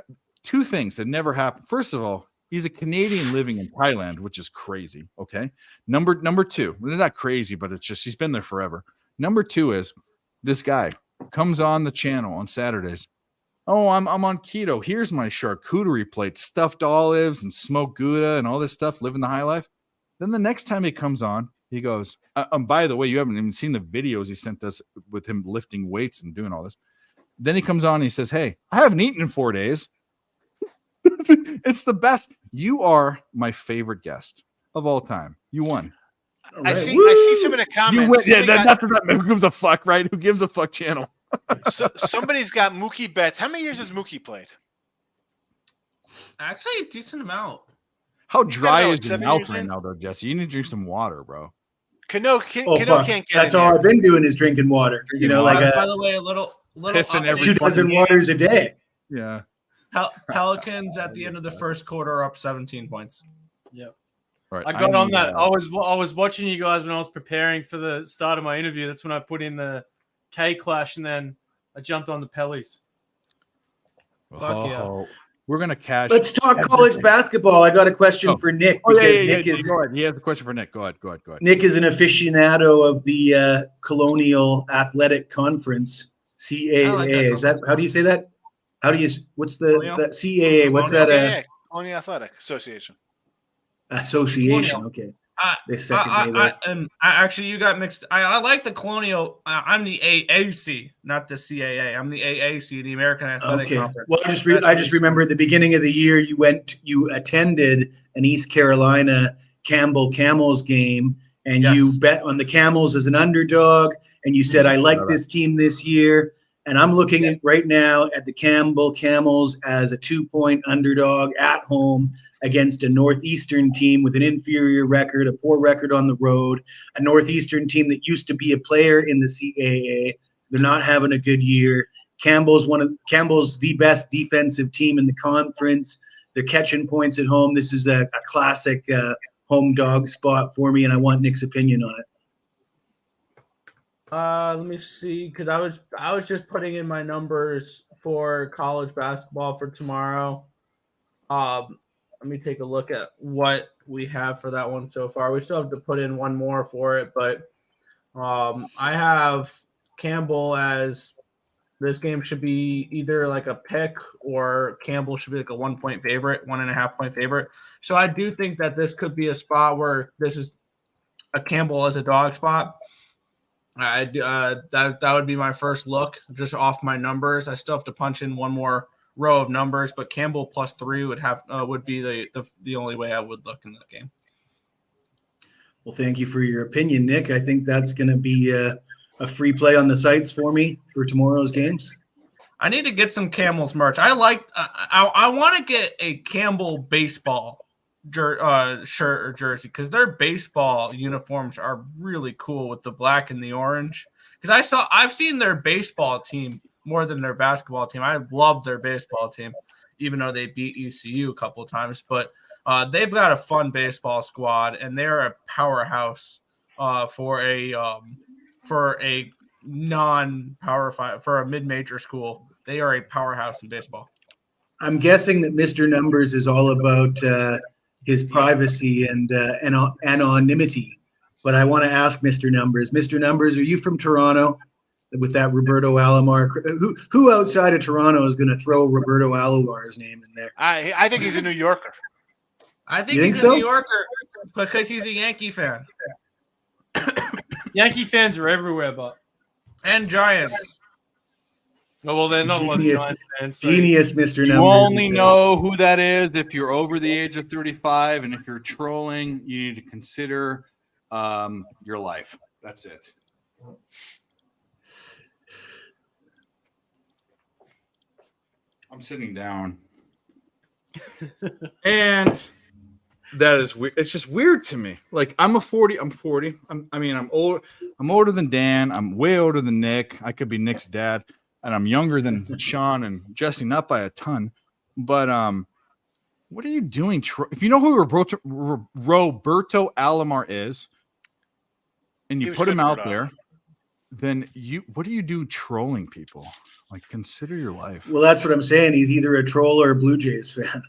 2 things that never happened. First of all, he's a Canadian living in Thailand, which is crazy. Okay. Number 2, well, not crazy, but it's just he's been there forever. Number 2 is this guy comes on the channel on Saturdays. Oh, I'm on keto. Here's my charcuterie plate, stuffed olives and smoked Gouda and all this stuff, living the high life. Then the next time he comes on, he goes, by the way, you haven't even seen the videos he sent us with him lifting weights and doing all this. Then he comes on and he says, "Hey, I haven't eaten in 4 days." It's the best. You are my favorite guest of all time. You won. I see some of the comments. Yeah, that's what who gives a fuck, right? Who gives a fuck channel? So somebody's got Mookie Betts. How many years has Mookie played? Actually, a decent amount. How He's dry gotta go, is your 7 mouth years right in? now, though, Jesse? You need to drink some water, bro. Cano fuck. can't get That's in all there. I've been doing is drinking water. You know, like By the way, a little Pissing every 2 dozen waters a day. Yeah. Pelicans at the end of the first quarter are up 17 points. Yep. Right. I got on that. I was watching you guys when I was preparing for the start of my interview. That's when I put in the K Clash, and then I jumped on the Pellies. Fuck yeah. We're gonna cash. Let's talk college basketball. I got a question for Nick Oh, because yeah. Nick is Go ahead. He has a question for Nick. Go ahead. Nick is an aficionado of the Colonial Athletic Conference, CAA. Is that how do you say that? What's the CAA? What's that? Colonial Athletic Association. Association. Okay. Actually, you got mixed. I like the Colonial. I'm the AAC, not the CAA. I'm the AAC, the American Athletic Conference. Well, I just remember at the beginning of the year you attended an East Carolina Campbell Camels game, and you bet on the Camels as an underdog, and you said, "I like this team this year." And I'm looking at right now at the Campbell Camels as a 2-point underdog at home against a Northeastern team with an inferior record, a poor record on the road, a Northeastern team that used to be a player in the CAA. They're not having a good year. Campbell's the best defensive team in the conference. They're catching points at home. This is a classic home dog spot for me, and I want Nick's opinion on it. Let me see, because I was just putting in my numbers for college basketball for tomorrow. Let me take a look at what we have for that one so far. We still have to put in one more for it, but I have Campbell as this game should be either like a pick or Campbell should be like a 1-point favorite, 1.5-point favorite. So I do think that this could be a spot where this is a Campbell as a dog spot. That would be my first look just off my numbers. I still have to punch in one more row of numbers, but Campbell +3 would be the only way I would look in that game. Well, thank you for your opinion, Nick. I think that's going to be a free play on the sites for me for tomorrow's games. I need to get some Camels merch. I want to get a Campbell baseball shirt or jersey because their baseball uniforms are really cool with the black and the orange. Because I've seen their baseball team more than their basketball team. I love their baseball team, even though they beat ECU a couple of times. But they've got a fun baseball squad, and they're a powerhouse for a non-power five for a mid-major school. They are a powerhouse in baseball. I'm guessing that Mr. Numbers is all about his privacy and anonymity. But I want to ask Mr. Numbers. Mr. Numbers, are you from Toronto? With that Roberto Alomar, who outside of Toronto is going to throw Roberto Alomar's name in there? I think he's a New Yorker. I think You think he's so? a New Yorker because he's a Yankee fan. Yankee fans are everywhere, but and Giants. Oh, well, they're not a lot of Genius. Giants fans. So Genius, Mr. Numbers. You only he said. know who that is if you're over the age of 35, and if you're trolling, you need to consider your life. That's it. I'm sitting down, and that is weird. It's just weird to me. Like I'm 40. I'm old. I'm older than Dan. I'm way older than Nick. I could be Nick's dad, and I'm younger than Sean and Jesse, not by a ton. But what are you doing? If you know who Roberto Alomar is, and you put him out there, then what do you do trolling people? Like, consider your life. Well, that's what I'm saying. He's either a troll or a Blue Jays fan.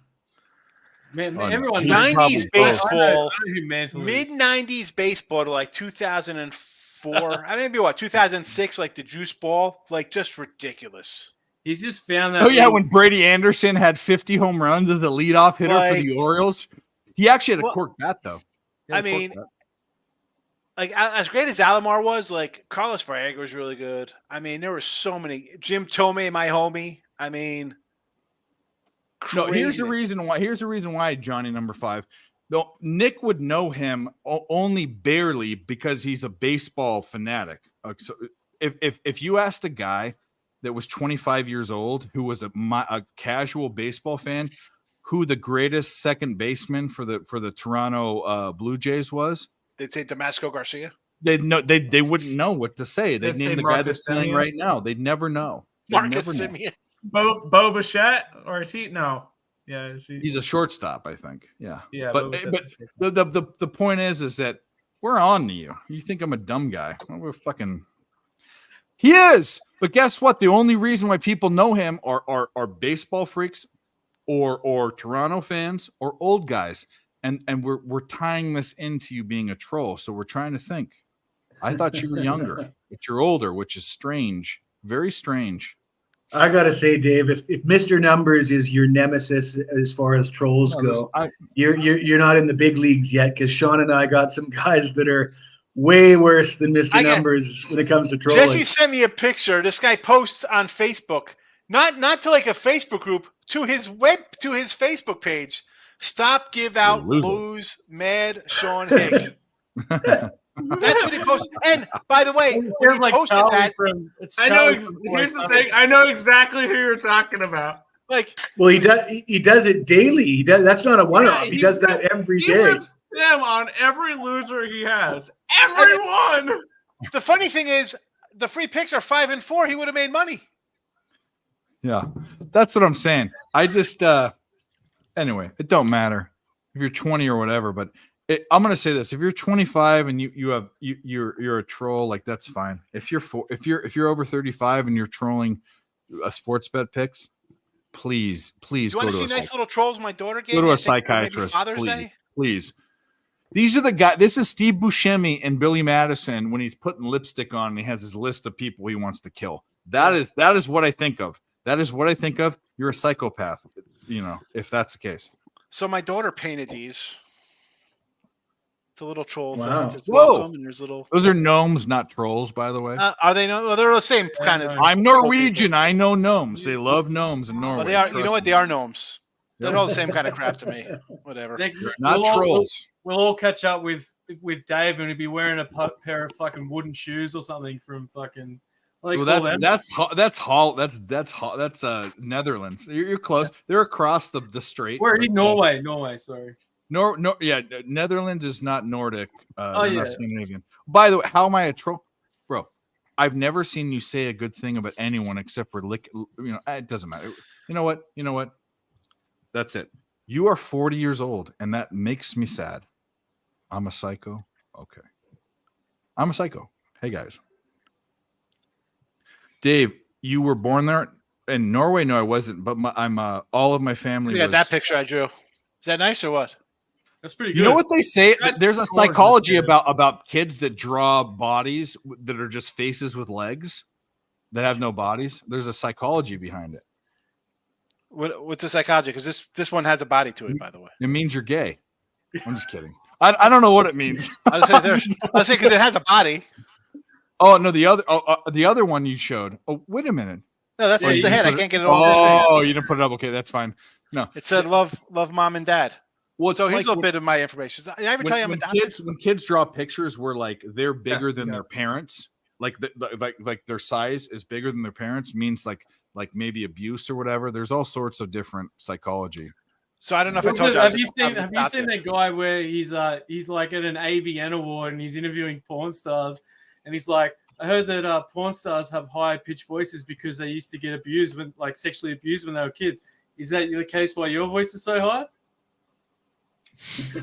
Man, Oh, no. everyone He's 90s baseball, mid mid 90s baseball to like 2004. I mean, maybe what 2006, like the juice ball, like just ridiculous. He's just found that. Oh yeah, when Brady Anderson had 50 home runs as the leadoff hitter for the Orioles, he actually had a cork bat though. I mean, like as great as Alomar was, like Carlos Baerga was really good. I mean, there were so many. Jim Tomei, my homie. I mean, no. Here's the craziness. reason why Johnny number 5. Though Nick would know him only barely because he's a baseball fanatic. So if you asked a guy that was 25 years old who was a casual baseball fan, who the greatest second baseman for the Toronto Blue Jays was, They'd say Damasco Garcia. they wouldn't know what to say. They'd name the guy that's playing right now. They'd never know. Marcus Semien. Bo Bichette, or is he? No. Yeah, is he? He's a shortstop, I think. Yeah. Yeah, But the point is that we're on to you. You think I'm a dumb guy? Well, we're fucking. He is. But guess what? The only reason why people know him are baseball freaks, or Toronto fans, or old guys. And we're tying this into you being a troll. So we're trying to think. I thought you were younger, but you're older, which is strange. Very strange. I gotta say, Dave, if Mr. Numbers is your nemesis as far as trolls go, you're not in the big leagues yet, because Sean and I got some guys that are way worse than Mr. Numbers when it comes to trolling. Jesse sent me a picture. This guy posts on Facebook, not to like a Facebook group, to his Facebook page. Stop, give out, lose, mad Sean Hick. That's what he posted. And by the way, when he posted that, I know. Here's the thing. I know exactly who you're talking about. Like, well, he does it daily. He does. That's not a one-off. He does that every day. Rips him on every loser he has. Everyone. The funny thing is, the free picks are 5 and 4. He would have made money. Yeah, that's what I'm saying. I just anyway, it don't matter if you're 20 or whatever, but I'm gonna say this: if you're 25 and you're a troll, like that's fine. If you're over 35 and you're trolling a sports bet picks, please Do you want to see nice little trolls my daughter gave go me? to I a think for maybe psychiatrist, Father's please. Day? Please. These are the guys. This is Steve Buscemi and Billy Madison when he's putting lipstick on and he has his list of people he wants to kill. That is what I think of. That is what I think of. You're a psychopath, if that's the case. So my daughter painted these. It's a little troll thing. Wow. It says, Whoa. welcome, and there's little. Those are gnomes, not trolls, by the way. Are they no? Well, they're the same kind of. I'm Norwegian. I know gnomes. They love gnomes in Norway. Well, they are. You Trust know what? me. They are gnomes. They're all the same kind of crap to me. Whatever. Not trolls. We'll all catch up with Dave, and he'd be wearing a pair of fucking wooden shoes or something from fucking. Well, that's Netherlands. You're close. They're across the strait. Where are you? Norway. Sorry. Yeah, Netherlands is not Nordic. Oh, not Scandinavian. By the way, how am I a troll, bro? I've never seen you say a good thing about anyone except for it doesn't matter. You know what? That's it. You are 40 years old, and that makes me sad. I'm a psycho. Okay, I'm a psycho. Hey guys, Dave, you were born there. In Norway, no, I wasn't. But I'm all of my family. Look at was, that picture I drew. Is that nice or what? That's pretty good. You know what they say? There's a gorgeous, psychology dude. about kids that draw bodies that are just faces with legs that have no bodies. There's a psychology behind it. What's the psychology? Because this one has a body to it, by the way. It means you're gay. I'm just kidding. I don't know what it means. I was saying because it has a body. Oh no, the other one you showed. Oh, wait a minute. No, that's just you the head. I put can't get it Oh, all. you didn't put it up. Okay, that's fine. No, It said love mom and dad. well, it's So here's like a little bit of my information. Did I ever tell you I'm when adopted? kids draw pictures where like they're bigger Yes, than yes. their parents, like like their size is bigger than their parents, means like maybe abuse or whatever. There's all sorts of different psychology. So I don't know if I told you. I Have was- you I was seen adopted. that guy where he's like at an AVN award and he's interviewing porn stars and he's like, I heard that porn stars have high pitched voices because they used to get abused when sexually abused when they were kids. Is that the case why your voice is so high?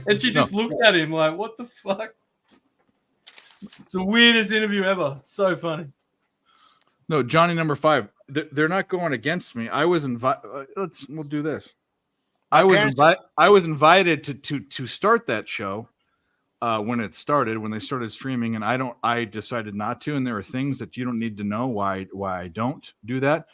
And she just looks at him like, what the fuck? It's the weirdest interview ever. So funny. No, Johnny number 5. They're not going against me. I was invited. We'll do this. I was invited to start that show when it started, when they started streaming, and I decided not to. And there are things that you don't need to know why I don't do that.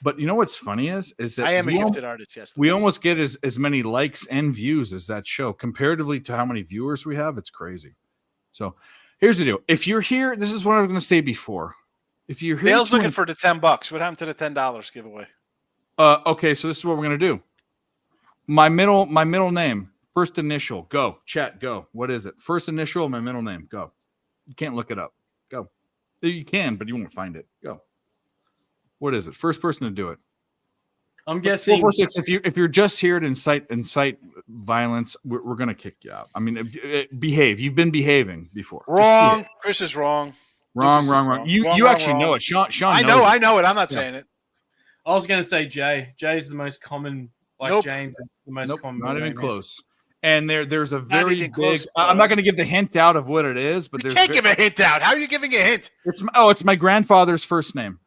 But you know what's funny is that I am a gifted artist. Yes, we almost get as many likes and views as that show comparatively to how many viewers we have. It's crazy. So here's the deal. If you're here, this is what I was going to say before. If you're here, Dale's looking for the $10. What happened to the $10 giveaway? Okay, so this is what we're gonna do. My middle name, first initial, go. Chat, go. What is it? First initial, my middle name, go. You can't look it up. Go. You can, but you won't find it. Go. What is it? First person to do it. I'm guessing 446. If you're just here to incite violence, we're gonna kick you out. I mean, behave. You've been behaving before. Just Wrong. behave. Chris is wrong. Wrong. Wrong, You wrong, actually wrong. know it. Sean I knows know it. it. I'm not saying it. I was going to say Jay. Jay's the most common. Like Nope. James is the most Nope, common. not even name. close. And there's a very even big. close, I'm not going to give the hint out of what it is, but You there's can't give a hint out. How are you giving a hint? it's my grandfather's first name.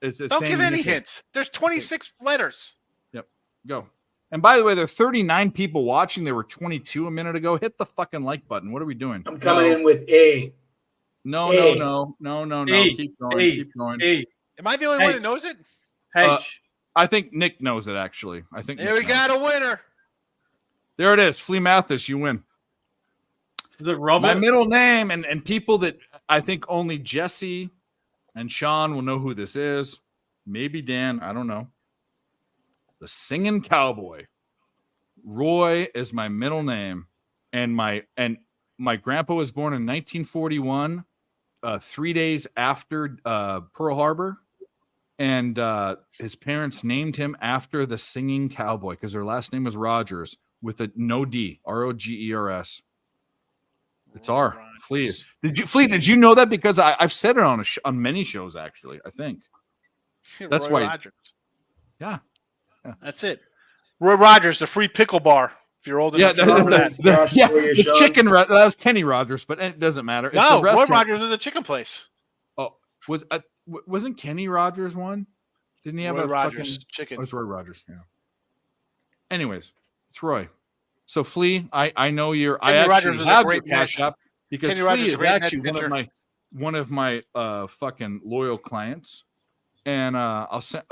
It's the Don't same give any initial. hints. There's 26 letters. Yep, go. And by the way, there are 39 people watching. There were 22 a minute ago. Hit the fucking like button. What are we doing? I'm coming in with A. No. A. No. E, Keep going. E, Keep going. E, Am I the only one that H. knows it? H. I think Nick knows it actually. I think There Nick we knows got it. a winner. There it is. Flea Mathis, you win. Is it Robert? My middle name and people that I think only Jesse and Sean will know who this is. Maybe Dan. I don't know. The Singing Cowboy. Roy is my middle name, and my grandpa was born in 1941, 3 days after Pearl Harbor, and his parents named him after the Singing Cowboy because their last name was Rogers with a no D, Rogers. It's R. Flea. Did you know that? Because I've said it on many shows actually. I think that's Roy why. Rogers. Yeah. That's it. Roy Rogers, the free pickle bar. If you're old enough to remember that. The chicken. That was Kenny Rogers, but it doesn't matter. It's No, the Roy restaurant. Rogers was a chicken place. Oh, wasn't Kenny Rogers one? Didn't he have Roy a Rogers fucking chicken? Oh, it was Roy Rogers. Yeah. Anyways, it's Roy. So Flea, I know you're. Kenny I Rogers actually was a have great your cash net- app because Kenny Flea Rogers is a is great net actually pitcher. one of my fucking loyal clients, and I'll send.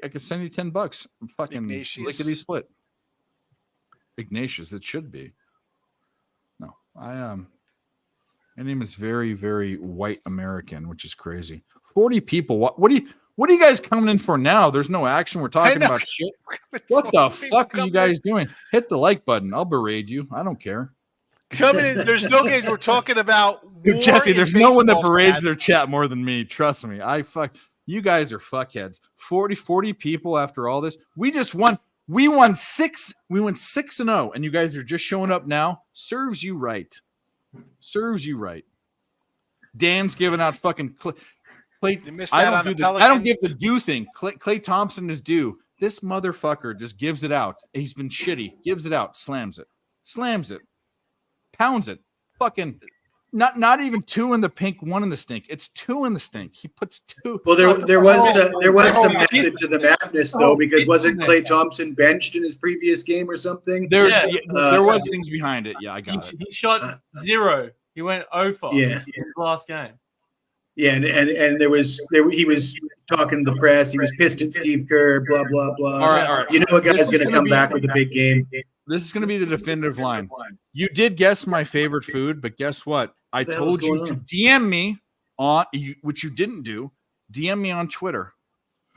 I could send you $10. Fucking Ignatius. lickety split. Ignatius, it should be. No, my name is very, very white American, which is crazy. 40 people. What are you guys coming in for now? There's no action. We're talking know. about shit. What the fuck are you guys doing? Hit the like button. I'll berate you. I don't care. Coming in, there's no games. We're talking about war Jesse, in there's no one that baseball berades stats. their chat more than me. Trust me. You guys are fuckheads. 40 people after all this. We won 6-0, and you guys are just showing up now. Serves you right. Dan's giving out fucking Clay. You missed out on the I don't give the Pelicans. due thing. Clay Thompson is due. This motherfucker just gives it out. He's been shitty. Gives it out. Slams it. Pounds it. Fucking Not even 2 in the pink, 1 in the stink. It's 2 in the stink. He puts 2. Well, there was some method to the madness though, because wasn't Klay Thompson benched in his previous game or something? There was things behind it. Yeah, I got it. He shot 0. He went 0 for in his last game. Yeah, and he was talking to the press. He was pissed at Steve Kerr. Blah blah blah. All right. You know a guy's going to come back with a big game. This is going to be the definitive line. You did guess my favorite food, but guess what? I told you to DM me on, which you didn't do. DM me on Twitter.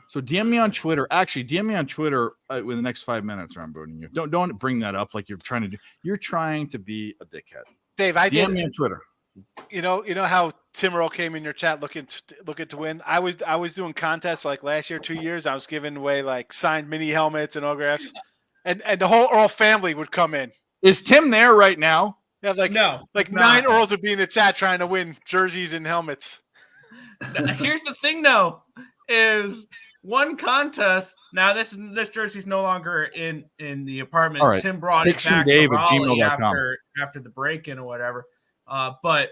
So DM me on Twitter. Actually, DM me on Twitter within the next 5 minutes, or I'm booting you. Don't bring that up like you're trying to do. You're trying to be a dickhead. Dave, I DM did. me on Twitter. You know how Tim Earl came in your chat looking to win. I was doing contests like last year, 2 years. I was giving away like signed mini helmets and autographs, and the whole Earl family would come in. Is Tim there right now? Yeah, like No, like it's 9 not. Earls would be in the chat trying to win jerseys and helmets. Here's the thing, though, is one contest. Now this jersey's no longer in the apartment. All right. Tim brought it back Dave to at Raleigh gmail.com. after the break-in or whatever. But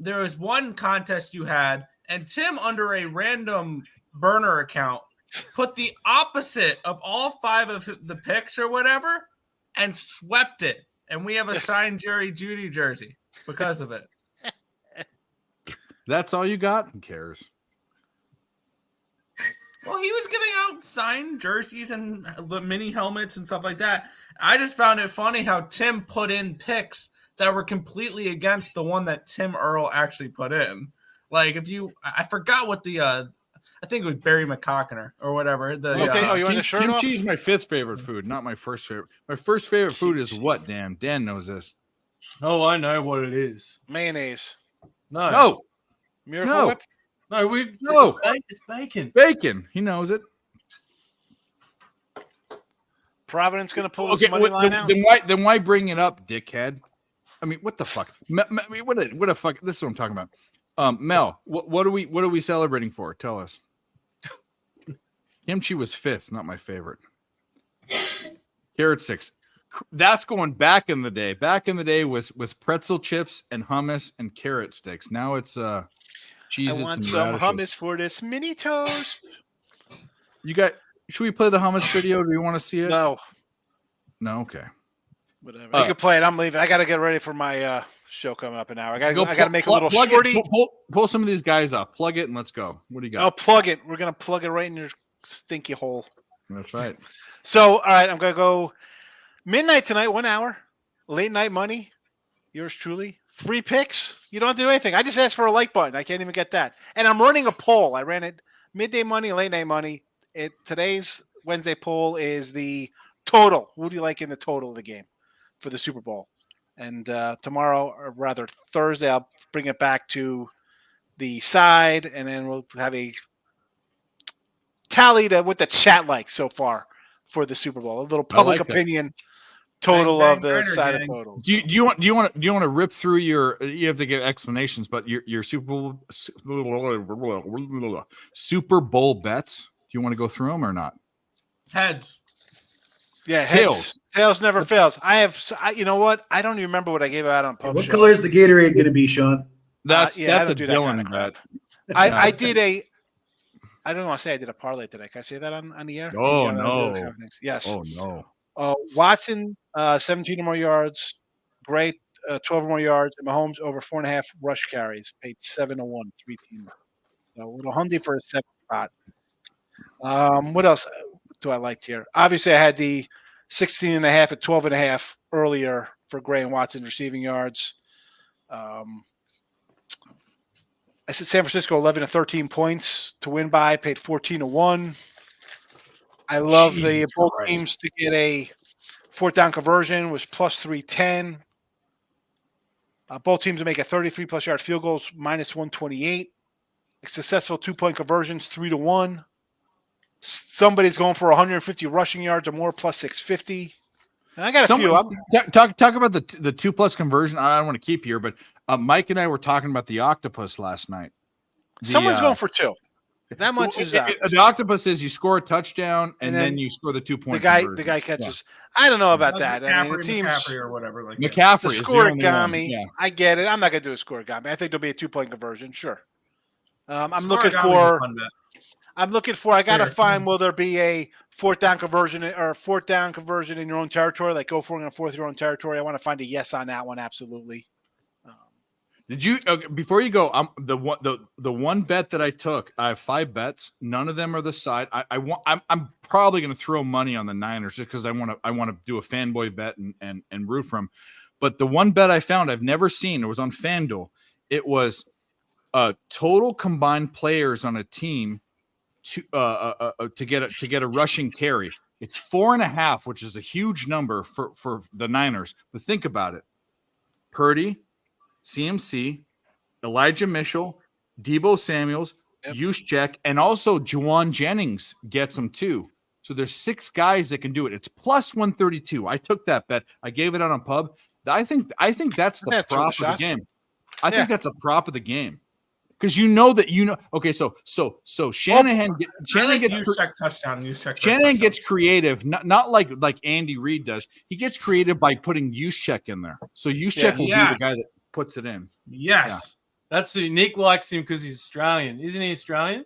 there was one contest you had, and Tim, under a random burner account, put the opposite of all 5 of the picks or whatever, and swept it. And we have a signed Jerry Judy jersey because of it. That's all you got? Who cares? Well, he was giving out signed jerseys and mini helmets and stuff like that. I just found it funny how Tim put in picks that were completely against the one that Tim Earl actually put in. Like, I forgot what I think it was Barry McCockiner or whatever. You want the shirt off? Kimchi is my 5th favorite food, not my first favorite. My first favorite food is what, Dan? Dan knows this. Oh, I know what it is. Mayonnaise. No. Miracle No. Whip. No, it's bacon. Bacon. He knows it. Providence going to pull Okay, this money line out. then why bring it up, dickhead? I mean, what the fuck? What a fuck? This is what I'm talking about. Mel, what are we celebrating for? Tell us. Kimchi was 5th, not my favorite. Carrot 6. That's going back in the day. Back in the day was pretzel chips and hummus and carrot sticks. Now it's cheese. I want some hummus for this mini toast. Should we play the hummus video? Do you want to see it? No. No, okay. Whatever. You can play it. I'm leaving. I got to get ready for my show coming up in an hour. I got to make a little shorty. Pull some of these guys up. Plug it and let's go. What do you got? I'll plug it. We're going to plug it right in your stinky hole. That's right. So, all right, I'm going to go midnight tonight, 1 hour. Late night money. Yours truly. Free picks. You don't have to do anything. I just asked for a like button. I can't even get that. And I'm running a poll. I ran it midday money, late night money. Today's Wednesday poll is the total. Who do you like in the total of the game for the Super Bowl? And tomorrow, or rather Thursday, I'll bring it back to the side, and then we'll have a tally to what the chat likes so far for the Super Bowl. A little public opinion total of the side of totals. Do you want to rip through your? You have to give explanations, but your Super Bowl bets. Do you want to go through them or not? Heads. Yeah, tails never fails. You know what? I don't even remember what I gave out on post. What color is the Gatorade going to be, Sean? That's a Dylan bet. I did a. I don't want to say I did a parlay today. Can I say that on the air? Oh no! Yes. Oh no! Watson 17 or more yards, Gray 12 or more yards, and Mahomes over 4.5 rush carries. Paid 7-1, 3 team. So a little hundy for a 7th spot. What else do I like here? Obviously, I had the 16.5 at 12.5 earlier for Gray and Watson receiving yards. I said San Francisco 11 to 13 points to win by. Paid 14-1. I love the both teams to get a 4th down conversion was plus 310. Both teams to make a 33+ yard field goals minus 128. Successful 2-point conversions 3-1. Somebody's going for 150 rushing yards or more plus 650. And I got a few. Talk about the 2+ conversion. I don't want to keep here, but Mike and I were talking about the octopus last night. Someone's going for 2. That much is out. The octopus is you score a touchdown and then you score the 2-point. The guy catches. Yeah. I don't know about that. I mean, it seems McCaffrey or whatever. Like McCaffrey. The scoregami. Yeah. I get it. I'm not gonna do a scoregami. I think there'll be a 2-point conversion. Sure. I'm looking for. I gotta find. Will there be a fourth down conversion in your own territory? Like go for it on fourth your own territory. I want to find a yes on that one. Absolutely. Did you before you go? The one bet that I took. I have 5 bets. None of them are the side. I'm probably going to throw money on the Niners just because I want to do a fanboy bet and root for them. But the one bet I found I've never seen. It was on FanDuel. It was total combined players on a team to get a rushing carry. It's 4.5, which is a huge number for the Niners. But think about it: Purdy, CMC, Elijah Mitchell, Deebo Samuels, Juszczyk, and also Juwan Jennings gets them too. So there's 6 guys that can do it. It's plus 132. I took that bet. I gave it on a pub. I think that's the prop of the game. I think that's a prop of the game. Because okay, so Shanahan gets creative, not like Andy Reid does. He gets creative by putting Juszczyk in there. So Juszczyk will be the guy that puts it in. Yes. Yeah. That's who Nick likes him because he's Australian. Isn't he Australian?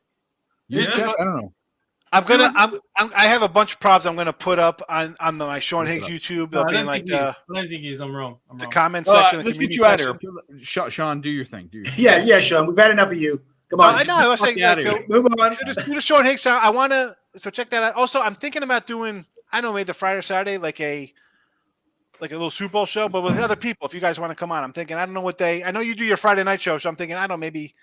Juszczyk? I don't know. I have a bunch of props I'm gonna put up on my Sean Higgs YouTube. They'll be in like I don't think he is. I'm wrong. The comment section. Let's get you out of here. Sean, do your thing. Yeah, Sean. We've had enough of you. Come on. I know. I was saying move on. So just do the Sean Higgs. I want to. So check that out. Also, I'm thinking about doing. I don't know, maybe the Friday or Saturday, like a little Super Bowl show, but with other people. If you guys want to come on, I'm thinking. I don't know what day. I know you do your Friday night show, so I'm thinking. I don't know, maybe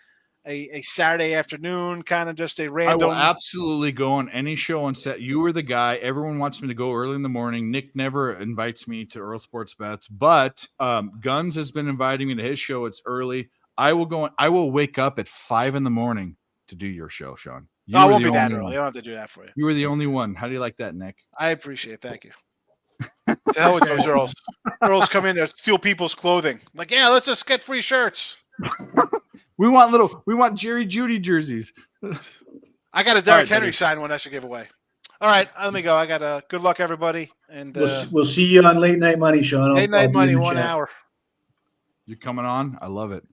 a Saturday afternoon, kind of just a random. I will absolutely go on any show and set. You were the guy. Everyone wants me to go early in the morning. Nick never invites me to Earl Sports Bets, but Guns has been inviting me to his show. It's early. I will go. I will wake up at 5 a.m. to do your show, Sean. I won't be that early. I don't have to do that for you. You were the only one. How do you like that, Nick? I appreciate it. Thank you. To hell with those Earls. Earls come in there, steal people's clothing. Like, yeah, let's just get free shirts. We want Jerry Jeudy jerseys. I got a Derrick Henry signed one I should give away. All right, let me go. I got good luck, everybody. And we'll see you on Late Night Money, Sean. Late Night Money, 1 hour. You're coming on? I love it.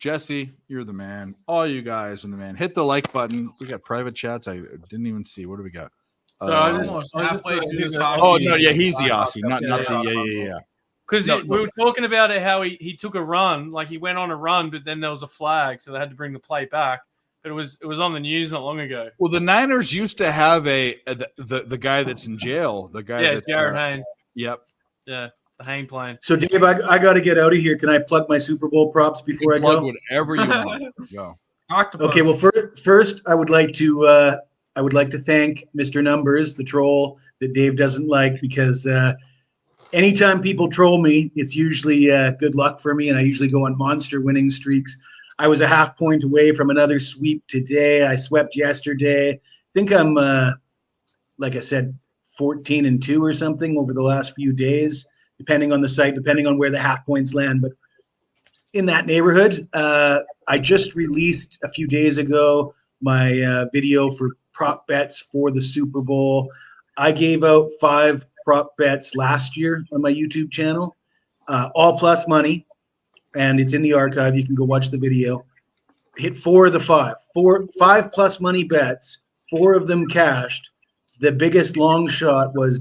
Jesse, you're the man. All you guys are the man. Hit the like button. We got private chats. I didn't even see. What do we got? So halfway through the oh no, yeah, he's the Aussie, not the yeah. Because we were talking about it, how he took a run, like he went on a run, but then there was a flag, so they had to bring the play back. But it was on the news not long ago. Well, the Niners used to have the guy that's in jail, the guy that's Jared Hayne. Yep. Yeah, the Hayne plane. So Dave, I got to get out of here. Can I plug my Super Bowl props before I go? Whatever you want. Go. Octopus. Okay. Well, first I would like to thank Mr. Numbers, the troll that Dave doesn't like, because anytime people troll me, it's usually good luck for me, and I usually go on monster winning streaks. I was a half point away from another sweep today. I swept yesterday. I think I'm, like I said, 14-2 or something over the last few days, depending on the site, depending on where the half points land. But in that neighborhood, I just released a few days ago my video for prop bets for the Super Bowl. I gave out 5 prop bets last year on my YouTube channel, all plus money, and it's in the archive. You can go watch the video. Hit 4 of the 5. 5 plus money bets, 4 of them cashed. The biggest long shot was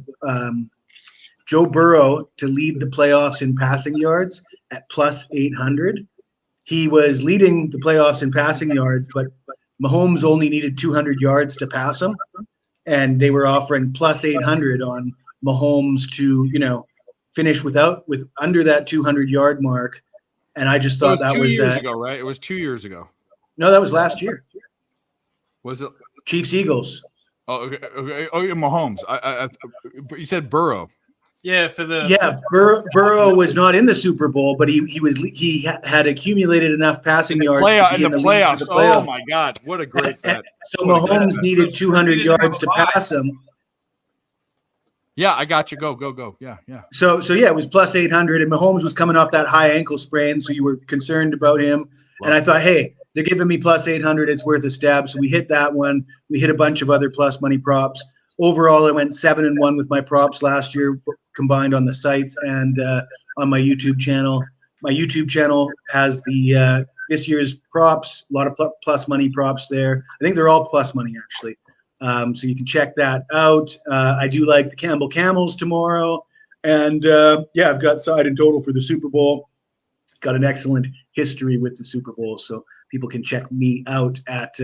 Joe Burrow to lead the playoffs in passing yards at plus 800. He was leading the playoffs in passing yards, but Mahomes only needed 200 yards to pass him, and they were offering plus 800 on Mahomes to, finish with under that 200-yard mark. And I just thought that was 2 years ago, right? It was 2 years ago. No, that was last year. Was it Chiefs Eagles? Oh, okay. Oh, yeah, Mahomes. You said Burrow. Yeah, Burrow was not in the Super Bowl, but he had accumulated enough passing yards in the playoffs. Oh my God, what a great bet! So Mahomes needed 200 yards to pass him. Yeah, I got you. Go. Yeah. So it was plus 800, and Mahomes was coming off that high ankle sprain, so you were concerned about him. And I thought, hey, they're giving me plus 800. It's worth a stab. So we hit that one. We hit a bunch of other plus money props. Overall, I went 7-1 with my props last year combined on the sites and on my YouTube channel. My YouTube channel has the this year's props, a lot of plus money props there. I think they're all plus money actually. So you can check that out. I do like the Campbell Camels tomorrow. And yeah, I've got side and total for the Super Bowl. Got an excellent history with the Super Bowl. So people can check me out at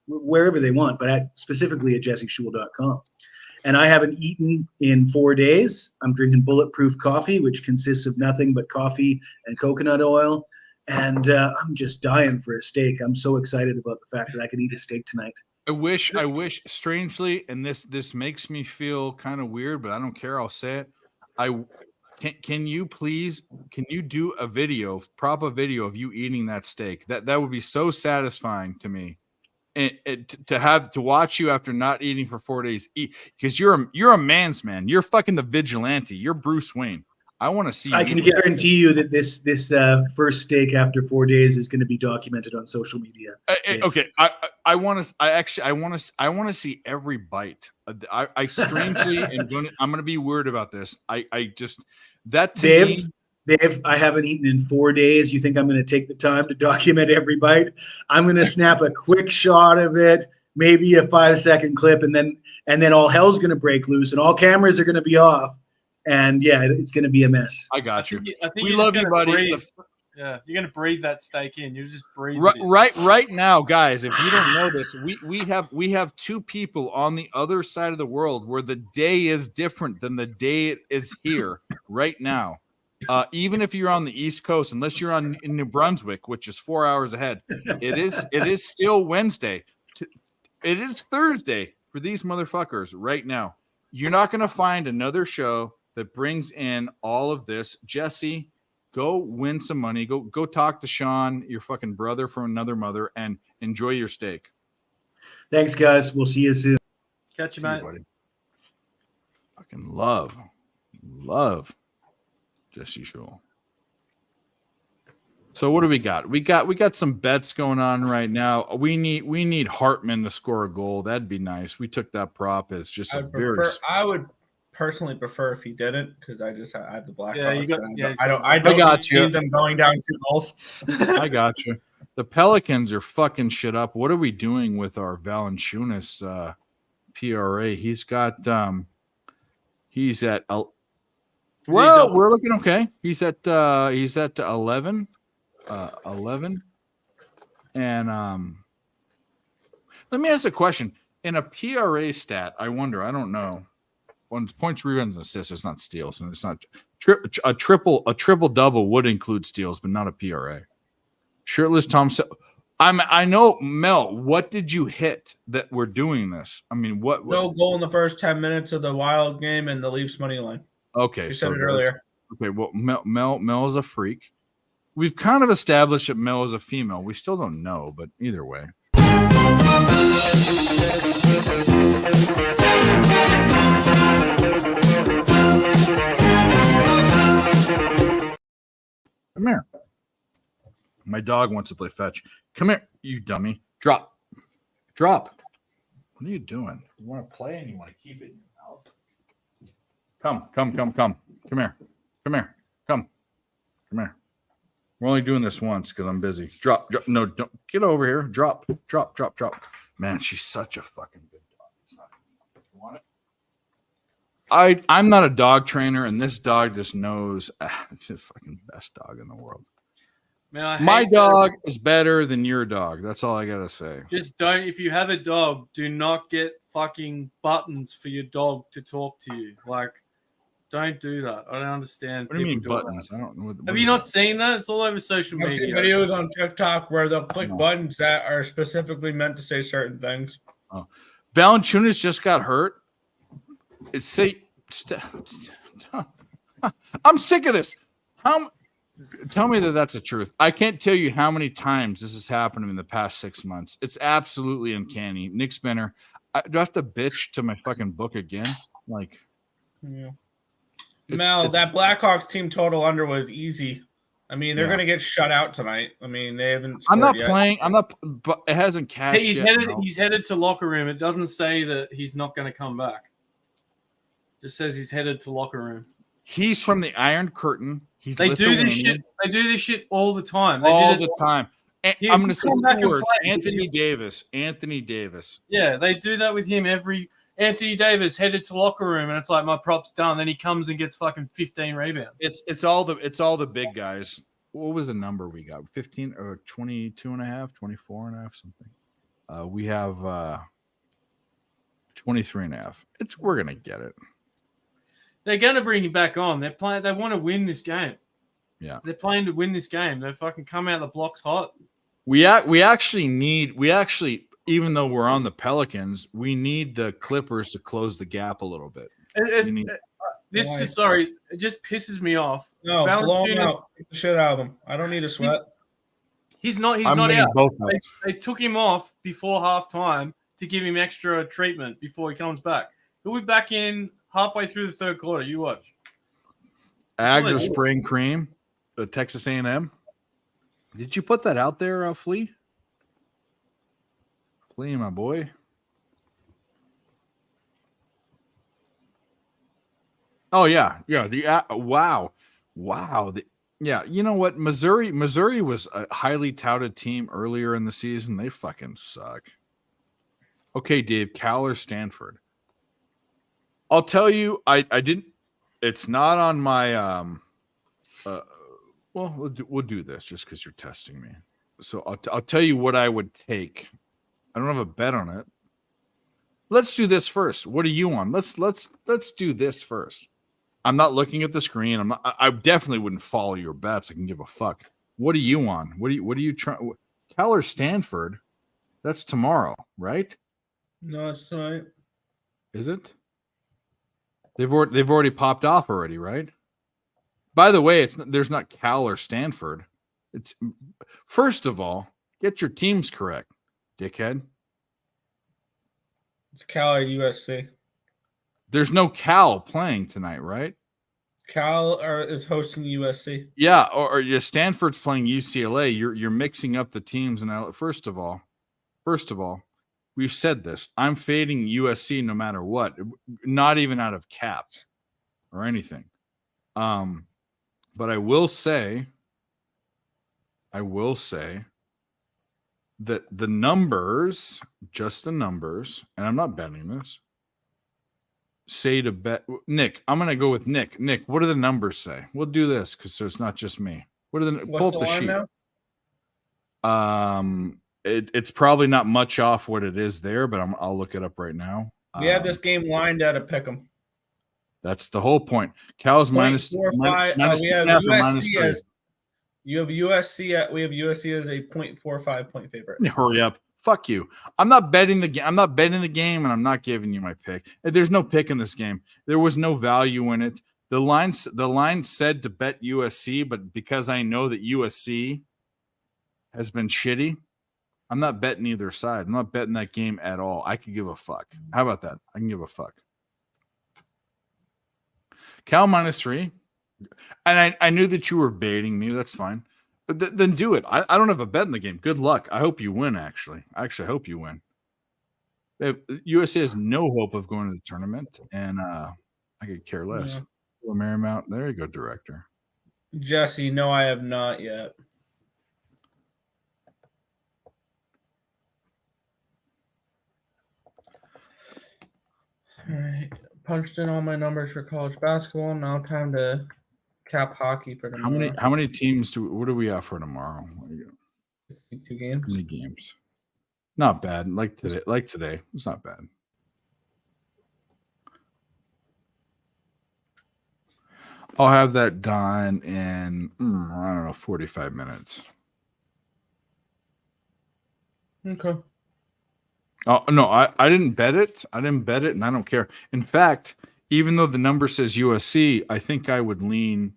wherever they want, but specifically at jesseshul.com. And I haven't eaten in 4 days. I'm drinking Bulletproof coffee, which consists of nothing but coffee and coconut oil. And I'm just dying for a steak. I'm so excited about the fact that I can eat a steak tonight. I wish strangely, and this makes me feel kind of weird, but I don't care. I'll say it. Can you do a video of you eating that steak? That would be so satisfying to me. And to watch you after not eating for 4 days eat, because you're a man's man. You're fucking the vigilante. You're Bruce Wayne. I want to see. I can guarantee you that this first steak after 4 days is going to be documented on social media. Okay, I want to see every bite. I strangely I'm going to be weird about this. I just that to Dave. me. Dave, I haven't eaten in 4 days. You think I'm going to take the time to document every bite? I'm going to snap a quick shot of it, maybe a 5-second clip, and then all hell's going to break loose, and all cameras are going to be off, and yeah, it's going to be a mess. I got you. I think we love you, buddy. Yeah, you're gonna breathe that steak in. You just breathe right now, guys. If you don't know this, we have two people on the other side of the world where the day is different than the day it is here right now. Even if you're on the East Coast, unless you're in New Brunswick, which is 4 hours ahead, it is still Wednesday. It is Thursday for these motherfuckers right now. You're not going to find another show that brings in all of this. Jesse, go win some money. Go talk to Sean, your fucking brother from another mother, and enjoy your steak. Thanks, guys. We'll see you soon. Catch you, mate. Fucking love Jesse Shul. So what do we got? We got some bets going on right now. We need Hartman to score a goal. That'd be nice. We took that prop as just I would personally prefer if he didn't, because I have the Blackhawks. I got you. Need them going down 2 goals. I got you. The Pelicans are fucking shit up. What are we doing with our Valanciunas PRA? He's got he's at well, we're looking okay. He's at 11. 11. And let me ask a question. In a PRA stat, I wonder, I don't know. When points, rebounds, and assists, it's not steals, and it's not a triple double would include steals, but not a PRA. Shirtless Tom. I know, Mel. What did you hit that we're doing this? I mean, what? No goal in the first 10 minutes of the Wild game and the Leafs money line. Okay, you said it earlier. Okay, well, Mel is a freak. We've kind of established that Mel is a female. We still don't know, but either way. Come here. My dog wants to play fetch. Come here, you dummy. Drop. What are you doing? You want to play and you want to keep it in your mouth? Come. Come here. Come here. We're only doing this once because I'm busy. Drop. No, don't get over here. Drop. Man, she's such a fucking good dog. It's not, you want it? I'm not a dog trainer, and this dog just knows it's the fucking best dog in the world. Man, my dog is better than your dog. That's all I gotta say. Just don't. If you have a dog, do not get fucking buttons for your dog to talk to you. Like, don't do that. I don't understand. What do you mean buttons? I don't know. Have you not seen that? It's all over social media. I've seen videos on TikTok where they'll click buttons that are specifically meant to say certain things. Oh. Valanciunas just got hurt. I'm sick of this. Tell me that that's the truth. I can't tell you how many times this has happened in the past 6 months. It's absolutely uncanny. Nick Spinner, do I have to bitch to my fucking book again? Like, yeah. Mel, that Blackhawks team total under was easy. I mean, they're Yeah. going to get shut out tonight. I mean, they haven't. I'm not scored yet. playing. I'm not. But it hasn't cashed He's yet. headed. no. He's headed to locker room. It doesn't say that he's not going to come back. It just says he's headed to locker room. He's from the Iron Curtain. He's They do this Lithuanian. shit. They do this shit all the time. They all did it the time. Yeah, I'm going to he's say come back two and words. played. Anthony Davis. Anthony Davis. Yeah, they do that with him every. Anthony Davis headed to locker room, and it's like my prop's done. Then he comes and gets fucking 15 rebounds. It's all the big guys. What was the number we got? 15 or 22 and a half, 24 and a half, something. We have 23 and a half. We're going to get it. They're going to bring him back on. They're playing. They want to win this game. Yeah. They're playing to win this game. They fucking come out of the blocks hot. We actually, even though we're on the Pelicans, we need the Clippers to close the gap a little bit. This is sorry. It just pisses me off. No, blow him Valanciunas- out. Get the shit out of him. I don't need a sweat. He's not. He's I'm not winning out. both nights. They took him off before halftime to give him extra treatment before he comes back. He'll be back in halfway through the third quarter. You watch. Ags all or they do. spring cream, the Texas A&M. Did you put that out there, Flea? Flea, my boy. Oh yeah. The wow. Yeah, you know what? Missouri was a highly touted team earlier in the season. They fucking suck. Okay, Dave, Cal or Stanford? I'll tell you, I didn't. It's not on my. Well, we'll do this just because you're testing me. So I'll tell you what I would take. I don't have a bet on it. Let's do this first. What are you on? Let's do this first. I'm not looking at the screen. I definitely wouldn't follow your bets. I can give a fuck. What are you on? What are you trying? Cal or Stanford? That's tomorrow, right? No, it's tonight. Is it? They've already popped off already, right? By the way, there's not Cal or Stanford. It's first of all, get your teams correct, dickhead. It's Cal at USC. There's no Cal playing tonight, right? Cal is hosting USC. Yeah, or Stanford's playing UCLA. You're mixing up the teams. And first of all, we've said this. I'm fading USC no matter what, not even out of cap or anything. But I will say that the numbers, just the numbers, and I'm not betting this, say to bet Nick. I'm gonna go with Nick. Nick, what do the numbers say? We'll do this because so it's not just me. What are the pull up the sheet? Now? It's probably not much off what it is there, but I'll look it up right now. We have this game lined at a pick'em. That's the whole point. Cal's minus 0.45. We have minus USC 3. as we have USC as a 0.45 point favorite. Hurry up. Fuck you. I'm not betting the game. I'm not betting the game, and I'm not giving you my pick. There's no pick in this game. There was no value in it. The line said to bet USC, but because I know that USC has been shitty, I'm not betting either side. I'm not betting that game at all. I could give a fuck. How about that? I can give a fuck. Cal minus 3. And I knew that you were baiting me. That's fine. But then do it. I don't have a bet in the game. Good luck. I hope you win, actually. I actually hope you win. USC has no hope of going to the tournament, and I could care less. Yeah. Marymount. There you go, director. Jesse, no, I have not yet. All right. Punched in all my numbers for college basketball. Now time to cap hockey for tomorrow. How many teams what do we have for tomorrow? 2 games. How many games? Not bad. Like today. It's not bad. I'll have that done in I don't know, 45 minutes. Okay. Oh no, I didn't bet it. And I don't care. In fact, even though the number says USC, I think I would lean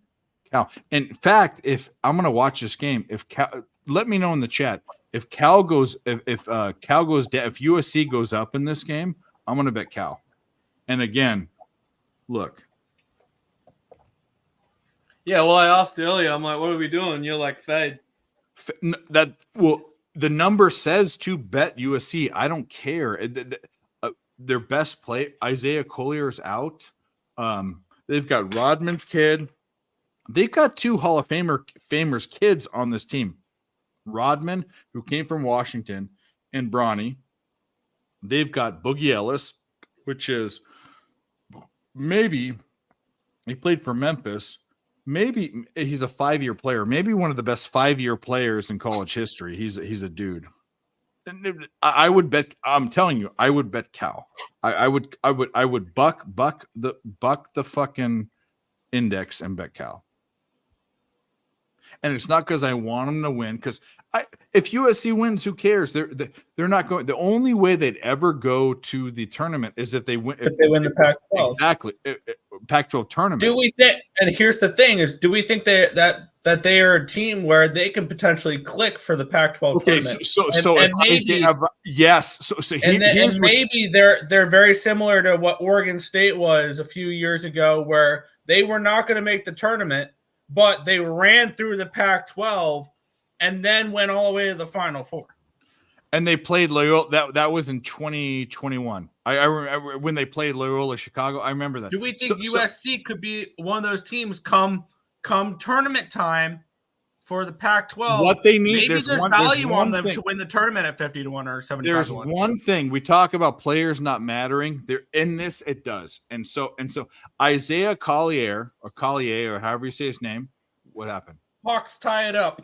Cal. In fact, if I'm gonna watch this game, if Cal, let me know in the chat if Cal goes, if Cal goes down, if USC goes up in this game, I'm gonna bet Cal. And again, look. Yeah, well, I asked earlier. I'm like, what are we doing? You're like, fade. The number says to bet USC. I don't care. Their best play, Isaiah Collier's out. They've got Rodman's kid. They've got 2 Hall of Famers kids on this team. Rodman, who came from Washington, and Bronny. They've got Boogie Ellis, which is maybe he played for Memphis. Maybe he's a 5-year player. Maybe one of the best 5-year players in college history. He's a dude. I would bet. I'm telling you, I would bet Cal. I would buck the fucking index and bet Cal. And it's not because I want them to win. Because if USC wins, who cares? They're not going. The only way they'd ever go to the tournament is if they win. If they win the Pac-12, exactly. Pac-12 tournament. Do we think? And here's the thing: do we think that they are a team where they can potentially click for the Pac-12 tournament? Yes. So and maybe they're very similar to what Oregon State was a few years ago, where they were not going to make the tournament, but they ran through the Pac-12 and then went all the way to the Final Four. And they played Loyola. That was in 2021. I remember when they played Loyola Chicago. I remember that. Do we think USC could be one of those teams come tournament time for the Pac-12? What they need, maybe there's value on them to win the tournament at 50 to 1 or 75 There's to 1. one thing we talk about players not mattering. They're in this. It does. And so Isaiah Collier or however you say his name. What happened? Hawks tie it up.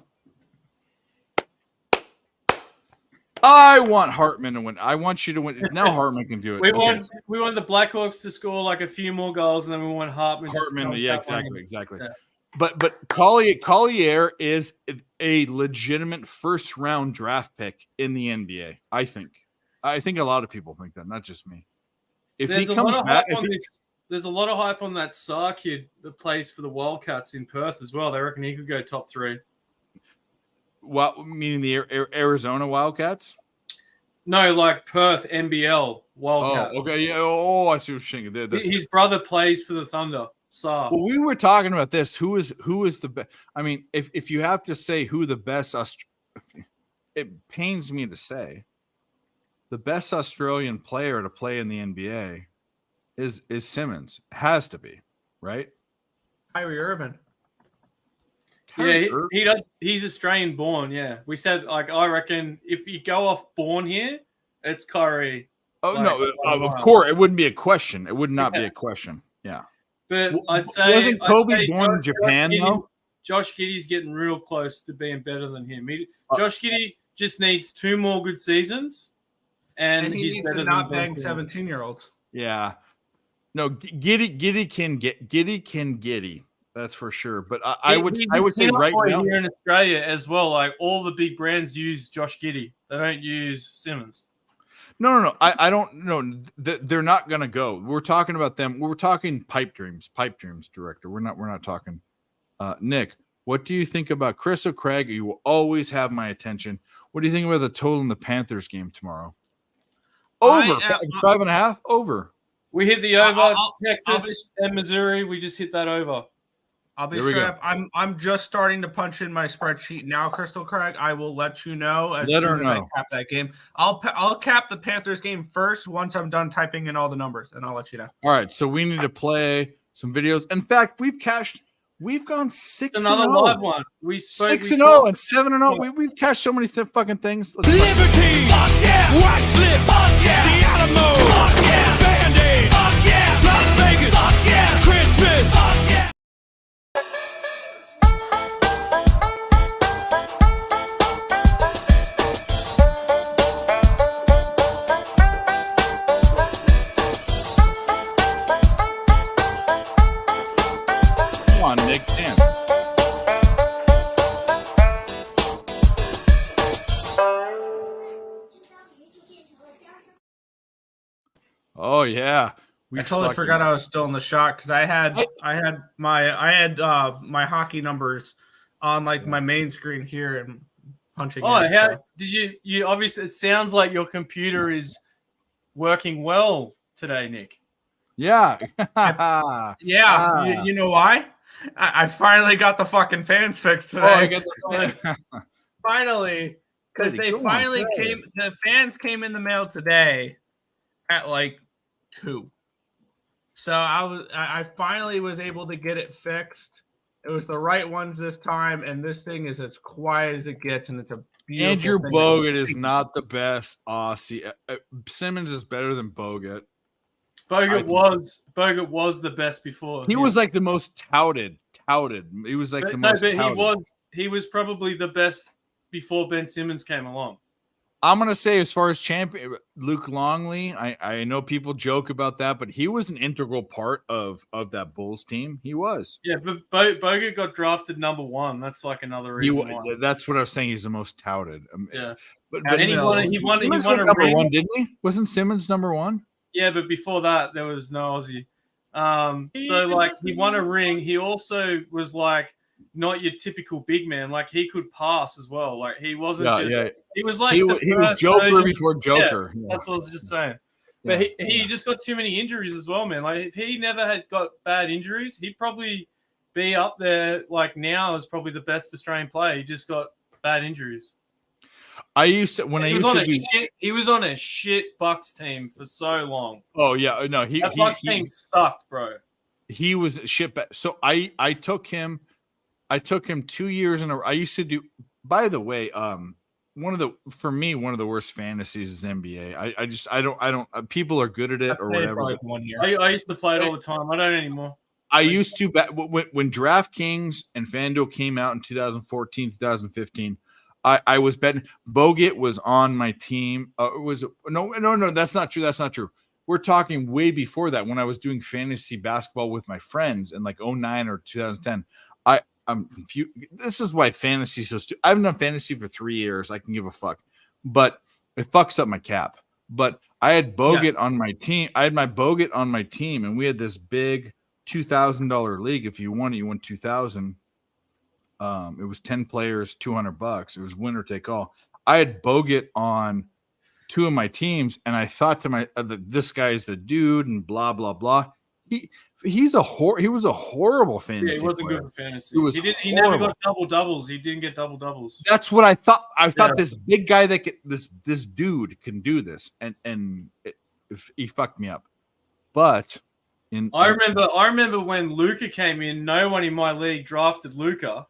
I want Hartman to win. I want you to win. Now Hartman can do it. We want the Blackhawks to score like a few more goals, and then we want Hartman. Yeah, exactly. Yeah. But Collier is a legitimate first-round draft pick in the NBA. I think a lot of people think that, not just me. There's a lot of hype on that Sarr kid that plays for the Wildcats in Perth as well. They reckon he could go top 3. What, meaning the Arizona Wildcats? No, like Perth NBL Wildcats. Oh, okay. Yeah. Oh, I see what you're saying. His brother plays for the Thunder. Sarr. Well, we were talking about this. Who is the best? I mean, if you have to say who the best, it pains me to say, the best Australian player to play in the NBA is Simmons. Has to be, right? Kyrie Irving. Yeah, he's Australian born. Yeah, we said I reckon if you go off born here, it's Kyrie. Oh no, of course it wouldn't be a question. It would not be a question. Yeah, but I'd say wasn't Kobe born in Japan though? Josh Giddey's getting real close to being better than him. Josh Giddey just needs 2 more good seasons, and he he's needs better to than not bang 17-year-olds. Yeah, no, Giddey can get Giddey. That's for sure. But I would say right now here in Australia as well, like all the big brands use Josh Giddey. They don't use Simmons. No. I don't know. They're not going to go. We're talking about them. We're talking pipe dreams, director. We're not talking. Nick, what do you think about Chris O'Craig? You will always have my attention. What do you think about the total in the Panthers game tomorrow? Over 5.5. Over. We hit the over. Texas and Missouri. We just hit that over. I'll be straight up. I'm just starting to punch in my spreadsheet now, Crystal Craig. I will let you know as soon as I cap that game. I'll cap the Panthers game first once I'm done typing in all the numbers, and I'll let you know. All right, so we need to play some videos. In fact, we've gone 6-0. Another live one. We 6-0 and 7-0. We've cashed so many fucking things. Liberty, fuck yeah, White Slip, fuck yeah, the Alamo, fuck yeah, Band-Aid, fuck yeah, Las Vegas, fuck yeah, Christmas, fuck yeah. Nick, dance. Oh yeah, I totally forgot I was still in the shot because I had my hockey numbers on like my main screen here and punching. Did you obviously? It sounds like your computer is working well today, Nick. Yeah. Yeah. You know why? I finally got the fucking fans fixed today. I got the Finally, because Buddy, they go on, finally say came. The fans came in the mail today at like 2. So I finally was able to get it fixed. It was the right ones this time, and this thing is as quiet as it gets, and it's a beautiful Andrew thing. Bogut is not the best Aussie. Simmons is better than Bogut. Bogut was the best before. He was like the most touted. He was like the most touted. He was probably the best before Ben Simmons came along. I'm gonna say, as far as champion, Luke Longley. I know people joke about that, but he was an integral part of that Bulls team. He was. Yeah, but Bogut got drafted number 1. That's like another reason why. That's what I was saying. He's the most touted. Yeah, but and he won a number ring. 1, didn't he? Wasn't Simmons number 1? Yeah, but before that, there was no Aussie. So like he won a ring. He also was like not your typical big man. Like he could pass as well. Like he wasn't he was like he was Joker before Joker. Yeah, that's what I was just saying. But he just got too many injuries as well, man. Like if he never had got bad injuries, he'd probably be up there like now as probably the best Australian player. He just got bad injuries. He was on a shit Bucks team for so long. Oh yeah, no, that Bucks team sucked, bro. He was shit. So I took him 2 years in a row. I used to do. By the way, one of the worst fantasies is NBA. I don't. People are good at it or whatever. Like 1 year. I used to play it all the time. I don't anymore. I used to when DraftKings and FanDuel came out in 2014, 2015. I was betting. Bogut was on my team. No, that's not true. That's not true. We're talking way before that when I was doing fantasy basketball with my friends in like 2009 or 2010. I'm confused. This is why fantasy is so stupid. I haven't done fantasy for 3 years. I can give a fuck, but it fucks up my cap. But I had Bogut on my team. I had my Bogut on my team, and we had this big $2,000 league. If you won it, you won $2,000. It was 10 players, $200. It was winner take all. I had Bogut on 2 of my teams, and I thought to my this guy's the dude, and blah blah blah. He was a horrible fantasy. Yeah, he wasn't player. good for fantasy. He never got double doubles. He didn't get double doubles. That's what I thought. I thought this big guy that this dude can do this, and he fucked me up. But I remember when Luka came in. No one in my league drafted Luka,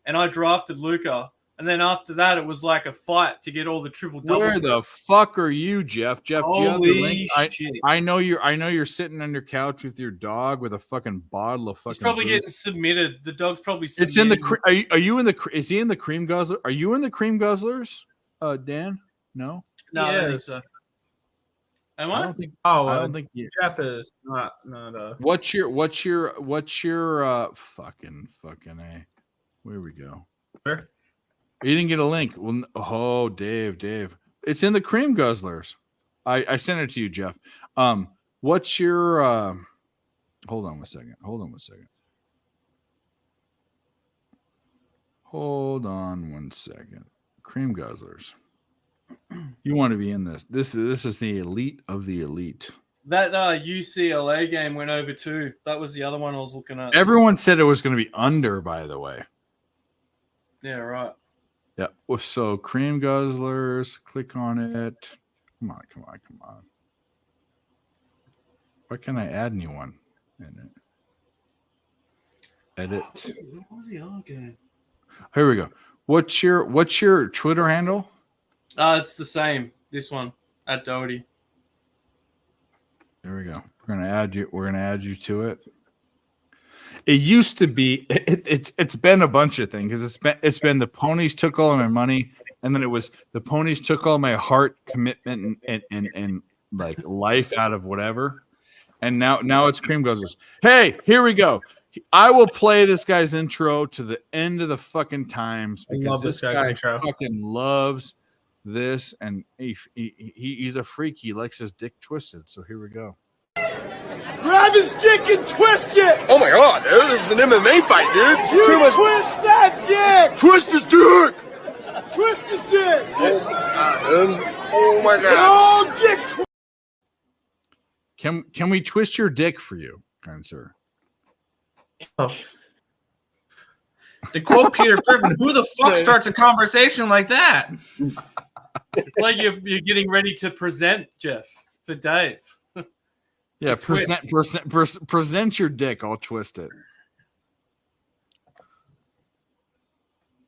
and I drafted Luka. And then after that, it was like a fight to get all the triple doubles. Where the fuck are you, Jeff? Jeff, do you have the link? Shit. I know you're sitting on your couch with your dog with a fucking bottle of fucking. It's probably booze. getting submitted. The dog's probably submitted. It's in the. Are you in the? Is he in the Cream Guzzler? Are you in the Cream Guzzlers, Dan? No. No, I don't think so. Am I? I don't think. I don't think you. Jeff is not. What's your fucking A? Where we go? Where? You didn't get a link. Well, Dave. It's in the Cream Guzzlers. I sent it to you, Jeff. What's your hold on one second. Hold on one second. Cream Guzzlers. You want to be in this. This is the elite of the elite. That UCLA game went over too. That was the other one I was looking at. Everyone said it was going to be under, by the way. Yeah, right. Yeah. So Cream Guzzlers, click on it. Come on. Why can't I add anyone in it? Edit. What was the other game? Here we go. What's your Twitter handle? It's the same. This one at Doherty. There we go. We're gonna add you to it. It used to be. It's been a bunch of things because it's been the ponies took all of my money, and then it was the ponies took all my heart, commitment, and like life out of whatever, and now it's Cream Guzzlers. Hey, here we go. I will play this guy's intro to the end of the fucking times because this guy fucking loves this, and he's a freak. He likes his dick twisted. So here we go. Grab his dick and twist it! Oh my god, dude, this is an MMA fight, dude. You twist that dick! Twist his dick! Twist his dick! Oh my god, dude. Oh my god. Oh, dick! Can we twist your dick for you, kind sir? Oh, To quote Peter Griffin, who the fuck starts a conversation like that? It's like you're getting ready to present, Jeff, for Dave. Yeah, present your dick. I'll twist it.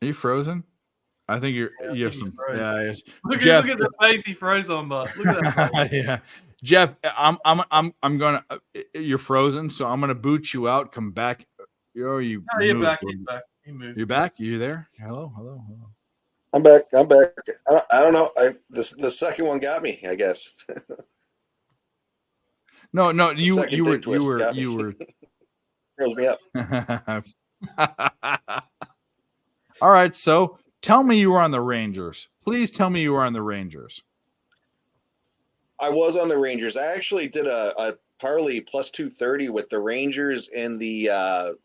Are you frozen? I think you have some. Yeah, yes. Look Jeff, at the face he froze on, but look at that. yeah, Jeff, I'm gonna. You're frozen, so I'm gonna boot you out. Come back. No, you're back. He's back. He moved. You're back. You there? Hello. I'm back. I don't know. The second one got me, I guess. No. You were. Throws me up. All right. So tell me you were on the Rangers. Please tell me you were on the Rangers. I was on the Rangers. I actually did a parlay plus 230 with the Rangers and the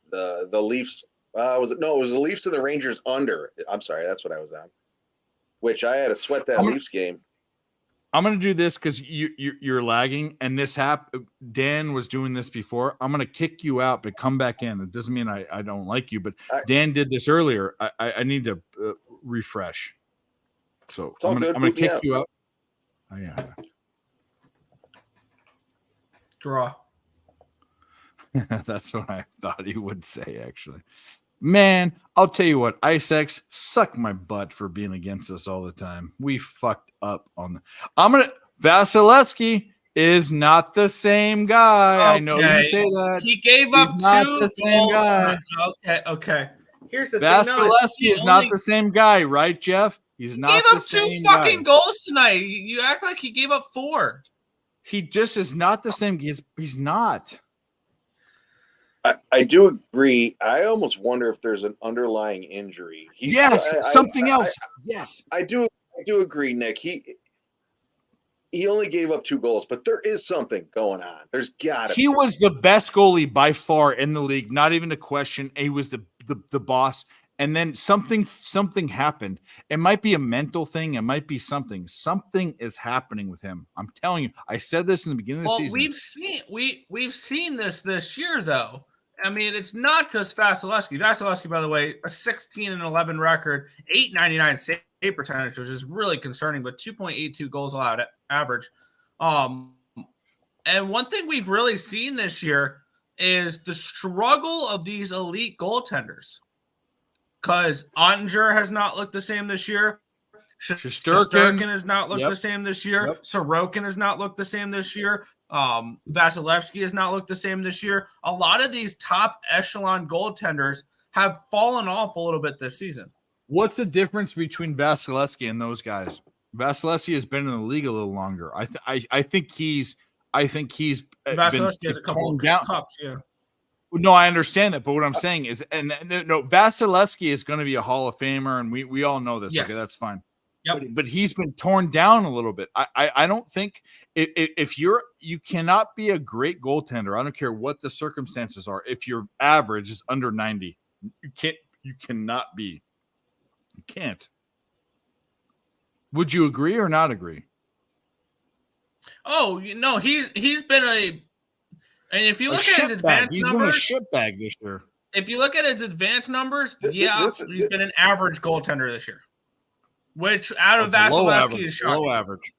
Leafs. It was the Leafs and the Rangers under. I'm sorry, that's what I was on. Which I had to sweat that Leafs game. I'm gonna do this because you're lagging, and this Dan was doing this before. I'm gonna kick you out, but come back in. It doesn't mean I don't like you, but Dan did this earlier. I need to refresh. So I'm gonna kick you out. Oh yeah. Draw. That's what I thought he would say, actually. Man, I'll tell you what, IceX, suck my butt for being against us all the time. We fucked up on Vasilevsky is not the same guy. Okay. I know you say that. He gave up not two the same goals. guy. Okay. Here's the Vasilevsky is not the same guy, right, Jeff? He's not gave the up same two fucking guy. goals tonight. You act like he gave up 4. He just is not the same. He's not. I do agree. I almost wonder if there's an underlying injury. Something else. Yes. I do agree, Nick. He only gave up 2 goals, but there is something going on. There's got to be. He was the best goalie by far in the league, not even a question. He was the boss. And then something happened. It might be a mental thing. It might be something. Something is happening with him. I'm telling you. I said this in the beginning of the season. We've seen this year though. I mean, it's not just Vasilevsky. Vasilevsky, by the way, a 16-11 record, .899 save percentage, which is really concerning, but 2.82 goals allowed average. And one thing we've really seen this year is the struggle of these elite goaltenders. Because Ottinger has not looked the same this year. Shesterkin has not looked the same this year. Yep. Sorokin has not looked the same this year. Vasilevsky has not looked the same this year. A lot of these top echelon goaltenders have fallen off a little bit this season. What's the difference between Vasilevsky and those guys? Vasilevsky has been in the league a little longer. I think he's Vasilevsky has a couple of cups, yeah. No, I understand that, but what I'm saying is, Vasilevsky is going to be a Hall of Famer, and we all know this. Yes. Okay, that's fine. Yep. But he's been torn down a little bit. I don't think if you cannot be a great goaltender. I don't care what the circumstances are. If your average is under 90, you cannot be. You can't. Would you agree or not agree? Oh, no, he's been a. And if you look at his advanced numbers, he's been a shitbag this year. If you look at his advanced numbers, he's been an average goaltender this year. Which out of Vasilevsky is shocking. Low average.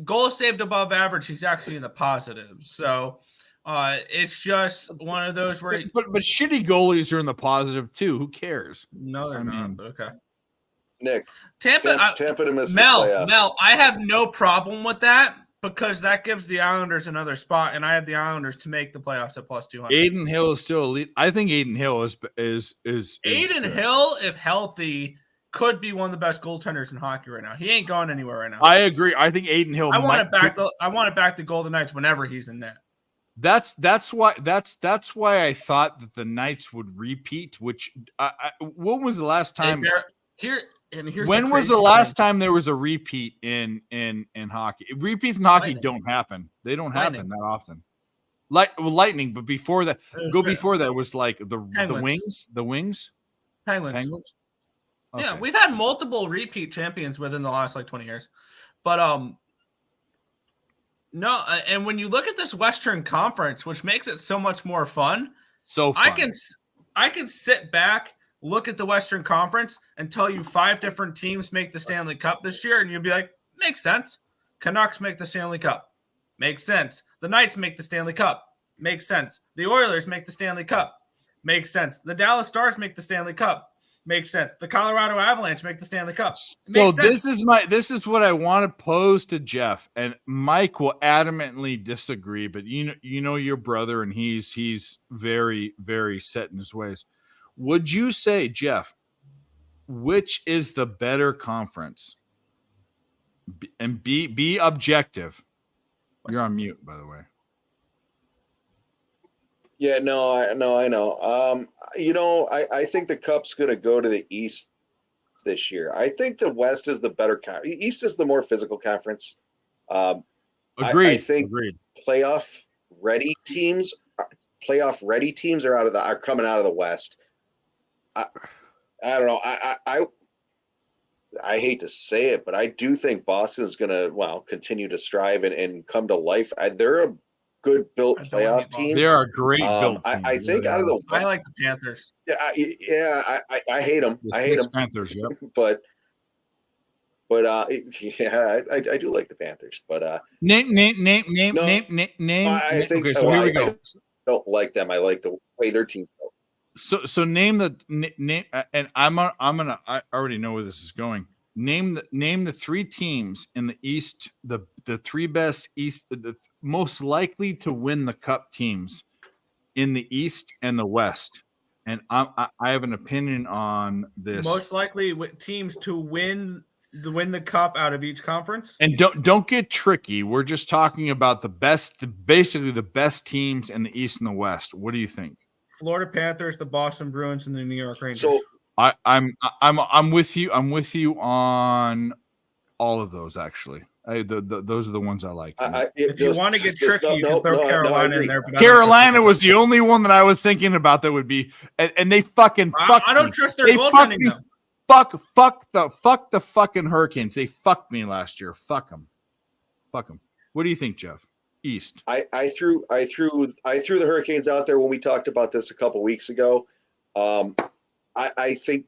Goals saved above average, he's actually in the positive. So it's just one of those where. But shitty goalies are in the positive too. Who cares? No, they're not. Okay. Nick, Tampa to miss Mel, I have no problem with that because that gives the Islanders another spot, and I have the Islanders to make the playoffs at plus 200. Adin Hill is still elite. I think Adin Hill is Adin Hill, if healthy, could be one of the best goaltenders in hockey right now. He ain't going anywhere right now. I agree. I think Adin Hill. I want to back the Golden Knights whenever he's in net. That's why I thought that the Knights would repeat. Which when was the last time? When was the last time there was a repeat in hockey? Repeats in hockey don't happen. They don't happen that often. Lightning, but before that, before that was like the Wings. The Wings. Penguins. Okay. Yeah, we've had multiple repeat champions within the last 20 years, but no. And when you look at this Western Conference, which makes it so much more fun, I can sit back, look at the Western Conference, and tell you 5 different teams make the Stanley Cup this year, and you'll be like, makes sense. Canucks make the Stanley Cup. Makes sense. The Knights make the Stanley Cup. Makes sense. The Oilers make the Stanley Cup. Makes sense. The Dallas Stars make the Stanley Cup. Makes sense. The Colorado Avalanche make the Stanley Cup. So this is what I want to pose to Jeff, and Mike will adamantly disagree, but you know your brother, and he's very, very set in his ways. Would you say, Jeff, which is the better conference? And be objective. You're on mute, by the way. Yeah, I know. I think the Cup's going to go to the East this year. I think the West is the better conference. East is the more physical conference. Agreed. I think playoff ready teams are coming out of the West. I don't know. I hate to say it, but I do think Boston's going to continue to strive and come to life. They're a good built playoff team. They're a great built team. I think out of the I like the Panthers. Yeah, I hate them. The I hate them. Panthers, yep. But yeah, I do like the Panthers. But name. I think okay, so here we go. I don't like them. I like the way their teams go. So name the name, and I already know where this is going. Name the 3 teams in the East, the 3 best East, the most likely to win the Cup teams in the East and the West. And I have an opinion on this. Most likely teams to win the Cup out of each conference. And don't get tricky. We're just talking about basically the best teams in the East and the West. What do you think? Florida Panthers, the Boston Bruins, and the New York Rangers. So I'm with you. I'm with you on all of those. Actually, those are the ones I like. If you want to get tricky, you can throw Carolina in there. But Carolina was the only one that I was thinking about that would be, and they fucking. I don't trust their goaltending though. Fuck the fucking Hurricanes. They fucked me last year. Fuck them. What do you think, Jeff? East. I threw the Hurricanes out there when we talked about this a couple weeks ago. I think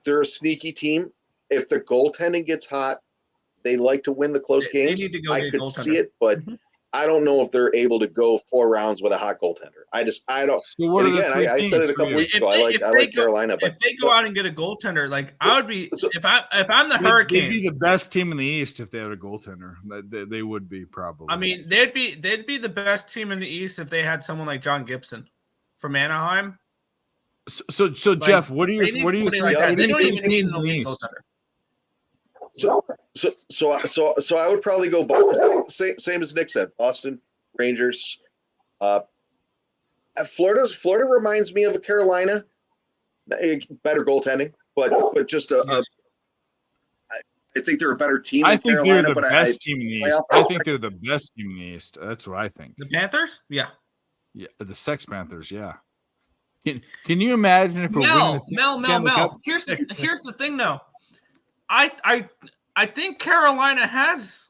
they're a sneaky team. If the goaltending gets hot, they like to win the close games. I could see it, but I don't know if they're able to go 4 rounds with a hot goaltender. I don't. So what again, I said it a couple weeks ago. I like Carolina, but if they go out and get a goaltender, like I would be if I'm the Hurricanes, they'd be the best team in the East if they had a goaltender. They would be probably. I mean, they'd be the best team in the East if they had someone like John Gibson from Anaheim. So Jeff, what do you think? They don't even need an elite goaltender. So I would probably go Boston, same as Nick said, Boston, Rangers. Florida reminds me of a Carolina, better goaltending, but just I think they're a better team. I think Carolina, they're the best team in the East. I think they're the best team in the East. That's what I think. The Panthers, yeah, the Sex Panthers, yeah. Can you imagine if we're winning the Stanley Cup? Here's the thing, though. I think Carolina has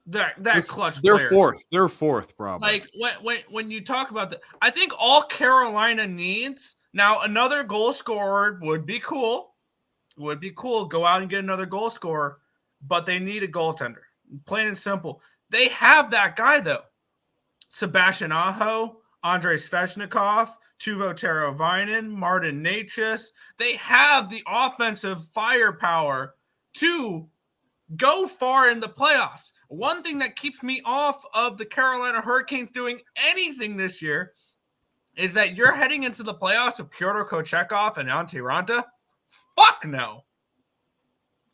that clutch. They're player. They're fourth, probably. Like when you talk about that, I think all Carolina needs now another goal scorer would be cool. Would be cool. Go out and get another goal scorer, but they need a goaltender. Plain and simple. They have that guy though. Sebastian Aho, Andrei Svechnikov, Teuvo Teravainen, Martin Necas. They have the offensive firepower to go far in the playoffs. One thing that keeps me off of the Carolina Hurricanes doing anything this year is that you're heading into the playoffs with Pyotr Kochetkov and Antti Ranta. Fuck no.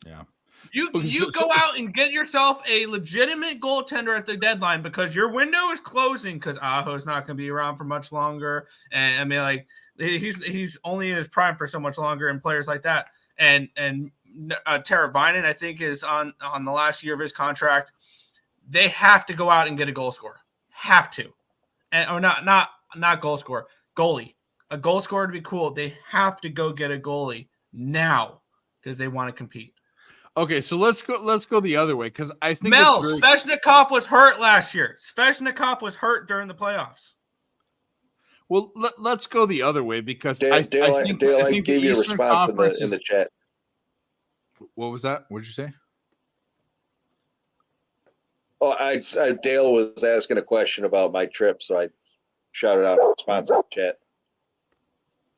Yeah. You go out and get yourself a legitimate goaltender at the deadline because your window is closing because Aho's not going to be around for much longer. And I mean, like he's only in his prime for so much longer, and players like that. And Teravainen, I think, is on the last year of his contract. They have to go out and get a goal scorer. Have to, or not goal scorer, goalie. A goal scorer to be cool. They have to go get a goalie now because they want to compete. Okay, so let's go the other way because I think Svechnikov was hurt last year. Svechnikov was hurt during the playoffs. Well, let's go the other way because Dale, I Dale, I think gave the you a Eastern response Conference in the is- chat. What was that? What did you say? Oh, Dale was asking a question about my trip, so I shouted out a response in the chat.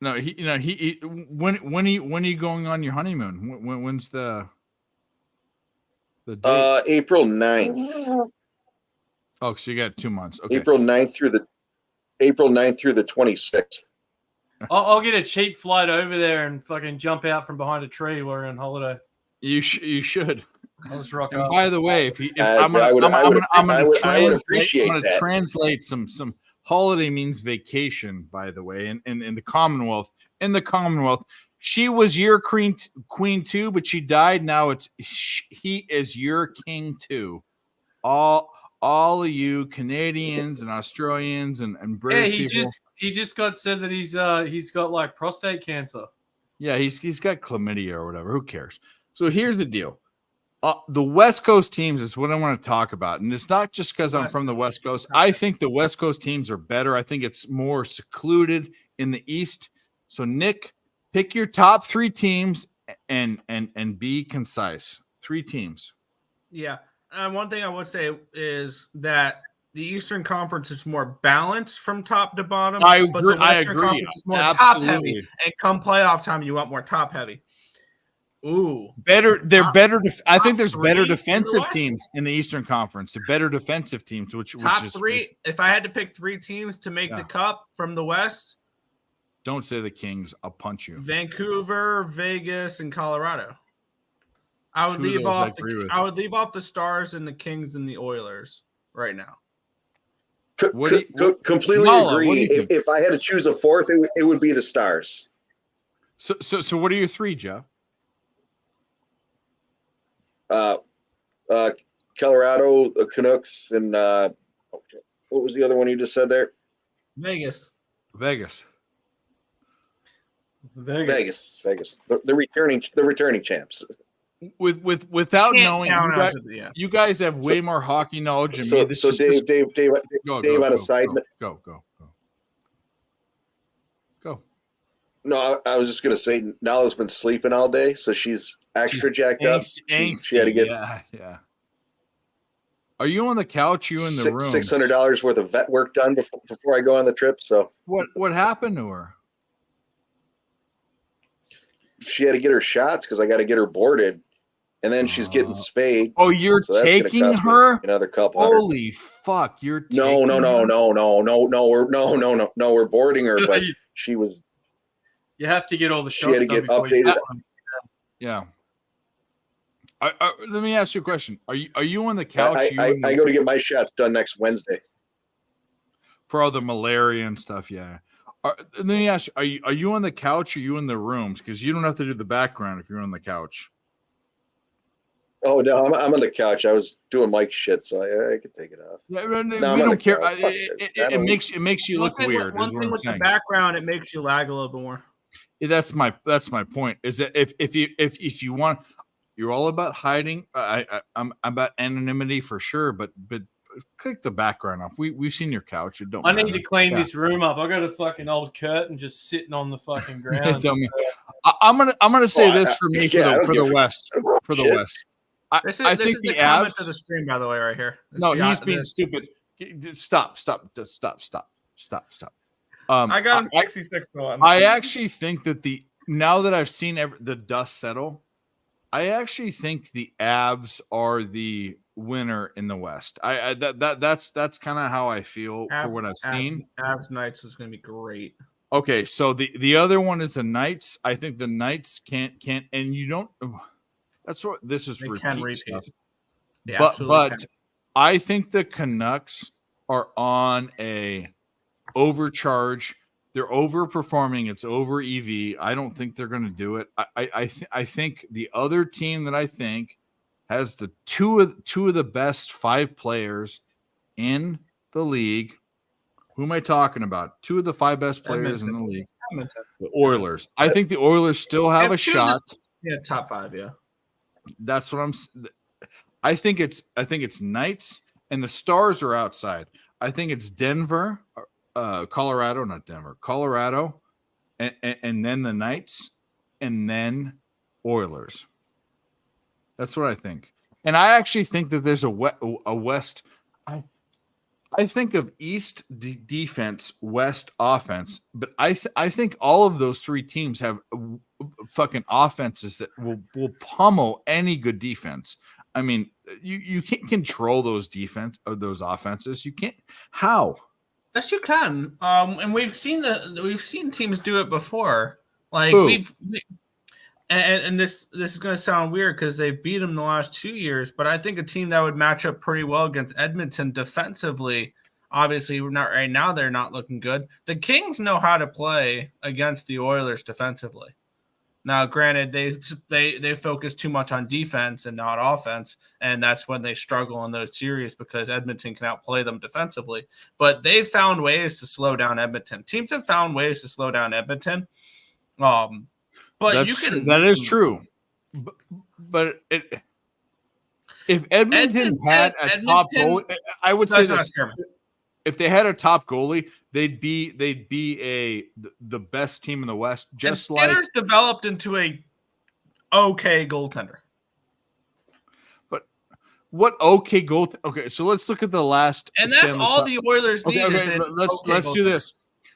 No, he when are you going on your honeymoon? When's the date? April 9th. Oh, so you got 2 months. Okay. April 9th through the 26th. I'll get a cheap flight over there and fucking jump out from behind a tree while we're on holiday. You should. I'll just rock And up. by the way, if I I'm would gonna appreciate that. translate some holiday means vacation. By the way, in the Commonwealth, she was your queen too, but she died. Now he is your king too. All of you Canadians and Australians and British people. he just got said that he's got like prostate cancer. Yeah, he's got chlamydia or whatever. Who cares? So here's the deal. The West Coast teams is what I want to talk about. And it's not just because I'm from the West Coast. I think the West Coast teams are better. I think it's more secluded in the East. So, Nick, pick your top 3 teams and be concise. 3 teams. Yeah. One thing I would say is that the Eastern Conference is more balanced from top to bottom. I But agree. the Western Conference is more top heavy. And come playoff time, you want more top heavy. Ooh. Better. They're better. I think there's 3 better in the defensive West? teams in the Eastern Conference. They're better defensive teams, Top which is 3. If I had to pick 3 teams to make the cup from the West, don't say the Kings. I'll punch you. Vancouver, Vegas, and Colorado. I would 2 of leave those I off agree with. I would leave off the Stars and the Kings and the Oilers right now. Completely Nala, agree. what do you think? If I had to choose a 4th, it would be the Stars. So what are your 3, Jeff? Colorado, the Canucks, and what was the other one you just said there? Vegas. Vegas. The returning champs. Without Can't knowing, count out the- you guys have way more hockey knowledge than So, me. This so is Dave, just- Dave, go, on a side note. Go. No, I was just gonna say Nala's been sleeping all day, so she's extra jacked up. She had to get yeah. Are you on the couch? You in the room? $600 worth of vet work done before I go on the trip. So what happened to her? She had to get her shots because I got to get her boarded, and then she's getting spayed. Oh, you're so that's gonna taking cost me her? another couple hundred. Holy fuck! You're No, taking her? We're boarding her, but she was. You have to get all the She shots had to done get before you updated. Yeah. Let me ask you a question. Are you on the couch? I go to get my shots done next Wednesday. For all the malaria and stuff. Yeah. Let me ask you: Are you on the couch? Or are you in the rooms? Because you don't have to do the background if you're on the couch. Oh no, I'm on the couch. I was doing Mike shit, so I could take it off. Yeah, No, we I'm on don't the care. couch. Fuck It makes you look weird. One is what thing I'm with saying. the background, it makes you lag a little bit more. Yeah, that's my point. Is that if you want, you're all about hiding. I'm about anonymity for sure, but click the background off. We've seen your couch. It don't. I need matter. to clean Yeah. this room up. I got a fucking old curtain just sitting on the fucking ground. Tell me. I'm gonna say Well, this for me yeah, I for don't the give a West. For the shit. West. This I is think the the comment Avs. to the stream, by the way, right here. This No, is the- he's being the- stupid. Stop. I got him 66-1. I actually think that now that I've seen the dust settle, I actually think the Avs are the winner in the West. That's kind of how I feel for what I've seen. Avs Knights is going to be great. Okay, so the other one is the Knights. I think the Knights can't, and you don't. That's what this is. They Repeat can repeat. stuff. They But absolutely can. I think the Canucks are on a overcharge. They're overperforming. It's over EV. I don't think they're going to do it. I think the other team that I think has the two of the best 5 players in the league. Who am I talking about? 2 of the 5 best players in the league. The Oilers. I think the Oilers still have a shot. Yeah, top 5. Yeah. That's what I think it's Knights and the Stars are outside. I think it's Denver Colorado, not Denver, Colorado, and then the Knights, and then Oilers. That's what I think. And I actually think that there's a West. I think of East defense, West offense, but I think all of those three teams have fucking offenses that will pummel any good defense. I mean, you can't control those offenses. You can't. How? Yes, you can. And we've seen teams do it before. Like Who? and this is going to sound weird because they've beat them the last 2 years, but I think a team that would match up pretty well against Edmonton defensively. Obviously, we're not right now. They're not looking good. The Kings know how to play against the Oilers defensively. Now, granted, they focus too much on defense and not offense, and that's when they struggle in those series because Edmonton can outplay them defensively. But they've found ways to slow down Edmonton. Teams have found ways to slow down Edmonton. But that is true. But if Edmonton had a top goalie, I would say this. If they had a top goalie, they'd be the best team in the West. Just and like Skinner's developed into a okay goaltender. But what okay goal? Okay, so let's look at the last. And that's all the Oilers need. Okay, let's do this.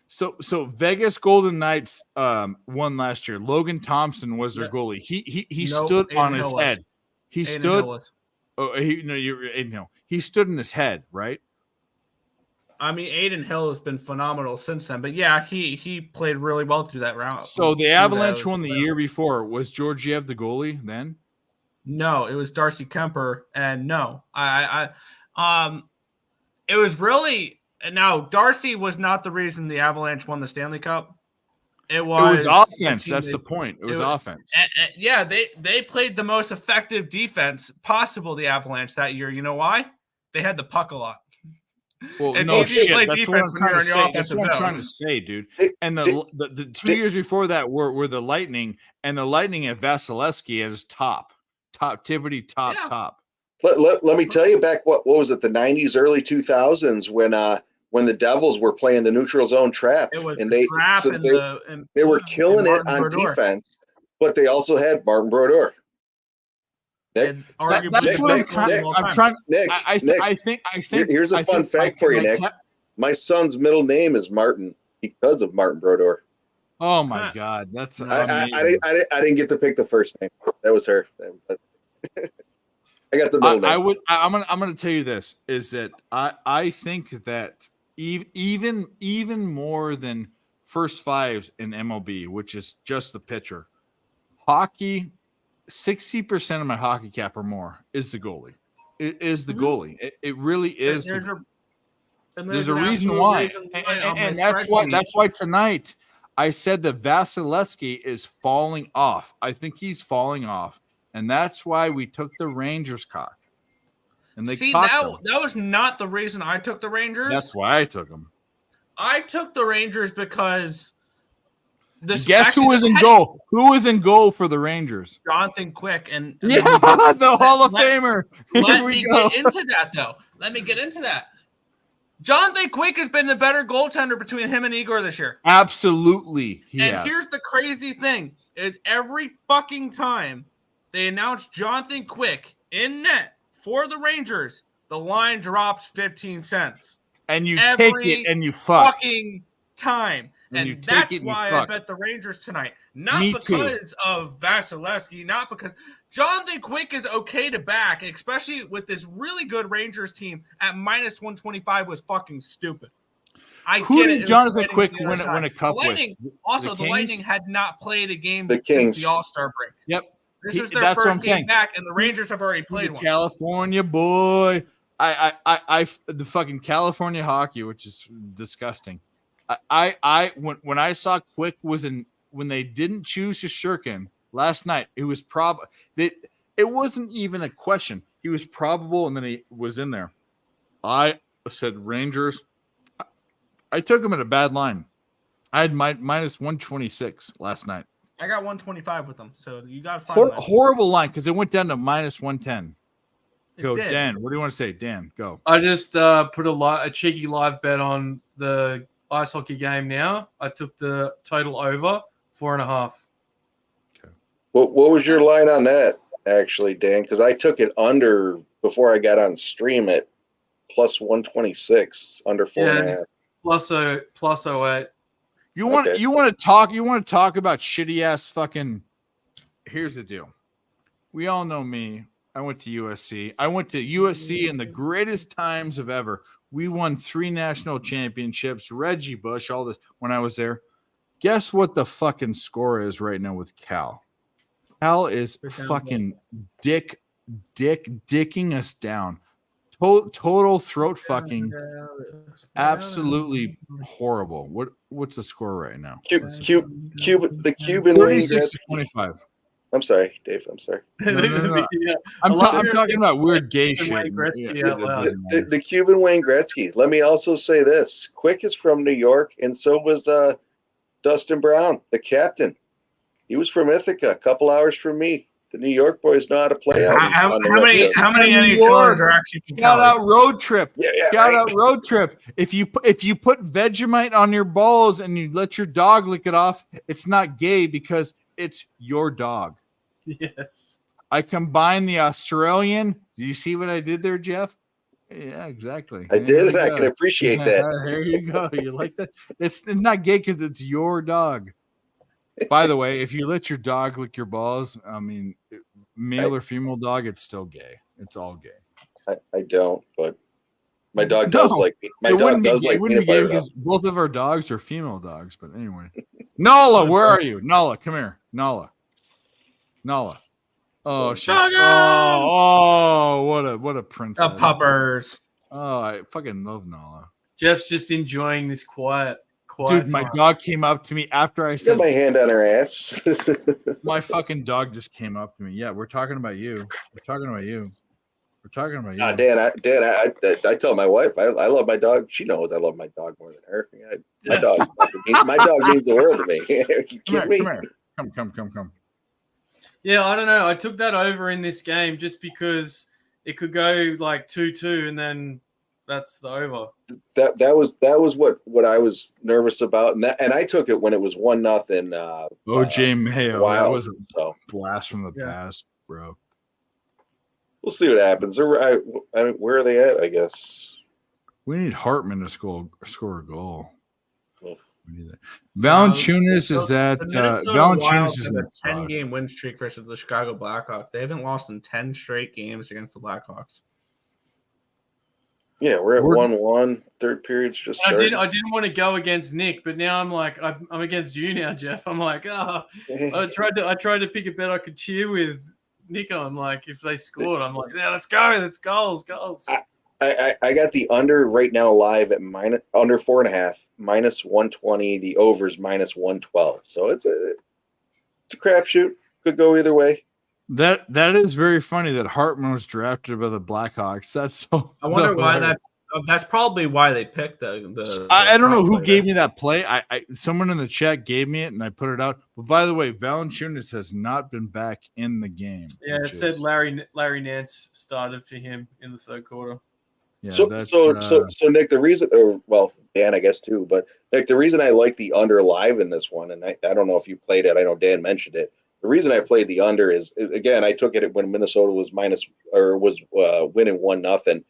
So Vegas Golden Knights won last year. Logan Thompson was their goalie. He stood on his head. He stood. He stood in his head, right? I mean, Aiden Hill has been phenomenal since then. But yeah, he played really well through that round. So the Avalanche won the year before. Was Georgiev the goalie then? No, it was Darcy Kemper, and no, it was really. Now, Darcy was not the reason the Avalanche won the Stanley Cup. It was offense. That's the point. It was offense. Yeah, they played the most effective defense possible, the Avalanche, that year. You know why? They had the puck a lot. Well, no shit. That's what I'm trying to say. That's what I'm trying to say, dude. And the 2 years before that were the Lightning, and the Lightning at Vasilevsky as top. Let me tell you back what was it, the 90s, early 2000s when the Devils were playing the neutral zone trap, and they were killing it on defense, but they also had Martin Brodeur. Nick, that's what I'm trying. Nick, I think. Here's a fun fact for you, Nick. My son's middle name is Martin because of Martin Brodeur. Oh my God, that's I didn't get to pick the first name. That was her. I got the middle name. I'm gonna tell you this is that I think that even more than first fives in MLB, which is just the pitcher, hockey. 60% of my hockey cap or more is the goalie. It is the goalie. It really is. There's a reason why, and that's why tonight I said that Vasilevsky is falling off. I think he's falling off, and that's why we took the Rangers cock. And they that was not the reason I took the Rangers. That's why I took them. I took the Rangers because. Guess who was in goal? Who was in goal for the Rangers? Jonathan Quick and the Hall of Famer. Let me get into that, though. Let me get into that. Jonathan Quick has been the better goaltender between him and Igor this year. Absolutely, here's the crazy thing: is every fucking time they announce Jonathan Quick in net for the Rangers, the line drops 15 cents, and you take it and you fucking time. And that's why I bet the Rangers tonight. Not because of Vasilevsky, not because Jonathan Quick is okay to back, especially with this really good Rangers team at minus 125 was fucking stupid. Who did Jonathan Quick win a cup with? Also, the Lightning had not played a game since the All-Star break. Yep. This is their first game back, and the Rangers have already played one. California boy. The fucking California hockey, which is disgusting. When I saw Quick was when they didn't choose Shesterkin last night, it was it wasn't even a question. He was probable, and then he was in there. I said Rangers. I took him at a bad line. I had minus 126 last night. I got 125 with them, so you got to find horrible line because it went down to minus 110. Go, Dan. What do you want to say, Dan? Go. I just put a cheeky live bet on the ice hockey game now. I took the total over 4.5. What was your line on that, actually, Dan? Because I took it under before I got on stream at plus 126, under 4.5. Plus 08. You want to talk about shitty ass fucking. Here's the deal. We all know me. I went to USC. I went to USC in the greatest times of ever. We won 3 national championships. Reggie Bush, all this when I was there. Guess what the fucking score is right now with Cal? Cal is fucking dicking us down. Total throat fucking. Absolutely horrible. What's the score right now? The Cuban Wayne 36-25. I'm sorry, Dave. I'm sorry. No. I'm talking about weird gay shit. The Cuban Wayne Gretzky. Let me also say this. Quick is from New York, and so was Dustin Brown, the captain. He was from Ithaca, a couple hours from me. The New York boys know how to play out. How many NHLers are actually from Shout out Road Trip. Shout out Road Trip. If you put Vegemite on your balls and you let your dog lick it off, it's not gay because it's your dog. Yes. I combine the Australian. Do you see what I did there, Jeff? Yeah, exactly. I did. I can appreciate that. There you go. You like that? It's not gay because it's your dog. By the way, if you let your dog lick your balls, I mean, male or female dog, it's still gay. It's all gay. I don't, but my dog does like me. My dog does like peanut butter because both of our dogs are female dogs. But anyway, Nala, where are you? Nala, come here. Nala. Oh, she's what a princess. The puppers. Oh, I fucking love Nala. Jeff's just enjoying this quiet. Dude, my dog came up to me after I said my hand on her ass. My fucking dog just came up to me. Yeah, we're talking about you. Dan, I tell my wife I love my dog. She knows I love my dog more than her. My dog means the world to me. Come here. Come. Yeah, I don't know. I took that over in this game just because it could go like 2-2 and then that's the over. That was what I was nervous about, and I took it when it was 1-0. OJ Mayo. Wild, that was a blast from the past, bro. We'll see what happens. Where are they at? I guess we need Hartman to score a goal. Valanciunas is at Valanciunas is a 10-game win streak versus the Chicago Blackhawks. They haven't lost in 10 straight games against the Blackhawks. Yeah, we're at 1-1. Third period's just started. I didn't want to go against Nick, but now I'm like I'm against you now, Jeff. I'm like, I tried to pick a bet I could cheer with Nick on. Like if they scored, I'm like, yeah, let's go. That's goals. I got the under right now live at under 4.5, minus 120. The overs minus 112. So it's a crapshoot. Could go either way. That is very funny that Hartman was drafted by the Blackhawks. That's so. I wonder why that's probably why they picked the I don't know who gave me that play. I someone in the chat gave me it and I put it out. But by the way, Valanciunas has not been back in the game. Yeah, it said Larry Nance started for him in the third quarter. Yeah, so Nick, the reason, Dan, I guess too, but Nick, the reason I like the under live in this one, and I don't know if you played it. I know Dan mentioned it. The reason I played the under is, again, I took it when Minnesota was winning 1-0.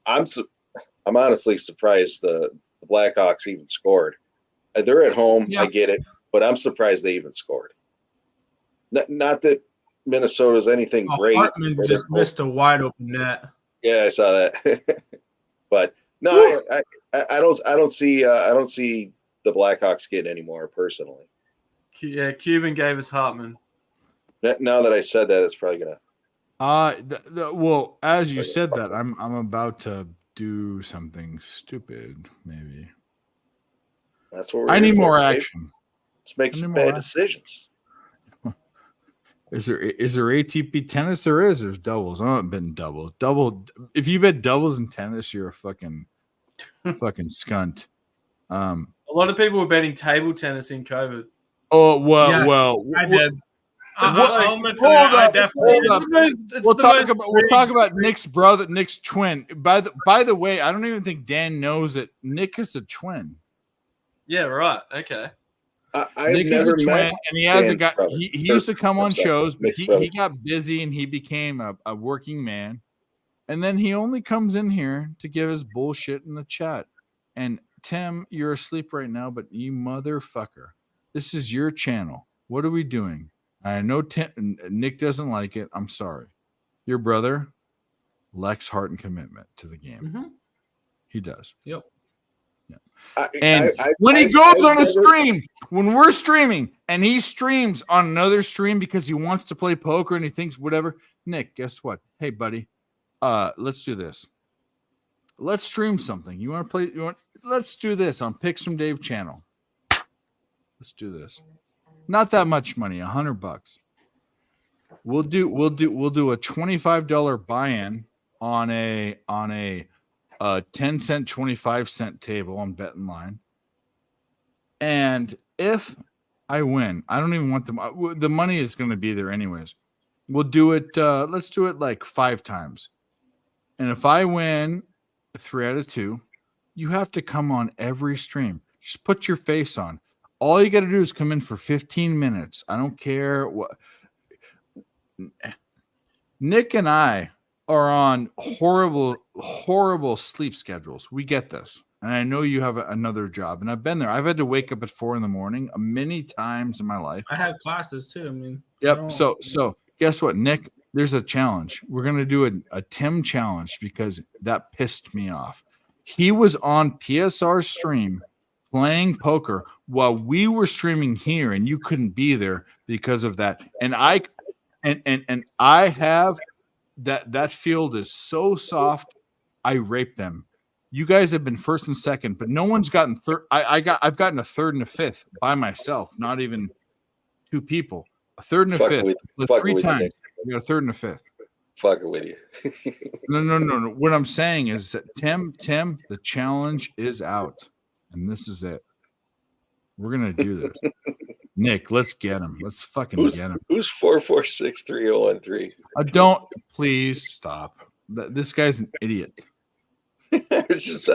I'm honestly surprised the Blackhawks even scored. They're at home, I get it, but I'm surprised they even scored. Not that Minnesota's anything great. Hartman just missed a wide open net. Yeah, I saw that. But no, I don't see the Blackhawks getting any more personally. Yeah, Cuban gave us Hartman. Now that I said that, it's probably gonna. Well, as you said that, I'm about to do something stupid. Maybe that's what I need more action. Let's make some bad decisions. Is there ATP tennis? There's doubles. I'm not betting doubles. If you bet doubles in tennis, you're a fucking skunt. A lot of people were betting table tennis in COVID. Oh well, yes, I did. Hold up. We'll talk about Nick's brother, Nick's twin. By the way, I don't even think Dan knows it. Nick is a twin. Yeah, right. Okay. I've Nick is never a twin, met, and he has a Dan's guy. brother. He used to come on sorry, shows, but Nick's he brother. got busy and he became a working man. And then he only comes in here to give his bullshit in the chat. And Tim, you're asleep right now, but you motherfucker, this is your channel. What are we doing? I know Nick doesn't like it. I'm sorry. Your brother lacks heart and commitment to the game. Mm-hmm. He does. Yep. And when he goes on a stream, when we're streaming and he streams on another stream because he wants to play poker and he thinks whatever, Nick, guess what? Hey, buddy, let's do this. Let's stream something. You want to play? Let's do this on Picks from Dave channel. Let's do this. Not that much money, $100. We'll do a $25 buy-in on a 10-cent, 25-cent table on Bet Online. And if I win, I don't even want the money is going to be there anyways. We'll do it. Let's do it like 5 times. And if I win 3 out of 2, you have to come on every stream. Just put your face on. All you got to do is come in for 15 minutes. I don't care what. Nick and I are on horrible sleep schedules. We get this. And I know you have another job. And I've been there. I've had to wake up at 4 a.m. many times in my life. I had classes too. I mean, yep. So guess what, Nick? There's a challenge. We're going to do a Tim challenge because that pissed me off. He was on PSR's stream playing poker while we were streaming here, and you couldn't be there because of that. And I have that field is so soft. I rape them. You guys have been first and second, but no one's gotten third. I've gotten a third and a fifth by myself, not even 2 people. A third and a fifth. 3 times. You got a third and a fifth. Fucking with you. No. What I'm saying is that Tim, the challenge is out, and this is it. We're gonna do this. Nick, let's get him. Let's fucking get him. Who's 4463013? Don't please stop. This guy's an idiot. It's just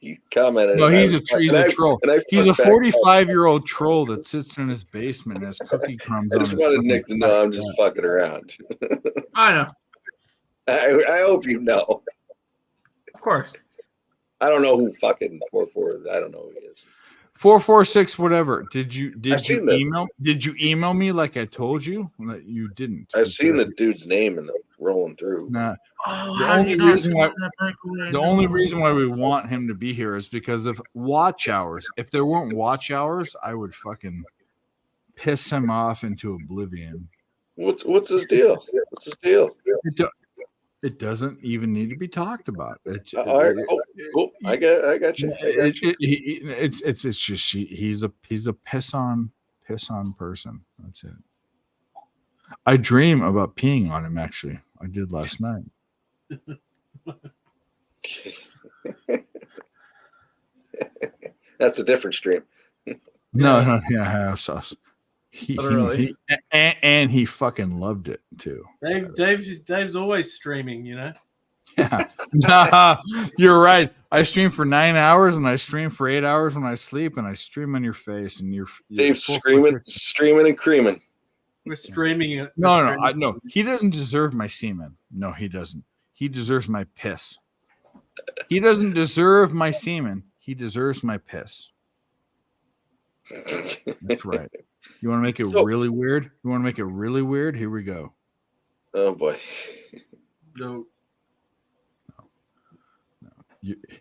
you commented. No, he's a troll. He's a 45-year-old troll that sits in his basement and has cookie crumbs. I just wanted Nick to know I'm just fucking around. I know. I hope you know. Of course. I don't know who fucking 44 is. I don't know who he is. 446 whatever. Did you email me like I told you? You didn't. I've seen the dude's name and rolling through. Nah. Oh, The only reason why we want him to be here is because of watch hours. If there weren't watch hours, I would fucking piss him off into oblivion. What's his deal? What's his deal? It doesn't even need to be talked about. All right, cool. I got you. It's just he's a piss on person. That's it. I dream about peeing on him. Actually, I did last night. That's a different stream. No, yeah, and he fucking loved it too. Dave's always streaming, you know. Yeah, nah, you're right. I stream for 9 hours, and I stream for 8 hours when I sleep, and I stream on your face, and you're Dave's streaming and creaming. We're streaming. No. He doesn't deserve my semen. No, he doesn't. He deserves my piss. He doesn't deserve my semen. He deserves my piss. That's right. You want to make it really weird? You want to make it really weird? Here we go. Oh boy. No.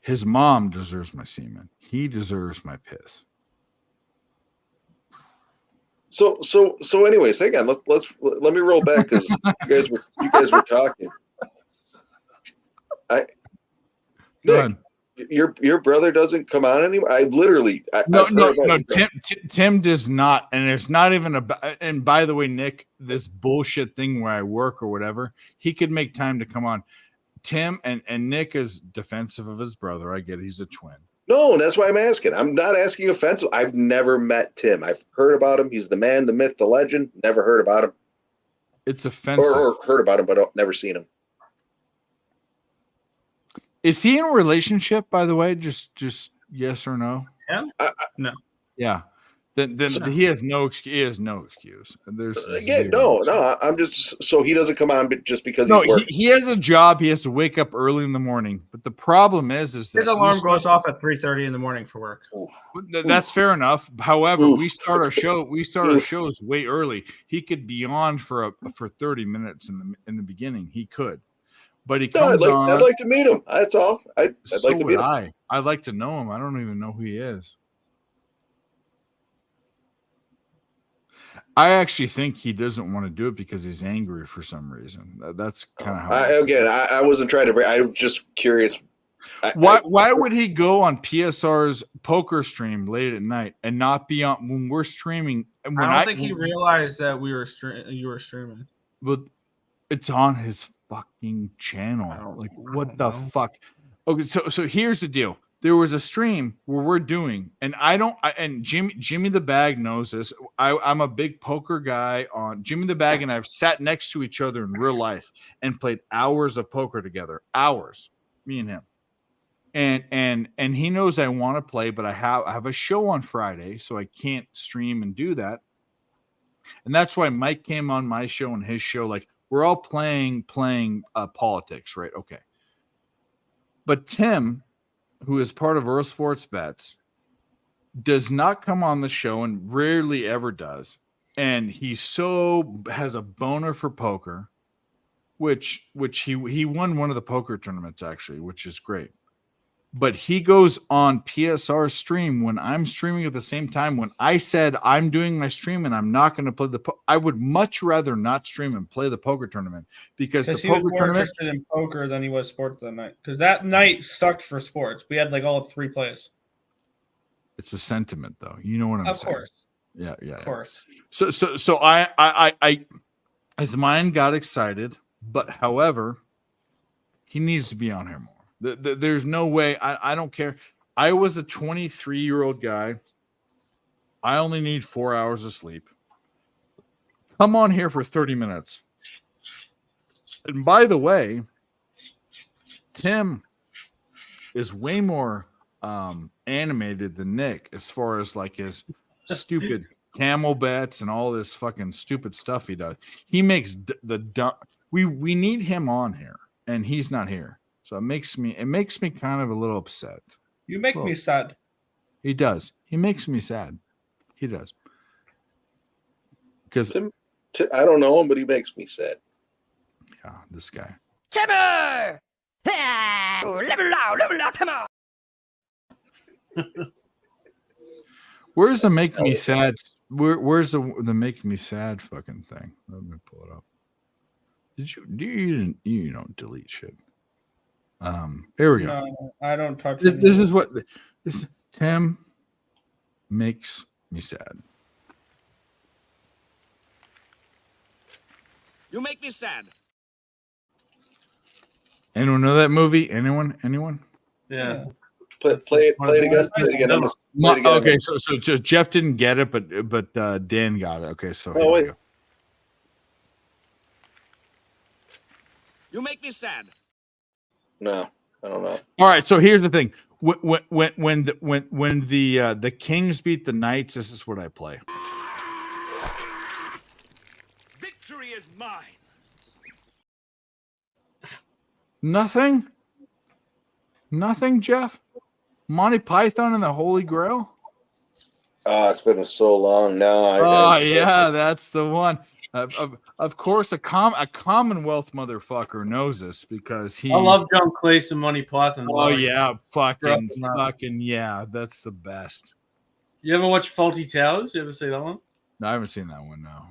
His mom deserves my semen. He deserves my piss. So anyways, hang on. Let me roll back because you guys were talking. Nick, your brother doesn't come on anymore. No. Tim does not, and it's not even about. And by the way, Nick, this bullshit thing where I work or whatever, he could make time to come on. Tim and Nick is defensive of his brother. I get it. He's a twin. No, that's why I'm asking. I'm not asking offensive. I've never met Tim. I've heard about him. He's the man, the myth, the legend. Never heard about him. It's offensive. Or heard about him, but never seen him. Is he in a relationship, by the way? Just yes or no? Him? No. Yeah. Then he has no excuse. He has no excuse. There's Again, no. I'm just so he doesn't come on just because no. he's working. He has a job. He has to wake up early in the morning. But the problem is that His alarm goes off at 3:30 in the morning for work. That's fair enough. However, we start our show. We start our shows way early. He could be on for 30 minutes in the beginning. He could, but he comes on. I'd like to meet him. That's all. I'd like to meet him. I'd like to know him. I don't even know who he is. I actually think he doesn't want to do it because he's angry for some reason. That's kind of how. I wasn't trying to. I was just curious. Why would he go on PSR's poker stream late at night and not be on when we're streaming? And when I don't think he realized that you were streaming. But it's on his fucking channel. Like, what the fuck? Okay, so here's the deal. There was a stream where we're doing, and and Jimmy the Bag knows this. I'm a big poker guy on Jimmy the Bag, and I've sat next to each other in real life and played hours of poker together. Hours, me and him. And he knows I want to play, but I have a show on Friday, so I can't stream and do that. And that's why Mike came on my show and his show. Like, we're all playing politics, right? Okay. But Tim, who is part of Earl Sports Bets, does not come on the show and rarely ever does. And he has a boner for poker, which he won one of the poker tournaments, actually, which is great. But he goes on PSR stream when I'm streaming at the same time. When I said I'm doing my stream and I'm not going to play I would much rather not stream and play the poker tournament because the he poker was more tournament. interested in poker than he was sports that night. Because that night sucked for sports. We had like all 3 plays. It's a sentiment, though. You know what I'm saying? Of course. Yeah. Of course. So I his mind got excited, but however, he needs to be on here more. There's no way. I don't care. I was a 23-year-old guy. I only need 4 hours of sleep. Come on here for 30 minutes. And by the way, Tim is way more animated than Nick as far as like his stupid camel bets and all this fucking stupid stuff he does. He makes the dumb. We need him on here, and he's not here. So it makes me kind of a little upset. You make me sad. He does. He makes me sad. He does. Because I don't know him, but he makes me sad. Yeah, this guy. Timber! Level out, come on! Where's the make me sad? Where's the make me sad fucking thing? Let me pull it up. You don't delete shit. Here we go. No, I don't touch this is what this Tim makes me sad. You make me sad. Anyone know that movie? Anyone? Yeah. Play it again. Okay, so just Jeff didn't get it, but Dan got it. Okay, so here we go. You make me sad. No, I don't know. All right, so here's the thing: when the Kings beat the Knights, this is what I play. Victory is mine. Nothing, Jeff. Monty Python and the Holy Grail. Oh, it's been so long now. Yeah, that's the one. Of course, a Commonwealth motherfucker knows this because he. I love John Cleese and Monty Python. Oh yeah, fucking yeah, that's the best. You ever watch Faulty Towers? You ever see that one? No, I haven't seen that one. No.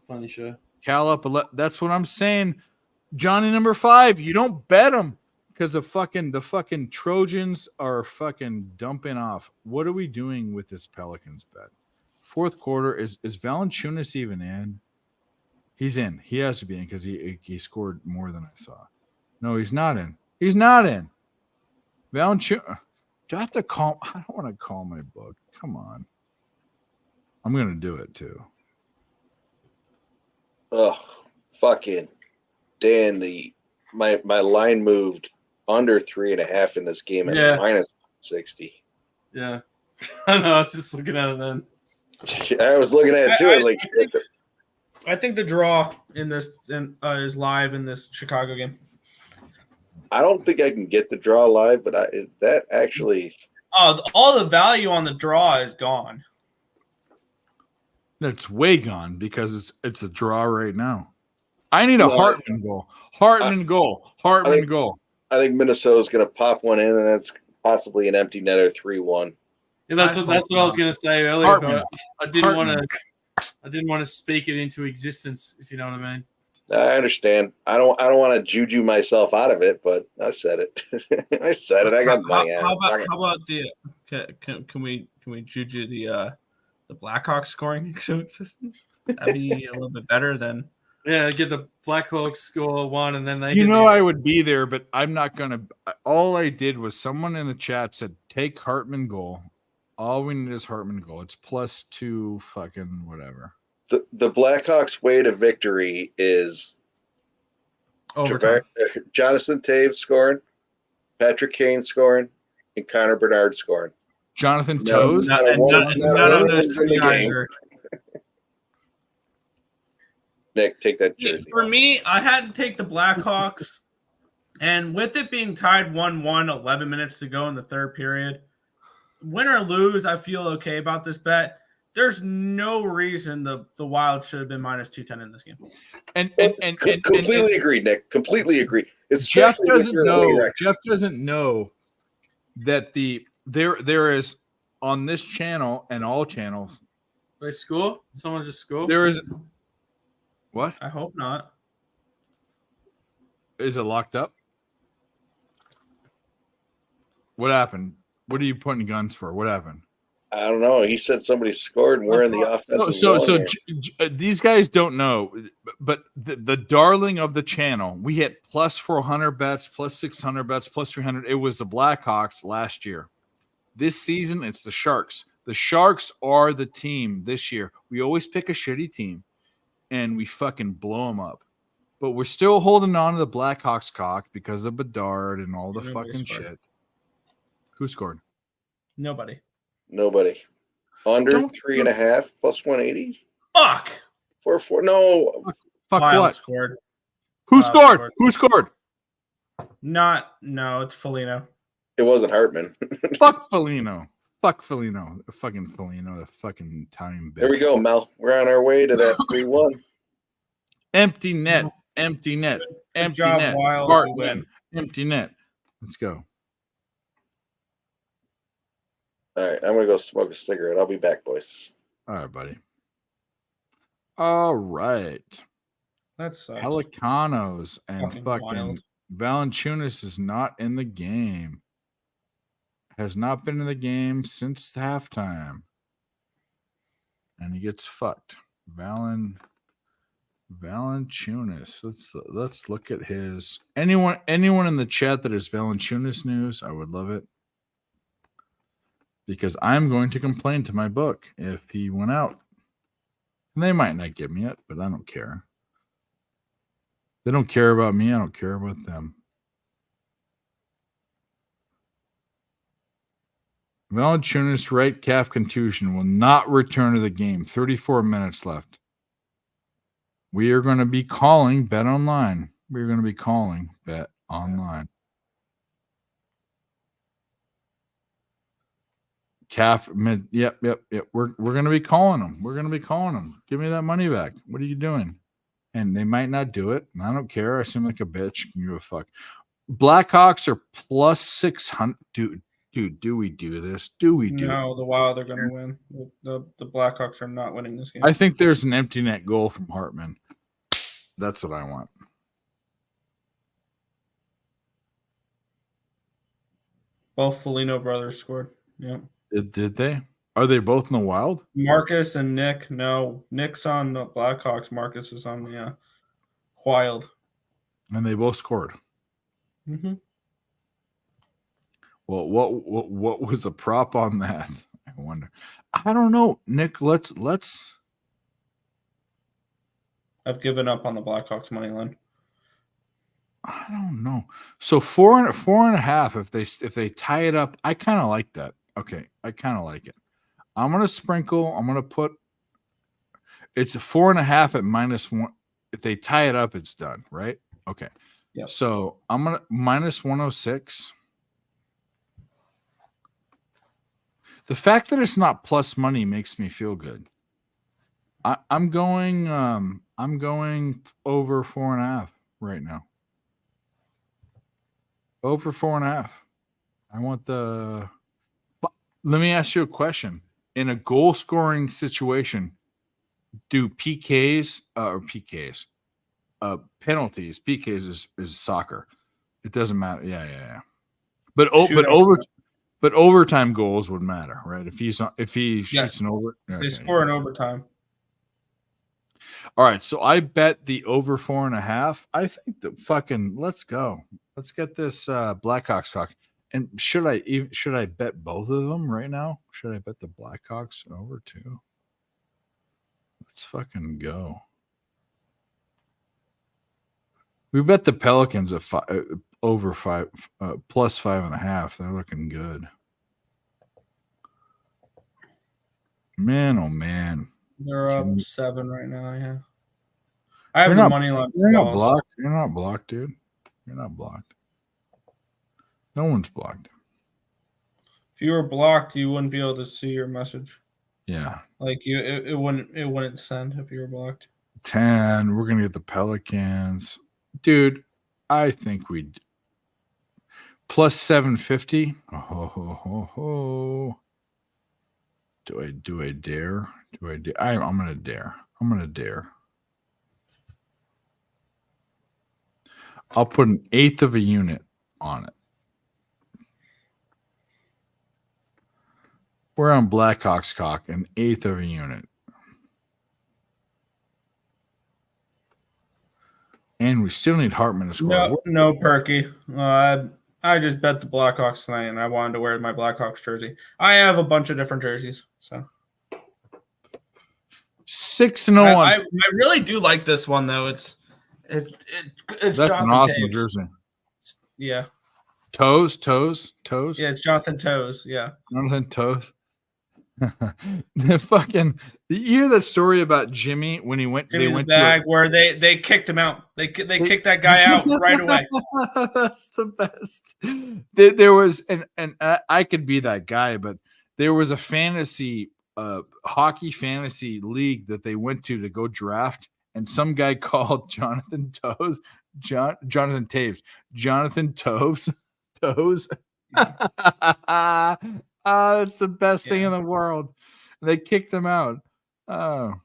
Funny show. Cal up. That's what I'm saying. Johnny number 5. You don't bet him because the fucking Trojans are fucking dumping off. What are we doing with this Pelicans bet? Fourth quarter is Valanciunas even in? He's in. He has to be in because he scored more than I saw. No, he's not in. He's not in. Valanciunas. Do I have to call? I don't want to call my book. Come on. I'm gonna do it too. Oh, fucking Dan! My line moved under 3.5 in this game at minus 60. Yeah. I know. I was just looking at it then. I was looking at it too. I was like, I think the draw in this is live in this Chicago game. I don't think I can get the draw live, but that actually. All the value on the draw is gone. It's way gone because it's a draw right now. I need a Hartman goal. Hartman goal. Hartman goal. I think Minnesota's going to pop one in, and that's possibly an empty netter 3-1. Yeah, that's what I was going to say earlier. Hartman. But I didn't want to speak it into existence, if you know what I mean. I understand. I don't want to juju myself out of it, but I said it. I said it. I got money. How about the? Can we juju the Blackhawks scoring existence? That'd be a little bit better than. Yeah, get the Blackhawks score one, and then they. I would be there, but I'm not gonna. All I did was someone in the chat said, "Take Hartman goal." All we need is Hartman goal. It's +2 fucking whatever. The Blackhawks' way to victory is Jonathan Taves scoring, Patrick Kane scoring, and Connor Bernard scoring. Jonathan Toews? None of those three either. Nick, take that jersey. For me, I had to take the Blackhawks, and with it being tied 1-1, 11 minutes to go in the third period, win or lose, I feel okay about this bet. There's no reason the Wild should have been -210 in this game. And completely agree, Nick. Completely agree. Jeff doesn't know. Jeff doesn't know that there is on this channel and all channels. They score? Someone just score? There is what? I hope not. Is it locked up? What happened? What are you pointing guns for? What happened? I don't know. He said somebody scored, and we're in the offensive zone. These guys don't know, but the darling of the channel, we hit +400 bets, +600 bets, +300. It was the Blackhawks last year. This season, it's the Sharks. The Sharks are the team this year. We always pick a shitty team, and we fucking blow them up. But we're still holding on to the Blackhawks cock because of Bedard and all the fucking shit. Who scored? Nobody. Under 3.5 +180. Fuck. 4-4. No. Fuck Wild what? Scored. Who scored? Who scored? No, it's Foligno. It wasn't Hartman. Fuck Foligno. Fuck Foligno. Fucking Foligno. The fucking time. There we go, Mel. We're on our way to that 3-1. Empty net. Empty net. Empty job, net. Wild. Hartman. Empty net. Let's go. All right, I'm going to go smoke a cigarette. I'll be back, boys. All right, buddy. All right. That sucks. Pelicanos and fucking Wild. Valanciunas is not in the game. Has not been in the game since halftime. And he gets fucked. Valanciunas. Let's look at his anyone in the chat that is Valanciunas news. I would love it. Because I'm going to complain to my book if he went out. And they might not give me it, but I don't care. They don't care about me. I don't care about them. Valanciunas right calf contusion will not return to the game. 34 minutes left. We are going to be calling Bet Online. We are going to be calling Bet Online. Calf mid. Yep. We're going to be calling them. We're going to be calling them. Give me that money back. What are you doing? And they might not do it. And I don't care. I seem like a bitch. Can give a fuck. Blackhawks are +600. Dude, do we do this? Do we do No, the Wild are going to win. The Blackhawks are not winning this game. I think there's an empty net goal from Hartman. That's what I want. Both Foligno brothers scored. Yep. Did they? Are they both in the Wild? Marcus and Nick. No, Nick's on the Blackhawks. Marcus is on the Wild. And they both scored. Mm-hmm. Well, what was the prop on that? I wonder. I don't know, Nick. Let's. I've given up on the Blackhawks money line. I don't know. So 4.5. If they tie it up, I kind of like that. Okay, I kind of like it. I'm gonna sprinkle. I'm gonna put. It's a 4.5 at -1. If they tie it up, it's done, right? Okay. Yeah. So I'm gonna -106. The fact that it's not plus money makes me feel good. I'm going over 4.5 right now. Over 4.5. I want the. But let me ask you a question. In a goal scoring situation, do PKs or PKs penalties? PKs is soccer. It doesn't matter. Yeah. But overtime goals would matter, right? If he shoots an over, They score in overtime. All right, so I bet the over 4.5. I think the fucking let's go. Let's get this Blackhawks cock. And should I bet both of them right now? Should I bet the Blackhawks over too? Let's fucking go. We bet the Pelicans at over 5 plus 5.5. They're looking good. Man, oh man. They're up 7 right now. Yeah. I have You're the not, money line. You're not blocked. You're not blocked, dude. You're not blocked. No one's blocked. If you were blocked, you wouldn't be able to see your message. Yeah. Like it wouldn't send if you were blocked. 10. We're gonna get the Pelicans, dude. I think we'd plus 750. Oh. Do I dare? Do I dare? I'm gonna dare. I'm gonna dare. I'll put 1/8 of a unit on it. We're on Blackhawks cock, 1/8 of a unit. And we still need Hartman to score. No, Perky. I just bet the Blackhawks tonight, and I wanted to wear my Blackhawks jersey. I have a bunch of different jerseys, so 6-0. I really do like this one though. It's That's Jonathan an awesome Taves. jersey. Yeah. Toes. Yeah, it's Jonathan Toes. Yeah. Jonathan Toes. You hear that story about Jimmy when he went? Jimmy they went bag where they kicked him out. They kicked that guy out right away. That's the best. There was and I could be that guy, but there was a fantasy hockey fantasy league that they went to go draft, and some guy called Jonathan Toes, Jonathan Taves, Jonathan Toes. It's the best thing in the world. They kicked him out. Oh.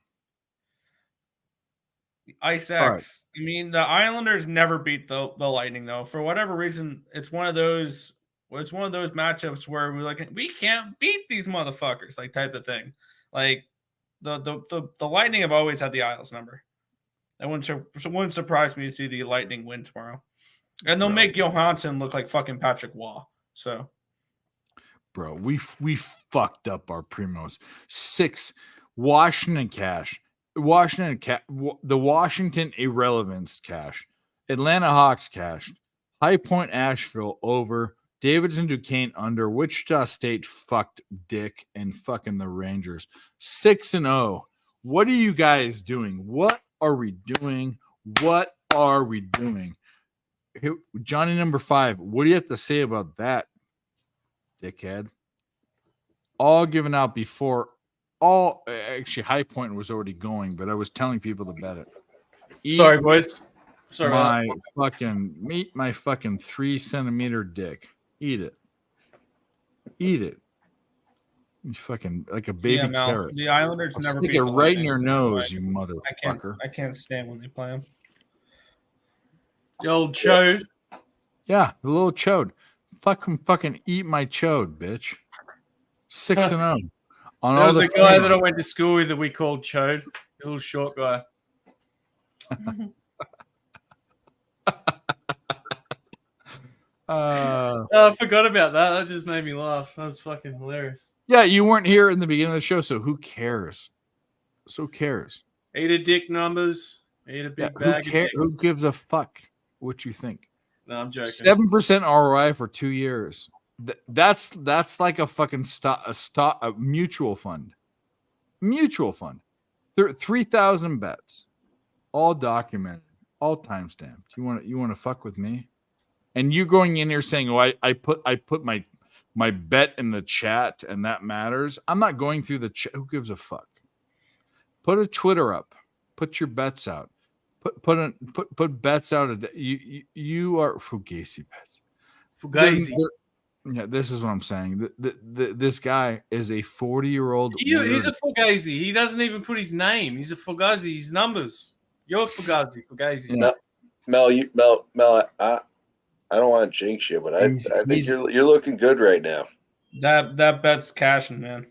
Ice X. Right. I mean, the Islanders never beat the Lightning though. For whatever reason, it's one of those matchups where we can't beat these motherfuckers, like type of thing. Like the Lightning have always had the Isles number. It wouldn't surprise me to see the Lightning win tomorrow. And they'll make Johansson look like fucking Patrick Waugh. So bro, we fucked up our primos. 6 Washington cash. The Washington irrelevance cash. Atlanta Hawks cash. High Point Asheville over. Davidson Duquesne under. Wichita State fucked Dick and fucking the Rangers. 6-0. What are you guys doing? What are we doing? What are we doing? Here, Johnny number 5. What do you have to say about that, dickhead? All given out before. Actually, High Point was already going, but I was telling people to bet it. Sorry, boys. Sorry. My fucking 3-centimeter dick. Eat it. You fucking like a baby carrot. The Islanders I'll never stick beat it the right in Lightning. your nose, you motherfucker. I can't stand when they play them. The old chode. Yeah, the little chode. Fucking eat my chode, bitch. 6-0. On There all was the a guy that I primos. went to school with that we called Chode. A little short guy. I forgot about that. That just made me laugh. That was fucking hilarious. Yeah, you weren't here in the beginning of the show, so who cares? Eat a dick numbers. Eat a big bag. Who gives a fuck what you think? No, I'm joking. 7% ROI for 2 years. That's like a fucking a mutual fund. Mutual fund. 3,000 bets, all documented, all time stamped. You want to fuck with me? And you going in here saying, "Oh, I put my bet in the chat and that matters." I'm not going through the chat. Who gives a fuck? Put a Twitter up. Put your bets out. Put bets out. You are Fugazi bets. Fugazi. Yeah, this is what I'm saying. This guy is a 40-year-old. He's a Fugazi. He doesn't even put his name. He's a Fugazi. His numbers. You're Fugazi. Yeah. Mel, I don't want to jinx you, but I think you're looking good right now. That bet's cashing, man.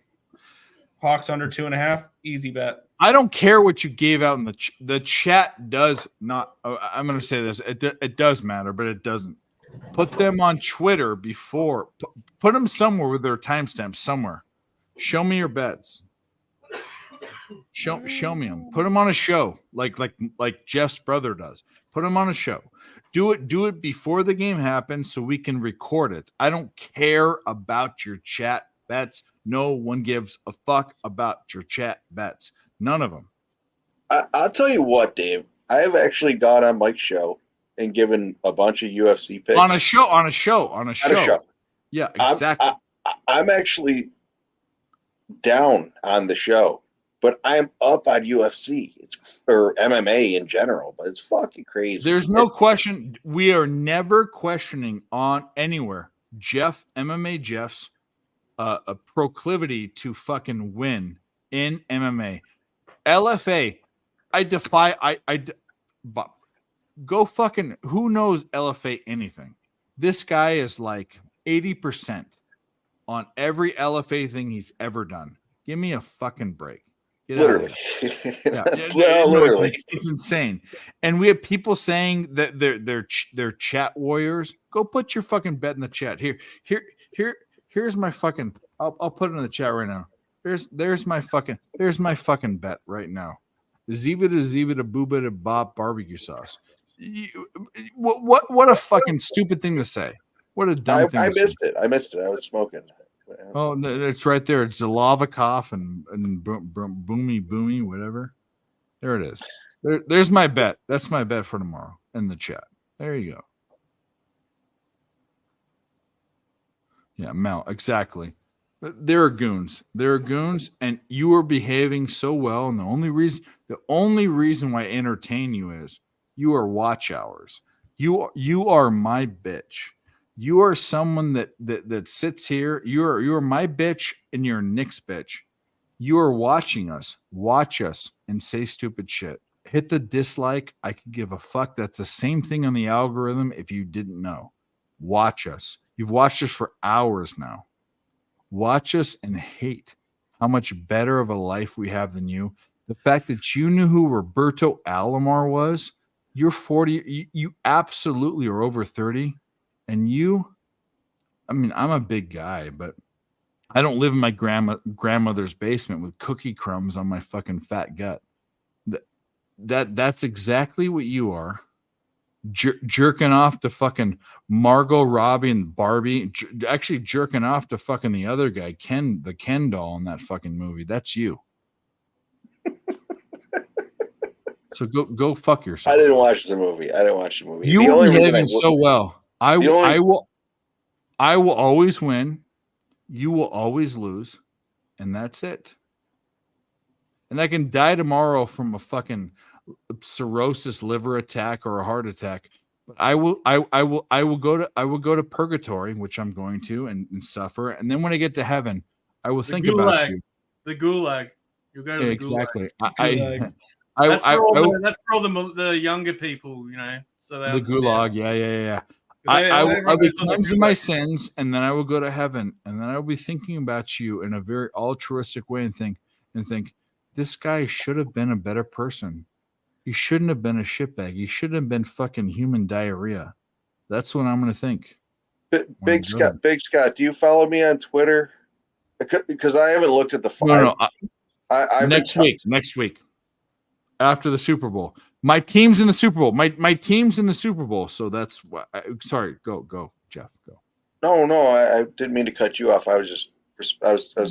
Hawks under 2.5, easy bet. I don't care what you gave out in the chat. Does not. I'm going to say this. It does matter, but it doesn't. Put them on Twitter before. Put them somewhere with their timestamps somewhere. Show me your bets. Show me them. Put them on a show like Jeff's brother does. Put them on a show. Do it before the game happens so we can record it. I don't care about your chat bets. No one gives a fuck about your chat bets. None of them. I'll tell you what, Dave. I have actually gone on Mike's show and given a bunch of UFC picks on a show. Yeah, exactly. I'm actually down on the show, but I'm up on UFC. Or MMA in general, but it's fucking crazy. There's no question. We are never questioning on anywhere MMA Jeff's a proclivity to fucking win in MMA. LFA, I defy. But go fucking. Who knows LFA anything? This guy is like 80% on every LFA thing he's ever done. Give me a fucking break. Literally. Literally. It's insane. And we have people saying that they're chat warriors. Go put your fucking bet in the chat. Here's my fucking. I'll put it in the chat right now. There's my fucking bet right now. Zebita booba bop barbecue sauce. What a fucking stupid thing to say. What a dumb thing. I missed it. I was smoking. Oh, it's right there. It's Zalavikov and Boomy, whatever. There it is. There's my bet. That's my bet for tomorrow in the chat. There you go. Yeah, Mel, exactly. There are goons. And you are behaving so well. And the only reason why I entertain you is you are watch hours. You are my bitch. You are someone that sits here. You are my bitch and you're Nick's bitch. You are watching us. Watch us and say stupid shit. Hit the dislike. I could give a fuck. That's the same thing on the algorithm if you didn't know. Watch us. You've watched us for hours now. Watch us and hate how much better of a life we have than you. The fact that you knew who Roberto Alomar was, you're 40. You absolutely are over 30. And I'm a big guy, but I don't live in my grandmother's basement with cookie crumbs on my fucking fat gut. That's exactly what you are. Jerking off to fucking Margot Robbie and Barbie. Actually jerking off to fucking the other guy, the Ken doll in that fucking movie. That's you. So go fuck yourself. I didn't watch the movie. You were behaving so well. I will always win. You will always lose. And that's it. And I can die tomorrow from a fucking cirrhosis liver attack or a heart attack. But I will go to purgatory, which I'm going to and suffer. And then when I get to heaven, I will think about you. The gulag. You'll go to the exactly. gulag. That's for all the younger people, So the gulag, yeah. I will be cleansed of my sins, and then I will go to heaven, and then I will be thinking about you in a very altruistic way, and think, this guy should have been a better person. He shouldn't have been a shitbag. He shouldn't have been fucking human diarrhea. That's what I'm going to think. Big Scott, do you follow me on Twitter? Because I haven't looked at the No. Next week. After the Super Bowl. My team's in the Super Bowl. My team's in the Super Bowl. So that's what. Sorry. Go, Jeff. Go. No, I didn't mean to cut you off. I was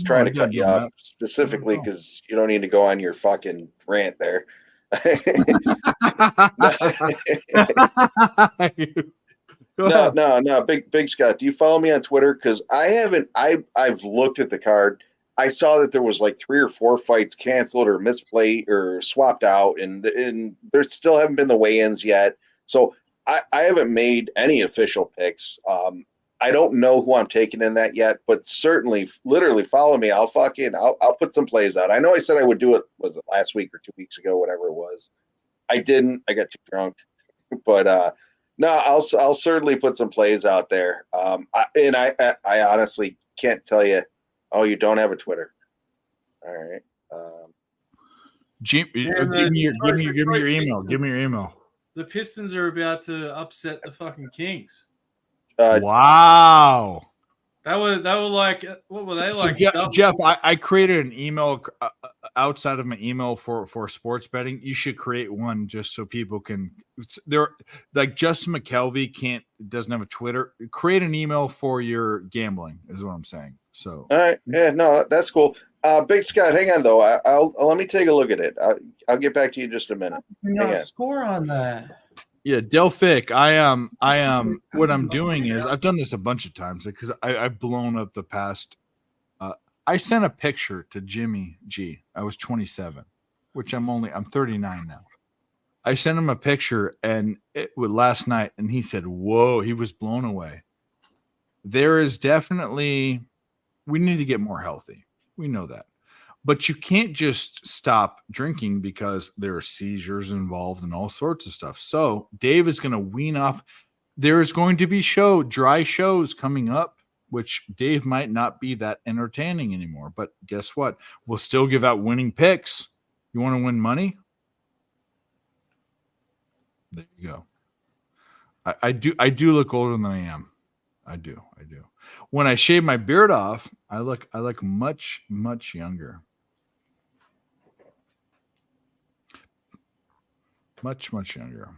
trying to you're cut you good, off Matt. specifically because you don't need to go on your fucking rant there. No, Big Scott. Do you follow me on Twitter? Because I haven't. I've looked at the card. I saw that there was like 3 or 4 fights canceled or misplayed or swapped out, and there still haven't been the weigh-ins yet. So I haven't made any official picks. I don't know who I'm taking in that yet, but certainly, literally follow me. I'll put some plays out. I know I said I would do it. Was it last week or 2 weeks ago? Whatever it was. I didn't. I got too drunk. But no, I'll certainly put some plays out there. I honestly can't tell you. Oh, you don't have a Twitter. All right. Give me your email. Give me your email. The Pistons are about to upset the fucking Kings. Wow. They were like, what were they like? Jeff, I created an email outside of my email for sports betting. You should create one just so people can. There, like Justin McKelvey doesn't have a Twitter. Create an email for your gambling is what I'm saying. So all right, yeah, no, that's cool. Big Scott, hang on though. I'll let me take a look at it. I'll get back to you in just a minute. Not a score on that. Yeah, Delphic. I am. What I'm doing is I've done this a bunch of times because I've blown up the past. I sent a picture to Jimmy G. I was 27, which I'm 39 now. I sent him a picture last night, and he said, "Whoa!" He was blown away. There is definitely we need to get more healthy. We know that. But you can't just stop drinking because there are seizures involved and all sorts of stuff. So Dave is going to wean off. There is going to be dry shows coming up, which Dave might not be that entertaining anymore. But guess what? We'll still give out winning picks. You want to win money? There you go. I do look older than I am. I do. When I shave my beard off, I look much, much younger. Much, much younger.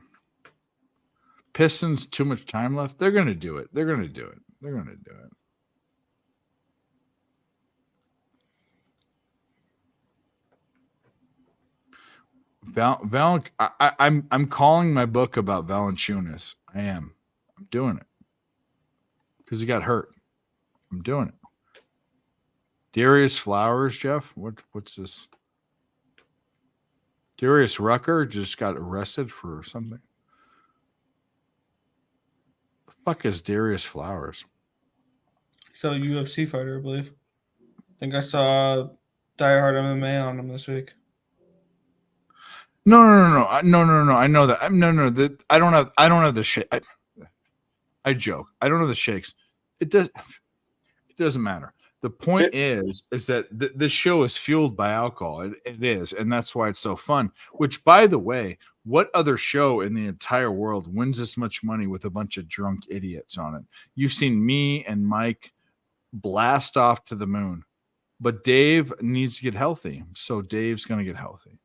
Pistons, too much time left. They're going to do it. I'm calling my book about Valanciunas. I am. I'm doing it. Because he got hurt. I'm doing it. Darius Flowers, Jeff. What's this? Darius Rucker just got arrested for something. The fuck is Darius Flowers? He's a UFC fighter, I believe. I think I saw Die Hard MMA on him this week. No. I know that. I don't have the shit. I joke. I don't know the shakes. It doesn't matter. The point is that this show is fueled by alcohol. It is, and that's why it's so fun. Which, by the way, what other show in the entire world wins this much money with a bunch of drunk idiots on it? You've seen me and Mike blast off to the moon, but Dave needs to get healthy, so Dave's going to get healthy.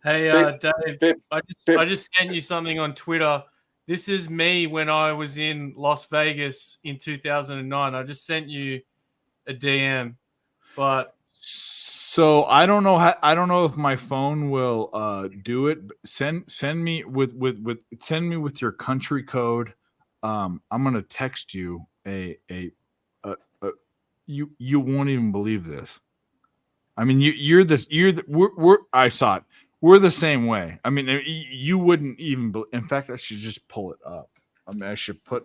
Hey, Dave, I just sent you something on Twitter. This is me when I was in Las Vegas in 2009. I just sent you a DM, but so I don't know if my phone will do it. Send me with your country code. I'm gonna text you you won't even believe this. I mean, I saw it. We're the same way. I mean, you wouldn't even. In fact, I should just pull it up. I mean, I should put.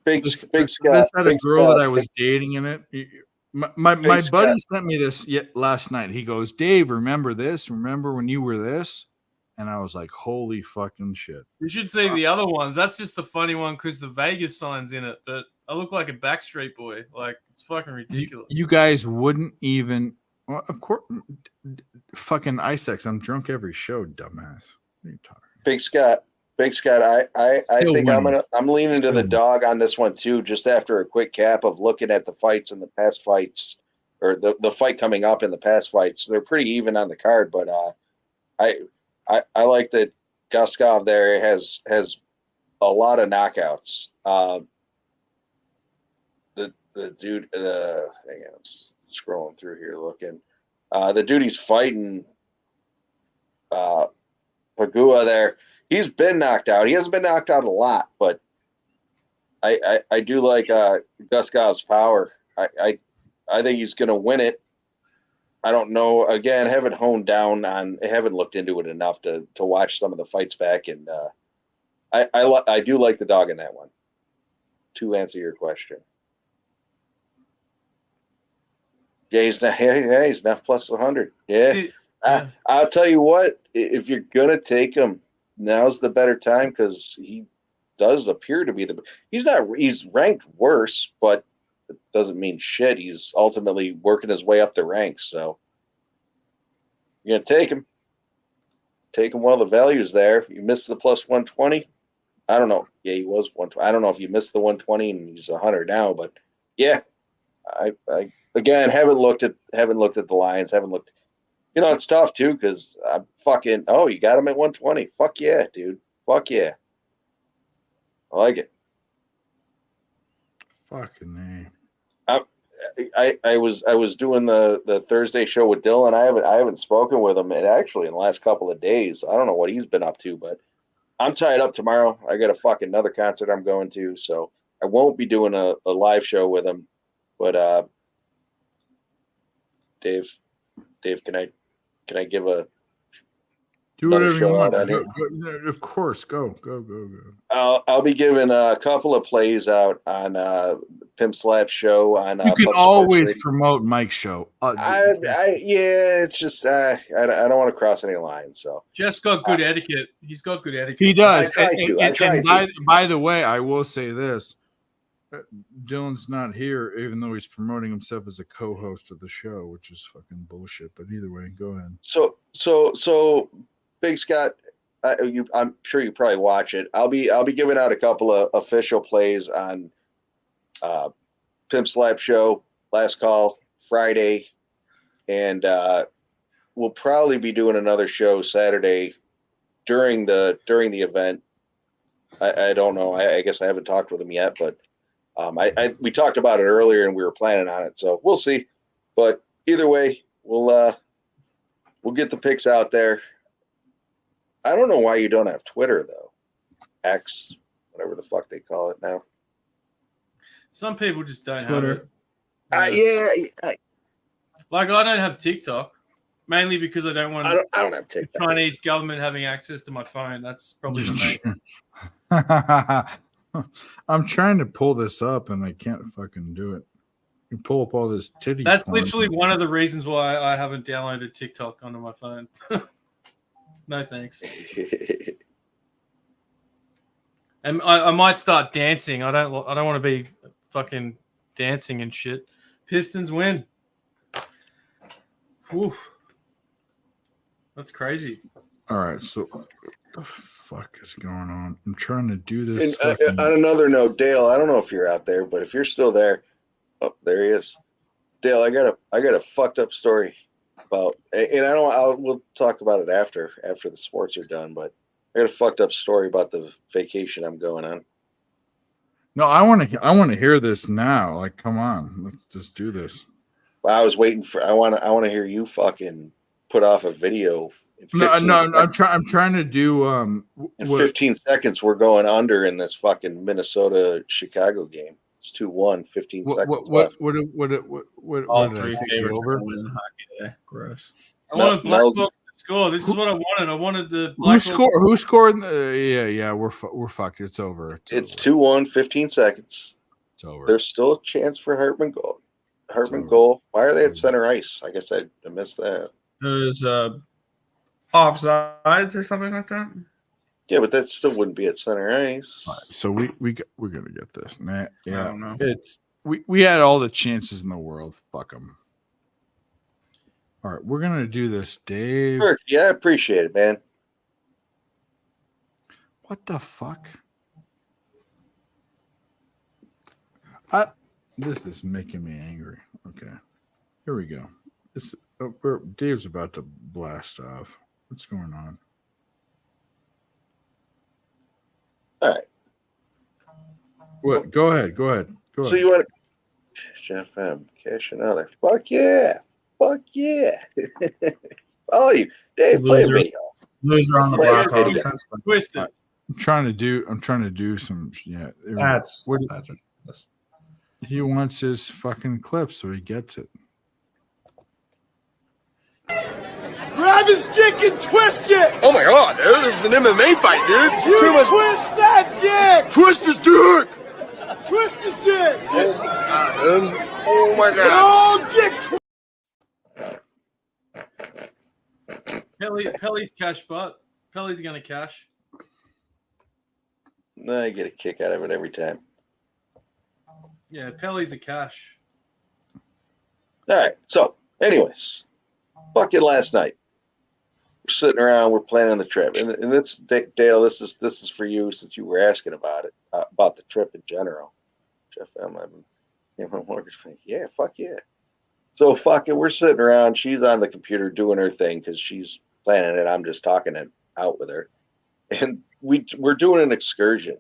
Big Scott. This had a girl that I was dating in it. My buddy sent me this last night. He goes, "Dave, remember this? Remember when you were this?" And I was like, "Holy fucking shit!" You should see the other ones. That's just the funny one because the Vegas sign's in it. But I look like a Backstreet Boy. Like it's fucking ridiculous. You guys wouldn't even. Well, of course, fucking Isex. I'm drunk every show, dumbass. What are you talking? Big Scott. I think I'm leaning to the dog on this one too. Just after a quick cap of looking at the fights and the past fights, or the fight coming up in the past fights, they're pretty even on the card. But I like that Guskov there has a lot of knockouts. dude. Hang on, I'm scrolling through here looking. The dude he's fighting, Pagua. There, he's been knocked out. He hasn't been knocked out a lot, but I do like Guskov's power. I think he's going to win it. I don't know. Again, haven't looked into it enough to watch some of the fights back, and I do like the dog in that one. To answer your question, he's now plus 100. Yeah, I'll tell you what. If you're gonna take him, now's the better time because he does appear to be he's ranked worse, but it doesn't mean shit. He's ultimately working his way up the ranks. So you're gonna take him. Take him while the value's there. You missed the plus 120. I don't know. Yeah, he was 120. I don't know if you missed the 120 and he's 100 now, but yeah, I again haven't looked at the lines. Haven't looked. It's tough too because I'm fucking. Oh, you got him at 120. Fuck yeah, dude. Fuck yeah. I like it. Fucking I was doing the Thursday show with Dylan. I haven't spoken with him in the last couple of days. I don't know what he's been up to, but I'm tied up tomorrow. I got a fucking another concert I'm going to, so I won't be doing a live show with him. But Dave, can I give a do whatever you want? Go, of course, go. I'll be giving a couple of plays out on Pimp Slap show on. You can always promote Mike's show. It's just I don't want to cross any lines. So Jeff's got good etiquette. He's got good etiquette. He does. I try to. By the way, I will say this: Dylan's not here, even though he's promoting himself as a co-host of the show, which is fucking bullshit. But either way, go ahead. So. Big Scott, I'm sure you probably watch it. I'll be giving out a couple of official plays on Pimp Slap Show, Last Call, Friday, and we'll probably be doing another show Saturday during the event. I don't know. I guess I haven't talked with him yet, but we talked about it earlier and we were planning on it, so we'll see. But either way, we'll get the picks out there. I don't know why you don't have Twitter though. X, whatever the fuck they call it now. Some people just don't Twitter. have it. Yeah. Like I don't have TikTok, mainly because I don't want I don't have TikTok. the Chinese government having access to my phone. That's probably the main. I'm trying to pull this up and I can't fucking do it. You pull up all this titty. That's porn. literally one of the reasons why I haven't downloaded TikTok onto my phone. No thanks. And I might start dancing. I don't want to be fucking dancing and shit. Pistons win. Oof. That's crazy. All right, so what the fuck is going on? I'm trying to do this. And, on another note, Dale, I don't know if you're out there, but if you're still there, oh, there he is. Dale, I got a fucked up story about, and we'll talk about it after the sports are done, but I got a fucked up story about the vacation I'm going on. No, I want to hear this now. Like, come on, let's just do this. Well, I was waiting for. I want to hear you fucking put off a video. No, I'm trying to do. In 15 seconds, we're going under in this fucking Minnesota-Chicago game. It's 2-1, 15 seconds left. What All did I three take favorites over? are win hockey today. Gross. I want a black box to score. This is what I wanted. I wanted the black Who scored? Yeah, we're fucked. It's over. It's 2-1, 15 seconds. It's over. There's still a chance for Hartman goal. Hartman goal. Why are they at center ice? I guess I missed that. There's offsides or something like that. Yeah, but that still wouldn't be at center ice. All right, so we're gonna get this. Nah, yeah, I don't know. It's we had all the chances in the world. Fuck them. All right, we're gonna do this, Dave. Sure. Yeah, I appreciate it, man. What the fuck? This is making me angry. Okay, here we go. Dave's about to blast off. What's going on? All right. What? Go ahead. So you want Jeff M. Cash another. Fuck yeah. Fuck yeah. Oh, you Dave, play a Loser. video. Loser on the Play a Blackhawks. video. That's fine. Twisted. I'm trying to do some. Yeah, That's what ridiculous. he wants his fucking clip, so he gets it. Grab his dick and twist it! Oh my god, dude, this is an MMA fight, dude. You twist that dick! Twist his dick! Twist his dick! Oh my god. Oh, dick! Pelly's cash butt. Pelly's gonna cash. I get a kick out of it every time. Yeah, Pelly's a cash. All right. So, anyways, fucking last night, we're sitting around, we're planning the trip, and this, Dale, this is for you since you were asking about it, about the trip in general. Jeff M. I've been, mortgage thing. Yeah, fuck yeah. So fucking, we're sitting around. She's on the computer doing her thing because she's planning it. I'm just talking it out with her, and we're doing an excursion.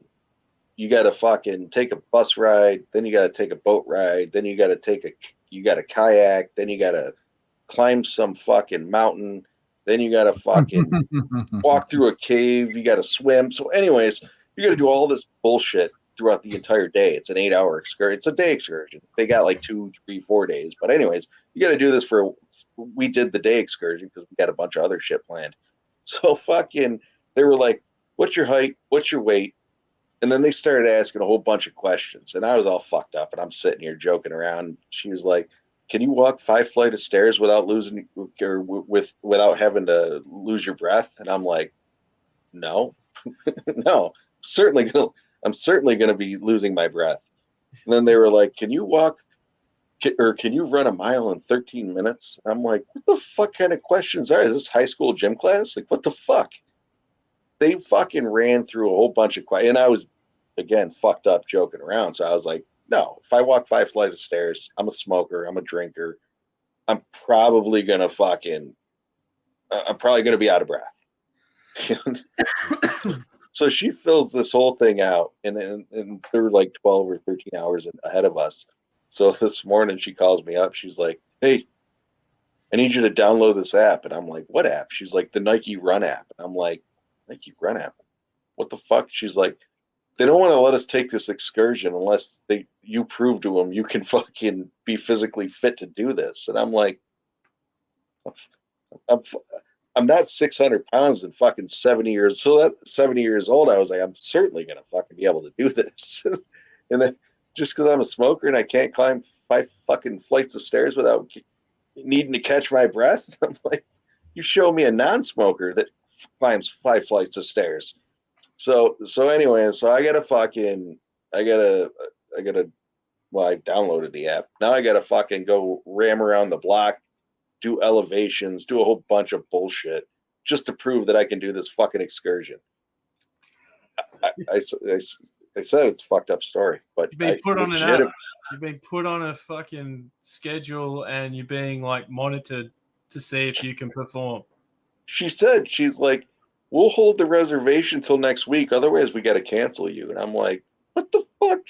You got to fucking take a bus ride, then you got to take a boat ride, then you got to kayak, then you got to climb some fucking mountain, then you got to fucking walk through a cave, you got to swim. So anyways, you got to do all this bullshit throughout the entire day. It's an 8-hour excursion. It's a day excursion. They got like 2, 3, 4 days. But anyways, you got to do this we did the day excursion because we got a bunch of other shit planned. So fucking, they were like, what's your height? What's your weight? And then they started asking a whole bunch of questions, and I was all fucked up, and I'm sitting here joking around. She was like, "Can you walk 5 flights of stairs without without having to lose your breath?" And I'm like, "No, no, I'm certainly gonna be losing my breath." And then they were like, "Can you run a mile in 13 minutes?" I'm like, "What the fuck kind of questions are? Is this high school gym class? Like, what the fuck?" They fucking ran through a whole bunch of questions, and I was, again, fucked up joking around. So I was like, no, if I walk 5 flights of stairs, I'm a smoker, I'm a drinker, I'm probably going to be out of breath. So she fills this whole thing out, and they're like 12 or 13 hours ahead of us. So this morning she calls me up. She's like, "Hey, I need you to download this app." And I'm like, "What app?" She's like, "The Nike Run app." And I'm like, "Nike Run app? What the fuck?" She's like, "They don't want to let us take this excursion unless you prove to them you can fucking be physically fit to do this." And I'm like, I'm not 600 pounds and fucking 70 years. So that 70 years old, I was like, I'm certainly going to fucking be able to do this. And then just because I'm a smoker and I can't climb 5 fucking flights of stairs without needing to catch my breath, I'm like, you show me a non-smoker that climbs 5 flights of stairs. So anyway, so I downloaded the app. Now I gotta fucking go ram around the block, do elevations, do a whole bunch of bullshit just to prove that I can do this fucking excursion. I said it's a fucked up story, but You've been put on an app. You've been put on a fucking schedule, and you're being like monitored to see if you can perform. She said, she's like, "We'll hold the reservation till next week. Otherwise, we got to cancel you." And I'm like, "What the fuck,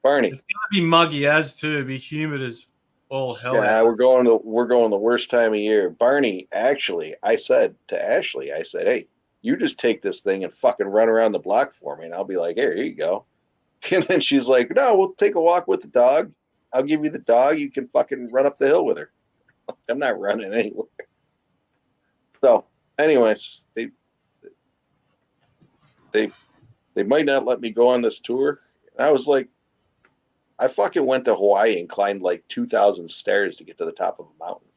Barney?" It's gonna be muggy as too. Be humid as all hell. Yeah, we're going the worst time of year. Barney, actually, I said to Ashley, I said, "Hey, you just take this thing and fucking run around the block for me," and I'll be like, "Here you go." And then she's like, "No, we'll take a walk with the dog. I'll give you the dog. You can fucking run up the hill with her." I'm not running anywhere. So, anyways, they might not let me go on this tour. And I was like, I fucking went to Hawaii and climbed like 2,000 stairs to get to the top of a mountain.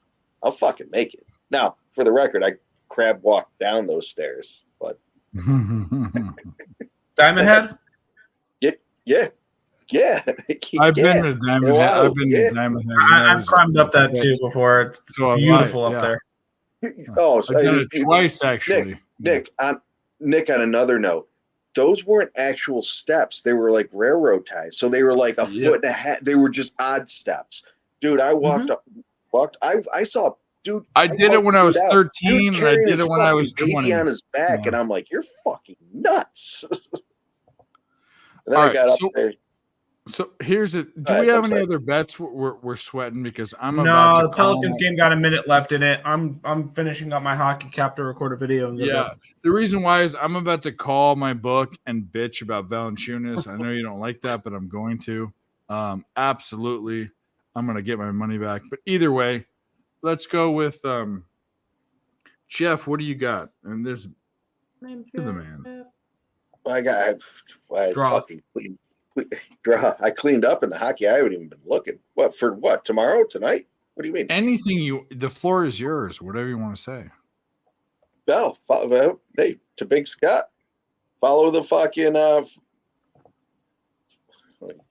I'll fucking make it. Now, for the record, I crab walked down those stairs, but Diamond Head? Yeah. I've been to Diamond Head. I've been to Diamond Head. I've climbed up that too before. It's beautiful up there. Oh, I've done it twice actually. Nick, on another note, those weren't actual steps. They were like railroad ties. So they were like a foot and a half. They were just odd steps. Dude, I I saw, dude. I did it when I was 13 and I did it when I was baby 20. on his back, and I'm like, you're fucking nuts. And then All I got right, up there. So here's it. Do Go we ahead, have I'm any sorry. other bets we're sweating? Because I'm about No, to the Pelicans call- game got a minute left in it. I'm finishing up my hockey cap to record a video. And go Yeah. to bed. The reason why is I'm about to call my book and bitch about Valanciunas. I know you don't like that, but I'm going to. Absolutely. I'm going to get my money back. But either way, let's go with Jeff. What do you got? And there's you're the man. I Draw. fucking draw. I cleaned up in the hockey. I haven't even been looking. What for? What tomorrow? Tonight? What do you mean? Anything you. The floor is yours. Whatever you want to say. Bell, follow, hey, to Big Scott. Follow the fucking you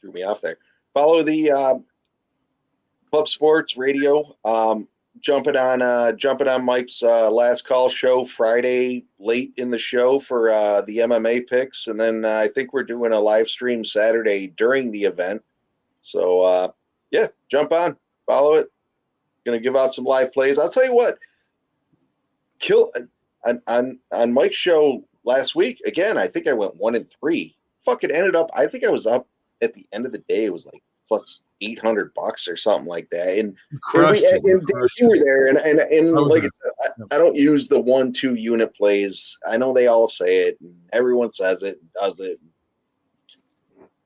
threw me off there. Follow the Club Sports Radio. Jumping on Mike's last call show Friday late in the show for the MMA picks, and then I think we're doing a live stream Saturday during the event. So yeah, jump on, follow it. Gonna give out some live plays. I'll tell you what, on Mike's show last week again. I think I went 1-3. Fucking ended up. I think I was up at the end of the day. It was like plus $800 or something like that. And Dave, you were there, and like I said, I don't use the 1-2 unit plays. I know they all say it, and everyone says it and does it.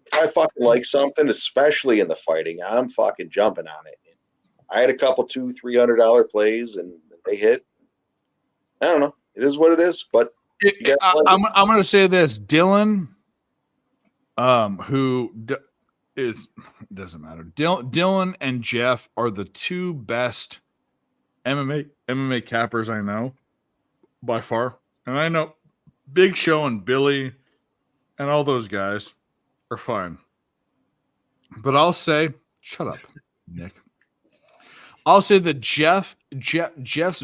If I fucking like something, especially in the fighting, I'm fucking jumping on it. I had a couple $200-$300 plays, and they hit. I don't know. It is what it is, but I'm going to say this, Dylan, who doesn't matter. Dylan and Jeff are the two best MMA cappers I know by far. And I know Big Show and Billy and all those guys are fine. But I'll say, shut up, Nick. I'll say that Jeff's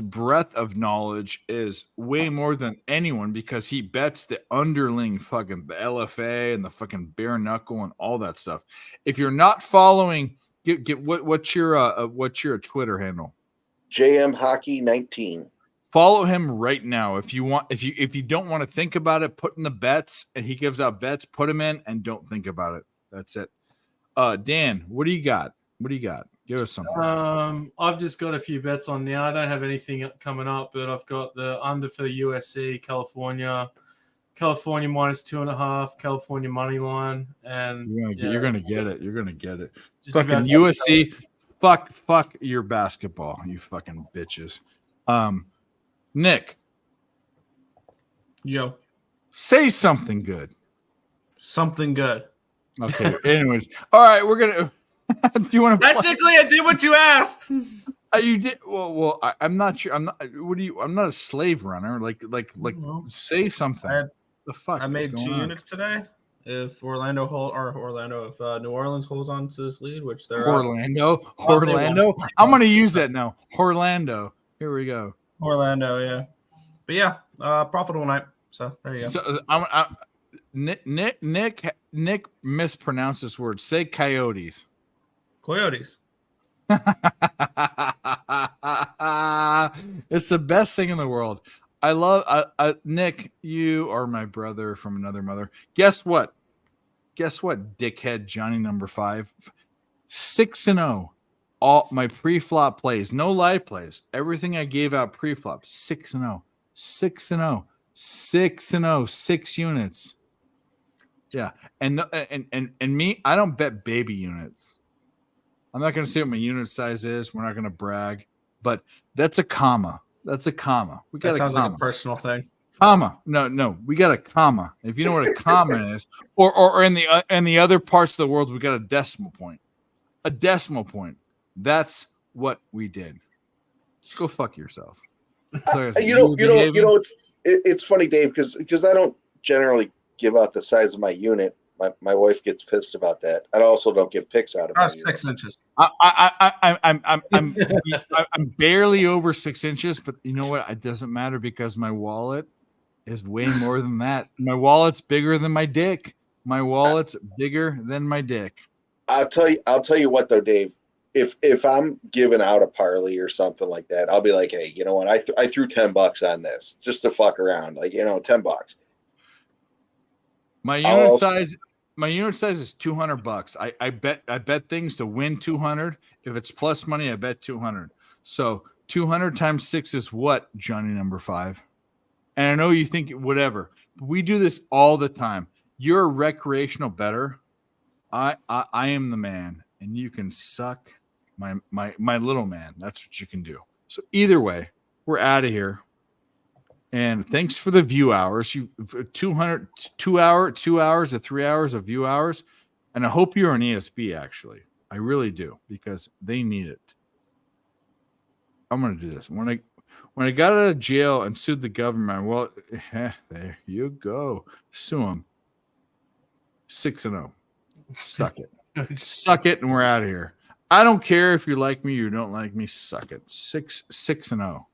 breadth of knowledge is way more than anyone because he bets the underling fucking the LFA and the fucking bare knuckle and all that stuff. If you're not following, what's your Twitter handle? JM Hockey 19. Follow him right now. If you don't want to think about it, put in the bets, and he gives out bets. Put them in and don't think about it. That's it. Dan, what do you got? Give us something. I've just got a few bets on now. I don't have anything coming up, but I've got the under for USC, California minus 2.5, California money line, and you're gonna get it. You're gonna get it. Just Fucking about- USC. Fuck your basketball, you fucking bitches. Nick. Yo. Say something good. Something good. Okay. Anyways, all right, we're gonna. Do you want to? Technically, I did what you asked. You did well. I'm not sure. I'm not. What do you? I'm not a slave runner. Like. Say something. The fuck? I made 2 units today. If New Orleans holds on to this lead, which they're Orlando. I'm gonna use that now. Orlando. Here we go. Orlando, yeah. But yeah, profitable night. So there you go. So Nick mispronounced this word. Say coyotes. Coyotes. It's the best thing in the world. I love Nick. You are my brother from another mother. Guess what? Dickhead Johnny number 5, 6-0. All my pre-flop plays, no live plays. Everything I gave out pre-flop, 6-0, 6-0, 6-0, 6 units. Yeah, and me, I don't bet baby units. I'm not going to say what my unit size is. We're not going to brag, but that's a comma. That's a comma. We got That sounds a comma. like a personal thing. Comma. No. We got a comma. If you know what a comma is, or in the other parts of the world, we got a decimal point. A decimal point. That's what we did. Just go fuck yourself. So, it's funny, Dave, because I don't generally give out the size of my unit. My wife gets pissed about that. I also don't give picks out of my 6 inches. I'm barely over 6 inches, but you know what? It doesn't matter because my wallet is way more than that. My wallet's bigger than my dick. My wallet's bigger than my dick. I'll tell you what though, Dave. If I'm giving out a parlay or something like that, I'll be like, hey, you know what? I threw $10 on this just to fuck around, like $10. My unit my unit size is $200. I bet things to win 200. If it's plus money, I bet 200. So 200 times 6 is what, Johnny number 5? And I know you think whatever, but we do this all the time. You're a recreational bettor. I am the man, and you can suck my little man. That's what you can do. So either way, we're out of here. And thanks for the view hours. 2 hours or 3 hours of view hours. And I hope you're on ESB, actually. I really do, because they need it. I'm going to do this. When I got out of jail and sued the government, well, there you go. Sue them. 6-0. Suck it. Suck it, and we're out of here. I don't care if you like me or don't like me. Suck it. 6-0.